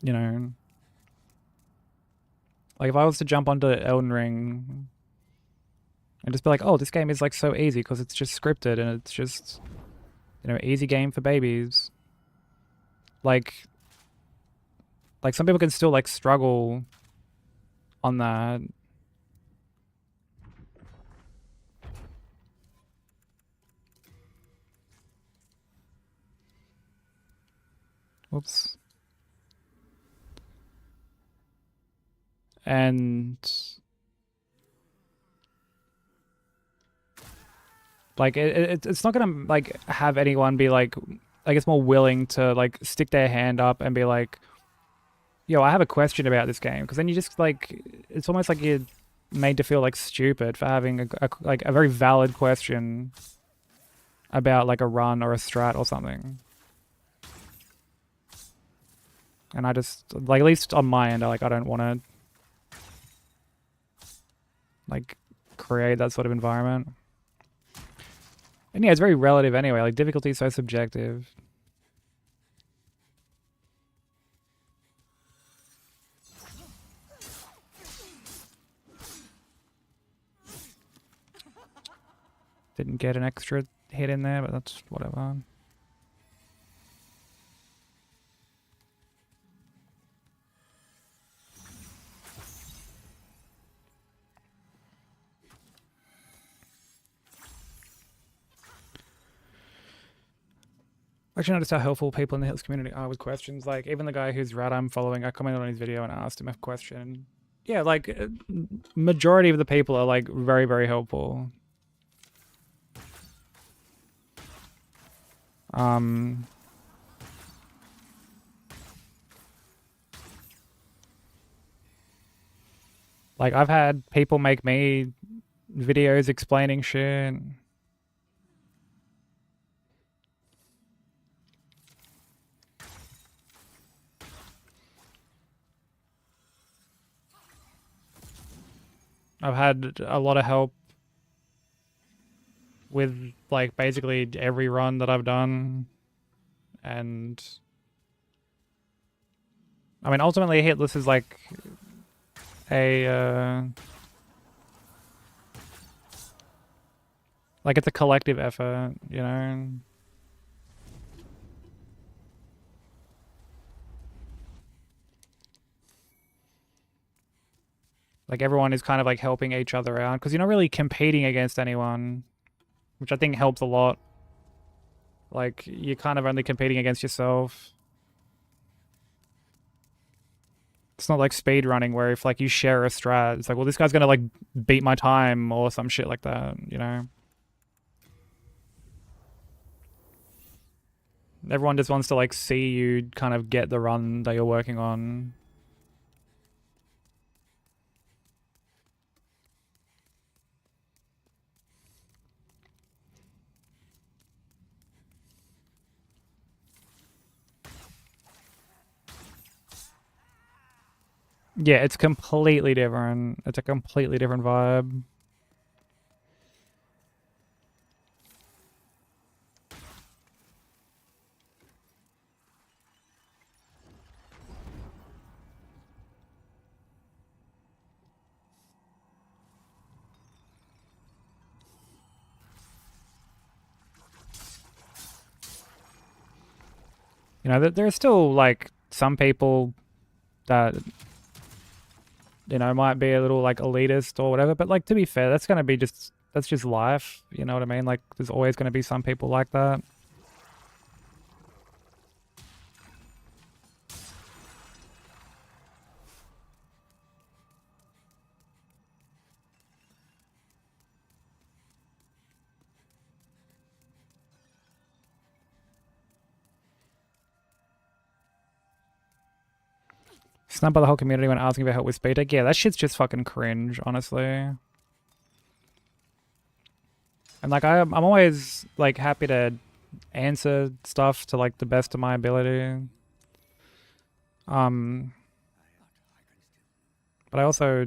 you know, like if I was to jump onto Elden Ring and just be like, "Oh, this game is like so easy because it's just scripted and it's just easy game for babies." Like some people can still like struggle on that. Whoops. And like it's not gonna like have anyone be like I guess more willing to like stick their hand up and be like, "Yo, I have a question about this game," because then you just like it's almost like you're made to feel like stupid for having like a very valid question about like a run or a strat or something. And I just like at least on my end, I don't want to like create that sort of environment. And yeah, it's very relative anyway. Like difficulty is so subjective. Didn't get an extra hit in there, but that's whatever. Actually noticed how helpful people in the Hills community are with questions. Like, even the guy whose route I'm following, I commented on his video and asked him a question. Yeah, like, majority of the people are, like, very, very helpful. Like, I've had people make me videos explaining shit. I've had a lot of help with, like, basically every run that I've done. And I mean, ultimately, Hitless is like a like, it's a collective effort, you know. Like, everyone is kind of like helping each other out because you're not really competing against anyone, which I think helps a lot. Like, you're kind of only competing against yourself. It's not like speed running where if like you share a strat, it's like, well, this guy's gonna like beat my time or some shit like that, you know? Everyone just wants to like see you kind of get the run that you're working on. Yeah, it's completely different. It's a completely different vibe. You know, there are still like some people that, you know, might be a little like elitist or whatever, but like, to be fair, that's gonna be just, that's just life, you know what I mean? Like, there's always gonna be some people like that. Snubbed by the whole community when asking for help with speed tech. Yeah, that shit's just fucking cringe, honestly. And like, I'm always like happy to answer stuff to like the best of my ability. But I also,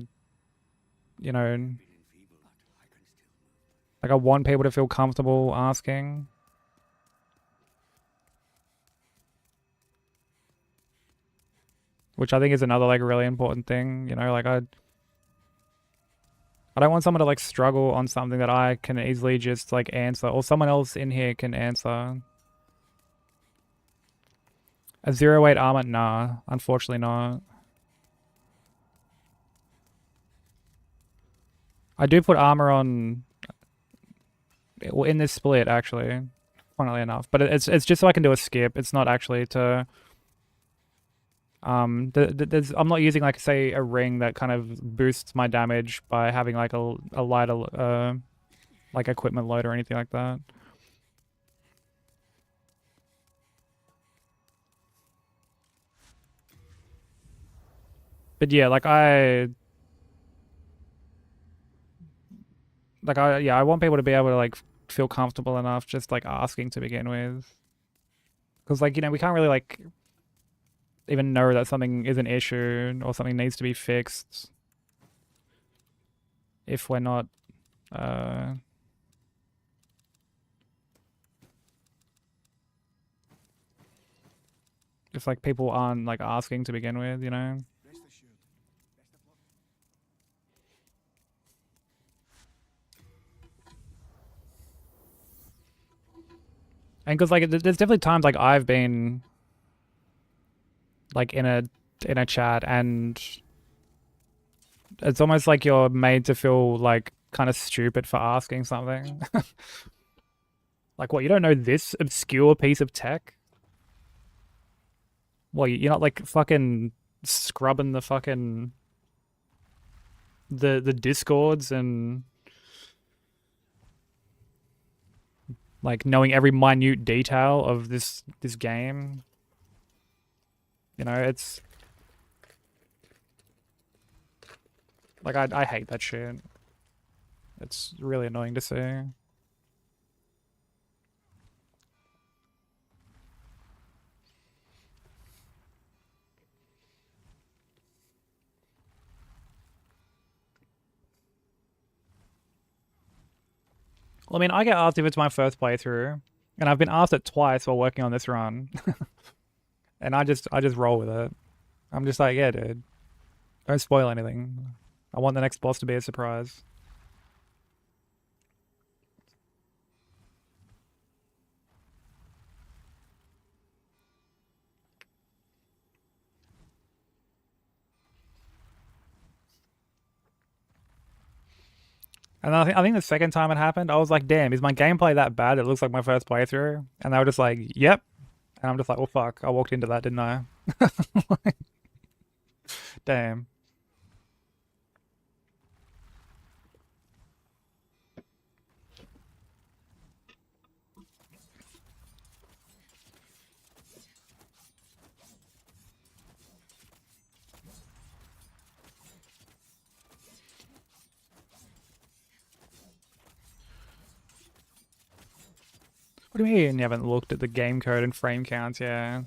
you know, like, I want people to feel comfortable asking. Which I think is another like really important thing, you know, like I don't want someone to like struggle on something that I can easily just like answer, or someone else in here can answer. A 0-8 armor? Nah, unfortunately not. I do put armor on, well, in this split actually, funnily enough, but it's just so I can do a skip. It's not actually to I'm not using like, say, a ring that kind of boosts my damage by having like a lighter like equipment load or anything like that. But yeah, yeah, I want people to be able to like feel comfortable enough just like asking to begin with. Because like, you know, we can't really like even know that something is an issue or something needs to be fixed if we're not if like people aren't like asking to begin with, you know. And because like there's definitely times like I've been like in a chat and it's almost like you're made to feel like kind of stupid for asking something. Like, what, you don't know this obscure piece of tech? Well, you're not like fucking scrubbing the fucking the discords and like knowing every minute detail of this game. You know, it's like I hate that shit. It's really annoying to see. Well, I mean, I get asked if it's my first playthrough, and I've been asked it twice while working on this run, and I just roll with it. I'm just like, yeah, dude, don't spoil anything. I want the next boss to be a surprise. And I think the second time it happened, I was like, damn, is my gameplay that bad? It looks like my first playthrough. And they were just like, yep. And I'm just like, well, fuck. I walked into that, didn't I? Damn. What do you mean you haven't looked at the game code and frame counts? Yeah.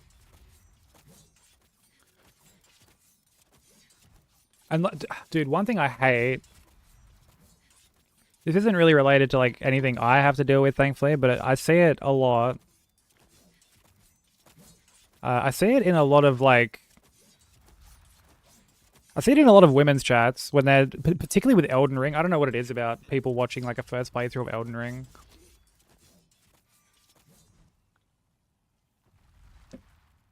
And dude, one thing I hate. This isn't really related to like anything I have to deal with, thankfully, but I see it a lot. I see it in a lot of like. I see it in a lot of women's chats when they're particularly with Elden Ring. I don't know what it is about people watching like a first playthrough of Elden Ring.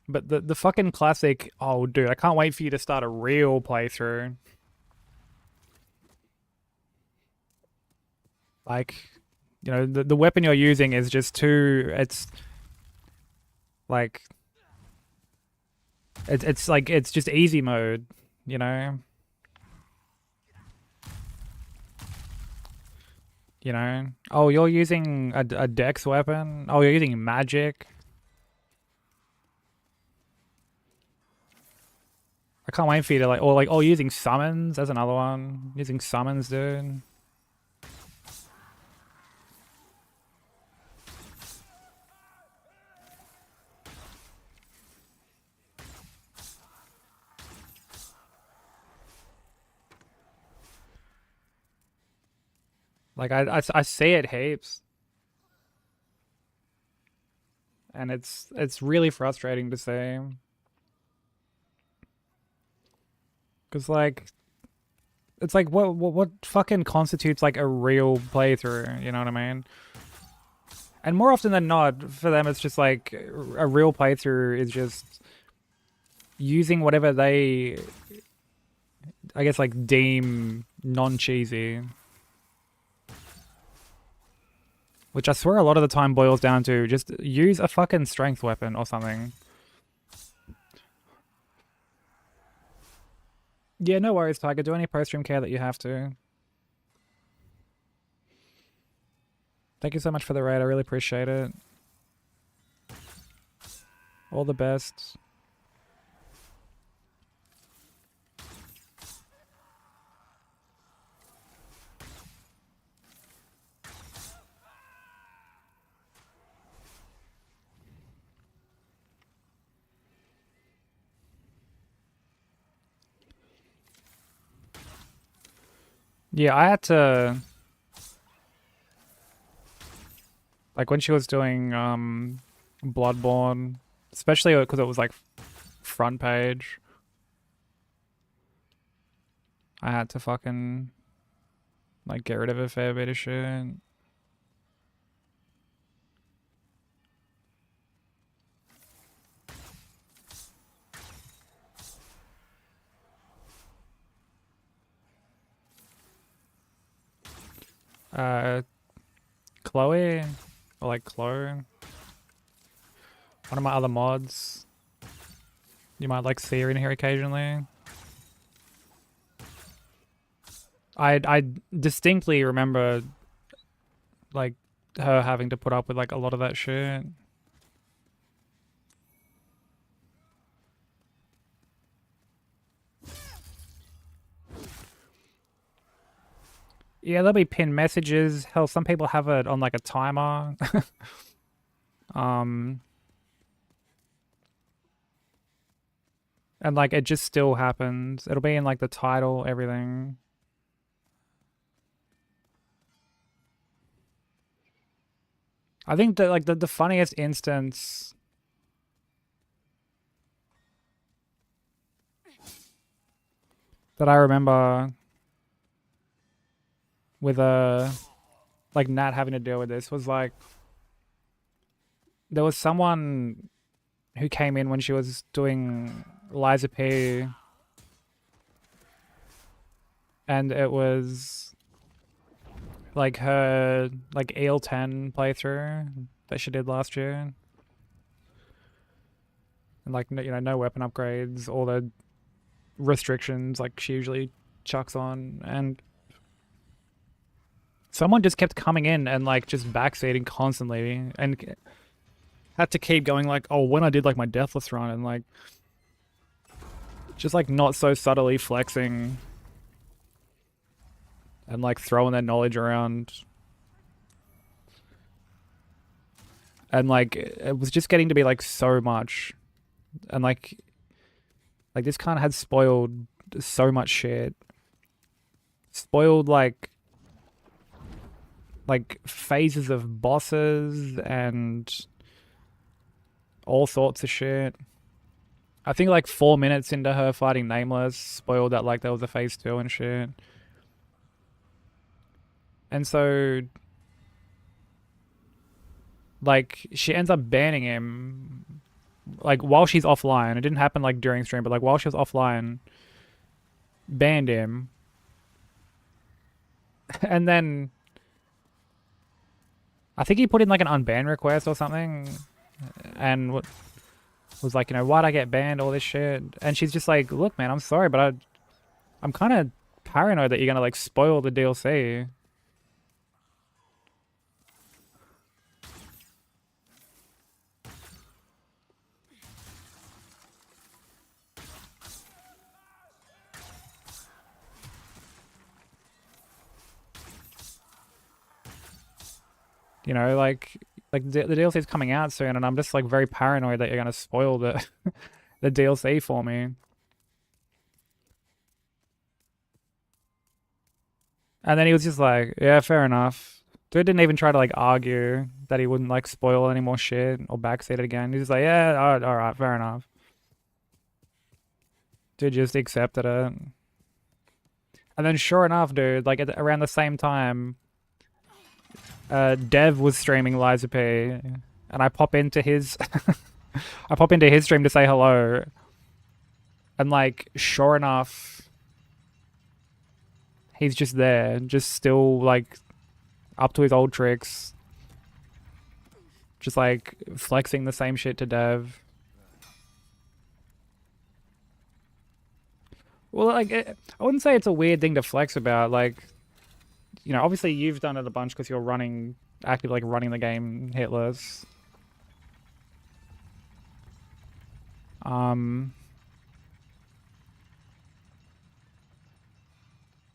But the fucking classic, oh dude, I can't wait for you to start a real playthrough. Like, you know, the weapon you're using is just too, it's like, it's like, it's just easy mode, you know? You know? Oh, you're using a dex weapon? Oh, you're using magic? I can't wait for you to like, or like, oh, using summons. That's another one. Using summons, dude. Like I see it heaps, and it's really frustrating to see. Cause like, it's like what fucking constitutes like a real playthrough? You know what I mean? And more often than not, for them, it's just like a real playthrough is just using whatever they, I guess, like deem non-cheesy. Which I swear a lot of the time boils down to just use a fucking strength weapon or something. Yeah, no worries, Tiger. Do any post-stream care that you have to. Thank you so much for the raid. I really appreciate it. All the best. Yeah, I had to, like when she was doing Bloodborne, especially because it was like front page, I had to fucking like get rid of a fair bit of shit. Chloe, or like Chloe, one of my other mods. You might like see her in here occasionally. I distinctly remember like her having to put up with like a lot of that shit. Yeah, there'll be pinned messages. Hell, some people have it on like a timer. And like it just still happens. It'll be in like the title, everything. I think that like the funniest instance that I remember with like Nat having to deal with this was like there was someone who came in when she was doing Liza P, and it was like her like EL10 playthrough that she did last year, and like you know, no weapon upgrades, all the restrictions like she usually chucks on, and someone just kept coming in and like just backseating constantly and had to keep going like, oh, when I did like my Deathless run, and like just like not so subtly flexing and like throwing their knowledge around. And like it was just getting to be like so much. And like this kind of had spoiled so much shit. Spoiled like phases of bosses and all sorts of shit. I think like 4 minutes into her fighting Nameless spoiled that like there was a phase 2 and shit. And so like she ends up banning him like while she's offline. It didn't happen like during stream, but like while she was offline, banned him. And then I think he put in like an unban request or something, and was like, you know, why'd I get banned, all this shit. And she's just like, look man, I'm sorry, but I'm kind of paranoid that you're gonna like spoil the DLC. You know, like the DLC is coming out soon, and I'm just like very paranoid that you're gonna spoil the the DLC for me. And then he was just like, yeah, fair enough. Dude didn't even try to like argue that he wouldn't like spoil any more shit or backseat it again. He's just like, yeah, all right, fair enough. Dude just accepted it. And then sure enough, dude, like around the same time, Dev was streaming Liza P, and I pop into his I pop into his stream to say hello, and like sure enough, he's just there, just still like up to his old tricks, just like flexing the same shit to Dev. Well, like I wouldn't say it's a weird thing to flex about, like, you know, obviously you've done it a bunch because you're actively like running the game hitless. And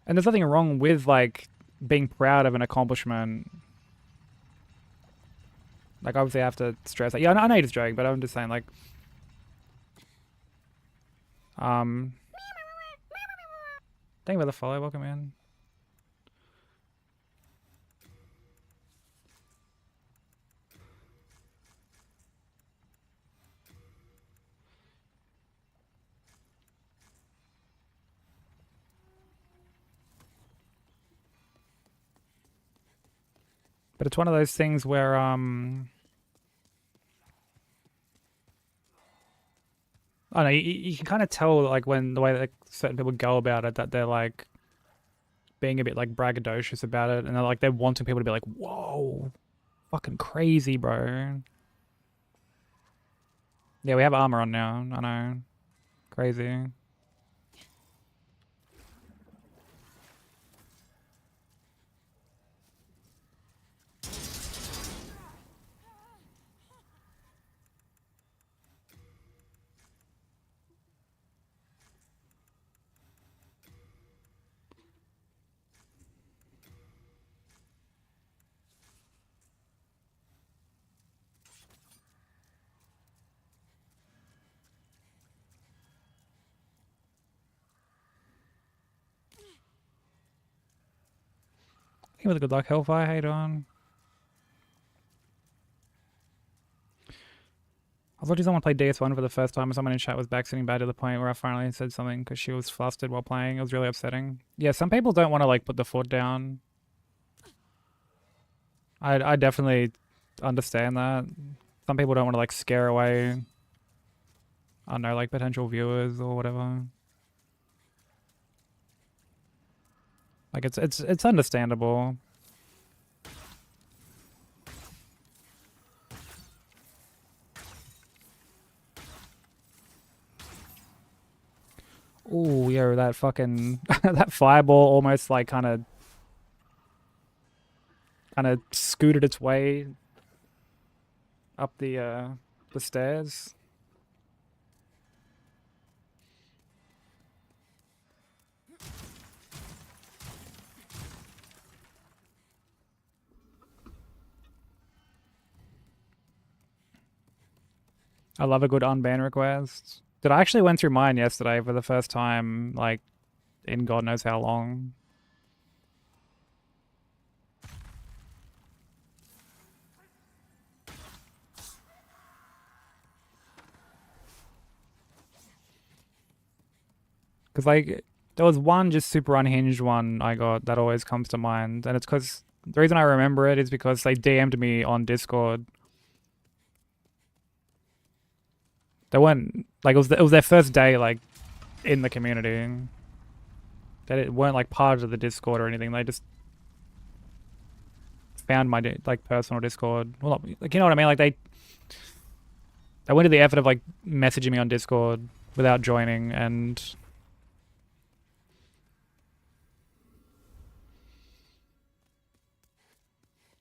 there's nothing wrong with like being proud of an accomplishment. Like obviously I have to stress that. Yeah, I know you're just joking, but I'm just saying like, thank you for the follow, welcome in. But it's one of those things where I don't know, you can kind of tell like when the way that like, certain people go about it, that they're like being a bit like braggadocious about it, and they're wanting people to be like, whoa, fucking crazy, bro. Yeah, we have armor on now, I know. Crazy. Hey, with a good luck, Hellfire. How you doing? I was watching someone play DS1 for the first time and someone in chat was backseating bad to the point where I finally said something because she was flustered while playing. It was really upsetting. Yeah, some people don't want to like put the foot down. I definitely understand that. Some people don't want to like scare away, I don't know, like potential viewers or whatever. Like it's understandable. Ooh, yeah, that fucking that fireball almost like kind of scooted its way up the stairs. I love a good unban request. Dude, I actually went through mine yesterday for the first time, like, in God knows how long. Because, like, there was one just super unhinged one I got that always comes to mind. And it's because, the reason I remember it is because they DM'd me on Discord. They weren't, like, it was their first day, like, in the community. They weren't, like, part of the Discord or anything. They just found my, like, personal Discord. Well, not, like, you know what I mean? Like, they went to the effort of, like, messaging me on Discord without joining, and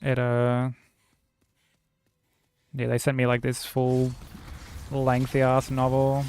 it, yeah, they sent me, like, this full lengthy-ass novel.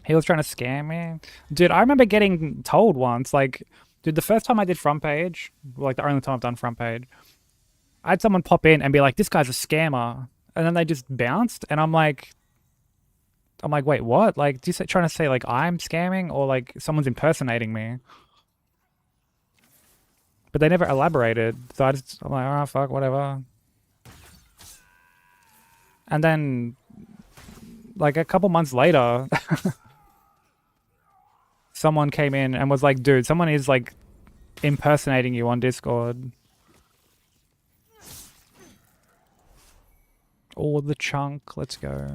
He was trying to scam me. Dude, I remember getting told once, like, dude, the first time I did front page, like the only time I've done front page, I had someone pop in and be like, this guy's a scammer. And then they just bounced, and I'm like, wait, what? Like, do you trying to say, like, I'm scamming or, like, someone's impersonating me? But they never elaborated, so I'm like, oh, fuck, whatever. And then, like, a couple months later, someone came in and was like, dude, someone is, like, impersonating you on Discord. Oh, the chunk. Let's go.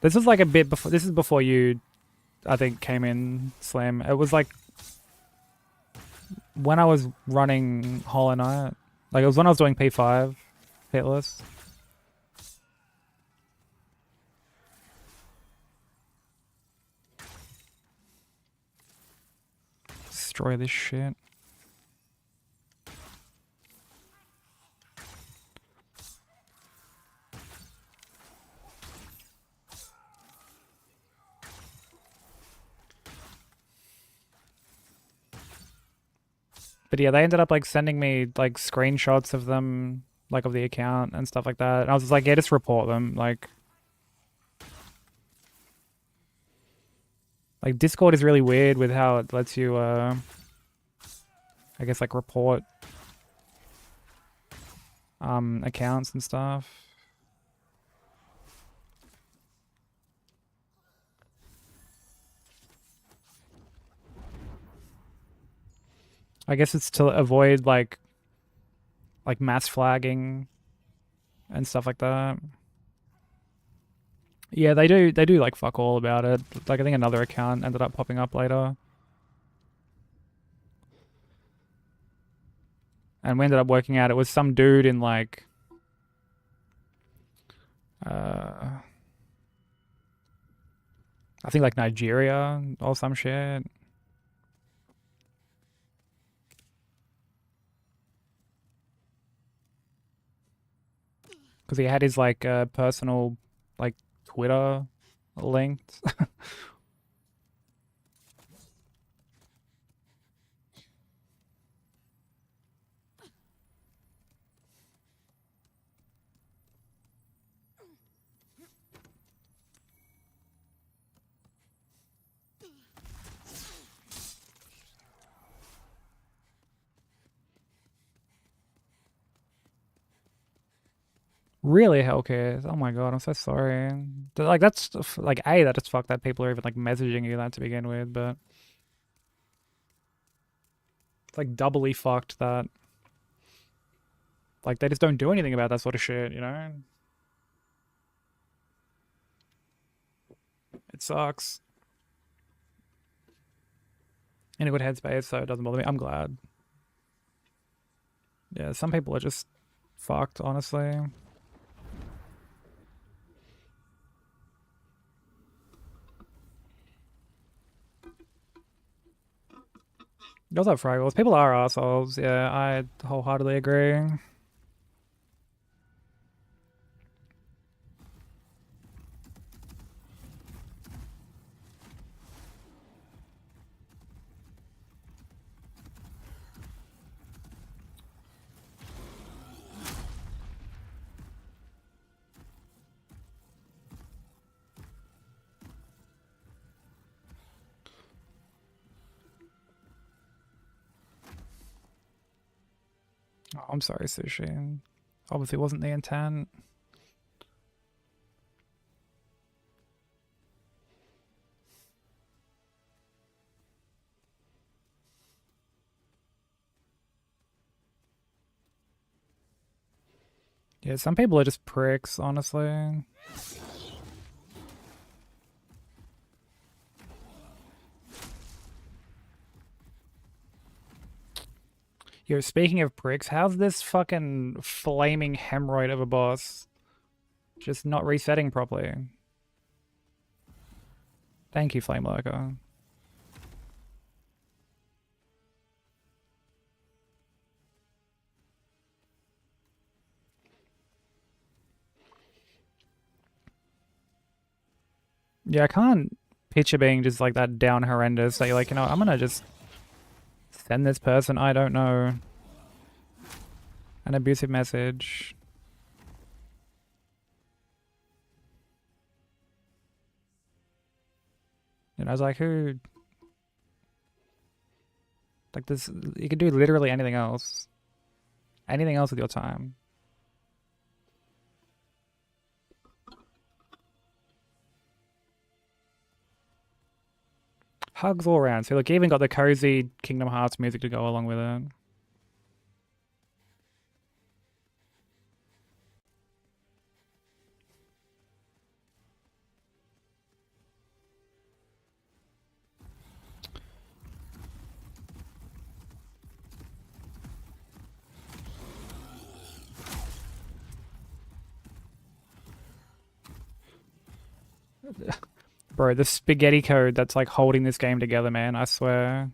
This is like a bit before. This is before you, I think, came in, Slim. It was like when I was running Hollow Knight. Like, it was when I was doing P5, hitless. Destroy this shit. But yeah, they ended up like sending me like screenshots of them, like of the account and stuff like that. And I was just like, yeah, just report them. Like Like Discord is really weird with how it lets you, I guess like report accounts and stuff. I guess it's to avoid like mass flagging and stuff like that. Yeah, they do like fuck all about it. Like I think another account ended up popping up later. And we ended up working out it was some dude in like I think like Nigeria or some shit. Because he had his like personal like Twitter linked. Really, Hellcat? Oh my god, I'm so sorry. Like that's like that just fucked that people are even like messaging you that to begin with, but it's like doubly fucked that like they just don't do anything about that sort of shit, you know? It sucks. In a good headspace, so it doesn't bother me. I'm glad. Yeah, some people are just fucked, honestly. Those are fraggles. People are assholes. Yeah, I wholeheartedly agree. Oh, I'm sorry, Sushi. Obviously wasn't the intent. Yeah, some people are just pricks, honestly. Yo, speaking of pricks, how's this fucking flaming hemorrhoid of a boss just not resetting properly? Thank you, Flame Lurker. Yeah, I can't picture being just like that down horrendous that you're like, you know, I'm gonna just send this person I don't know an abusive message. You know, I was like, who? Like this, you could do literally anything else. Anything else with your time. Hugs all around. So, look, even got the cozy Kingdom Hearts music to go along with it. Bro, the spaghetti code that's like holding this game together, man, I swear.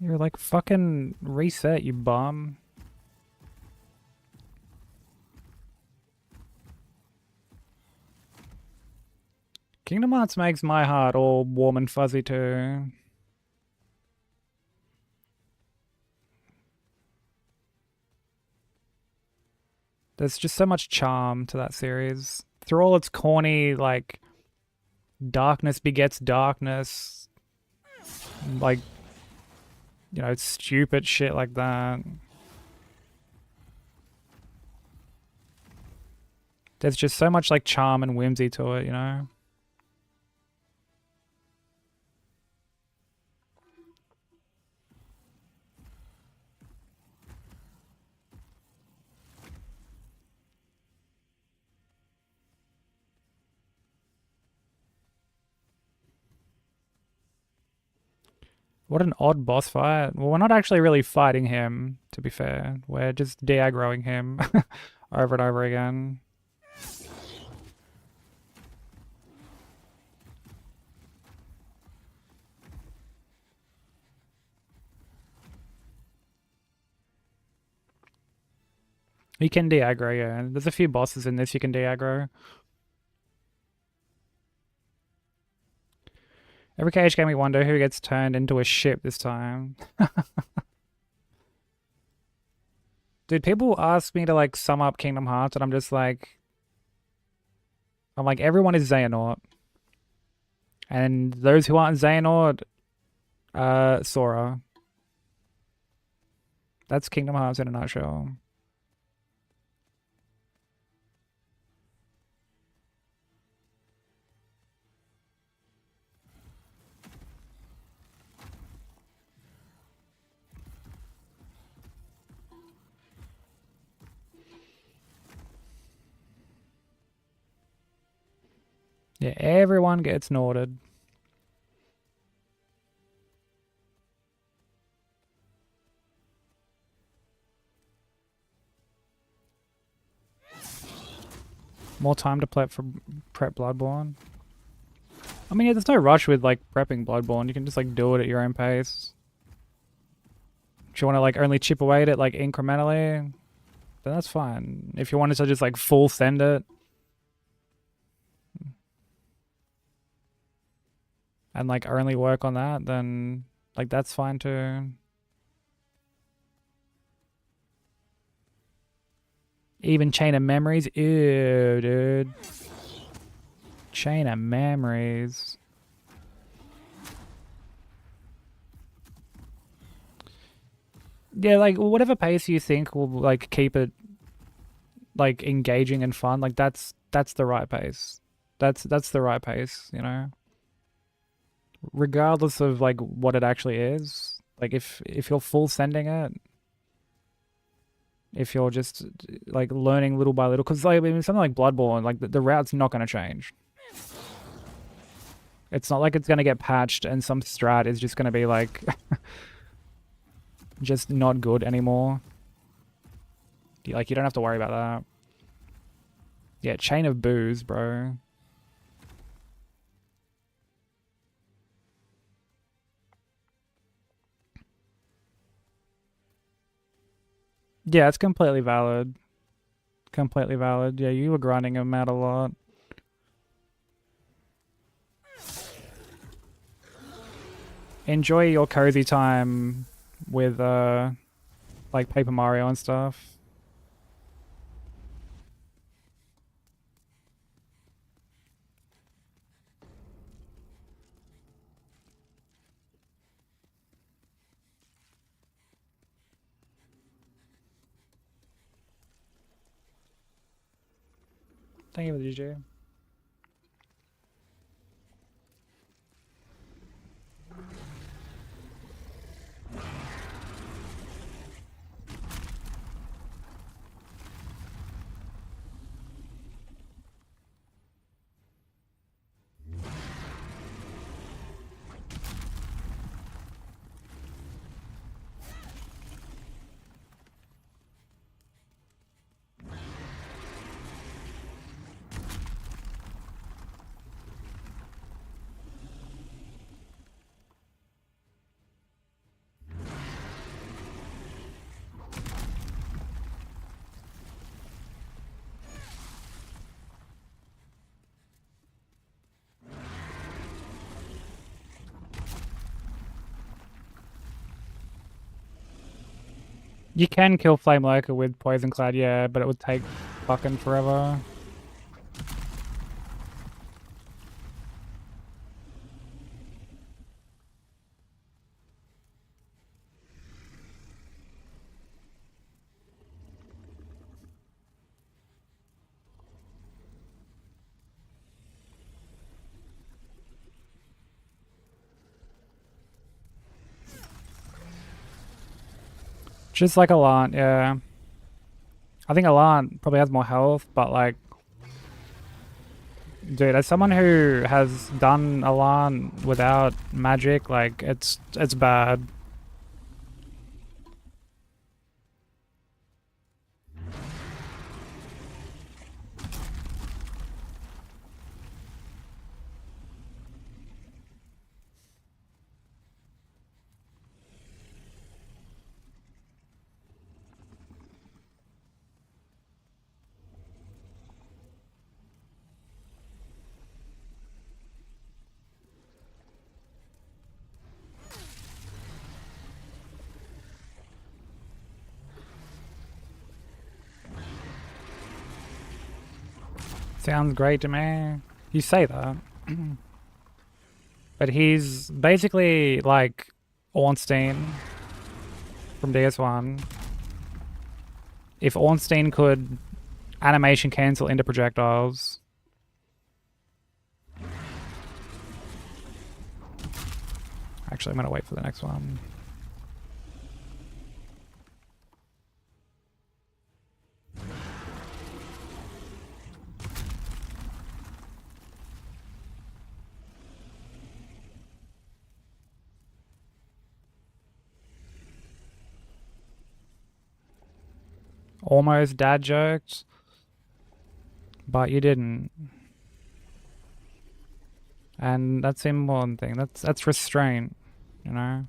You're like fucking reset, you bum. Kingdom Hearts makes my heart all warm and fuzzy too. There's just so much charm to that series. Through all its corny, like, darkness begets darkness, like, you know, stupid shit like that. There's just so much, like, charm and whimsy to it, you know? What an odd boss fight. Well, we're not actually really fighting him, to be fair. We're just de-aggroing him over and over again. You can de-aggro, yeah. There's a few bosses in this you can de-aggro. Every cage game we wonder who gets turned into a ship this time. Dude, people ask me to like sum up Kingdom Hearts and I'm like, everyone is Xehanort. And those who aren't Xehanort, Sora. That's Kingdom Hearts in a nutshell. Yeah, everyone gets Norted. More time to prep Bloodborne. I mean, yeah, there's no rush with like prepping Bloodborne. You can just like do it at your own pace. If you want to like only chip away at it like incrementally, then that's fine. If you wanted to just like full send it and like only work on that, then like that's fine too. Even Chain of Memories? Ew, dude. Chain of Memories. Yeah, like whatever pace you think will like keep it like engaging and fun, like that's the right pace. That's the right pace, you know? Regardless of like what it actually is. Like if you're full sending it, if you're just like learning little by little, because like I mean, something like Bloodborne, like the route's not going to change. It's not like it's going to get patched and some strat is just going to be like just not good anymore. Like you don't have to worry about that. Yeah, Chain of Booze, bro. Yeah, it's completely valid. Completely valid. Yeah, you were grinding him out a lot. Enjoy your cozy time with like Paper Mario and stuff. Thank you for the GG. You can kill Flame Lurker with Poison Cloud, yeah, but it would take fucking forever. Just like Alant, yeah. I think Alant probably has more health, but like, dude, as someone who has done Alant without magic, like, it's bad. Sounds great to me. You say that. But he's basically like Ornstein from DS1. If Ornstein could animation cancel into projectiles. Actually, I'm gonna wait for the next one. Almost dad jokes, but you didn't. And that's the important thing. That's restraint, you know?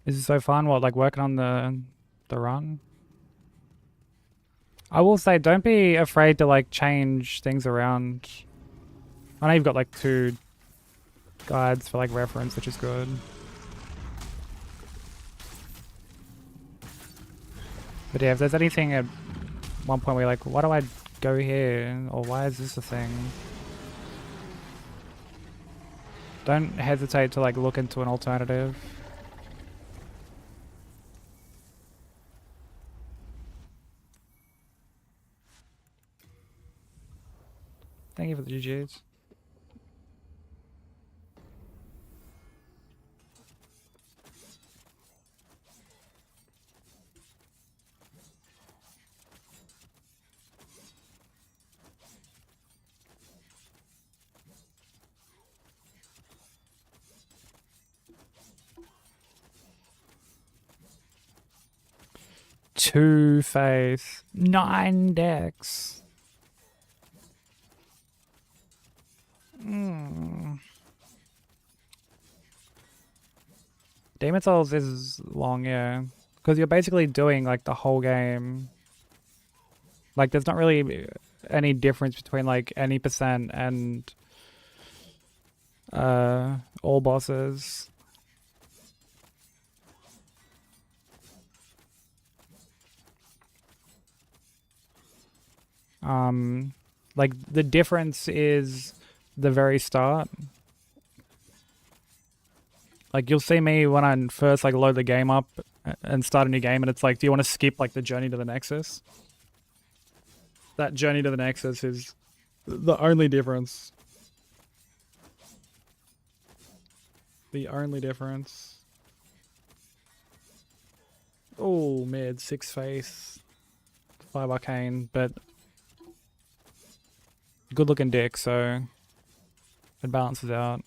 This is so fun. What, like working on the run? I will say, don't be afraid to like change things around. I know you've got like 2 guides for like reference, which is good. But yeah, if there's anything at one point where you're like, why do I go here? Or why is this a thing? Don't hesitate to like look into an alternative. Thank you for the GGs. Two-Face. 9 decks. Demon Souls is long, yeah. Because you're basically doing like the whole game. Like there's not really any difference between like any percent and all bosses. Like the difference is the very start. Like you'll see me when I first like load the game up and start a new game, and it's like, do you want to skip like the journey to the Nexus? That journey to the Nexus is the only difference. The only difference. Oh, mid, 6 face, 5 arcane, but good looking dick, so it balances out.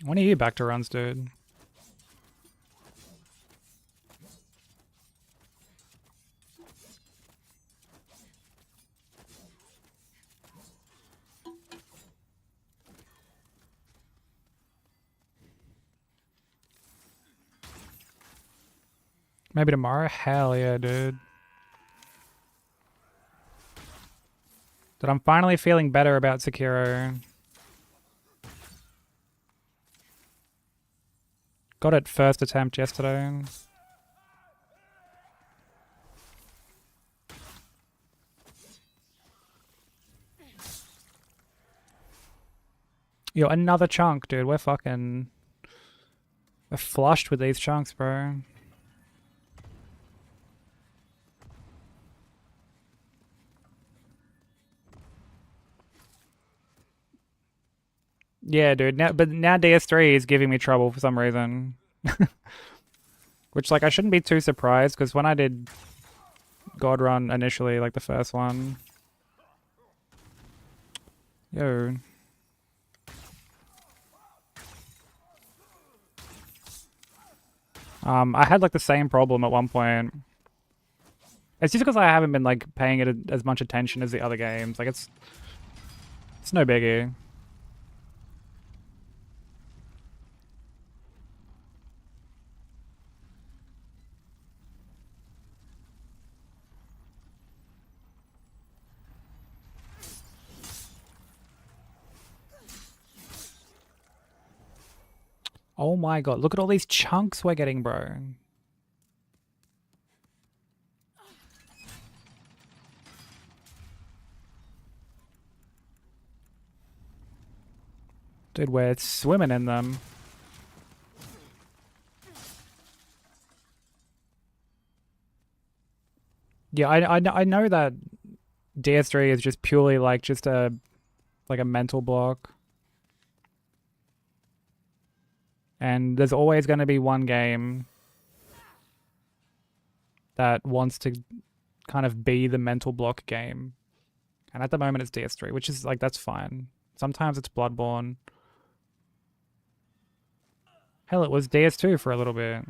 When are you back to runs, dude? Maybe tomorrow? Hell yeah, dude. But I'm finally feeling better about Sekiro. Got it first attempt yesterday. Yo, another chunk, dude. We're flushed with these chunks, bro. Yeah, dude. But now DS3 is giving me trouble for some reason. Which, like, I shouldn't be too surprised, because when I did God Run initially, like the first one... Yo... I had like the same problem at one point. It's just because I haven't been like paying it as much attention as the other games. Like it's no biggie. Oh my god, look at all these chunks we're getting, bro. Dude, we're swimming in them. Yeah, I know that DS3 is just purely like just a mental block. And there's always going to be one game that wants to kind of be the mental block game. And at the moment it's DS3, which is like, that's fine. Sometimes it's Bloodborne. Hell, it was DS2 for a little bit.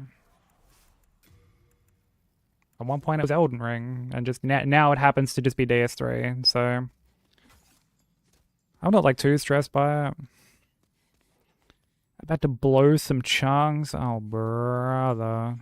At one point it was Elden Ring, and just now it happens to just be DS3, so... I'm not like too stressed by it. About to blow some chunks. Oh, brother.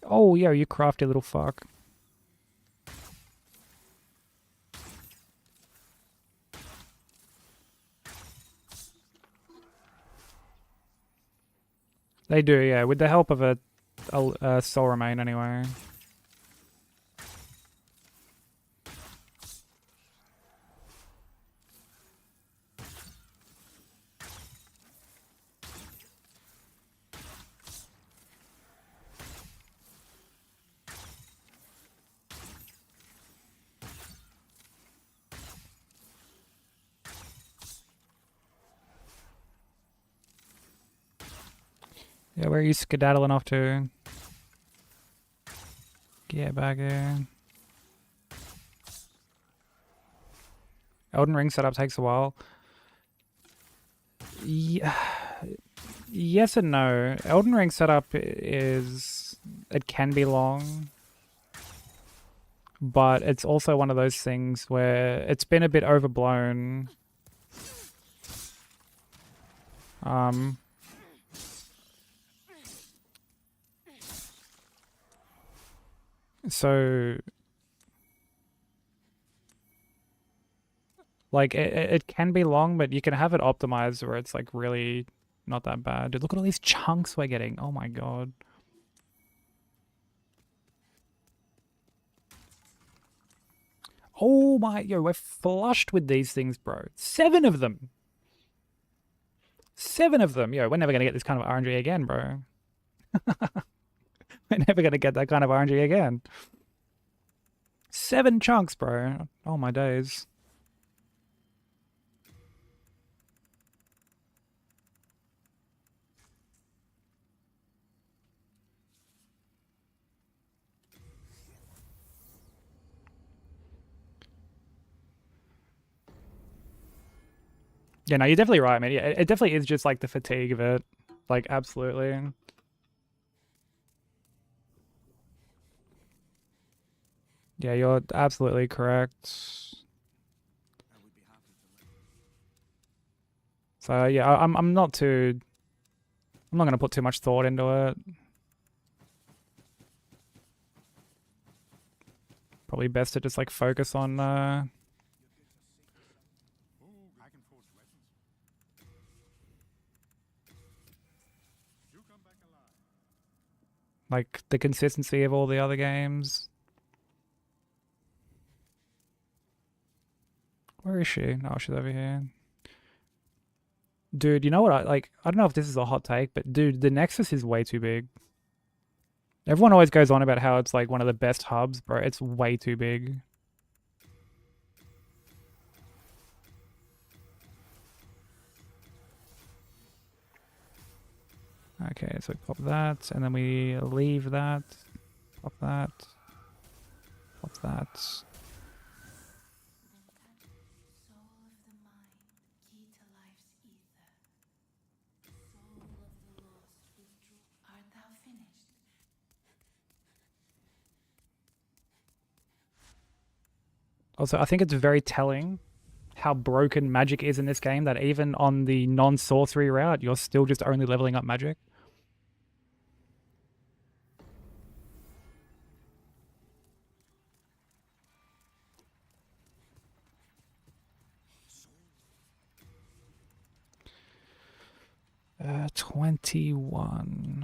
Oh, yeah, you crafty little fuck. They do, yeah, with the help of a soul remain anyway. Yeah, where are you skedaddling off to? Get back in. Elden Ring setup takes a while. Yeah, yes and no. Elden Ring setup is... It can be long. But it's also one of those things where it's been a bit overblown. So Like it can be long, but you can have it optimized where it's like really not that bad. Dude, look at all these chunks we're getting. Oh my god. Oh my, yo, we're flushed with these things, bro. 7 of them. 7 of them. Yo, we're never gonna get this kind of RNG again, bro. We're never gonna get that kind of RNG again. 7 chunks, bro. Oh my days. Yeah, no, you're definitely right, man. Yeah, it definitely is just like the fatigue of it. Like, absolutely. Yeah, you're absolutely correct. So yeah, I'm not too. I'm not gonna put too much thought into it. Probably best to just like focus on like the consistency of all the other games. Where is she? No, she's over here. Dude, you know what I like? I don't know if this is a hot take, but dude, the Nexus is way too big. Everyone always goes on about how it's like one of the best hubs, bro. It's way too big. Okay, so we pop that, and then we leave that. Pop that. Pop that. Soul of the mind, key to life's ether. Soul of the lost, withdraw. Art thou finished? Also, I think it's very telling how broken magic is in this game that even on the non-sorcery route, you're still just only leveling up magic. Uh, 21.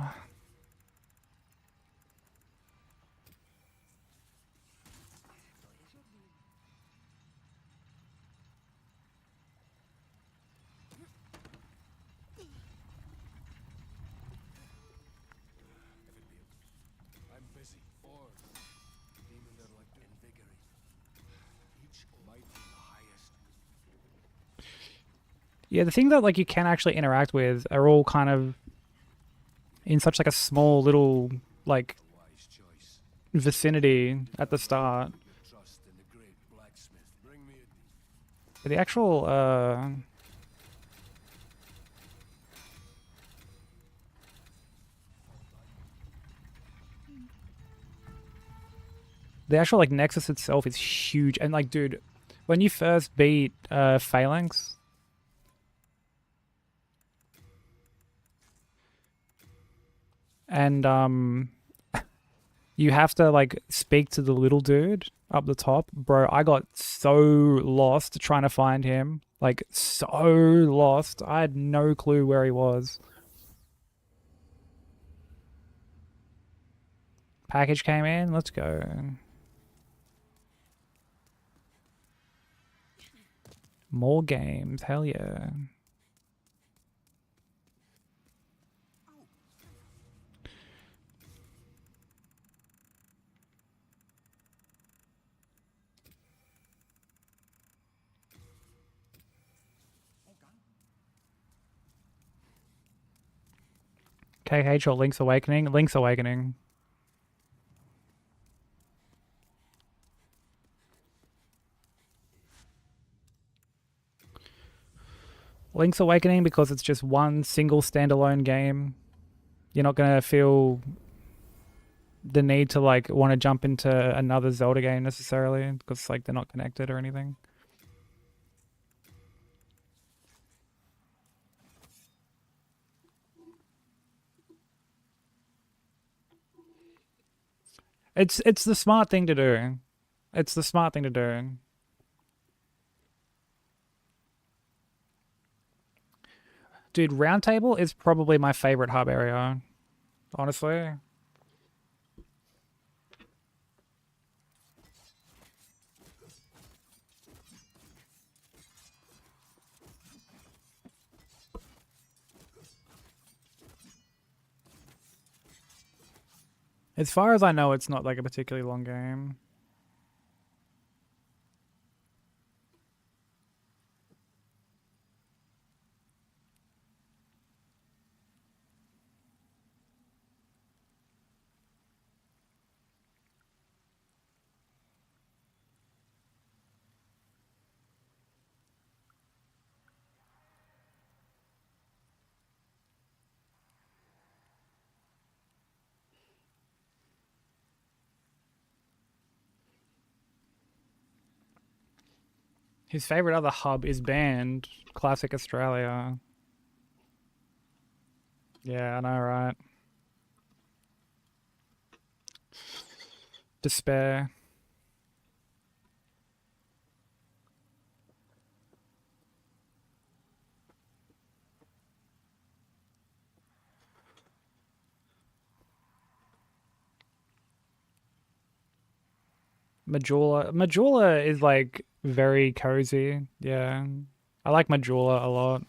I'm busy. Or demon that like to invigorate. Each might be the highest. Yeah, the thing that like you can actually interact with are all kind of in such like a small little like Wise choice. vicinity at the start. Trust in the great blacksmith. Bring me a But the actual like Nexus itself is huge, and like dude, when you first beat Phalanx, and you have to like speak to the little dude up the top, bro. I got so lost trying to find him, like so lost. I had no clue where he was. Package came in. Let's go. More games. Hell yeah. KH or Link's Awakening? Link's Awakening. Link's Awakening because it's just one single standalone game. You're not going to feel the need to like want to jump into another Zelda game necessarily because like they're not connected or anything. It's the smart thing to do. It's the smart thing to do. Dude, Roundtable is probably my favorite hub area, honestly. As far as I know, it's not like a particularly long game. His favorite other hub is banned. Classic Australia. Yeah, I know, right? Despair. Majula is like very cozy. Yeah. I like Majula a lot.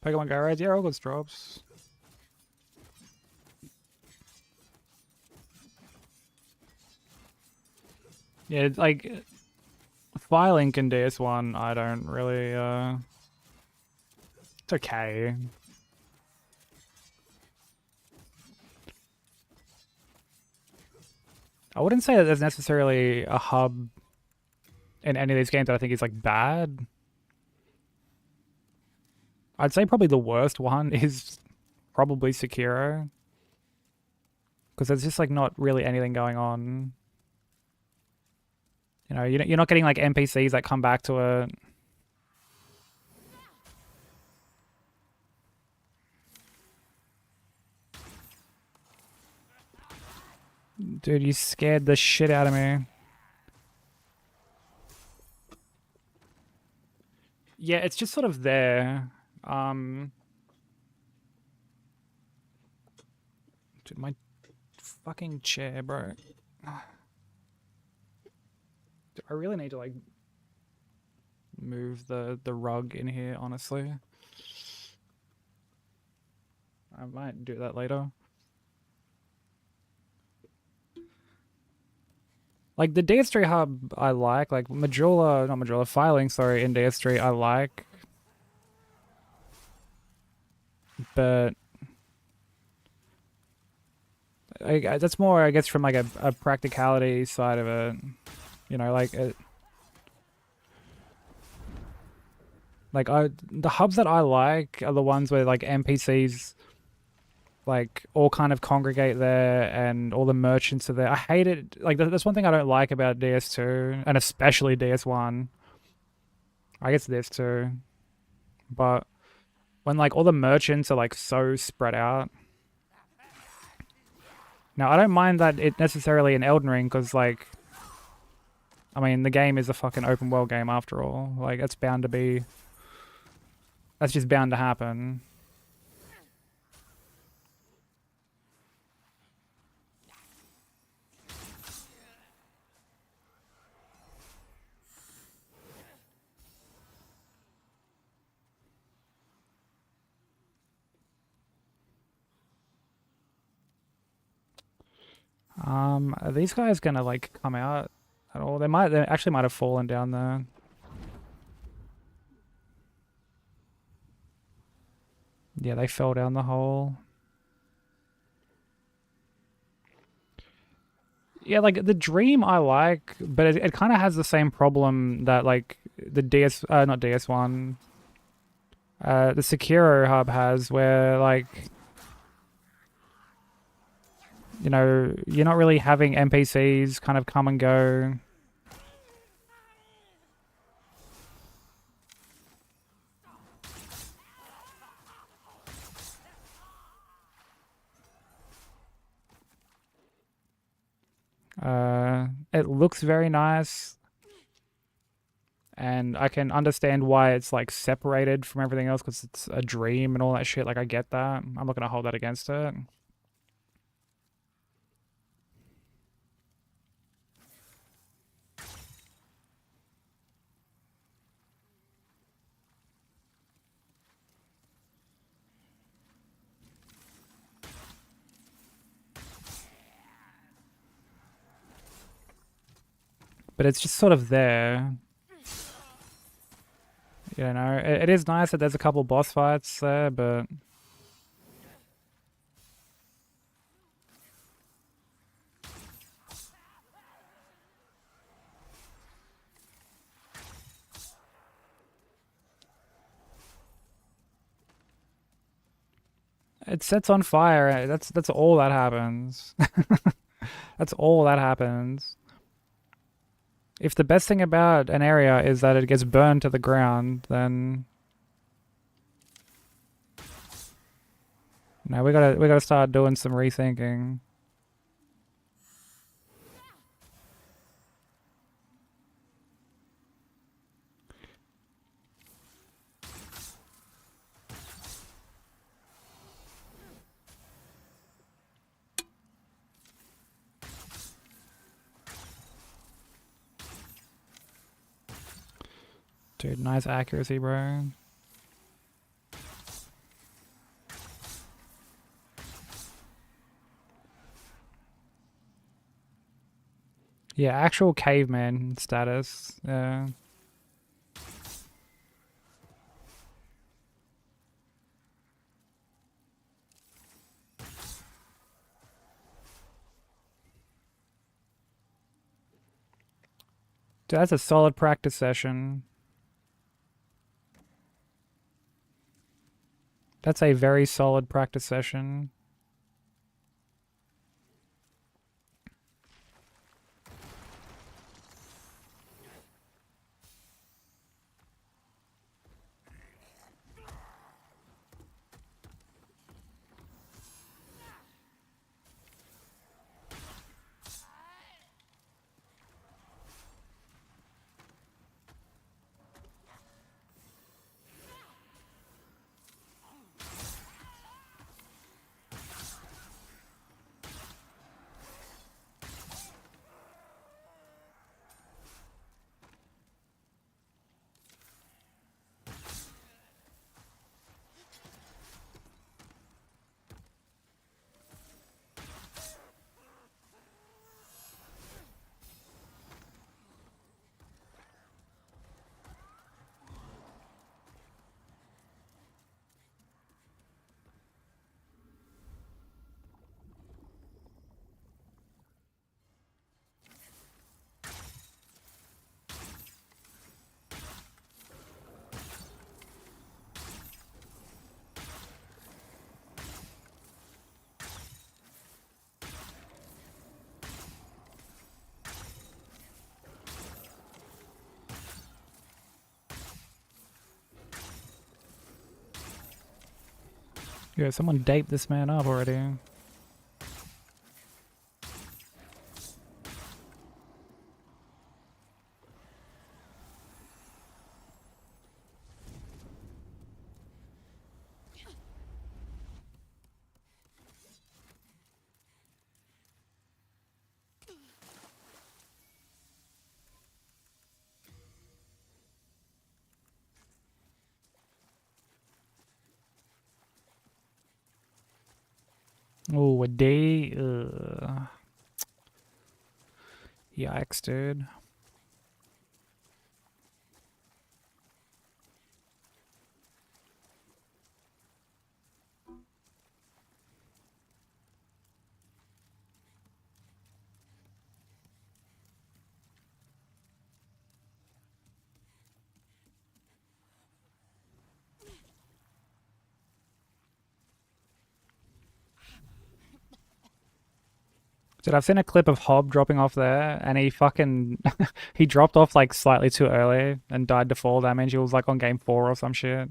Pokemon Go Raids, yeah, all good drops. Yeah, it's like Firelink in DS1, I don't really it's okay. I wouldn't say that there's necessarily a hub in any of these games that I think is like bad. I'd say probably the worst one is probably Sekiro. Because there's just like not really anything going on. You know, you're not getting like NPCs that come back to it. Dude, you scared the shit out of me. Yeah, it's just sort of there. Dude, my fucking chair, bro. Dude, I really need to like move the rug in here, honestly. I might do that later. Like the DS3 hub I like not Majula, Firelink, sorry, in DS3 I like. But that's more, I guess, from like a practicality side of it. You know, like the hubs that I like are the ones where like NPCs like all kind of congregate there and all the merchants are there. I hate it. Like that's one thing I don't like about DS2 and especially DS1. I guess this too. But when like all the merchants are like so spread out. Now I don't mind that it necessarily in Elden Ring because like I mean the game is a fucking open world game after all. Like that's bound to be that's just bound to happen. Are these guys gonna like come out at all? They actually might have fallen down there. Yeah, they fell down the hole. Yeah, like the Dream I like, but it kind of has the same problem that like the not DS1, the Sekiro hub has, where like you know you're not really having NPCs kind of come and go. it looks very nice, and I can understand why it's like separated from everything else because it's a dream and all that shit. Like I get that. I'm not gonna hold that against it. But it's just sort of there. You know, it is nice that there's a couple boss fights there, but it sets on fire. That's all that happens. That's all that happens. If the best thing about an area is that it gets burned to the ground, then no, we gotta start doing some rethinking. Dude, nice accuracy, bro. Yeah, actual caveman status. Yeah. Dude, that's a solid practice session. That's a very solid practice session. Yeah, someone daped this man up already. Oh, a day? Yikes, dude. Dude, I've seen a clip of Hob dropping off there, and he fucking... he dropped off, like, slightly too early and died to fall damage. He was, like, on game 4 or some shit.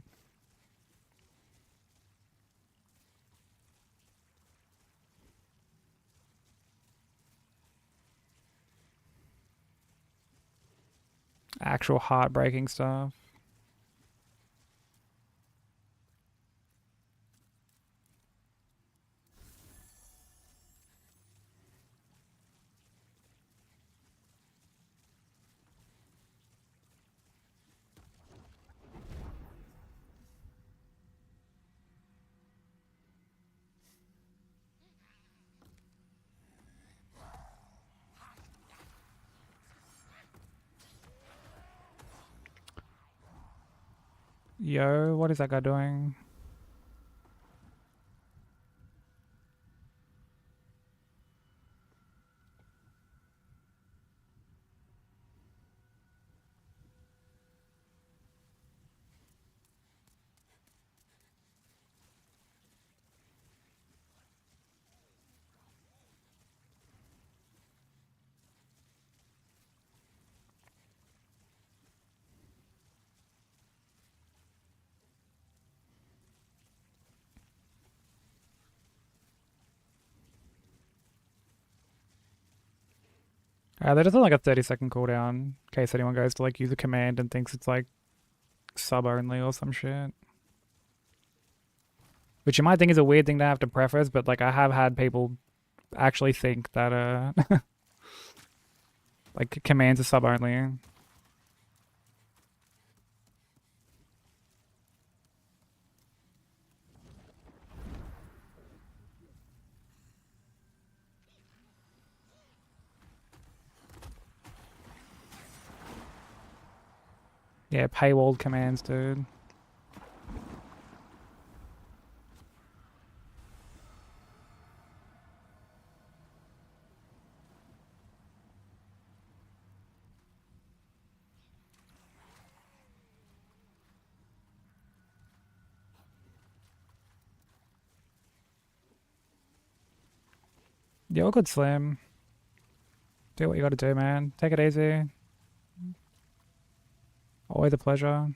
Actual heartbreaking stuff. Yo, what is that guy doing? They're just on like a 30-second cooldown in case anyone goes to like use a command and thinks it's like sub only or some shit. Which you might think is a weird thing to have to preface, but like I have had people actually think that like commands are sub only. Yeah, paywalled commands, dude. Yeah, all good, Slim. Do what you gotta do, man. Take it easy. Always a pleasure.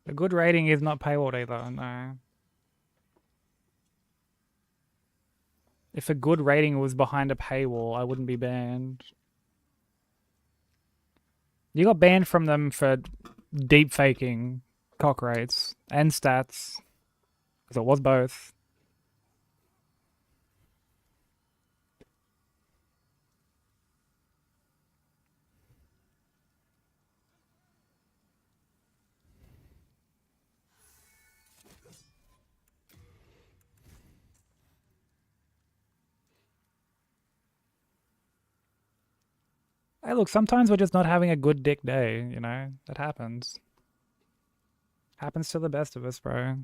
A good rating is not paywalled either, no. If a good rating was behind a paywall, I wouldn't be banned. You got banned from them for deep faking cock rates and stats. Because it was both. Hey, look, sometimes we're just not having a good dick day, you know? That happens. Happens to the best of us, bro.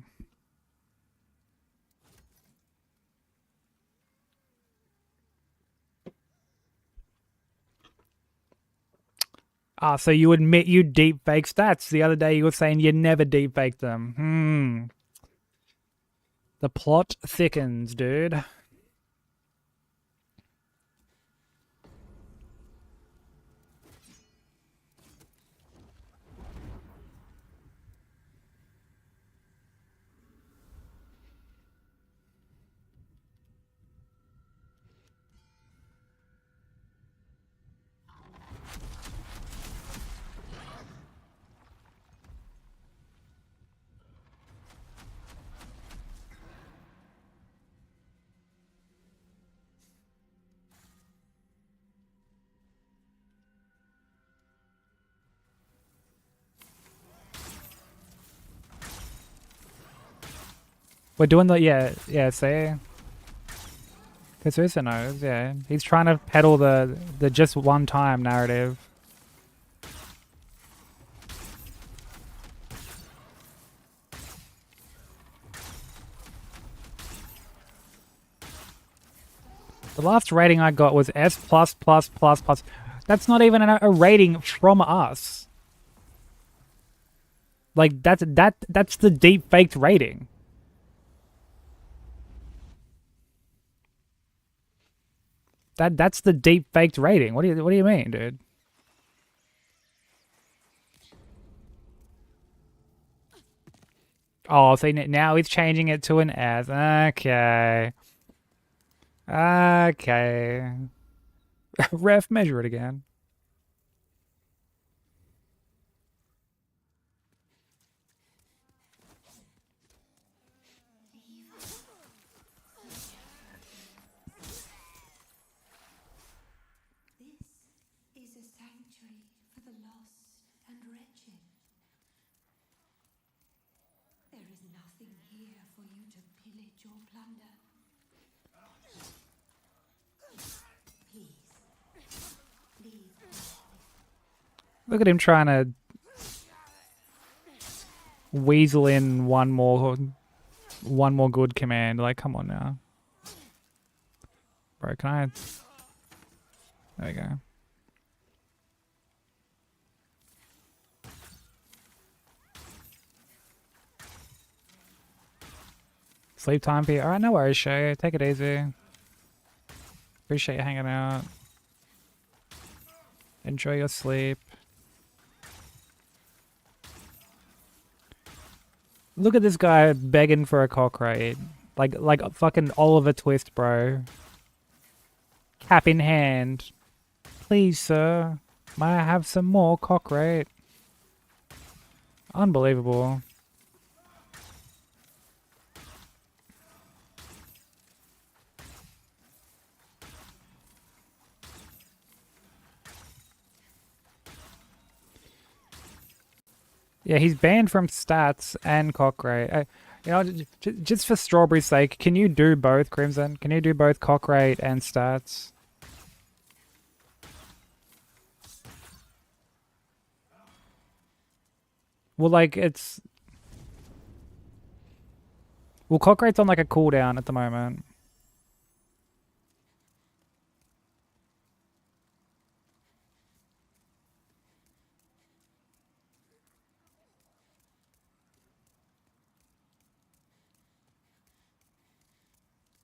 Ah, so you admit you deep fake stats. The other day you were saying you never deep fake them. The plot thickens, dude. We're doing the yeah. See, Kazusa knows. Yeah, he's trying to peddle the just one time narrative. The last rating I got was S plus plus plus plus. That's not even a rating from us. Like that's the deep faked rating. That's the deep faked rating. What do you mean, dude? Oh, see now he's changing it to an S. Okay. Okay. Ref, measure it again. This is a sanctuary for the lost and wretched. There is nothing here for you to pillage or plunder. Please, leave. Look at him trying to weasel in one more good command. Like, come on now. Bro, can I... There we go. Sleep time, P. Alright, no worries, Shay. Take it easy. Appreciate you hanging out. Enjoy your sleep. Look at this guy begging for a cock rate. Like fucking Oliver Twist, bro. Cap in hand. Please, sir. May I have some more cock rate? Unbelievable. Yeah, he's banned from stats and cock rate. You know, just for Strawberry's sake, can you do both, Crimson? Can you do both cock rate and stats? Well, like, it's... Well, cock rate's on, like, a cooldown at the moment.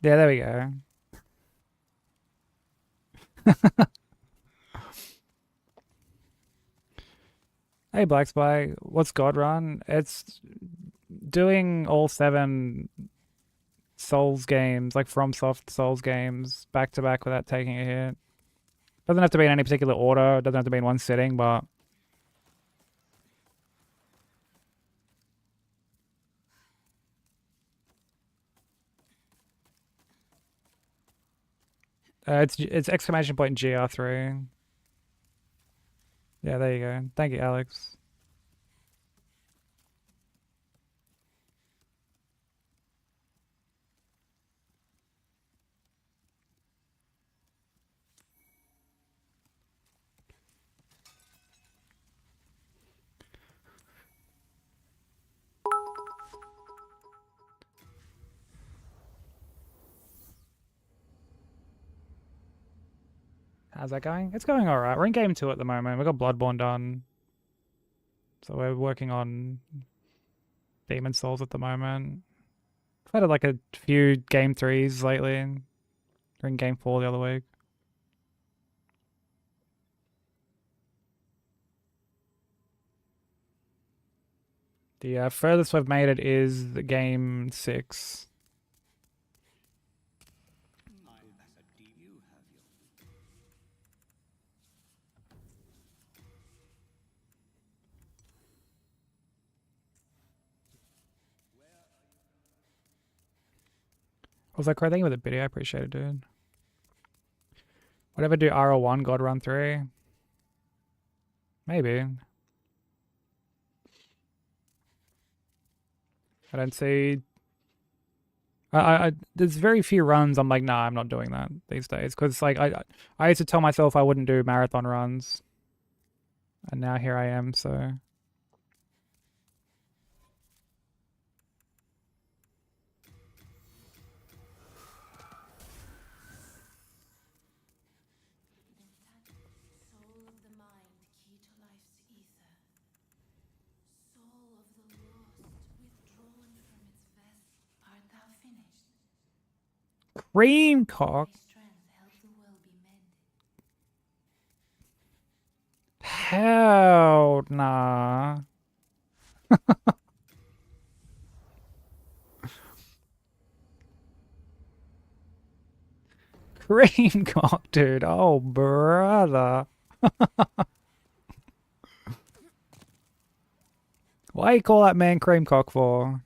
Yeah, there we go. Hey, Black Spy, what's God Run? It's doing all 7 Souls games, like FromSoft Souls games, back to back without taking a hit. Doesn't have to be in any particular order, it doesn't have to be in one sitting, but... it's exclamation point GR3. Yeah, there you go. Thank you, Alex. How's that going? It's going alright. We're in game 2 at the moment. We've got Bloodborne done. So we're working on Demon Souls at the moment. I've had like a few game 3s lately. We're in game 4 the other week. The furthest we've made it is the game 6. Was that correct? Thank you for the biddy. I appreciate it, dude. Whatever, do RL1 God Run 3? Maybe. I don't see There's very few runs I'm like, nah, I'm not doing that these days. Because, like, I used to tell myself I wouldn't do marathon runs. And now here I am, so. Soul of the mind, key to life's ether. Soul of the lost, withdrawn from its vest. Art thou finished? Cream cock. Thy strength help the world be mended. Hell nah. Cream cock, dude. Oh, brother. Why you call that man cream cock for?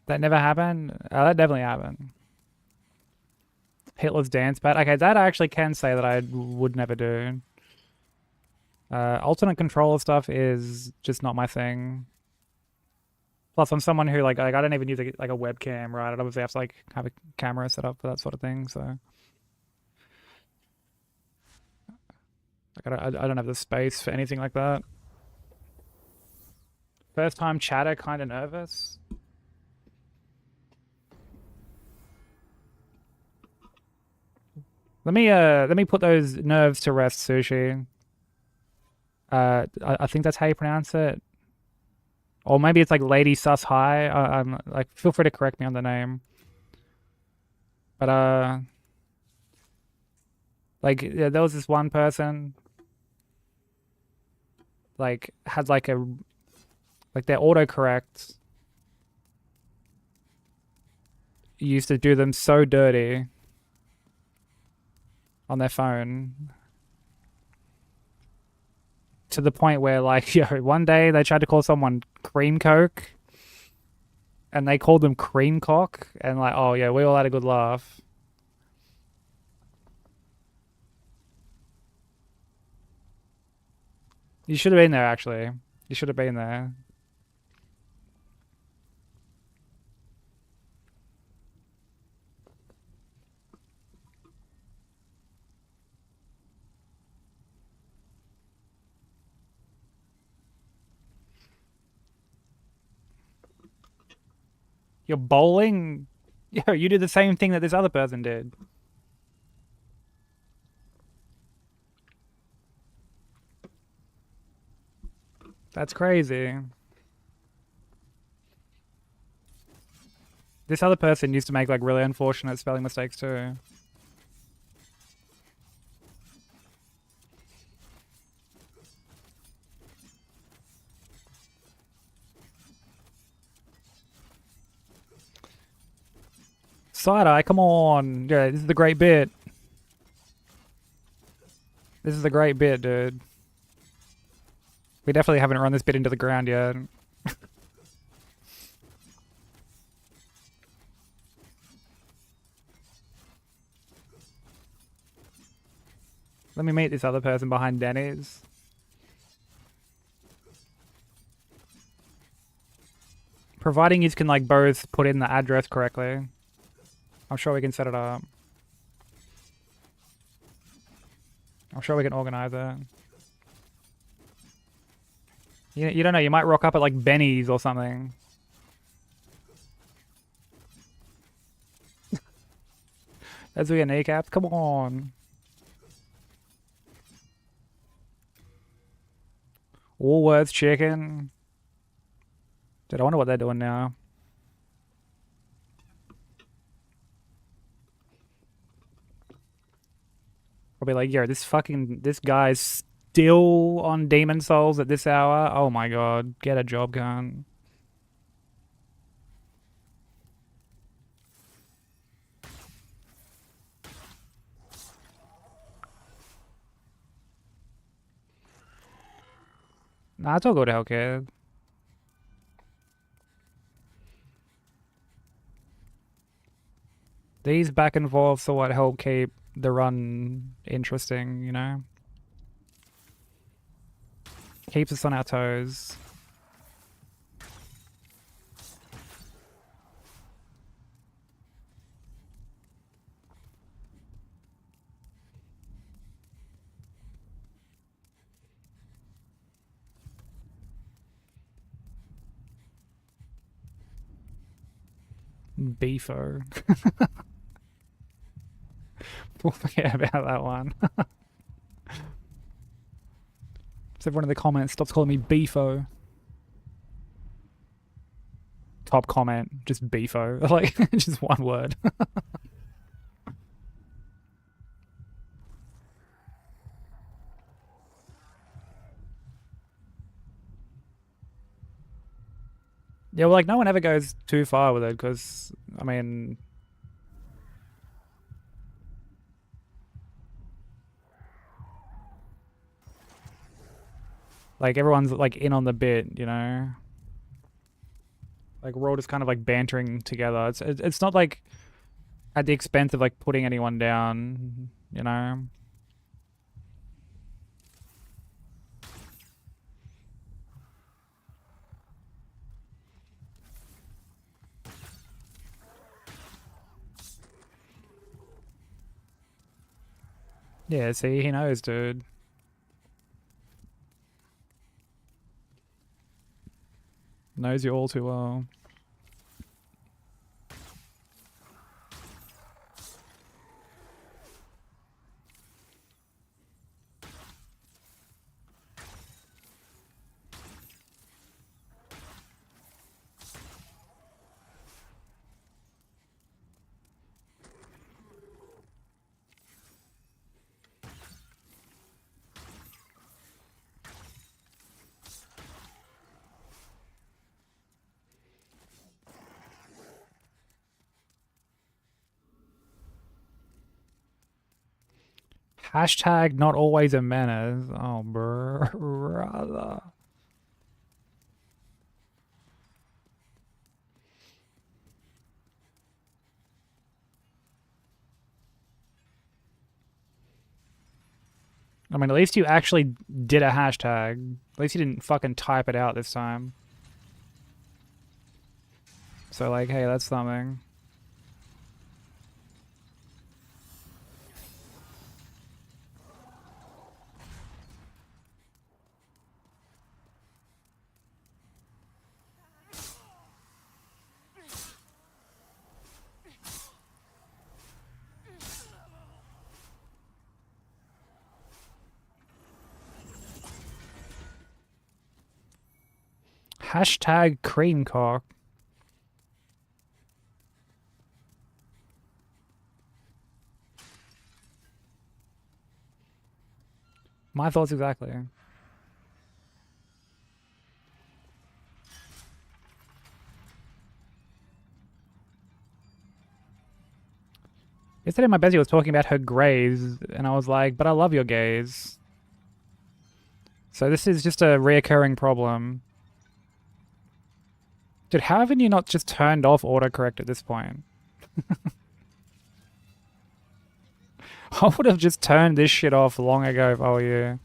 That never happened? Oh, that definitely happened. Hitler's dance pad. Okay, that I actually can say that I would never do. Alternate controller stuff is just not my thing. Plus, I'm someone who like I don't even use like a webcam, right? I'd obviously have to like have a camera set up for that sort of thing. So, like, I don't have the space for anything like that. First time chatter, kind of nervous. Let me put those nerves to rest, Sushi. I think that's how you pronounce it. Or maybe it's like Lady Sus High. I'm like, feel free to correct me on the name. But like, yeah, there was this one person, like, had like their autocorrect used to do them so dirty on their phone. To the point where, like, yo, one day they tried to call someone cream coke, and they called them cream cock, and like, oh yeah, we all had a good laugh. You should have been there, actually. You should have been there. You're bowling? Yo, you did the same thing that this other person did. That's crazy. This other person used to make like really unfortunate spelling mistakes too. Side-eye, come on. Yeah, this is the great bit. This is the great bit, dude. We definitely haven't run this bit into the ground yet. Let me meet this other person behind Denny's. Providing you can like both put in the address correctly. I'm sure we can set it up. I'm sure we can organize it. You don't know, you might rock up at like Benny's or something. That's we get kneecaps? Come on. Woolworths chicken. Dude, I wonder what they're doing now. Probably like, yo, this guy's still on Demon Souls at this hour. Oh my god, get a job, gun. Nah, it's all good, Hellcat. These back and forths are what help keep the run interesting, you know? Keeps us on our toes. Beefo. We'll forget about that one. So everyone in the comments stops calling me Beefo. Top comment, just Beefo. Like, just one word. Yeah, well, like, no one ever goes too far with it, because, I mean... Like, everyone's, like, in on the bit, you know? Like, we're all just kind of, like, bantering together. It's not, like, at the expense of, like, putting anyone down, you know? Yeah, see, he knows, dude. Knows you all too well. Hashtag not always a menace. Oh, brother. I mean, at least you actually did a hashtag. At least you didn't fucking type it out this time. So, like, hey, that's something. Hashtag cream cock. My thoughts exactly. Yesterday my bestie was talking about her gaze, and I was like, but I love your gaze. So this is just a reoccurring problem. Dude, how haven't you not just turned off autocorrect at this point? I would have just turned this shit off long ago if I were you.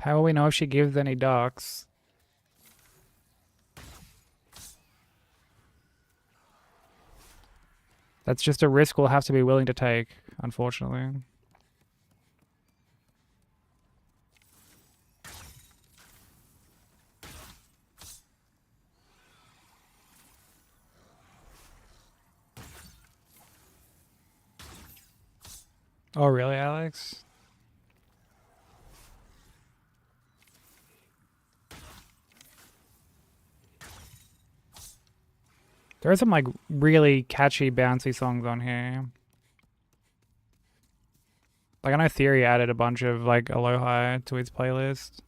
How will we know if she gives any ducks? That's just a risk we'll have to be willing to take, unfortunately. Oh, really, Alex? There are some like really catchy bouncy songs on here. Like I know Theory added a bunch of like Aloha to his playlist.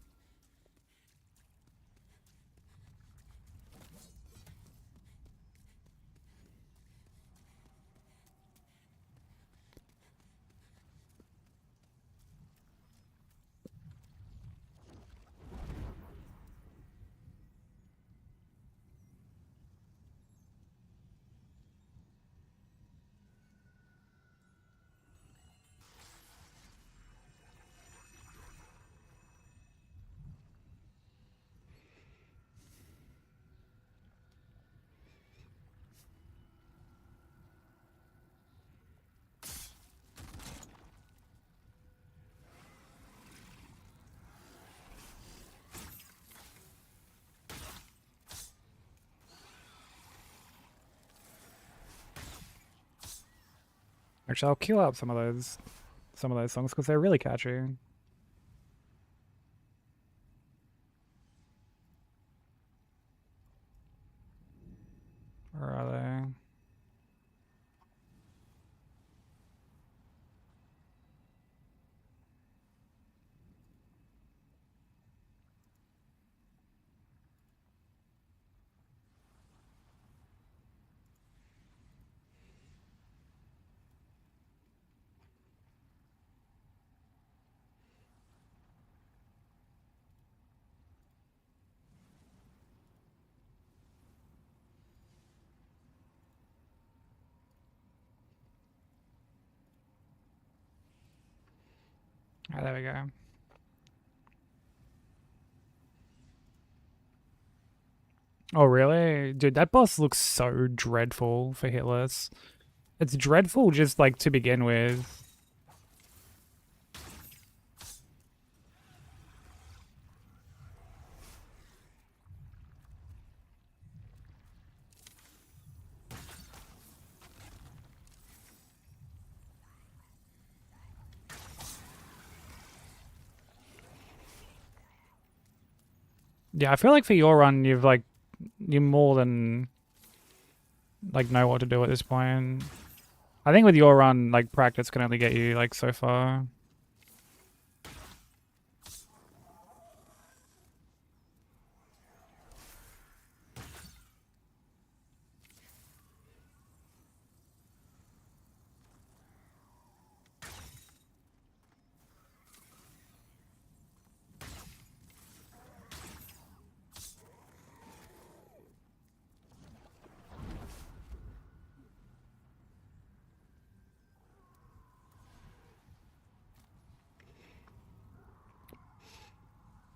Actually, I'll queue up some of those songs because they're really catchy. Where are they? Ah, there we go. Oh, really? Dude, that boss looks so dreadful for hitless. It's dreadful just, like, to begin with. Yeah, I feel like for your run, you more than, like, know what to do at this point. I think with your run, like, practice can only get you, like, so far.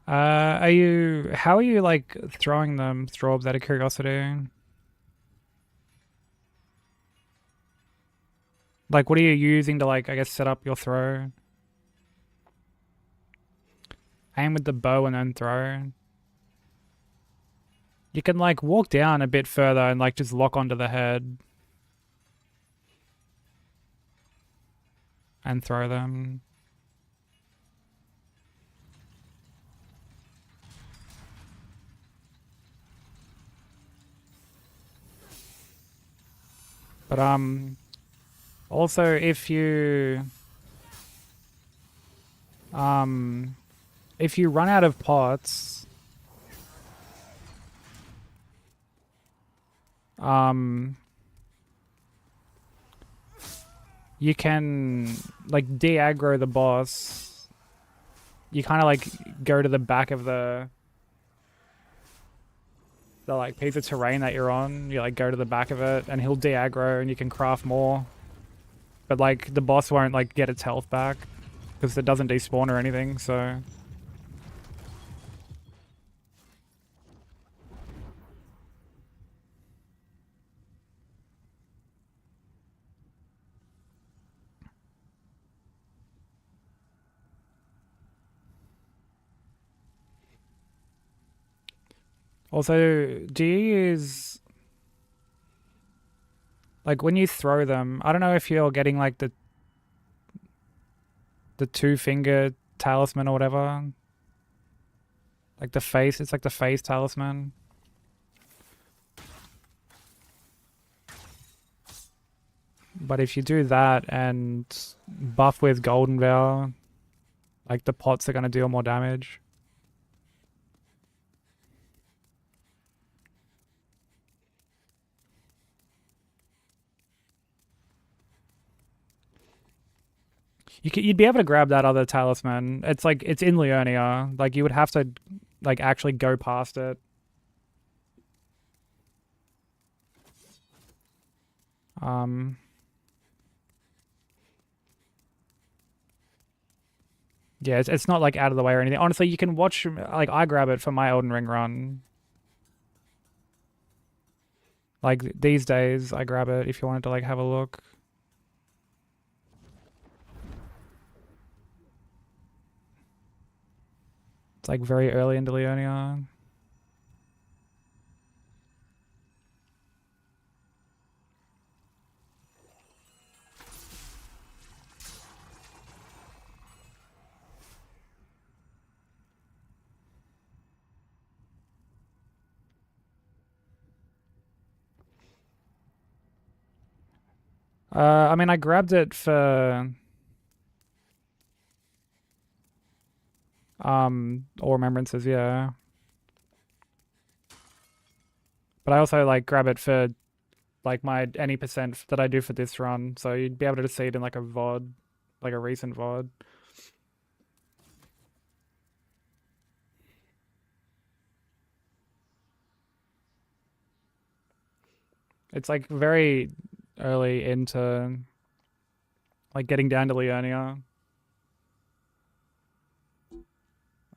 How are you, like, throwing them, Straubs, out of curiosity? Like, what are you using to, like, I guess, set up your throw? Aim with the bow and then throw. You can, like, walk down a bit further and, like, just lock onto the head. And throw them. But, also, if you run out of pots, you can, like, de-aggro the boss. You kind of, like, go to the back of the like, piece of terrain that you're on. You, like, go to the back of it, and he'll de-aggro, and you can craft more. But, like, the boss won't, like, get its health back, because it doesn't despawn or anything, so... Also, do you use... Like, when you throw them, I don't know if you're getting, like, the two-finger talisman or whatever. Like, the face, it's like the face talisman. But if you do that and buff with Golden Veil, like the pots are going to deal more damage. You'd be able to grab that other talisman. It's like, it's in Leonia. Like, you would have to, like, actually go past it. Yeah, it's not, like, out of the way or anything. Honestly, you can watch, like, I grab it for my Elden Ring run. Like, these days, I grab it if you wanted to, like, have a look. It's, like, very early into Leonia. I mean, I grabbed it for all remembrances, yeah. But I also like grab it for like my any percent that I do for this run, so you'd be able to see it in like a VOD, like a recent VOD. It's like very early into like getting down to Leonia.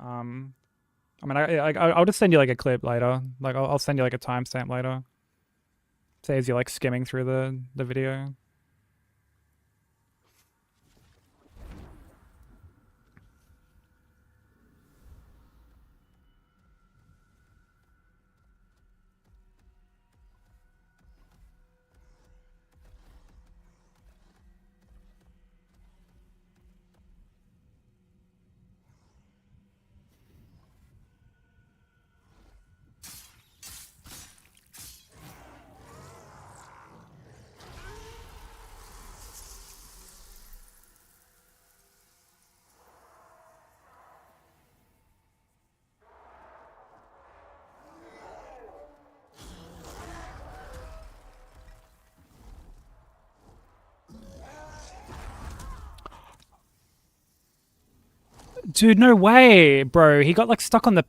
I mean, I'll just send you like a clip later. Like I'll send you like a timestamp later. Say as you're like skimming through the video. Dude, no way, bro. He got like stuck on the...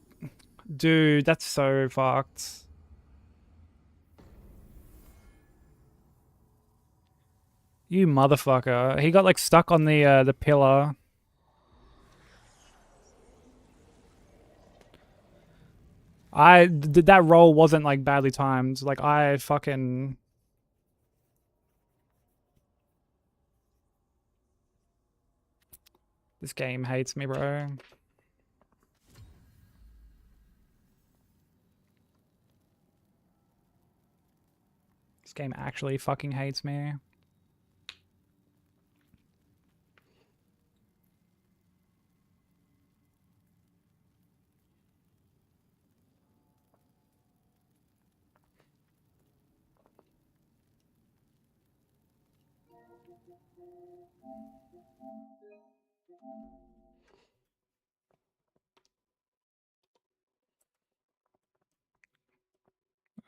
Dude, that's so fucked. You motherfucker. He got like stuck on the pillar. That roll wasn't like badly timed. Like I fucking... This game hates me, bro. This game actually fucking hates me.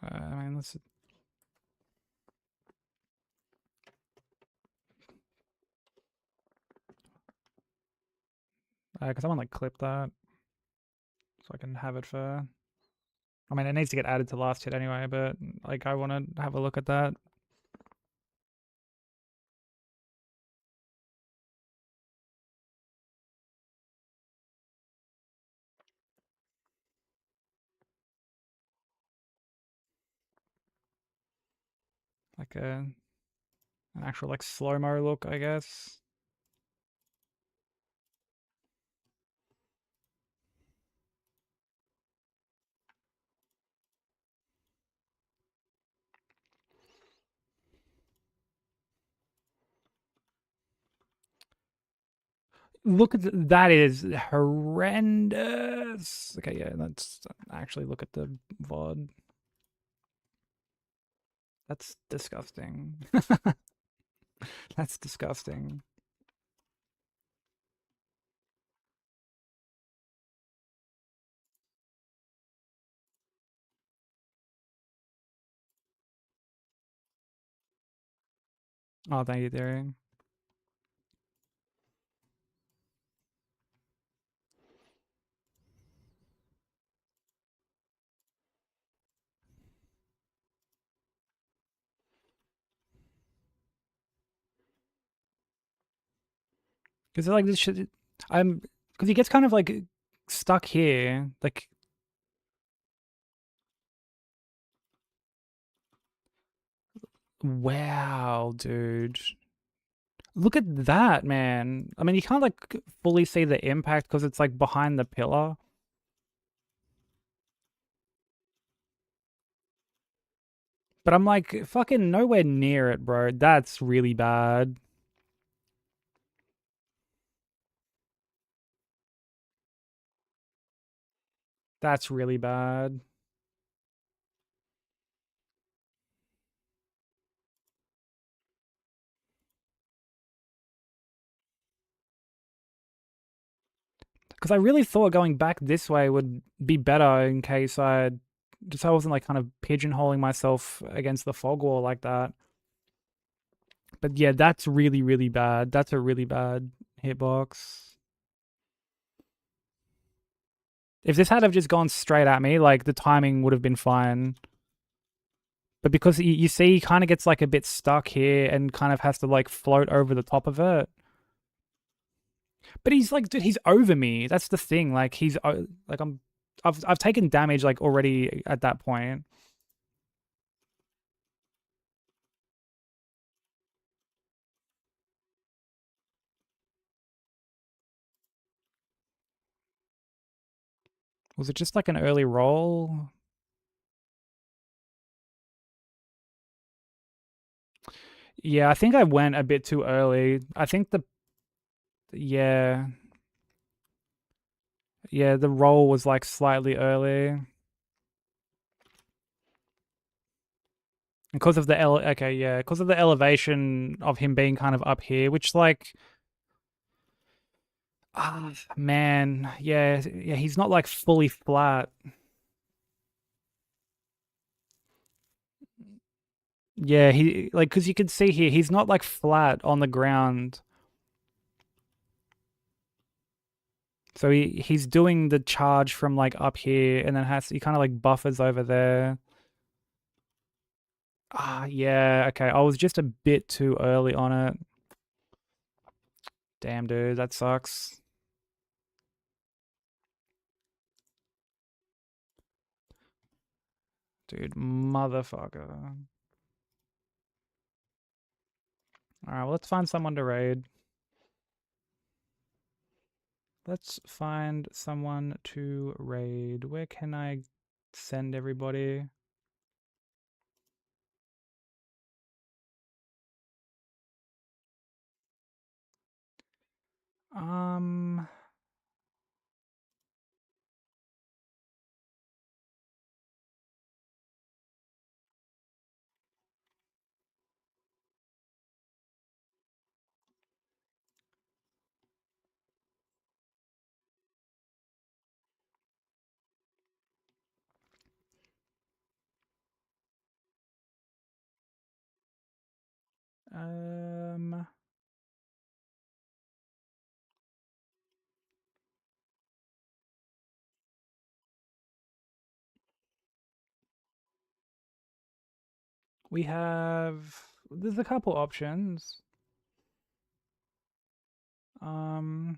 I mean, let's... Cause someone like clip that. So I can have it for... I mean, it needs to get added to last hit anyway, but like I want to have a look at that. Like an actual like slow-mo look, I guess. Look at that is horrendous. Okay, yeah, let's actually look at the VOD. That's disgusting. That's disgusting. Oh, thank you, Derry. Because like this shit, because he gets kind of like stuck here. Like, wow, dude. Look at that, man. I mean, you can't like fully see the impact because it's like behind the pillar. But I'm like fucking nowhere near it, bro. That's really bad. That's really bad. Because I really thought going back this way would be better in case I just I wasn't like kind of pigeonholing myself against the fog wall like that. But yeah, that's really, really bad. That's a really bad hitbox. If this had have just gone straight at me, like the timing would have been fine. But because you see, he kind of gets like a bit stuck here and kind of has to like float over the top of it. But he's like, dude, he's over me. That's the thing. Like like I've taken damage like already at that point. Was it just like an early roll? Yeah, I think I went a bit too early. I think yeah, yeah, the roll was like slightly early because of the okay, yeah, because of the elevation of him being kind of up here, which like man, yeah, yeah, he's not like fully flat. Yeah, he like because you can see here he's not like flat on the ground. So he's doing the charge from like up here and then he kind of like buffers over there. Yeah, okay. I was just a bit too early on it. Damn, dude, that sucks. Dude, motherfucker. Alright, well, let's find someone to raid. Let's find someone to raid. Where can I send everybody? Um, um, we have, there's a couple options. Um,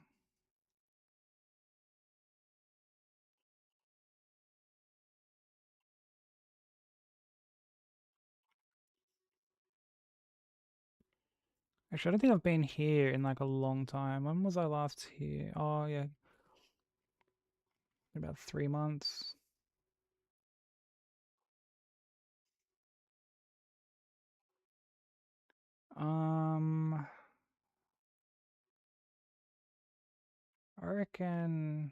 Actually, I don't think I've been here in like a long time. When was I last here? Oh, yeah, about 3 months. Um, I reckon.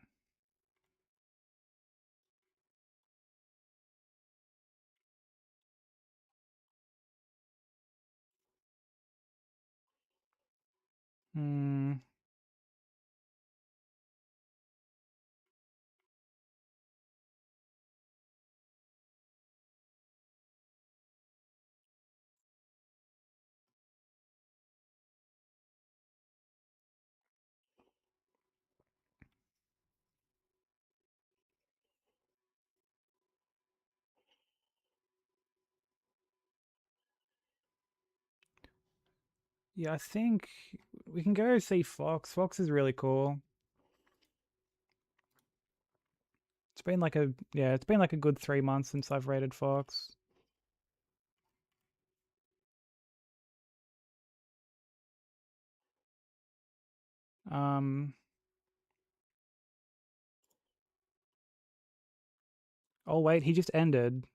Hmm. Yeah, I think we can go see Fox. Fox is really cool. It's been like it's been like a good 3 months since I've rated Fox. Um. Oh wait, he just ended.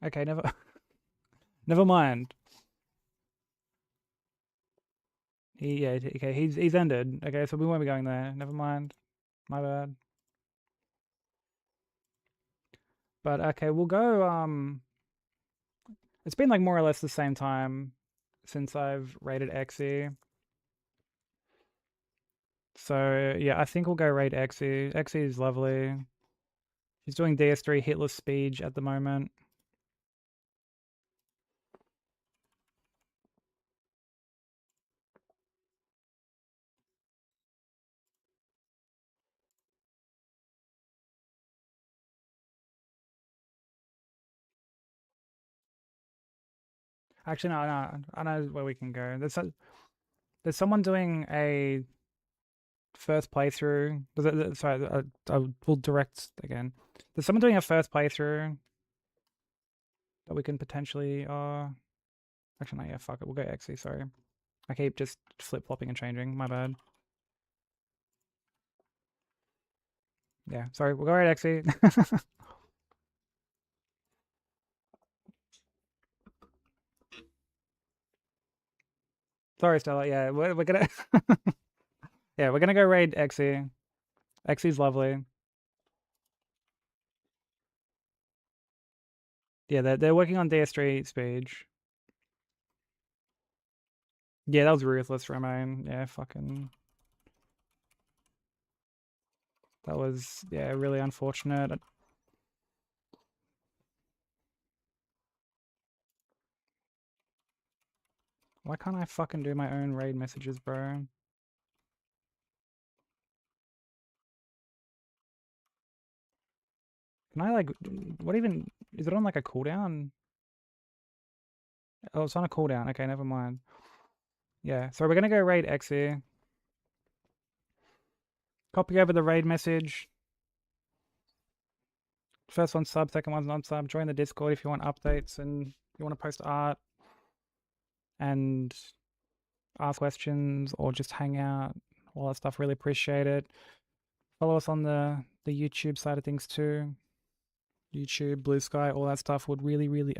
Okay, never mind. Okay, he's ended. Okay, so we won't be going there. Never mind. My bad. But okay, we'll go. It's been like more or less the same time since I've rated Xe. So yeah, I think we'll go raid Xe. Xe is lovely. He's doing DS3 hitless speed at the moment. Actually, no, I know where we can go. There's someone doing a first playthrough. Sorry, I will direct again. There's someone doing a first playthrough that we can potentially. Actually, no, yeah, fuck it. We'll go Xe. Sorry, I keep just flip flopping and changing. My bad. Yeah, sorry. We'll go right Xe. Sorry, Stella. Yeah, we're gonna. Yeah, we're gonna go raid Xe. Xe's lovely. Yeah, they're working on DS3 speed. Yeah, that was ruthless, Romain. Yeah, fucking. That was really unfortunate. Why can't I fucking do my own raid messages, bro? Can I like what even is it on like a cooldown? Oh, it's on a cooldown. Okay, never mind. Yeah, so we're gonna go raid Xe. Copy over the raid message. First one sub, second one's non sub. Join the Discord if you want updates and you want to post art and ask questions or just hang out. All that stuff, really appreciate it. Follow us on the YouTube side of things too. YouTube, Blue Sky, all that stuff would really